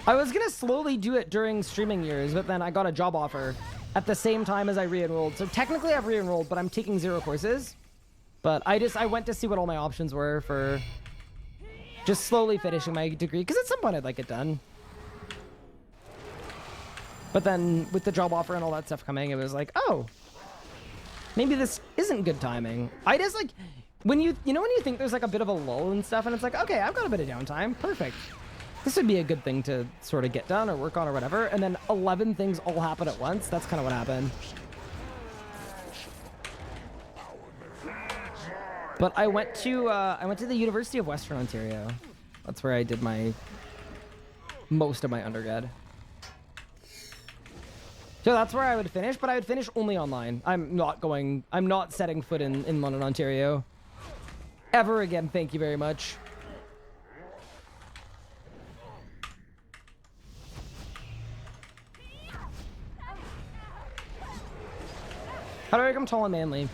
was going to slowly do it during streaming years, but then I got a job offer at the same time as I re-enrolled. So technically I've re-enrolled, but I'm taking 0 courses. But I went to see what all my options were for just slowly finishing my degree, because at some point I'd like it done. But then with the job offer and all that stuff coming, it was like, oh, maybe this isn't good timing. I just like... When you think there's like a bit of a lull and stuff, and it's like, okay, I've got a bit of downtime, perfect. This would be a good thing to sort of get done or work on or whatever, and then 11 things all happen at once. That's kind of what happened. But I went to the University of Western Ontario. That's where I did most of my undergrad. So that's where I would finish, but I would finish only online. I'm not setting foot in London, Ontario. Ever again, thank you very much. How do I become tall and manly?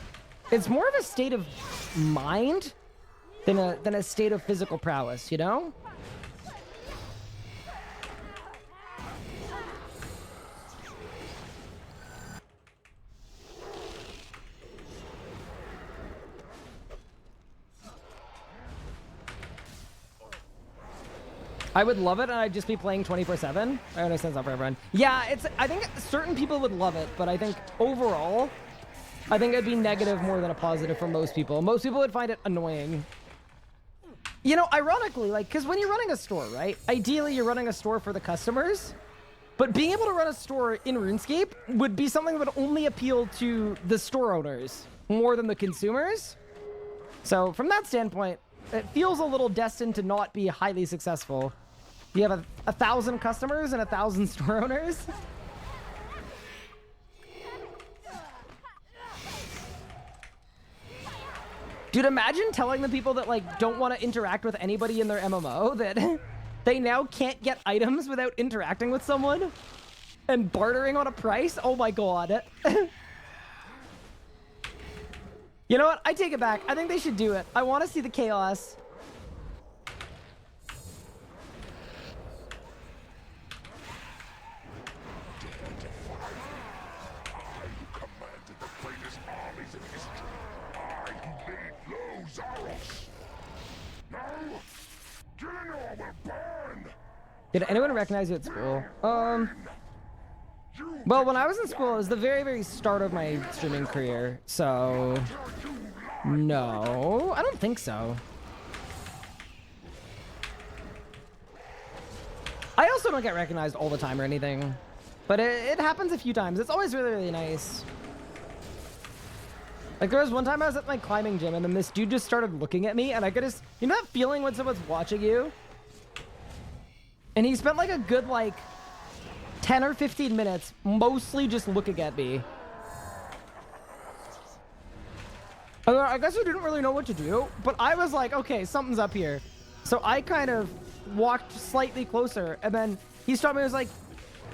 It's more of a state of mind than a state of physical prowess, you know? I would love it, and I'd just be playing 24/7. I understand it's not for everyone. Yeah, I think certain people would love it, but I think overall, I think it'd be negative more than a positive for most people. Most people would find it annoying. You know, ironically, like, because when you're running a store, right? Ideally, you're running a store for the customers, but being able to run a store in RuneScape would be something that would only appeal to the store owners more than the consumers. So from that standpoint, it feels a little destined to not be highly successful. You have 1,000 customers and 1,000 store owners. Dude, imagine telling the people that like don't want to interact with anybody in their MMO that they now can't get items without interacting with someone and bartering on a price. Oh my god. You know what? I take it back. I think they should do it. I want to see the chaos. Did anyone recognize you at school? Well, when I was in school, it was the very, very start of my streaming career. So, no, I don't think so. I also don't get recognized all the time or anything. But it happens a few times. It's always really, really nice. Like, there was one time I was at my climbing gym, and then this dude just started looking at me, and I could just... You know that feeling when someone's watching you? And he spent, like, a good, like, 10 or 15 minutes mostly just looking at me. And I guess I didn't really know what to do, but I was like, okay, something's up here. So I kind of walked slightly closer, and then he stopped me and was like,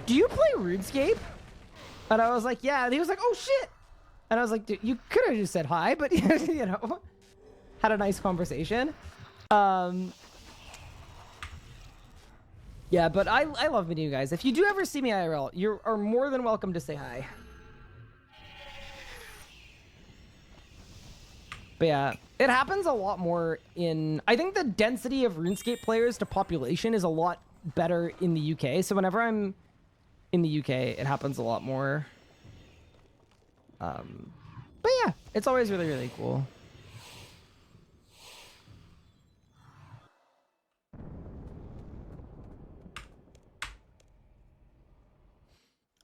do you play RuneScape? And I was like, yeah. And he was like, oh, shit. And I was like, dude, you could have just said hi, but, you know, had a nice conversation. Yeah, but I love meeting you guys. If you do ever see me IRL, you are more than welcome to say hi. But yeah, it happens a lot more in... I think the density of RuneScape players to population is a lot better in the UK. So whenever I'm in the UK, it happens a lot more. But yeah, it's always really, really cool.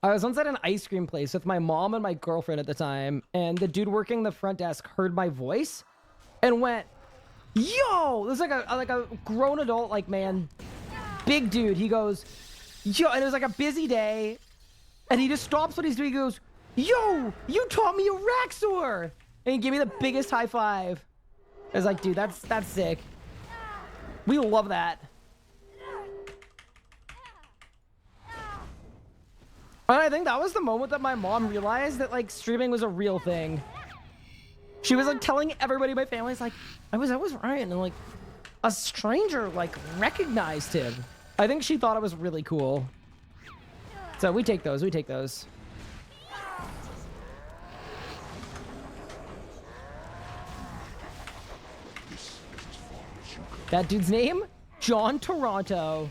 I was once at an ice cream place with my mom and my girlfriend at the time, and the dude working the front desk heard my voice and went, yo! This is like a grown adult, like, man, big dude. He goes, yo, and it was like a busy day, and he just stops what he's doing. He goes, yo, you taught me a Raxor! And he gave me the biggest high five. I was like, dude, that's sick. We love that. And I think that was the moment that my mom realized that, like, streaming was a real thing. She was, like, telling everybody in my family, it's like, I was Ryan, and, like, a stranger, like, recognized him. I think she thought it was really cool. So we take those, we take those. That dude's name? John Toronto.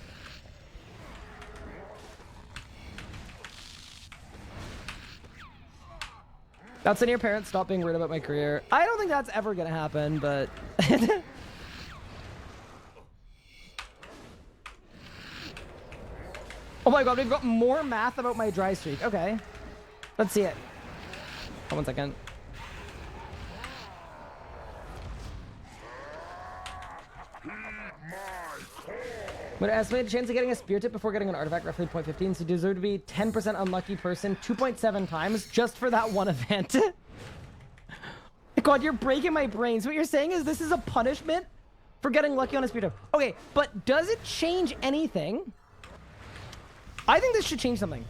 That's when your parents stop being worried about my career. I don't think that's ever gonna happen, but... Oh my god, we've got more math about my dry streak. Okay. Let's see it. Oh, 1 second. Would estimate the chance of getting a spear tip before getting an artifact roughly 0.15, so you deserve to be 10% unlucky person 2.7 times just for that one event. God, you're breaking my brain. So what you're saying is this is a punishment for getting lucky on a spear tip. Okay, but does it change anything? I think this should change something.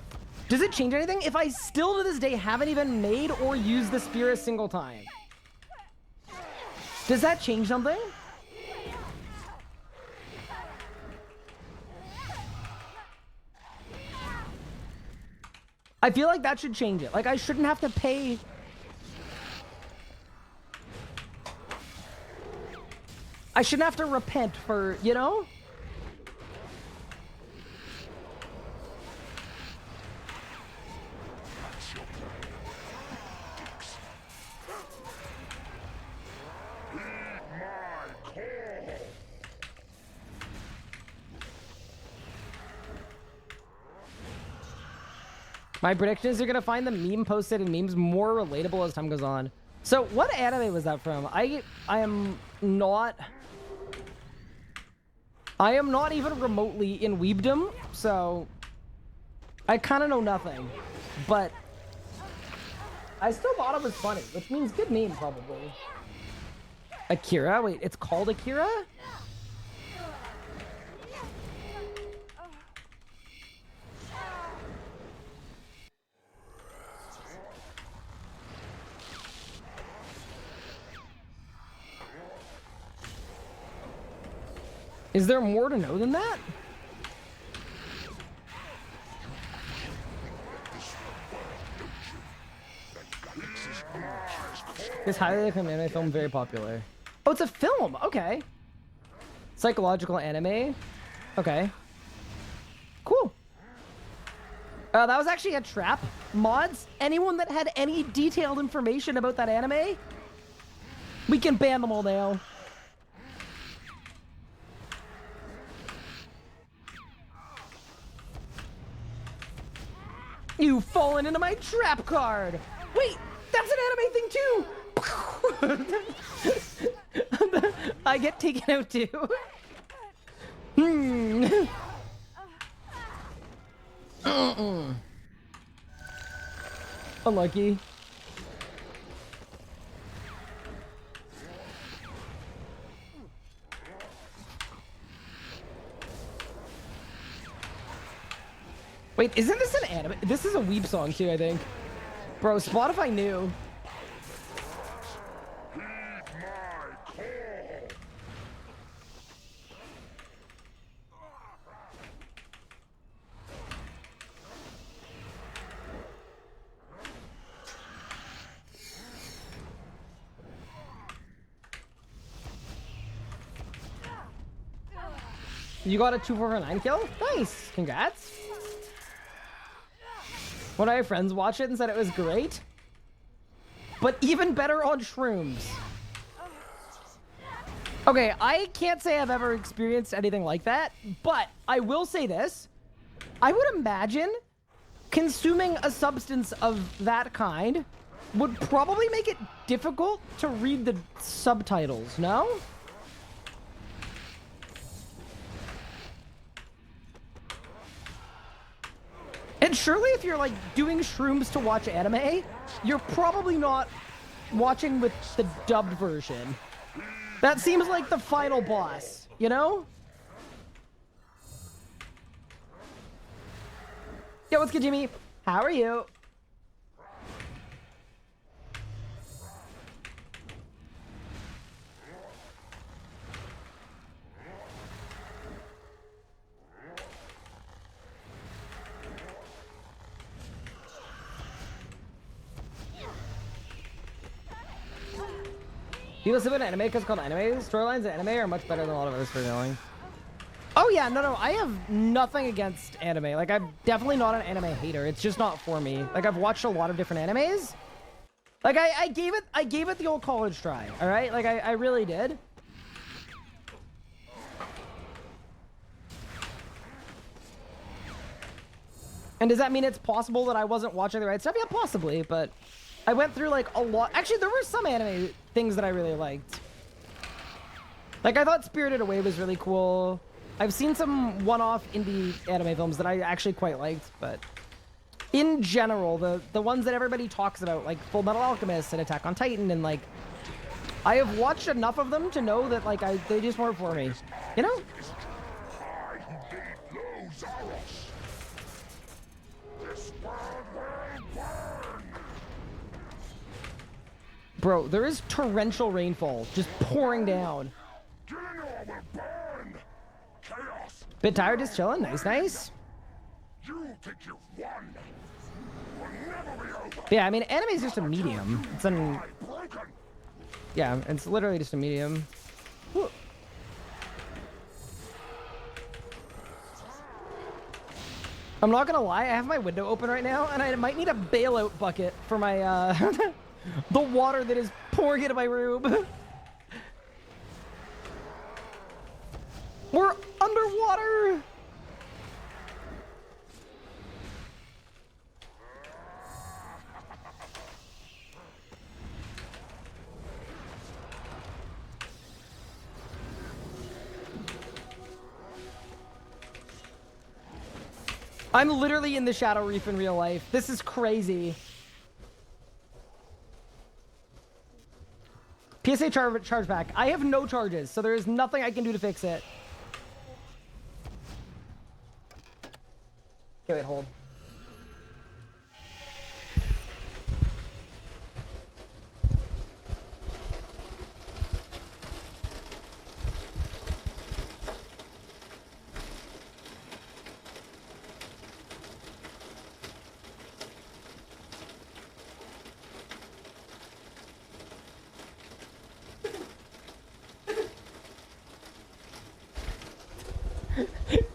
Does it change anything if I still to this day haven't even made or used the spear a single time? Does that change something? I feel like that should change it. Like, I shouldn't have to pay... I shouldn't have to repent for, you know? My prediction is you're gonna find the meme posted and memes more relatable as time goes on. So what anime was that from? I am not even remotely in weebdom, so I kind of know nothing. But I still thought it was funny, which means good meme probably. Akira? Wait, it's called Akira? Is there more to know than that? This highly recommended anime film, very popular. Oh, it's a film. Okay. Psychological anime. Okay. Cool. That was actually a trap. Mods, anyone that had any detailed information about that anime, we can ban them all now. You've fallen into my trap card. Wait, that's an anime thing too. I get taken out too. Unlucky. Wait, isn't this an anime? This is a weeb song too, I think. Bro, Spotify knew. You got a 249 kill? Nice, congrats. One of my friends watched it and said it was great, but even better on shrooms. Okay, I can't say I've ever experienced anything like that, but I will say this. I would imagine consuming a substance of that kind would probably make it difficult to read the subtitles, no? And surely if you're like doing shrooms to watch anime, you're probably not watching with the dubbed version. That seems like the final boss, you know? Yo, what's good, Jimmy? How are you? People say about anime because it's called anime. Storylines in anime are much better than a lot of other storytelling. Oh yeah, no, I have nothing against anime. Like, I'm definitely not an anime hater. It's just not for me. Like, I've watched a lot of different animes. Like, I gave it the old college try, all right? Like, I really did. And does that mean it's possible that I wasn't watching the right stuff? Yeah, possibly, but I went through, like, a lot. Actually, there were some anime things that I really liked. Like, I thought Spirited Away was really cool. I've seen some one-off indie anime films that I actually quite liked, but in general, the ones that everybody talks about, like Full Metal Alchemist and Attack on Titan, and, like, I have watched enough of them to know that, like, they just weren't for me. You know? Bro, there is torrential rainfall just pouring down. Bit tired, just chilling. Nice. Yeah, I mean, anime is just a medium. It's an... Yeah, it's literally just a medium. Whew. I'm not gonna lie, I have my window open right now, and I might need a bailout bucket for my, the water that is pouring into my room. We're underwater! I'm literally in the Shadow Reef in real life. This is crazy. PSA charge back. I have no charges, so there is nothing I can do to fix it. Okay, wait, hold.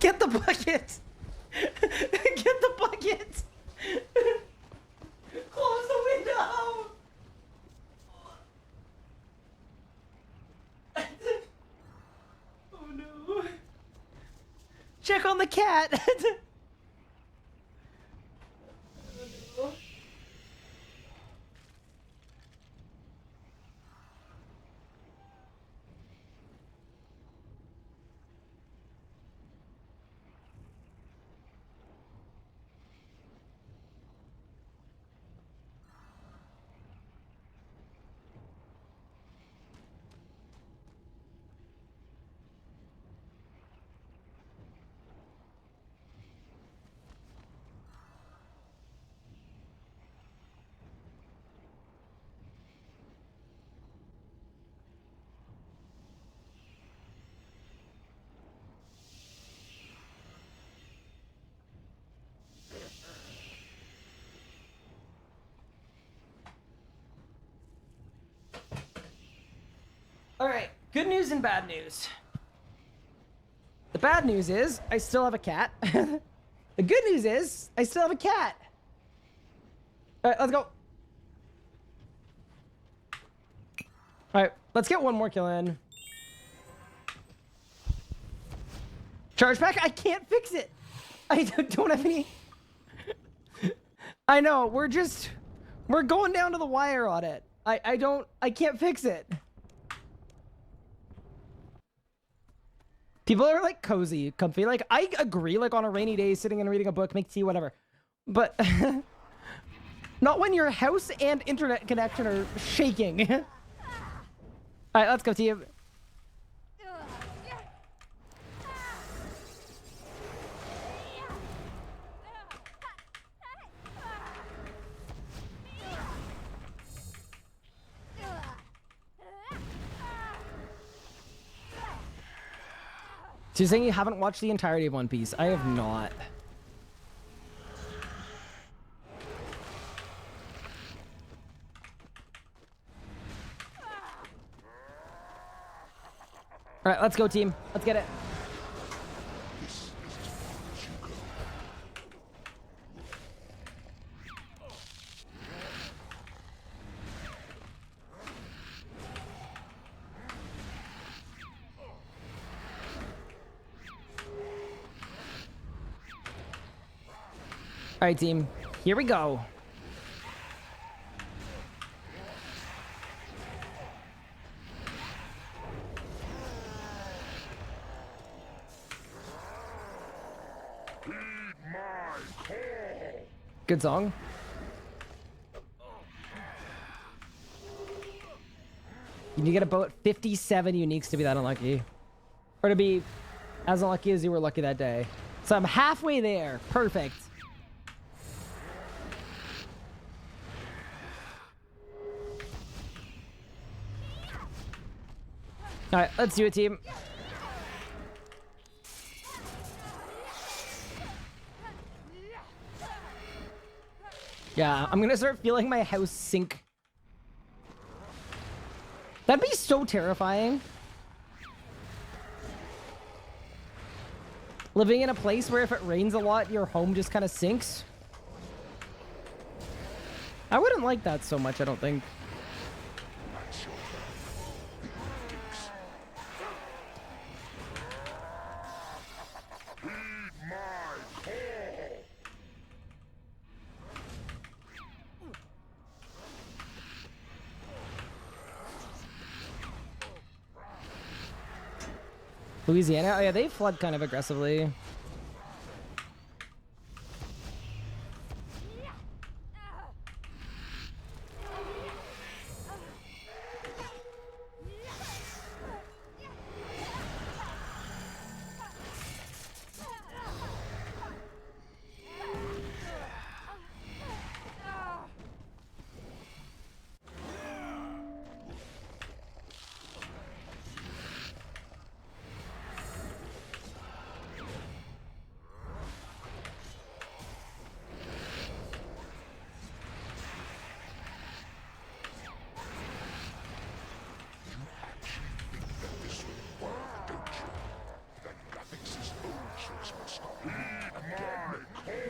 Get the bucket! Get the bucket! Close the window! Oh no. Check on the cat! Good news and bad news. The bad news is I still have a cat. The good news is I still have a cat. All right, let's go. All right, let's get one more kill in. Charge pack? I can't fix it. I don't have any. I know, we're going down to the wire on it. I can't fix it. People are like cozy, comfy. Like, I agree, like on a rainy day, sitting and reading a book, make tea, whatever. But not when your house and internet connection are shaking. All right, let's go, team. So you're saying you haven't watched the entirety of One Piece? I have not. All right, let's go, team. Let's get it. All right, team. Here we go. Good song. You need to get about 57 uniques to be that unlucky. Or to be as unlucky as you were lucky that day. So I'm halfway there. Perfect. All right, let's do it, team. Yeah, I'm gonna start feeling my house sink. That'd be so terrifying. Living in a place where if it rains a lot, your home just kind of sinks. I wouldn't like that so much, I don't think. Louisiana? Oh yeah, they flood kind of aggressively.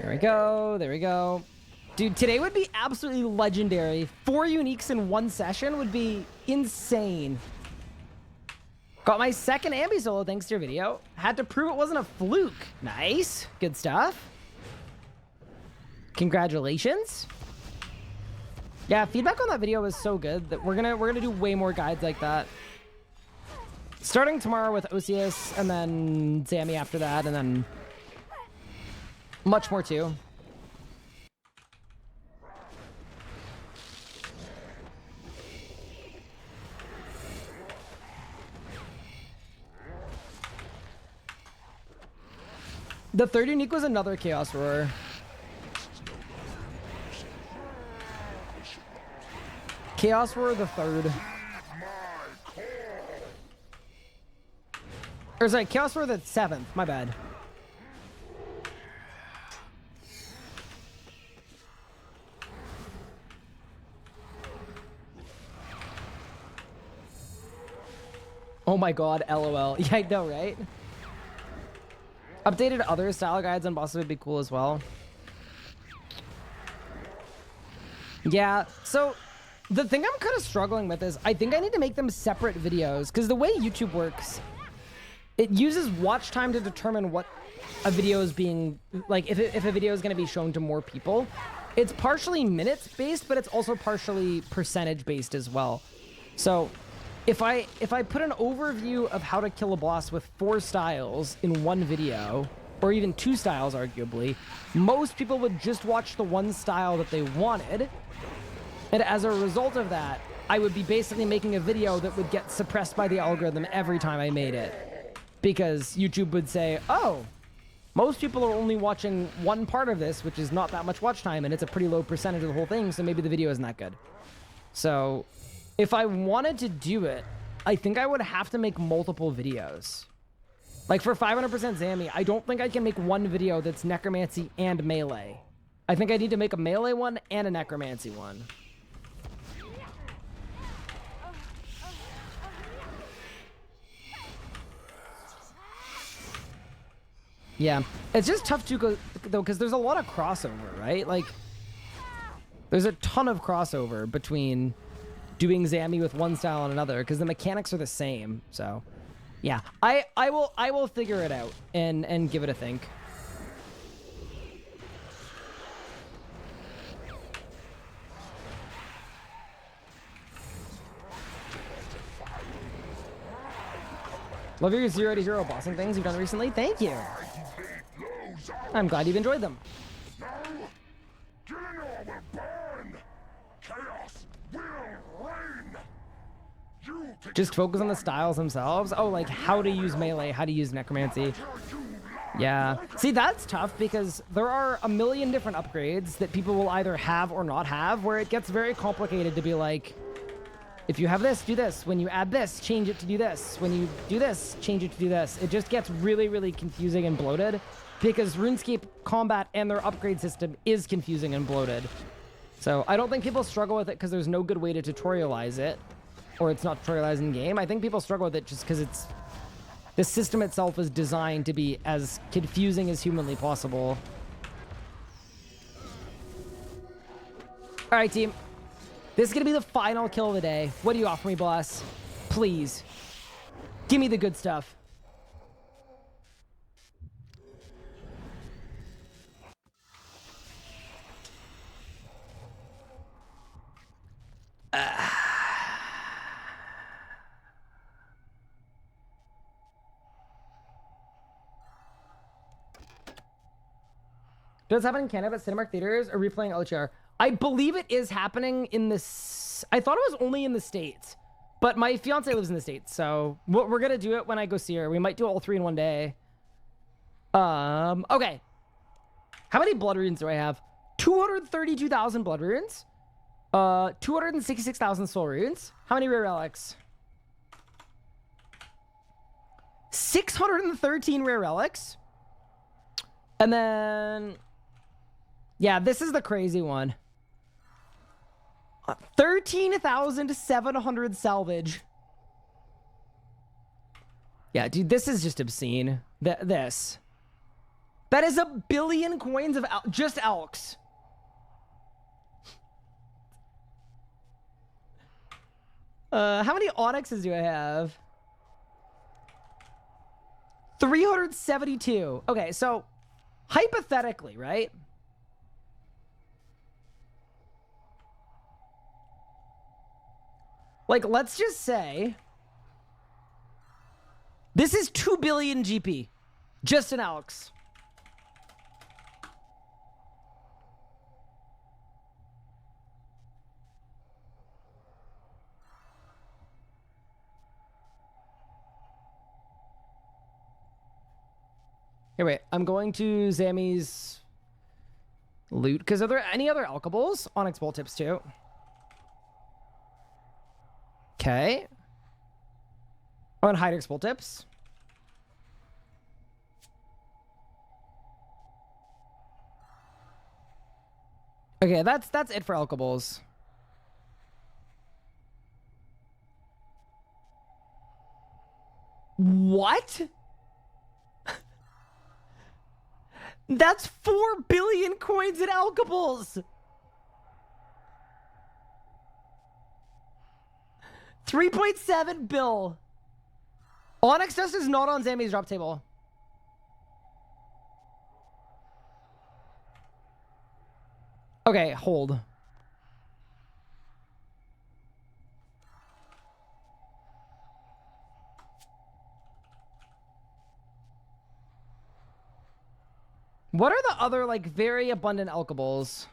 There we go. There we go. Dude, today would be absolutely legendary. 4 uniques in 1 session would be insane. Got my second ambi solo thanks to your video. Had to prove it wasn't a fluke. Nice. Good stuff. Congratulations. Yeah, feedback on that video was so good that we're gonna do way more guides like that. Starting tomorrow with OSSEUS and then Sammy after that, and then much more too. The third unique was another Chaos Roar. Chaos Roar the third. Or sorry, Chaos Roar the 7th. My bad. Oh my god, LOL. Yeah, I know, right? Updated other style guides on bosses would be cool as well. Yeah, so the thing I'm kind of struggling with is I think I need to make them separate videos, because the way YouTube works, it uses watch time to determine what a video is being, like, if a video is going to be shown to more people. It's partially minutes based, but it's also partially percentage based as well. So if I put an overview of how to kill a boss with 4 styles in one video, or even 2 styles arguably, most people would just watch the one style that they wanted. And as a result of that, I would be basically making a video that would get suppressed by the algorithm every time I made it. Because YouTube would say, oh, most people are only watching one part of this, which is not that much watch time, and it's a pretty low percentage of the whole thing, so maybe the video isn't that good. So if I wanted to do it, I think I would have to make multiple videos. Like for 500% Zammy, I don't think I can make one video that's necromancy and melee. I think I need to make a melee one and a necromancy one. Yeah, it's just tough to go, though, because there's a lot of crossover, right? Like, there's a ton of crossover between doing Zammy with one style and another, because the mechanics are the same. So, yeah, I will figure it out and give it a think. Love your 0 to 0 bossing things you've done recently. Thank you. I'm glad you've enjoyed them. Just focus on the styles themselves. Oh, like how to use melee, how to use necromancy. Yeah. See, that's tough because there are a million different upgrades that people will either have or not have, where it gets very complicated to be like, if you have this, do this. When you add this, change it to do this. When you do this, change it to do this. It just gets really, really confusing and bloated because RuneScape combat and their upgrade system is confusing and bloated. So I don't think people struggle with it because there's no good way to tutorialize it, or it's not tutorialized in game. I think people struggle with it just because the system itself is designed to be as confusing as humanly possible. All right, team. This is going to be the final kill of the day. What do you offer me, boss? Please. Give me the good stuff. Does it happen in Canada at Cinemark Theaters or replaying LHR? I believe it is happening in this. I thought it was only in the States, but my fiance lives in the States, so we're gonna do it when I go see her. We might do all 3 in one day. Okay. How many blood runes do I have? 232,000 blood runes. 266,000 soul runes. How many rare relics? 613 rare relics. And then, yeah, this is the crazy one. 13,700 salvage. Yeah, dude, this is just obscene. This. That is 1 billion coins of just Elks. How many onyxes do I have? 372. Okay, so hypothetically, right? Like, let's just say this is 2 billion GP. Just an Alex. Here, wait. I'm going to Zammy's loot. Because are there any other alkables? Onyx bolt tips, too. Okay. Oh, and Hydrix bolt tips. Okay, that's it for alkables. What? That's 4 billion coins in alkables. 3.7 bill. Onyx Dust is not on Zami's drop table. Okay, hold. What are the other, like, very abundant alkables?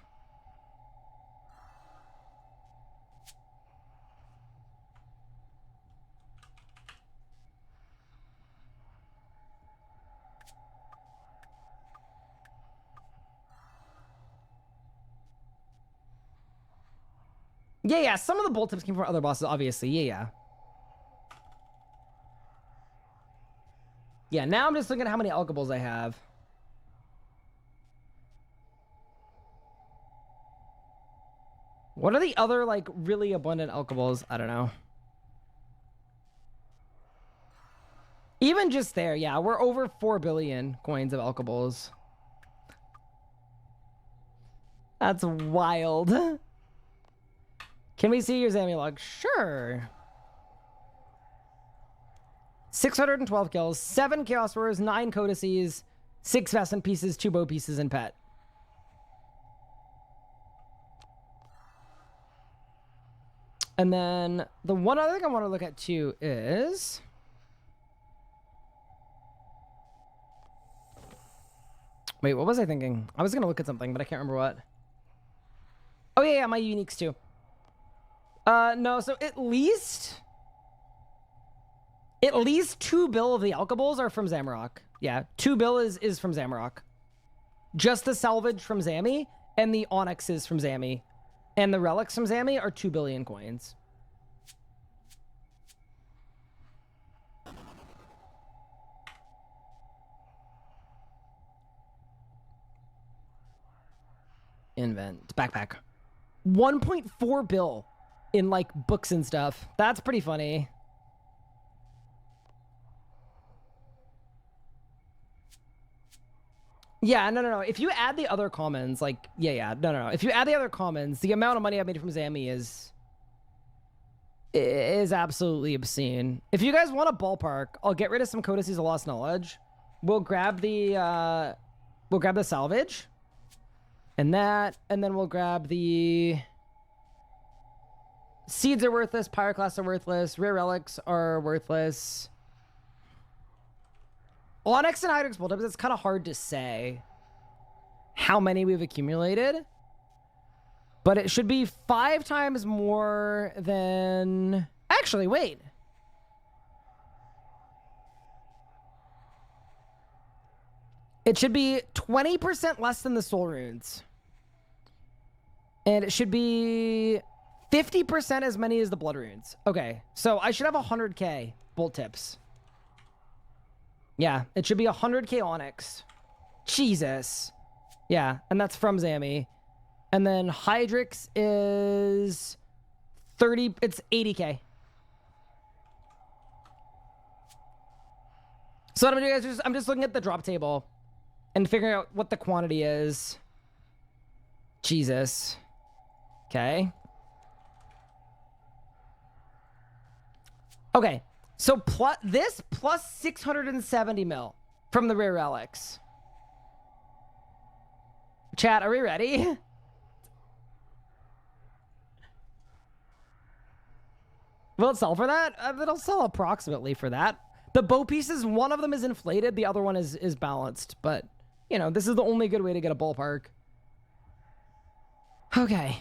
Yeah, some of the bolt tips came from other bosses, obviously. Yeah. Yeah, now I'm just looking at how many alkables I have. What are the other, like, really abundant alkables? I don't know. Even just there, yeah, we're over 4 billion coins of alkables. That's wild. Can we see your Zami log? Sure. 612 kills, 7 Chaos Warriors, 9 Codices, 6 Vescent pieces, 2 bow pieces, and pet. And then the one other thing I want to look at too is... Wait, what was I thinking? I was going to look at something, but I can't remember what. Oh, yeah, my uniques too. No, so at least 2 bill of the alkables are from Zamorak. Yeah, 2 bill is from Zamorak. Just the salvage from Zami and the onyxes from Zami. And the relics from Zami are 2 billion coins. Invent. Backpack. 1.4 bill in, like, books and stuff. That's pretty funny. Yeah, no. If you add the other commons, like, no. If you add the other commons, the amount of money I've made from Zami is absolutely obscene. If you guys want a ballpark, I'll get rid of some Codices of Lost Knowledge. We'll grab the salvage. And then we'll grab the... Seeds are worthless, Pyroclasts are worthless, Rare Relics are worthless. Onyx and Hydrix Bolt Tips, it's kind of hard to say how many we've accumulated. But it should be 5 times more than... Actually, wait. It should be 20% less than the Soul Runes. And it should be 50% as many as the Blood Runes. Okay, so I should have 100k Bolt Tips. Yeah, it should be 100k Onyx. Jesus. Yeah, and that's from Zami. And then Hydrix is 30, it's 80k. So what I'm gonna do is I'm just looking at the drop table and figuring out what the quantity is. Jesus. Okay. Okay. So this plus 670 mil from the rare relics. Chat, are we ready? Will it sell for that? It'll sell approximately for that. The bow pieces, one of them is inflated, the other one is balanced. But, you know, this is the only good way to get a ballpark. Okay.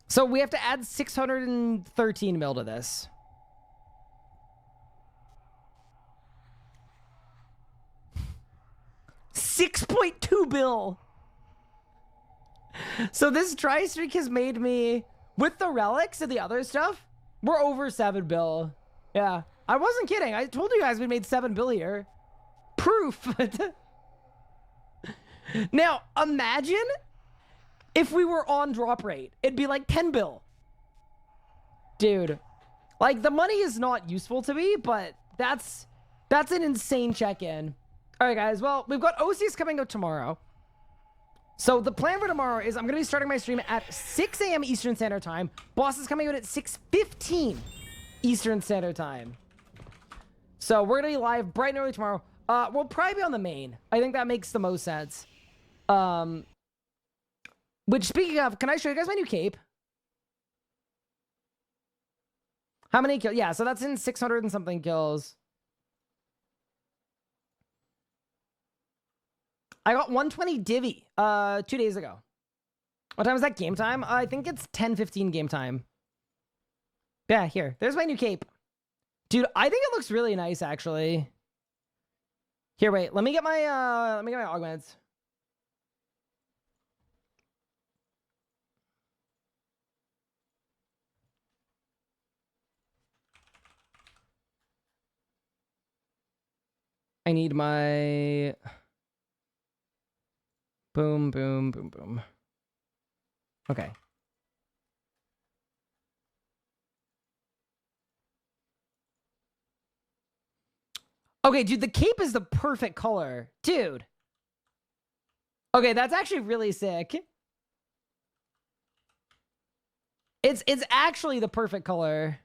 So we have to add 613 mil to this. $6.2 bill. So this dry streak has made me, with the relics and the other stuff, we're over 7 bill. Yeah, I wasn't kidding. I told you guys we made 7 bill here. Proof. Now, imagine if we were on drop rate. It'd be like 10 bill. Dude, like the money is not useful to me, but that's an insane check-in. All right, guys. Well, we've got OSSEUS coming out tomorrow. So the plan for tomorrow is I'm going to be starting my stream at 6 a.m. Eastern Standard Time. Boss is coming out at 6:15 Eastern Standard Time. So we're going to be live bright and early tomorrow. We'll probably be on the main. I think that makes the most sense. Which, speaking of, can I show you guys my new cape? How many kills? Yeah, so that's in 600 and something kills. I got 120 divvy 2 days ago. What time is that game time? I think it's 10:15 game time. Yeah, here. There's my new cape. Dude, I think it looks really nice, actually. Here, wait. Let me get my augments. I need my... Boom, boom, boom, boom. Okay. Okay, dude, the cape is the perfect color. Dude. Okay, that's actually really sick. It's actually the perfect color.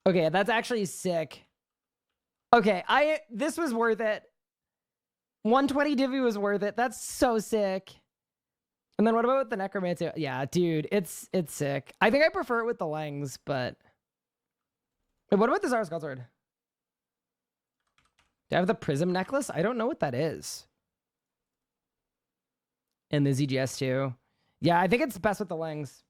Okay, that's actually sick. Okay, this was worth it. 120 divvy was worth it. That's so sick. And then what about the necromancer? Yeah, dude, it's sick. I think I prefer it with the Langs, but... Wait, what about the Zara's Godsword? Do I have the Prism necklace? I don't know what that is. And the ZGS too. Yeah, I think it's best with the Langs.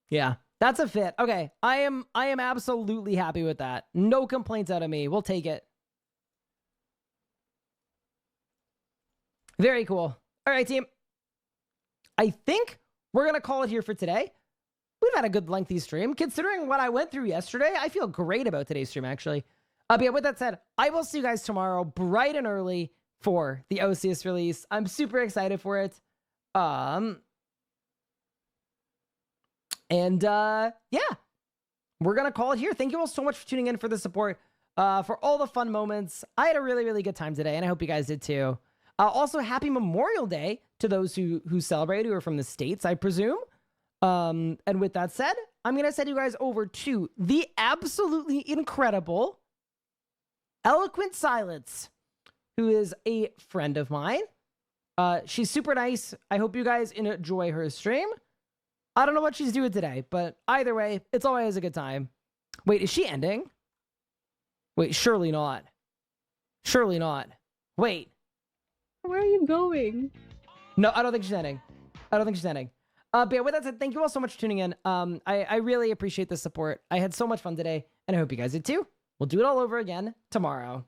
Yeah, that's a fit. Okay, I am absolutely happy with that. No complaints out of me. We'll take it. Very cool. All right, team. I think we're going to call it here for today. We've had a good lengthy stream. Considering what I went through yesterday, I feel great about today's stream, actually. But yeah, with that said, I will see you guys tomorrow bright and early for the OSSEUS release. I'm super excited for it. Yeah, we're going to call it here. Thank you all so much for tuning in, for the support, for all the fun moments. I had a really, really good time today, and I hope you guys did too. Also, happy Memorial Day to those who celebrate, who are from the States, I presume. And with that said, I'm going to send you guys over to the absolutely incredible Eloquent Silence, who is a friend of mine. She's super nice. I hope you guys enjoy her stream. I don't know what she's doing today, but either way, it's always a good time. Wait, is she ending? Wait, surely not. Surely not. Wait. Where are you going? No, I don't think she's ending. I don't think she's ending. But yeah, with that said, thank you all so much for tuning in. I really appreciate the support. I had so much fun today, and I hope you guys did too. We'll do it all over again tomorrow.